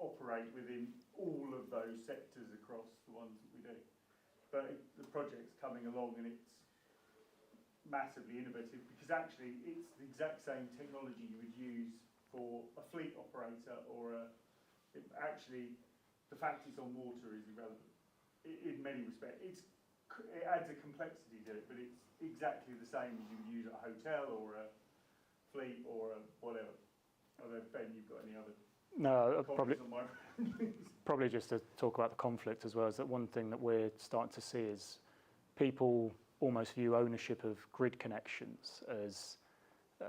S18: operate within all of those sectors across the ones that we do. But the project's coming along, and it's massively innovative, because actually it's the exact same technology you would use for a fleet operator or actually the fact it's on water is irrelevant in many respects. It adds a complexity to it, but it's exactly the same as you would use at a hotel or a fleet or a whatever. I don't know, Ben, you've got any other comments on my
S17: Probably just to talk about the conflict as well, is that one thing that we're starting to see is people almost view ownership of grid connections as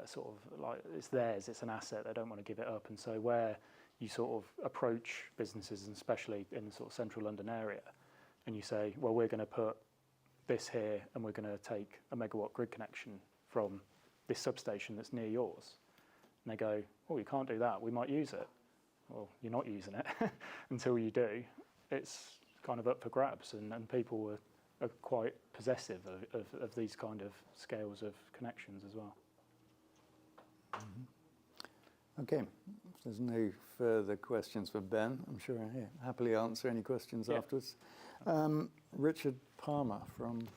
S17: sort of like it's theirs, it's an asset, they don't want to give it up. And so where you sort of approach businesses, and especially in the sort of central London area, and you say, well, we're going to put this here and we're going to take a megawatt grid connection from this substation that's near yours. And they go, oh, you can't do that, we might use it. Well, you're not using it until you do. It's kind of up for grabs, and people are quite possessive of these kind of scales of connections as well.
S15: Okay, if there's no further questions for Ben, I'm sure I'll happily answer any questions afterwards. Richard Palmer from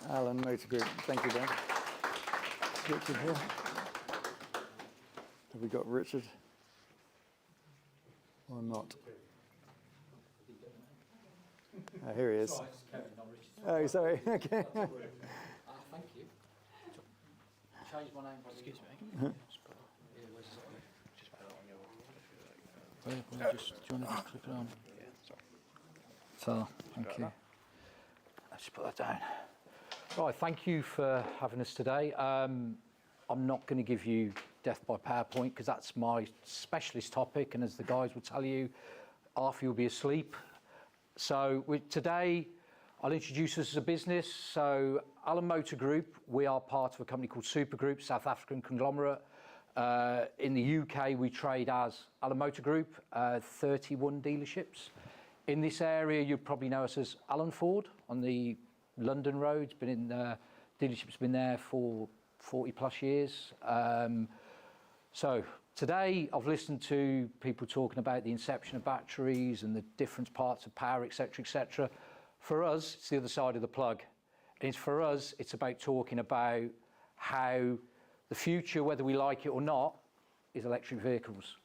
S15: Allen Motor Group. Thank you, Ben. Richard here. Have we got Richard? Or not? Oh, here he is. Oh, sorry. Okay.
S19: Thank you. Change my name. Excuse me.
S20: Do you want to just click it on? Yeah, sorry. So, thank you. Let's just put that down. Right, thank you for having us today. I'm not going to give you death by PowerPoint because that's my specialist topic, and as the guys will tell you, half you'll be asleep. So today, I'll introduce us as a business. So Allen Motor Group, we are part of a company called Super Group, South African conglomerate. In the UK, we trade as Allen Motor Group, 31 dealerships. In this area, you'd probably know us as Allen Ford on the London road. Dealership's been there for 40 plus years. So today, I've listened to people talking about the inception of batteries and the different parts of power, etc., etc. For us, it's the other side of the plug. And for us, it's about talking about how the future, whether we like it or not, is electric vehicles.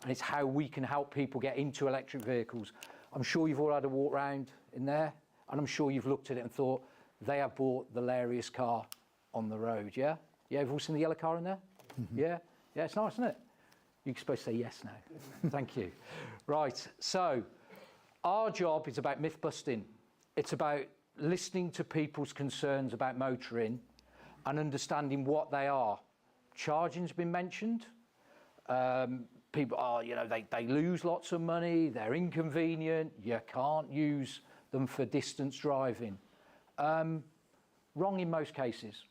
S20: And it's how we can help people get into electric vehicles. I'm sure you've all had a walk round in there, and I'm sure you've looked at it and thought, they have bought the hilarious car on the road, yeah? Yeah, you've all seen the yellow car in there? Mm-hmm. Yeah? Yeah, it's nice, isn't it? You're supposed to say yes now. Thank you. Right, so our job is about myth busting. It's about listening to people's concerns about motoring and understanding what they are. Charging's been mentioned. People are, they lose lots of money, they're inconvenient, you can't use them for distance driving. Wrong in most cases.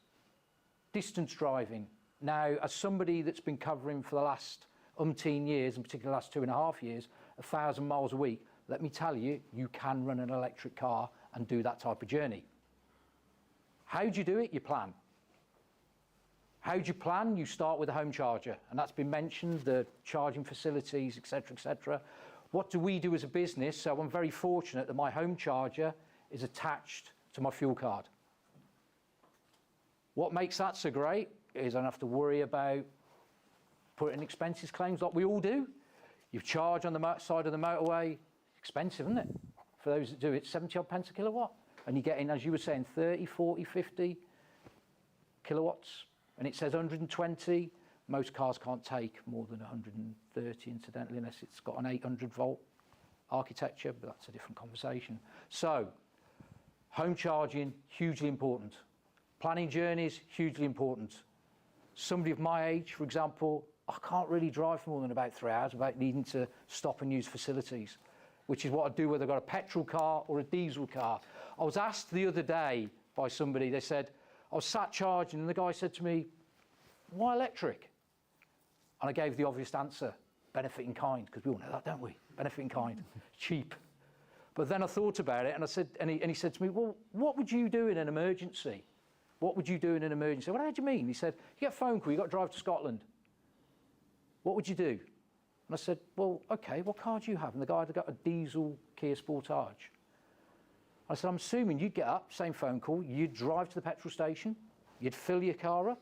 S20: Distance driving. Now, as somebody that's been covering for the last umpteen years, in particular the last 2.5 years, 1,000 miles a week, let me tell you, you can run an electric car and do that type of journey. How do you do it? You plan. How do you plan? You start with a home charger, and that's been mentioned, the charging facilities, etc., etc. What do we do as a business? So I'm very fortunate that my home charger is attached to my fuel card. What makes that so great is I don't have to worry about putting expenses claims like we all do. You charge on the side of the motorway, expensive, isn't it? For those that do it, 70 odd pence a kilowatt. And you're getting, as you were saying, 30, 40, 50 kilowatts. And it says 120. Most cars can't take more than 130, incidentally, unless it's got an 800 volt architecture, but that's a different conversation. So, home charging, hugely important. Planning journeys, hugely important. Somebody of my age, for example, I can't really drive for more than about 3 hours without needing to stop and use facilities, which is what I do whether I've got a petrol car or a diesel car. I was asked the other day by somebody. They said, I was sat charging, and the guy said to me, why electric? And I gave the obvious answer, benefit in kind, because we all know that, don't we? Benefit in kind, cheap. But then I thought about it, and I said, and he said to me, well, what would you do in an emergency? What would you do in an emergency? Well, how do you mean? He said, you get a phone call, you've got to drive to Scotland. What would you do? And I said, well, okay, what car do you have? And the guy had got a diesel Kia Sportage. I said, I'm assuming you'd get up, same phone call, you'd drive to the petrol station, you'd fill your car up,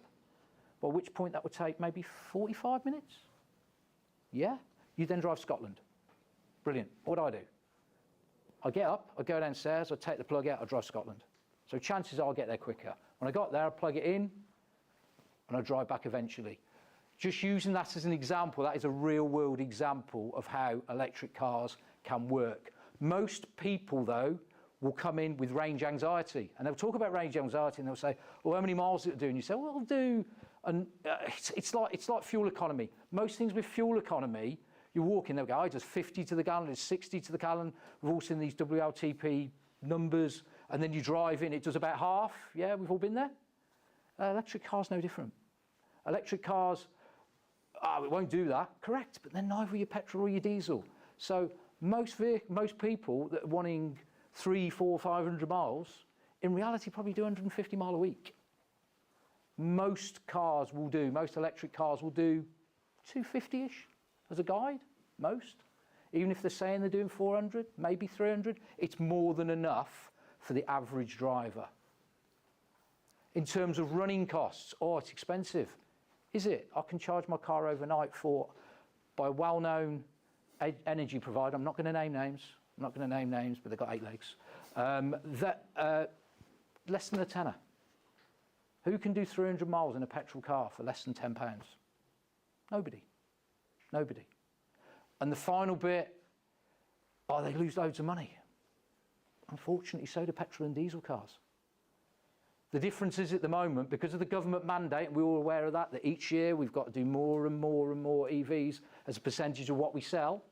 S20: by which point that would take maybe 45 minutes. Yeah? You then drive to Scotland. Brilliant. What do? I get up, I go downstairs, I take the plug out, I drive to Scotland. So chances are I'll get there quicker. When I got there, I plug it in, and I drive back eventually. Just using that as an example, that is a real-world example of how electric cars can work. Most people, though, will come in with range anxiety, and they'll talk about range anxiety, and they'll say, well, how many miles does it do? And you say, well, it'll do, and it's like fuel economy. Most things with fuel economy, you walk in, they'll go, it does 50 to the gallon, it's 60 to the gallon. We've all seen these WLTP numbers, and then you drive in, it does about half. Yeah, we've all been there. Electric cars no different. Electric cars, it won't do that. Correct, but then neither your petrol or your diesel. So most people that are wanting 300, 400, 500 miles, in reality probably do 150 mile a week. Most electric cars will do 250-ish as a guide, most. Even if they're saying they're doing 400, maybe 300, it's more than enough for the average driver. In terms of running costs, it's expensive. Is it? I can charge my car overnight by a well-known energy provider. I'm not going to name names. But they've got 8 legs. Less than a tenner. Who can do 300 miles in a petrol car for less than £10? Nobody. And the final bit, they lose loads of money. Unfortunately, so do petrol and diesel cars. The difference is at the moment, because of the government mandate, and we're all aware of that each year we've got to do more and more and more EVs as a percentage of what we sell,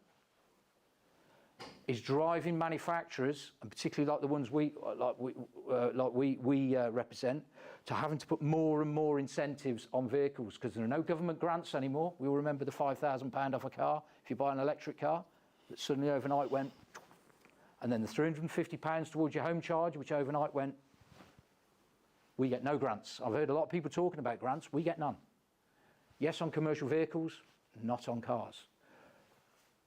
S20: is driving manufacturers, and particularly like the ones we represent, to having to put more and more incentives on vehicles, because there are no government grants anymore. We all remember the £5,000 off a car if you buy an electric car, that suddenly overnight went, and then the £350 towards your home charge, which overnight went. We get no grants. I've heard a lot of people talking about grants. We get none. Yes, on commercial vehicles, not on cars.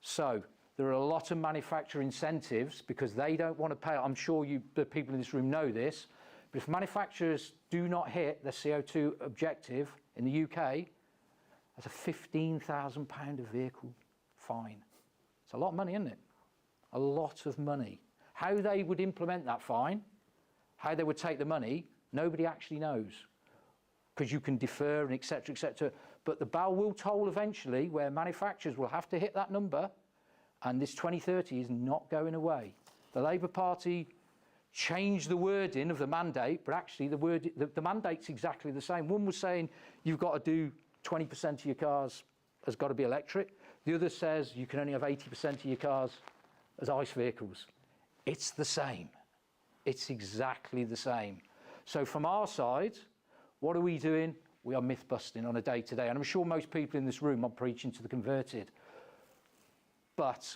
S20: So there are a lot of manufacturer incentives because they don't want to pay. I'm sure the people in this room know this, but if manufacturers do not hit their CO2 objective in the UK, that's a £15,000 a vehicle fine. It's a lot of money, isn't it? A lot of money. How they would implement that fine, how they would take the money, nobody actually knows, because you can defer and et cetera, but the bell will toll eventually where manufacturers will have to hit that number, and this 2030 is not going away. The Labour Party changed the wording of the mandate, but actually the mandate's exactly the same. One was saying you've got to do 20% of your cars has got to be electric. The other says you can only have 80% of your cars as ICE vehicles. It's the same. It's exactly the same. So from our side, what are we doing? We are myth busting on a day-to-day. And I'm sure most people in this room are preaching to the converted. But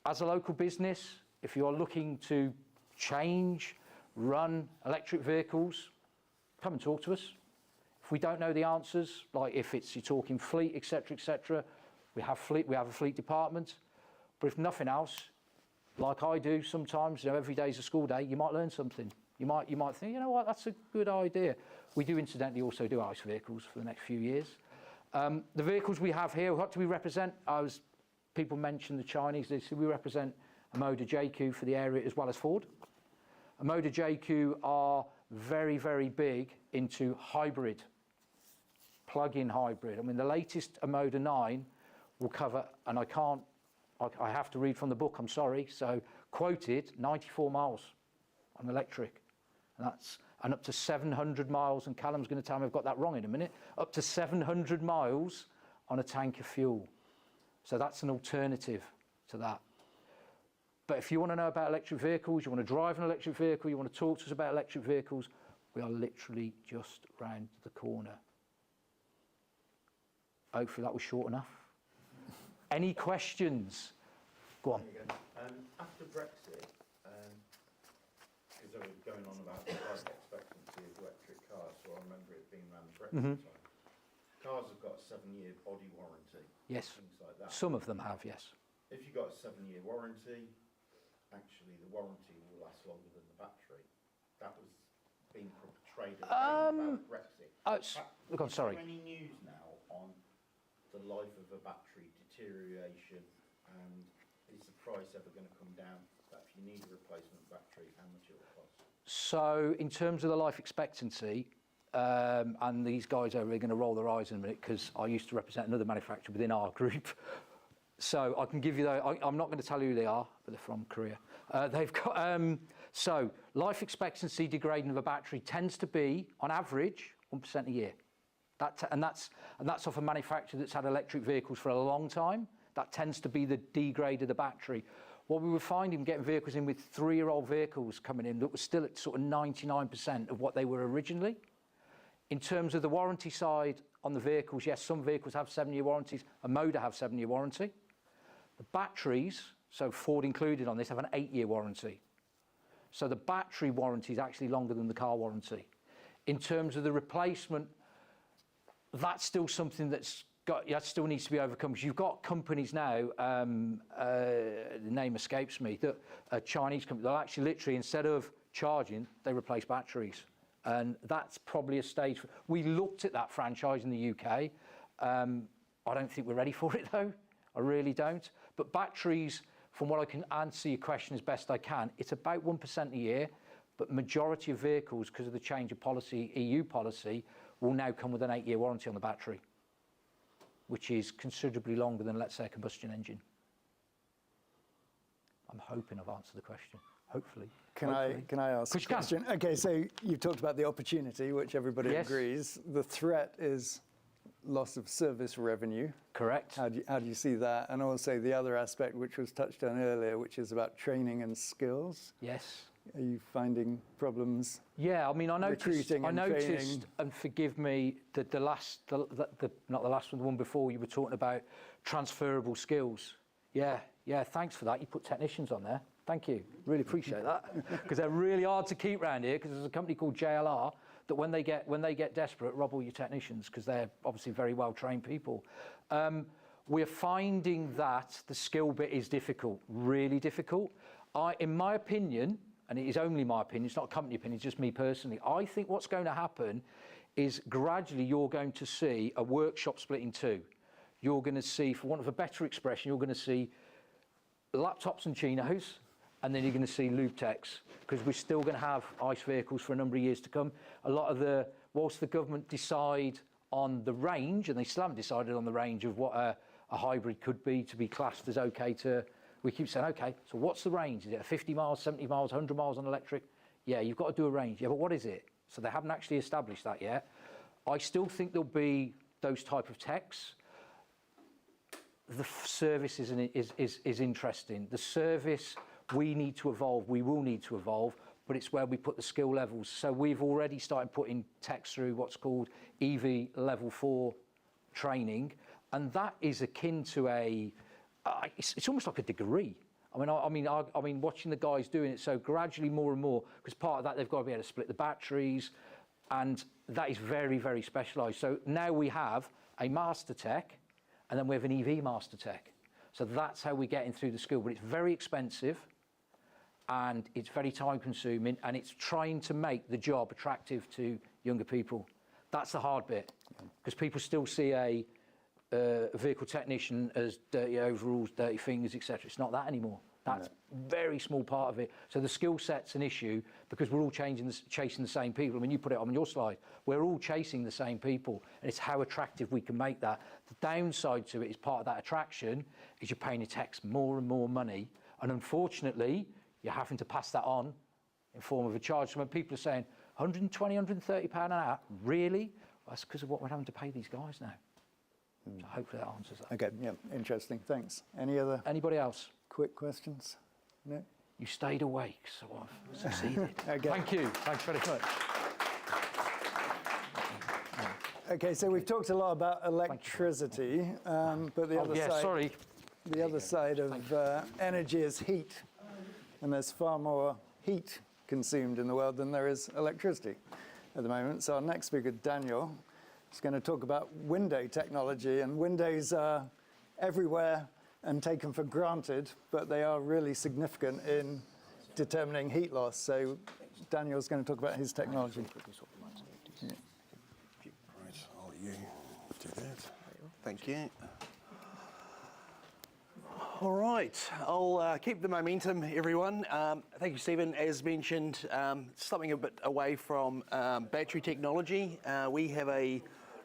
S20: as a local business, if you are looking to change, run electric vehicles, come and talk to us. If we don't know the answers, like if you're talking fleet, et cetera, we have a fleet department. But if nothing else, like I do sometimes, every day is a school day, you might learn something. You might think, you know what, that's a good idea. We do incidentally also do ICE vehicles for the next few years. The vehicles we have here, what do we represent? People mentioned the Chinese. We represent a Moda JQ for the area as well as Ford. A Moda JQ are very, very big into hybrid, plug-in hybrid. I mean, the latest Moda 9 will cover, and I have to read from the book, I'm sorry, so quoted 94 miles on electric. And up to 700 miles, and Callum's going to tell me I've got that wrong in a minute, up to 700 miles on a tank of fuel. So that's an alternative to that. But if you want to know about electric vehicles, you want to drive an electric vehicle, you want to talk to us about electric vehicles, we are literally just round the corner. Hopefully that was short enough. Any questions? Go on.
S7: After Brexit, because they were going on about the life expectancy of electric cars, so I remember it being around the Brexit time. Cars have got a 7-year body warranty.
S20: Yes.
S7: Things like that.
S20: Some of them have, yes.
S7: If you've got a 7-year warranty, actually the warranty will last longer than the battery. That was being portrayed about Brexit.
S20: Look, I'm sorry.
S7: Is there any news now on the life of a battery deterioration, and is the price ever going to come down? That if you need a replacement battery, how much it will cost?
S20: So in terms of the life expectancy, and these guys are really going to roll their eyes in a minute because I used to represent another manufacturer within our group. So I can give you that. I'm not going to tell you who they are, but they're from Korea. They've got so life expectancy degrading of a battery tends to be, on average, 1% a year. And that's off a manufacturer that's had electric vehicles for a long time. That tends to be the degrade of the battery. What we were finding, getting vehicles in with 3-year-old vehicles coming in that was still at sort of 99% of what they were originally. In terms of the warranty side on the vehicles, yes, some vehicles have 7-year warranties. A Motor have 7-year warranty. The batteries, so Ford included on this, have an 8-year warranty. So the battery warranty is actually longer than the car warranty. In terms of the replacement, that's still something that still needs to be overcome, because you've got companies now, the name escapes me, that a Chinese company, they'll actually literally, instead of charging, they replace batteries. And that's probably a stage. We looked at that franchise in the UK. I don't think we're ready for it, though. I really don't. But batteries, from what I can answer your question as best I can, it's about 1% a year. But majority of vehicles, because of the change of policy, EU policy, will now come with an 8-year warranty on the battery, which is considerably longer than, let's say, a combustion engine. I'm hoping I've answered the question. Hopefully.
S15: Can I ask a question? Okay, so you've talked about the opportunity, which everybody agrees. The threat is loss of service revenue.
S20: Correct.
S15: How do you see that? And also the other aspect, which was touched on earlier, which is about training and skills.
S20: Yes.
S15: Are you finding problems?
S20: Yeah, I mean, I noticed,
S15: training?
S20: and forgive me, that not the last one, the one before, you were talking about transferable skills. Yeah, thanks for that. You put technicians on there. Thank you. Really appreciate that, because they're really hard to keep around here, because there's a company called JLR that when they get desperate, rob all your technicians, because they're obviously very well-trained people. We're finding that the skill bit is difficult, really difficult. In my opinion, and it is only my opinion, it's not a company opinion, it's just me personally, I think what's going to happen is gradually you're going to see a workshop split in two. You're going to see, for want of a better expression, you're going to see laptops and chinos, and then you're going to see lube techs, because we're still going to have ICE vehicles for a number of years to come. Whilst the government decide on the range, and they still haven't decided on the range of what a hybrid could be to be classed as okay to, we keep saying, okay, so what's the range? Is it 50 miles, 70 miles, 100 miles on electric? Yeah, you've got to do a range. Yeah, but what is it? So they haven't actually established that yet. I still think there'll be those type of techs. The service is interesting. The service, we need to evolve, we will need to evolve, but it's where we put the skill levels. So we've already started putting techs through what's called EV level 4 training, and that is akin to it's almost like a degree. I mean, watching the guys doing it, so gradually more and more, because part of that they've got to be able to split the batteries, and that is very, very specialised. So now we have a master tech, and then we have an EV master tech. So that's how we're getting through the skill, but it's very expensive, and it's very time consuming, and it's trying to make the job attractive to younger people. That's the hard bit, because people still see a vehicle technician as dirty overalls, dirty fingers, etc. It's not that anymore. That's a very small part of it. So the skill set's an issue, because we're all chasing the same people. I mean, you put it on your slide. We're all chasing the same people, and it's how attractive we can make that. The downside to it is part of that attraction is you're paying your techs more and more money, and unfortunately, you're having to pass that on in form of a charge. So when people are saying 120, 130 pound an hour, really? Well, that's because of what we're having to pay these guys now. So hopefully that answers that.
S15: Okay, yeah, interesting, thanks. Anybody
S20: else?
S15: Quick questions? No?
S20: You stayed awake, so I've succeeded.
S15: Okay.
S20: Thank you. Thanks very much.
S15: Okay, so we've talked a lot about electricity, but the other side, the other side of energy is heat, and there's far more heat consumed in the world than there is electricity at the moment. So our next speaker, Daniel, is going to talk about window technology, and windows are everywhere and taken for granted, but they are really significant in determining heat loss. So Daniel's going to talk about his technology.
S21: Yeah. Right, I'll let you do that. Thank you. All right, I'll keep the momentum, everyone. Thank you, Stephen. As mentioned, something a bit away from battery technology. We have a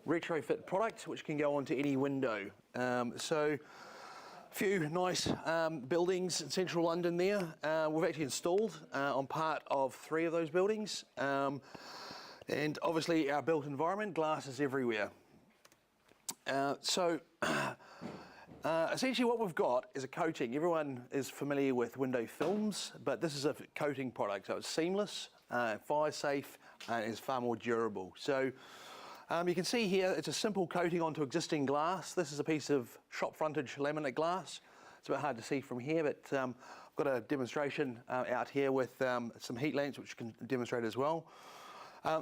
S21: retrofit product which can go onto any window. So a few nice buildings in central London there. We've actually installed on part of 3 of those buildings. And obviously our built environment, glass is everywhere. Essentially what we've got is a coating. Everyone is familiar with window films, but this is a coating product. So it's seamless, fire safe, and is far more durable. So you can see here, it's a simple coating onto existing glass. This is a piece of shop frontage laminate glass. It's a bit hard to see from here, but I've got a demonstration out here with some heat lamps, which you can demonstrate as well.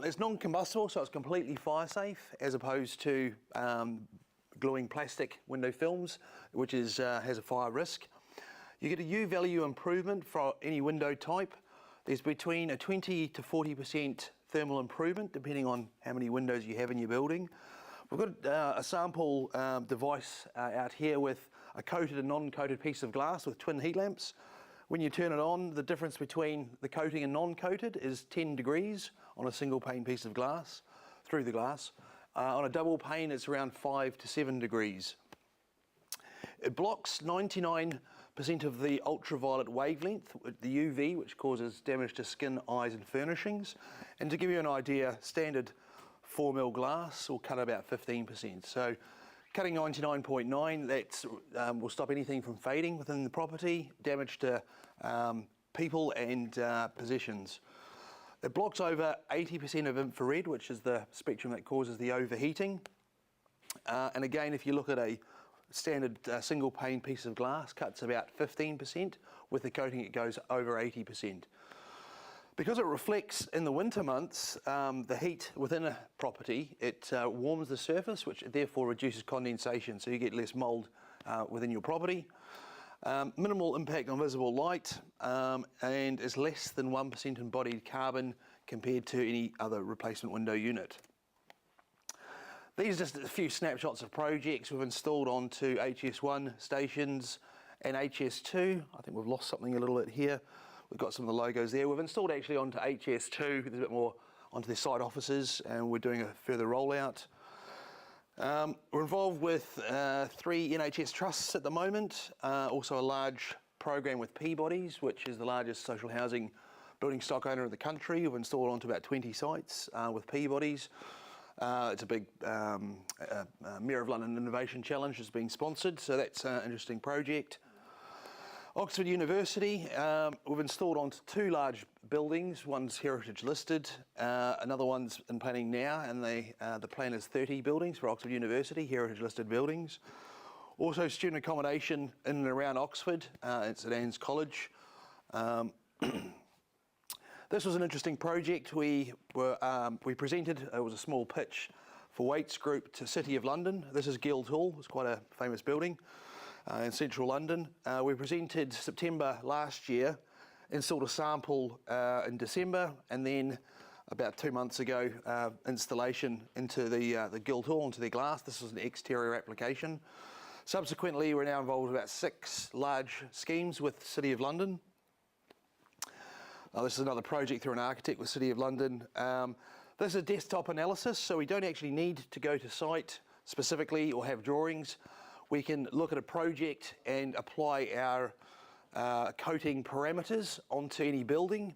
S21: It's non-combustible, so it's completely fire safe, as opposed to gluing plastic window films, which has a fire risk. You get a U value improvement for any window type. There's between a 20 to 40% thermal improvement, depending on how many windows you have in your building. We've got a sample device out here with a coated and non-coated piece of glass with twin heat lamps. When you turn it on, the difference between the coating and non-coated is 10 degrees on a single pane piece of glass, through the glass. On a double pane, it's around 5 to 7 degrees. It blocks 99% of the ultraviolet wavelength, the UV, which causes damage to skin, eyes and furnishings. And to give you an idea, standard 4mm glass will cut about 15%. So cutting 99.9, that will stop anything from fading within the property, damage to people and possessions. It blocks over 80% of infrared, which is the spectrum that causes the overheating. And again, if you look at a standard single pane piece of glass, cuts about 15%. With the coating, it goes over 80%. Because it reflects in the winter months, the heat within a property, it warms the surface, which therefore reduces condensation, so you get less mould within your property. Minimal impact on visible light, and is less than 1% embodied carbon compared to any other replacement window unit. These are just a few snapshots of projects we've installed onto HS1 stations and HS2. I think we've lost something a little bit here. We've got some of the logos there. We've installed actually onto HS2, there's a bit more onto their site offices, and we're doing a further rollout. We're involved with 3 NHS trusts at the moment, also a large program with Peabody's, which is the largest social housing building stock owner in the country. We've installed onto about 20 sites with Peabody's. It's a big Mayor of London Innovation Challenge that's being sponsored, so that's an interesting project. Oxford University, we've installed onto 2 large buildings. One's heritage listed, another one's in planning now, and the plan is 30 buildings for Oxford University, heritage listed buildings. Also student accommodation in and around Oxford, it's at Anne's College. This was an interesting project. We presented, it was a small pitch for Waits Group to City of London. This is Guildhall, it's quite a famous building in central London. We presented September last year, installed a sample in December, and then about 2 months ago, installation into the Guildhall, into their glass. This was an exterior application. Subsequently, we're now involved with about 6 large schemes with City of London. This is another project through an architect with City of London. This is a desktop analysis, so we don't actually need to go to site specifically or have drawings. We can look at a project and apply our coating parameters onto any building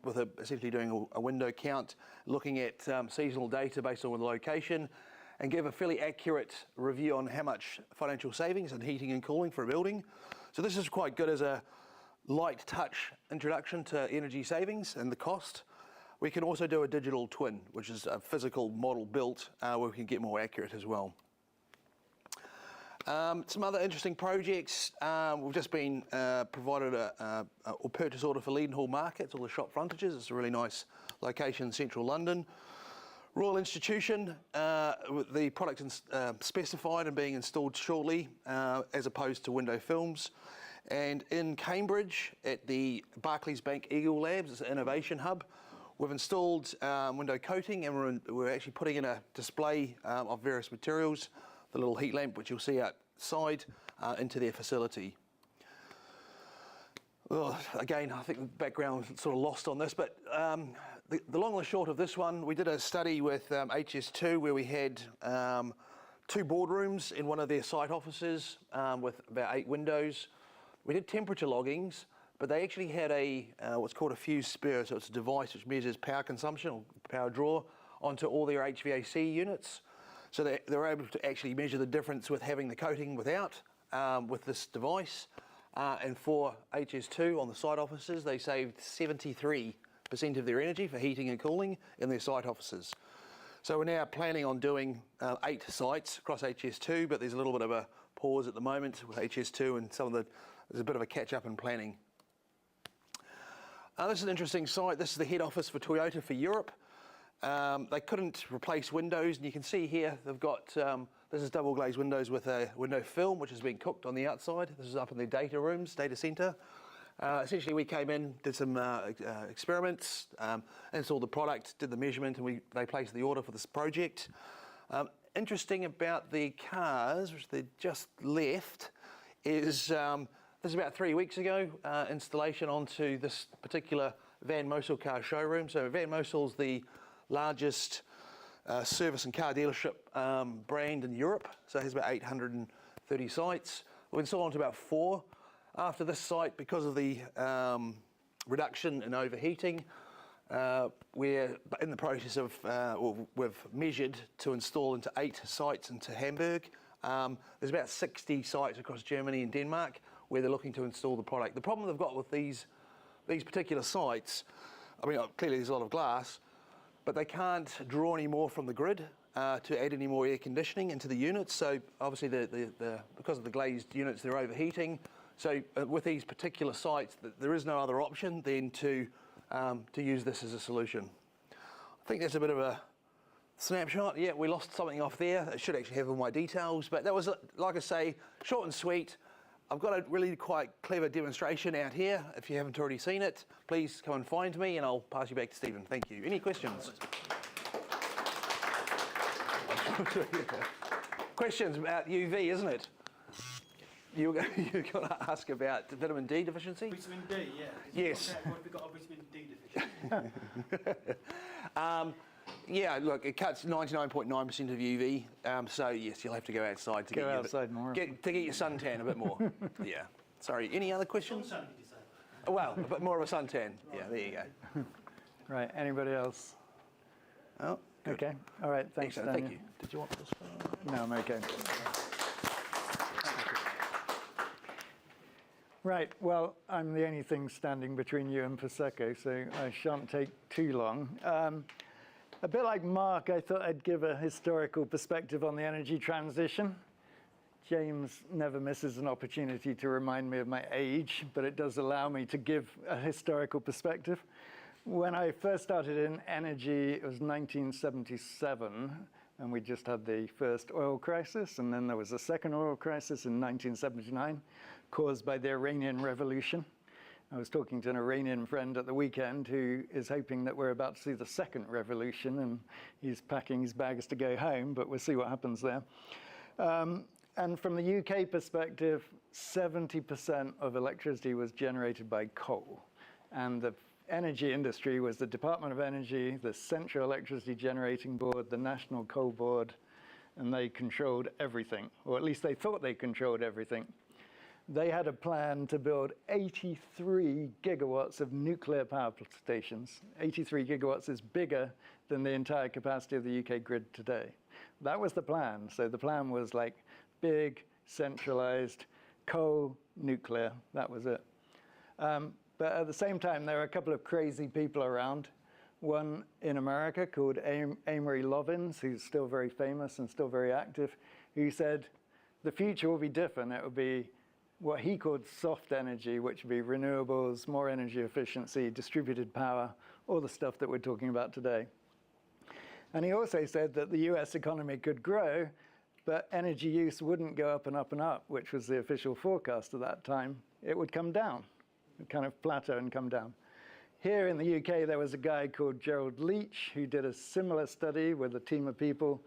S21: with essentially doing a window count, looking at seasonal data based on the location, and give a fairly accurate review on how much financial savings and heating and cooling for a building. So this is quite good as a light touch introduction to energy savings and the cost. We can also do a digital twin, which is a physical model built where we can get more accurate as well. Some other interesting projects. We've just been provided a purchase order for Leadenhall Market, all the shop frontages. It's a really nice location in central London. Royal Institution, with the product specified and being installed shortly, as opposed to window films. And in Cambridge, at the Barclays Bank Eagle Labs, it's an innovation hub. We've installed window coating, and we're actually putting in a display of various materials, the little heat lamp, which you'll see outside, into their facility. Well, again, I think the background is sort of lost on this, but the long and the short of this one, we did a study with HS2 where we had 2 boardrooms in one of their site offices with about 8 windows. We did temperature loggings, but they actually had a what's called a fuse spur, so it's a device which measures power consumption or power draw onto all their HVAC units. So they were able to actually measure the difference with having the coating without, with this device. And for HS2 on the site offices, they saved 73% of their energy for heating and cooling in their site offices. So we're now planning on doing 8 sites across HS2, but there's a little bit of a pause at the moment with HS2 and there's a bit of a catch up in planning. This is an interesting site. This is the head office for Toyota for Europe. They couldn't replace windows, and you can see here they've got, this is double glazed windows with a window film which has been cooked on the outside. This is up in their data rooms, data centre. Essentially we came in, did some experiments, installed the product, did the measurement, and they placed the order for this project. Interesting about the cars, which they just left, is this is about 3 weeks ago, installation onto this particular Van Mossel car showroom. So Van Mossel's the largest service and car dealership brand in Europe. So it has about 830 sites. We've installed onto about 4. After this site, because of the reduction in overheating, we're in the process of, we've measured to install into 8 sites into Hamburg. There's about 60 sites across Germany and Denmark where they're looking to install the product. The problem they've got with these particular sites, I mean, clearly there's a lot of glass, but they can't draw any more from the grid to add any more air conditioning into the units. So obviously, because of the glazed units, they're overheating. So with these particular sites, there is no other option than to use this as a solution. I think that's a bit of a snapshot. Yeah, we lost something off there. I should actually have all my details, but that was, like I say, short and sweet. I've got a really quite clever demonstration out here. If you haven't already seen it, please come and find me and I'll pass you back to Stephen. Thank you. Any questions? Questions about UV, isn't it? You're going to ask about vitamin D deficiency?
S4: Vitamin D, yeah.
S21: Yes.
S4: What have we got a vitamin D deficiency?
S21: Yeah, look, it cuts 99.9% of UV, so yes, you'll have to go outside to get your suntan a bit more. Yeah. Sorry, any other questions?
S4: Suntan, did you say?
S21: Well, a bit more of a suntan. Yeah, there you go.
S15: Right, anybody else?
S21: Oh, good.
S15: Okay, all right, thanks,
S21: Excellent,
S15: Daniel.
S21: thank you. Did you want this?
S15: No, I'm okay. Right, well, I'm the only thing standing between you and Prosecco, so I shan't take too long. A bit like Mark, I thought I'd give a historical perspective on the energy transition. James never misses an opportunity to remind me of my age, but it does allow me to give a historical perspective. When I first started in energy, it was 1977, and we just had the first oil crisis, and then there was a second oil crisis in 1979, caused by the Iranian Revolution. I was talking to an Iranian friend at the weekend who is hoping that we're about to see the second revolution, and he's packing his bags to go home, but we'll see what happens there. And from the UK perspective, 70% of electricity was generated by coal. And the energy industry was the Department of Energy, the Central Electricity Generating Board, the National Coal Board, and they controlled everything, or at least they thought they controlled everything. They had a plan to build 83 gigawatts of nuclear power stations. 83 gigawatts is bigger than the entire capacity of the UK grid today. That was the plan. So the plan was like big, centralized, coal, nuclear. That was it. But at the same time, there are a couple of crazy people around. One in America called Amory Lovins, who's still very famous and still very active, who said the future will be different. It will be what he called soft energy, which would be renewables, more energy efficiency, distributed power, all the stuff that we're talking about today. And he also said that the US economy could grow, but energy use wouldn't go up and up and up, which was the official forecast at that time. It would come down, kind of plateau and come down. Here in the UK, there was a guy called Gerald Leach who did a similar study with a team of people,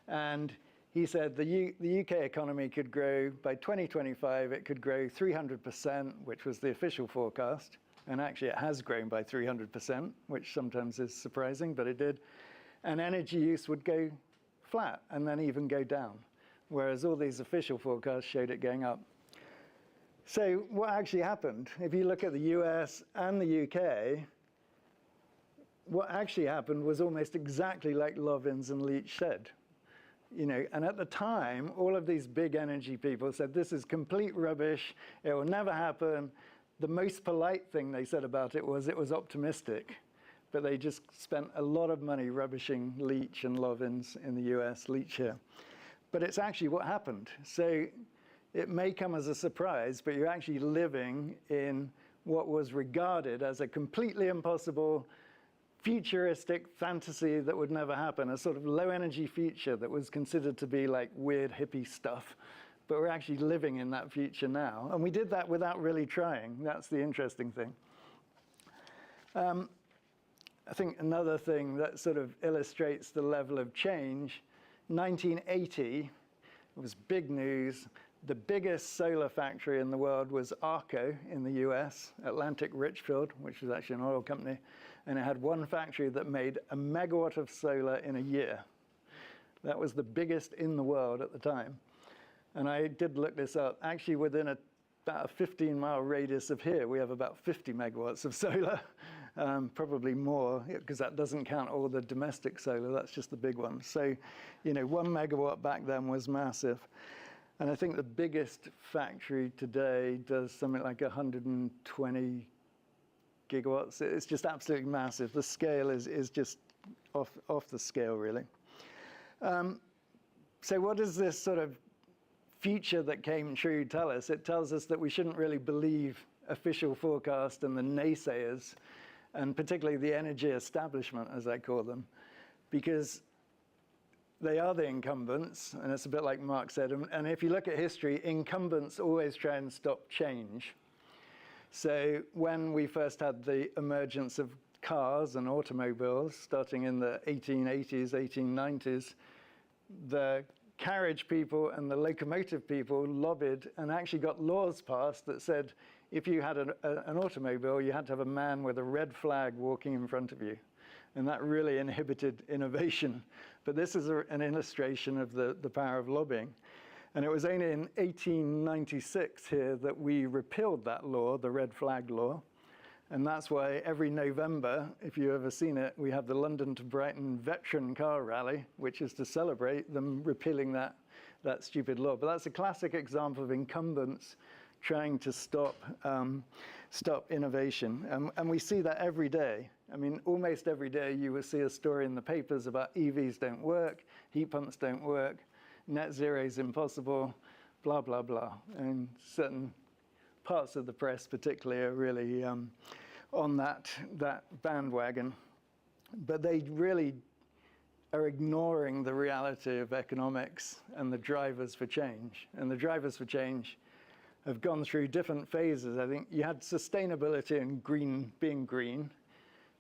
S15: and he said the UK economy could grow, by 2025, it could grow 300%, which was the official forecast, and actually it has grown by 300%, which sometimes is surprising, but it did. And energy use would go flat and then even go down, whereas all these official forecasts showed it going up. So what actually happened, if you look at the US and the UK, what actually happened was almost exactly like Lovins and Leach said. You know, and at the time, all of these big energy people said, this is complete rubbish, it will never happen. The most polite thing they said about it was optimistic. But they just spent a lot of money rubbishing Leach and Lovins in the US, Leach here. But it's actually what happened. So it may come as a surprise, but you're actually living in what was regarded as a completely impossible, futuristic fantasy that would never happen, a sort of low energy future that was considered to be like weird hippie stuff. But we're actually living in that future now. And we did that without really trying. That's the interesting thing. I think another thing that sort of illustrates the level of change, 1980 was big news. The biggest solar factory in the world was ARCO in the US, Atlantic Richfield, which was actually an oil company. And it had one factory that made 1 megawatt of solar in a year. That was the biggest in the world at the time. And I did look this up. Actually, within about a 15-mile radius of here, we have about 50 megawatts of solar. Probably more, because that doesn't count all the domestic solar, that's just the big one. So, you know, 1 megawatt back then was massive. And I think the biggest factory today does something like 120 gigawatts. It's just absolutely massive. The scale is just off the scale, really. So what does this sort of future that came true tell us? It tells us that we shouldn't really believe official forecast and the naysayers, and particularly the energy establishment, as I call them, because they are the incumbents, and it's a bit like Mark said. And if you look at history, incumbents always try and stop change. So when we first had the emergence of cars and automobiles, starting in the 1880s, 1890s, the carriage people and the locomotive people lobbied and actually got laws passed that said if you had an automobile, you had to have a man with a red flag walking in front of you. And that really inhibited innovation. But this is an illustration of the power of lobbying. And it was only in 1896 here that we repealed that law, the red flag law. And that's why every November, if you've ever seen it, we have the London to Brighton Veteran Car Rally, which is to celebrate them repealing that stupid law. But that's a classic example of incumbents trying to stop innovation. And we see that every day. I mean, almost every day you will see a story in the papers about EVs don't work, heat pumps don't work, net zero is impossible, blah, blah, blah. And certain parts of the press particularly are really on that bandwagon. But they really are ignoring the reality of economics and the drivers for change. And the drivers for change have gone through different phases. I think you had sustainability and being green.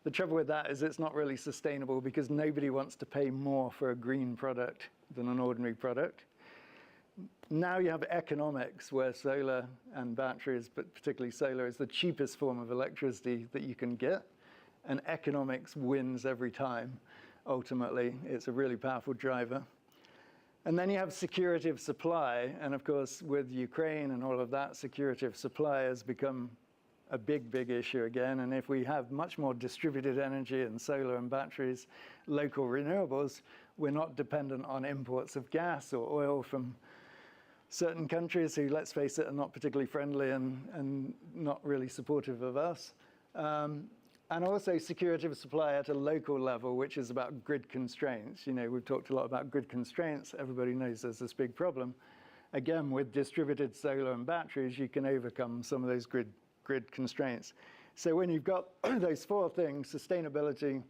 S15: The trouble with that is it's not really sustainable because nobody wants to pay more for a green product than an ordinary product. Now you have economics where solar and batteries, but particularly solar, is the cheapest form of electricity that you can get. And economics wins every time, ultimately. It's a really powerful driver. And then you have security of supply. And of course, with Ukraine and all of that, security of supply has become a big, big issue again. And if we have much more distributed energy and solar and batteries, local renewables, we're not dependent on imports of gas or oil from certain countries who, let's face it, are not particularly friendly and not really supportive of us. And also security of supply at a local level, which is about grid constraints. You know, we've talked a lot about grid constraints. Everybody knows there's this big problem. Again, with distributed solar and batteries, you can overcome some of those grid constraints. So when you've got those four things, sustainability,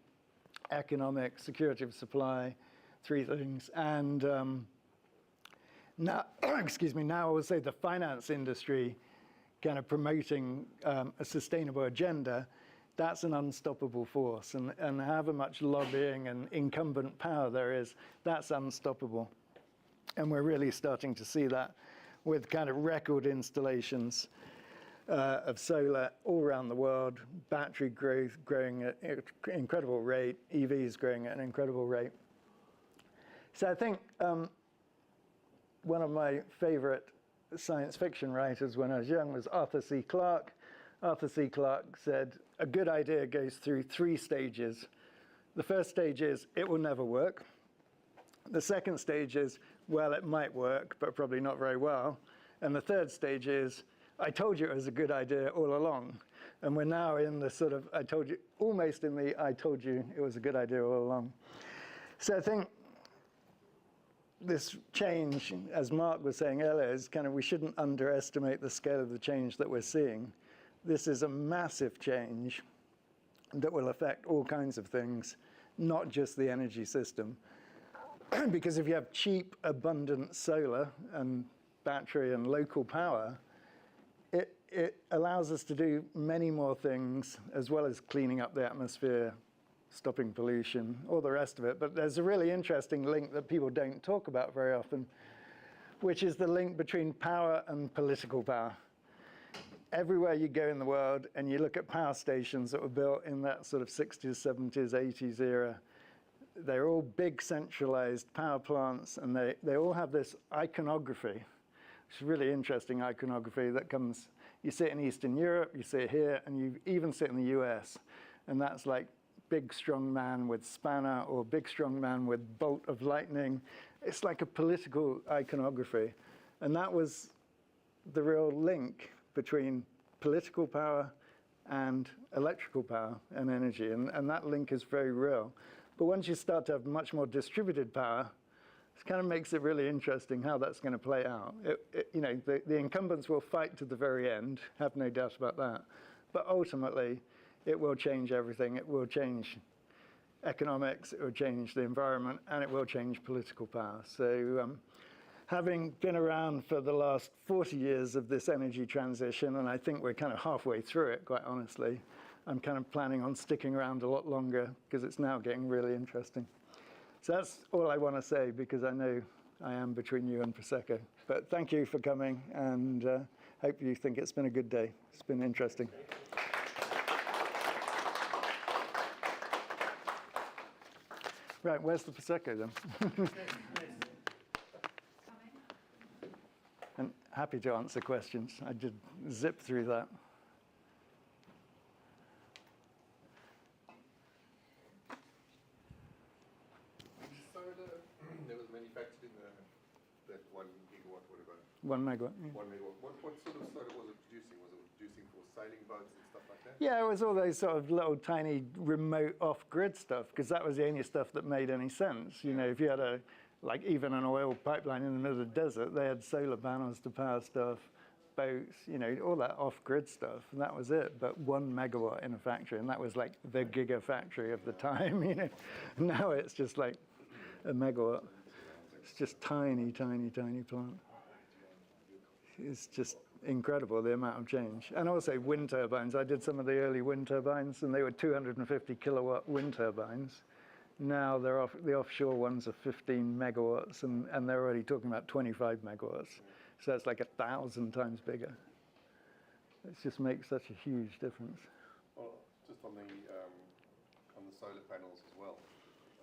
S15: economic, security of supply, three things, and now, excuse me, now I would say the finance industry kind of promoting a sustainable agenda, that's an unstoppable force. And however much lobbying and incumbent power there is, that's unstoppable. And we're really starting to see that with kind of record installations of solar all around the world, battery growth growing at an incredible rate, EVs growing at an incredible rate. So I think one of my favorite science fiction writers when I was young was Arthur C. Clarke. Arthur C. Clarke said, a good idea goes through three stages. The first stage is, it will never work. The second stage is, well, it might work, but probably not very well. And the third stage is, I told you it was a good idea all along. And we're now in the sort of, I told you, almost in the, I told you it was a good idea all along. So I think this change, as Mark was saying earlier, is kind of, we shouldn't underestimate the scale of the change that we're seeing. This is a massive change that will affect all kinds of things, not just the energy system. Because if you have cheap, abundant solar and battery and local power, it allows us to do many more things, as well as cleaning up the atmosphere, stopping pollution, all the rest of it. But there's a really interesting link that people don't talk about very often, which is the link between power and political power. Everywhere you go in the world and you look at power stations that were built in that sort of 60s, 70s, 80s era, they're all big centralized power plants, and they all have this iconography. It's really interesting iconography that comes, you see it in Eastern Europe, you see it here, and you even see it in the US. And that's like big strong man with spanner, or big strong man with bolt of lightning. It's like a political iconography. And that was the real link between political power and electrical power and energy. And that link is very real. But once you start to have much more distributed power, it kind of makes it really interesting how that's going to play out. You know, the incumbents will fight to the very end, have no doubt about that. But ultimately, it will change everything. It will change economics, it will change the environment, and it will change political power. So having been around for the last 40 years of this energy transition, and I think we're kind of halfway through it, quite honestly, I'm kind of planning on sticking around a lot longer because it's now getting really interesting. So that's all I want to say, because I know I am between you and Prosecco. But thank you for coming, and hope you think it's been a good day. It's been interesting. Right, where's the Prosecco then? And happy to answer questions. I did zip through that.
S12: Solar that was manufactured in that 1 gigawatt, whatever.
S15: 1 megawatt. Yeah.
S12: 1 megawatt. What sort of solar was it producing? Was it producing for sailing boats and stuff like that?
S15: Yeah, it was all those sort of little tiny remote off-grid stuff, because that was the only stuff that made any sense. You know, if you had like even an oil pipeline in the middle of the desert, they had solar panels to power stuff, boats, you know, all that off-grid stuff, and that was it. But 1 megawatt in a factory, and that was like the gigafactory of the time, you know. Now it's just like a megawatt. It's just tiny, tiny, tiny plant. It's just incredible, the amount of change. And also wind turbines. I did some of the early wind turbines, and they were 250 kilowatt wind turbines. Now they're the offshore ones are 15 megawatts, and they're already talking about 25 megawatts. So it's like 1,000 times bigger. It just makes such a huge difference.
S12: Well, just on the solar panels as well.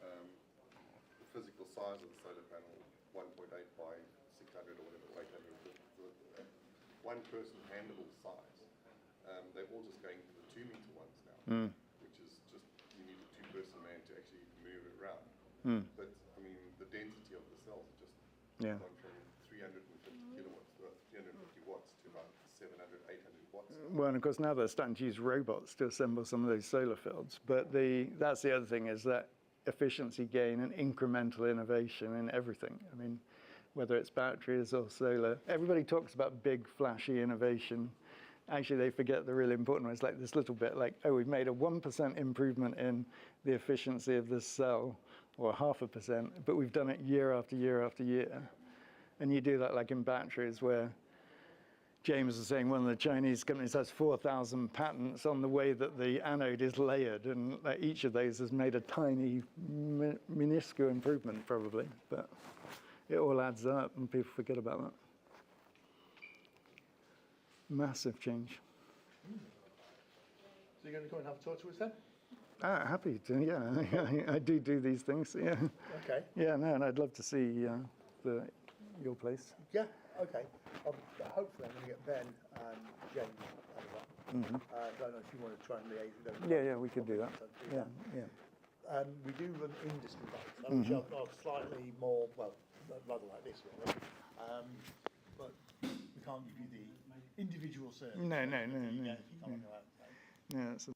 S12: The physical size of the solar panel, 1.8 by 600 or whatever, 800. The one person handleable size. They're all just going to the 2 meter ones now, which is just, you need a 2-person man to actually move it around. But I mean, the density of the cells are just gone from 350 kilowatts 700, 800 watts.
S15: Well, and of course now they're starting to use robots to assemble some of those solar fields. But that's the other thing, is that efficiency gain and incremental innovation in everything. I mean, whether it's batteries or solar, everybody talks about big, flashy innovation. Actually, they forget the really important ones, like this little bit, like, oh, we've made a 1% improvement in the efficiency of this cell, or 0.5%, but we've done it year after year after year. And you do that like in batteries, where James was saying one of the Chinese companies has 4,000 patents on the way that the anode is layered, and each of those has made a tiny, minuscule improvement, probably. But it all adds up, and people forget about that. Massive change.
S21: So you're going to come and have a talk to us then?
S15: Happy to, yeah. I do these things, yeah.
S21: Okay.
S15: Yeah, no, and I'd love to see your place.
S21: Yeah, okay. Hopefully I'm going to get Ben and James over.
S15: Mm-hmm.
S21: I don't know if you want to try and liaise with them.
S15: Yeah, we could do that. Yeah.
S21: We do run industry days, which are slightly more, well, rather like this really. But we can't give you the individual service.
S15: No.
S21: You can't go out.
S15: Yeah, it's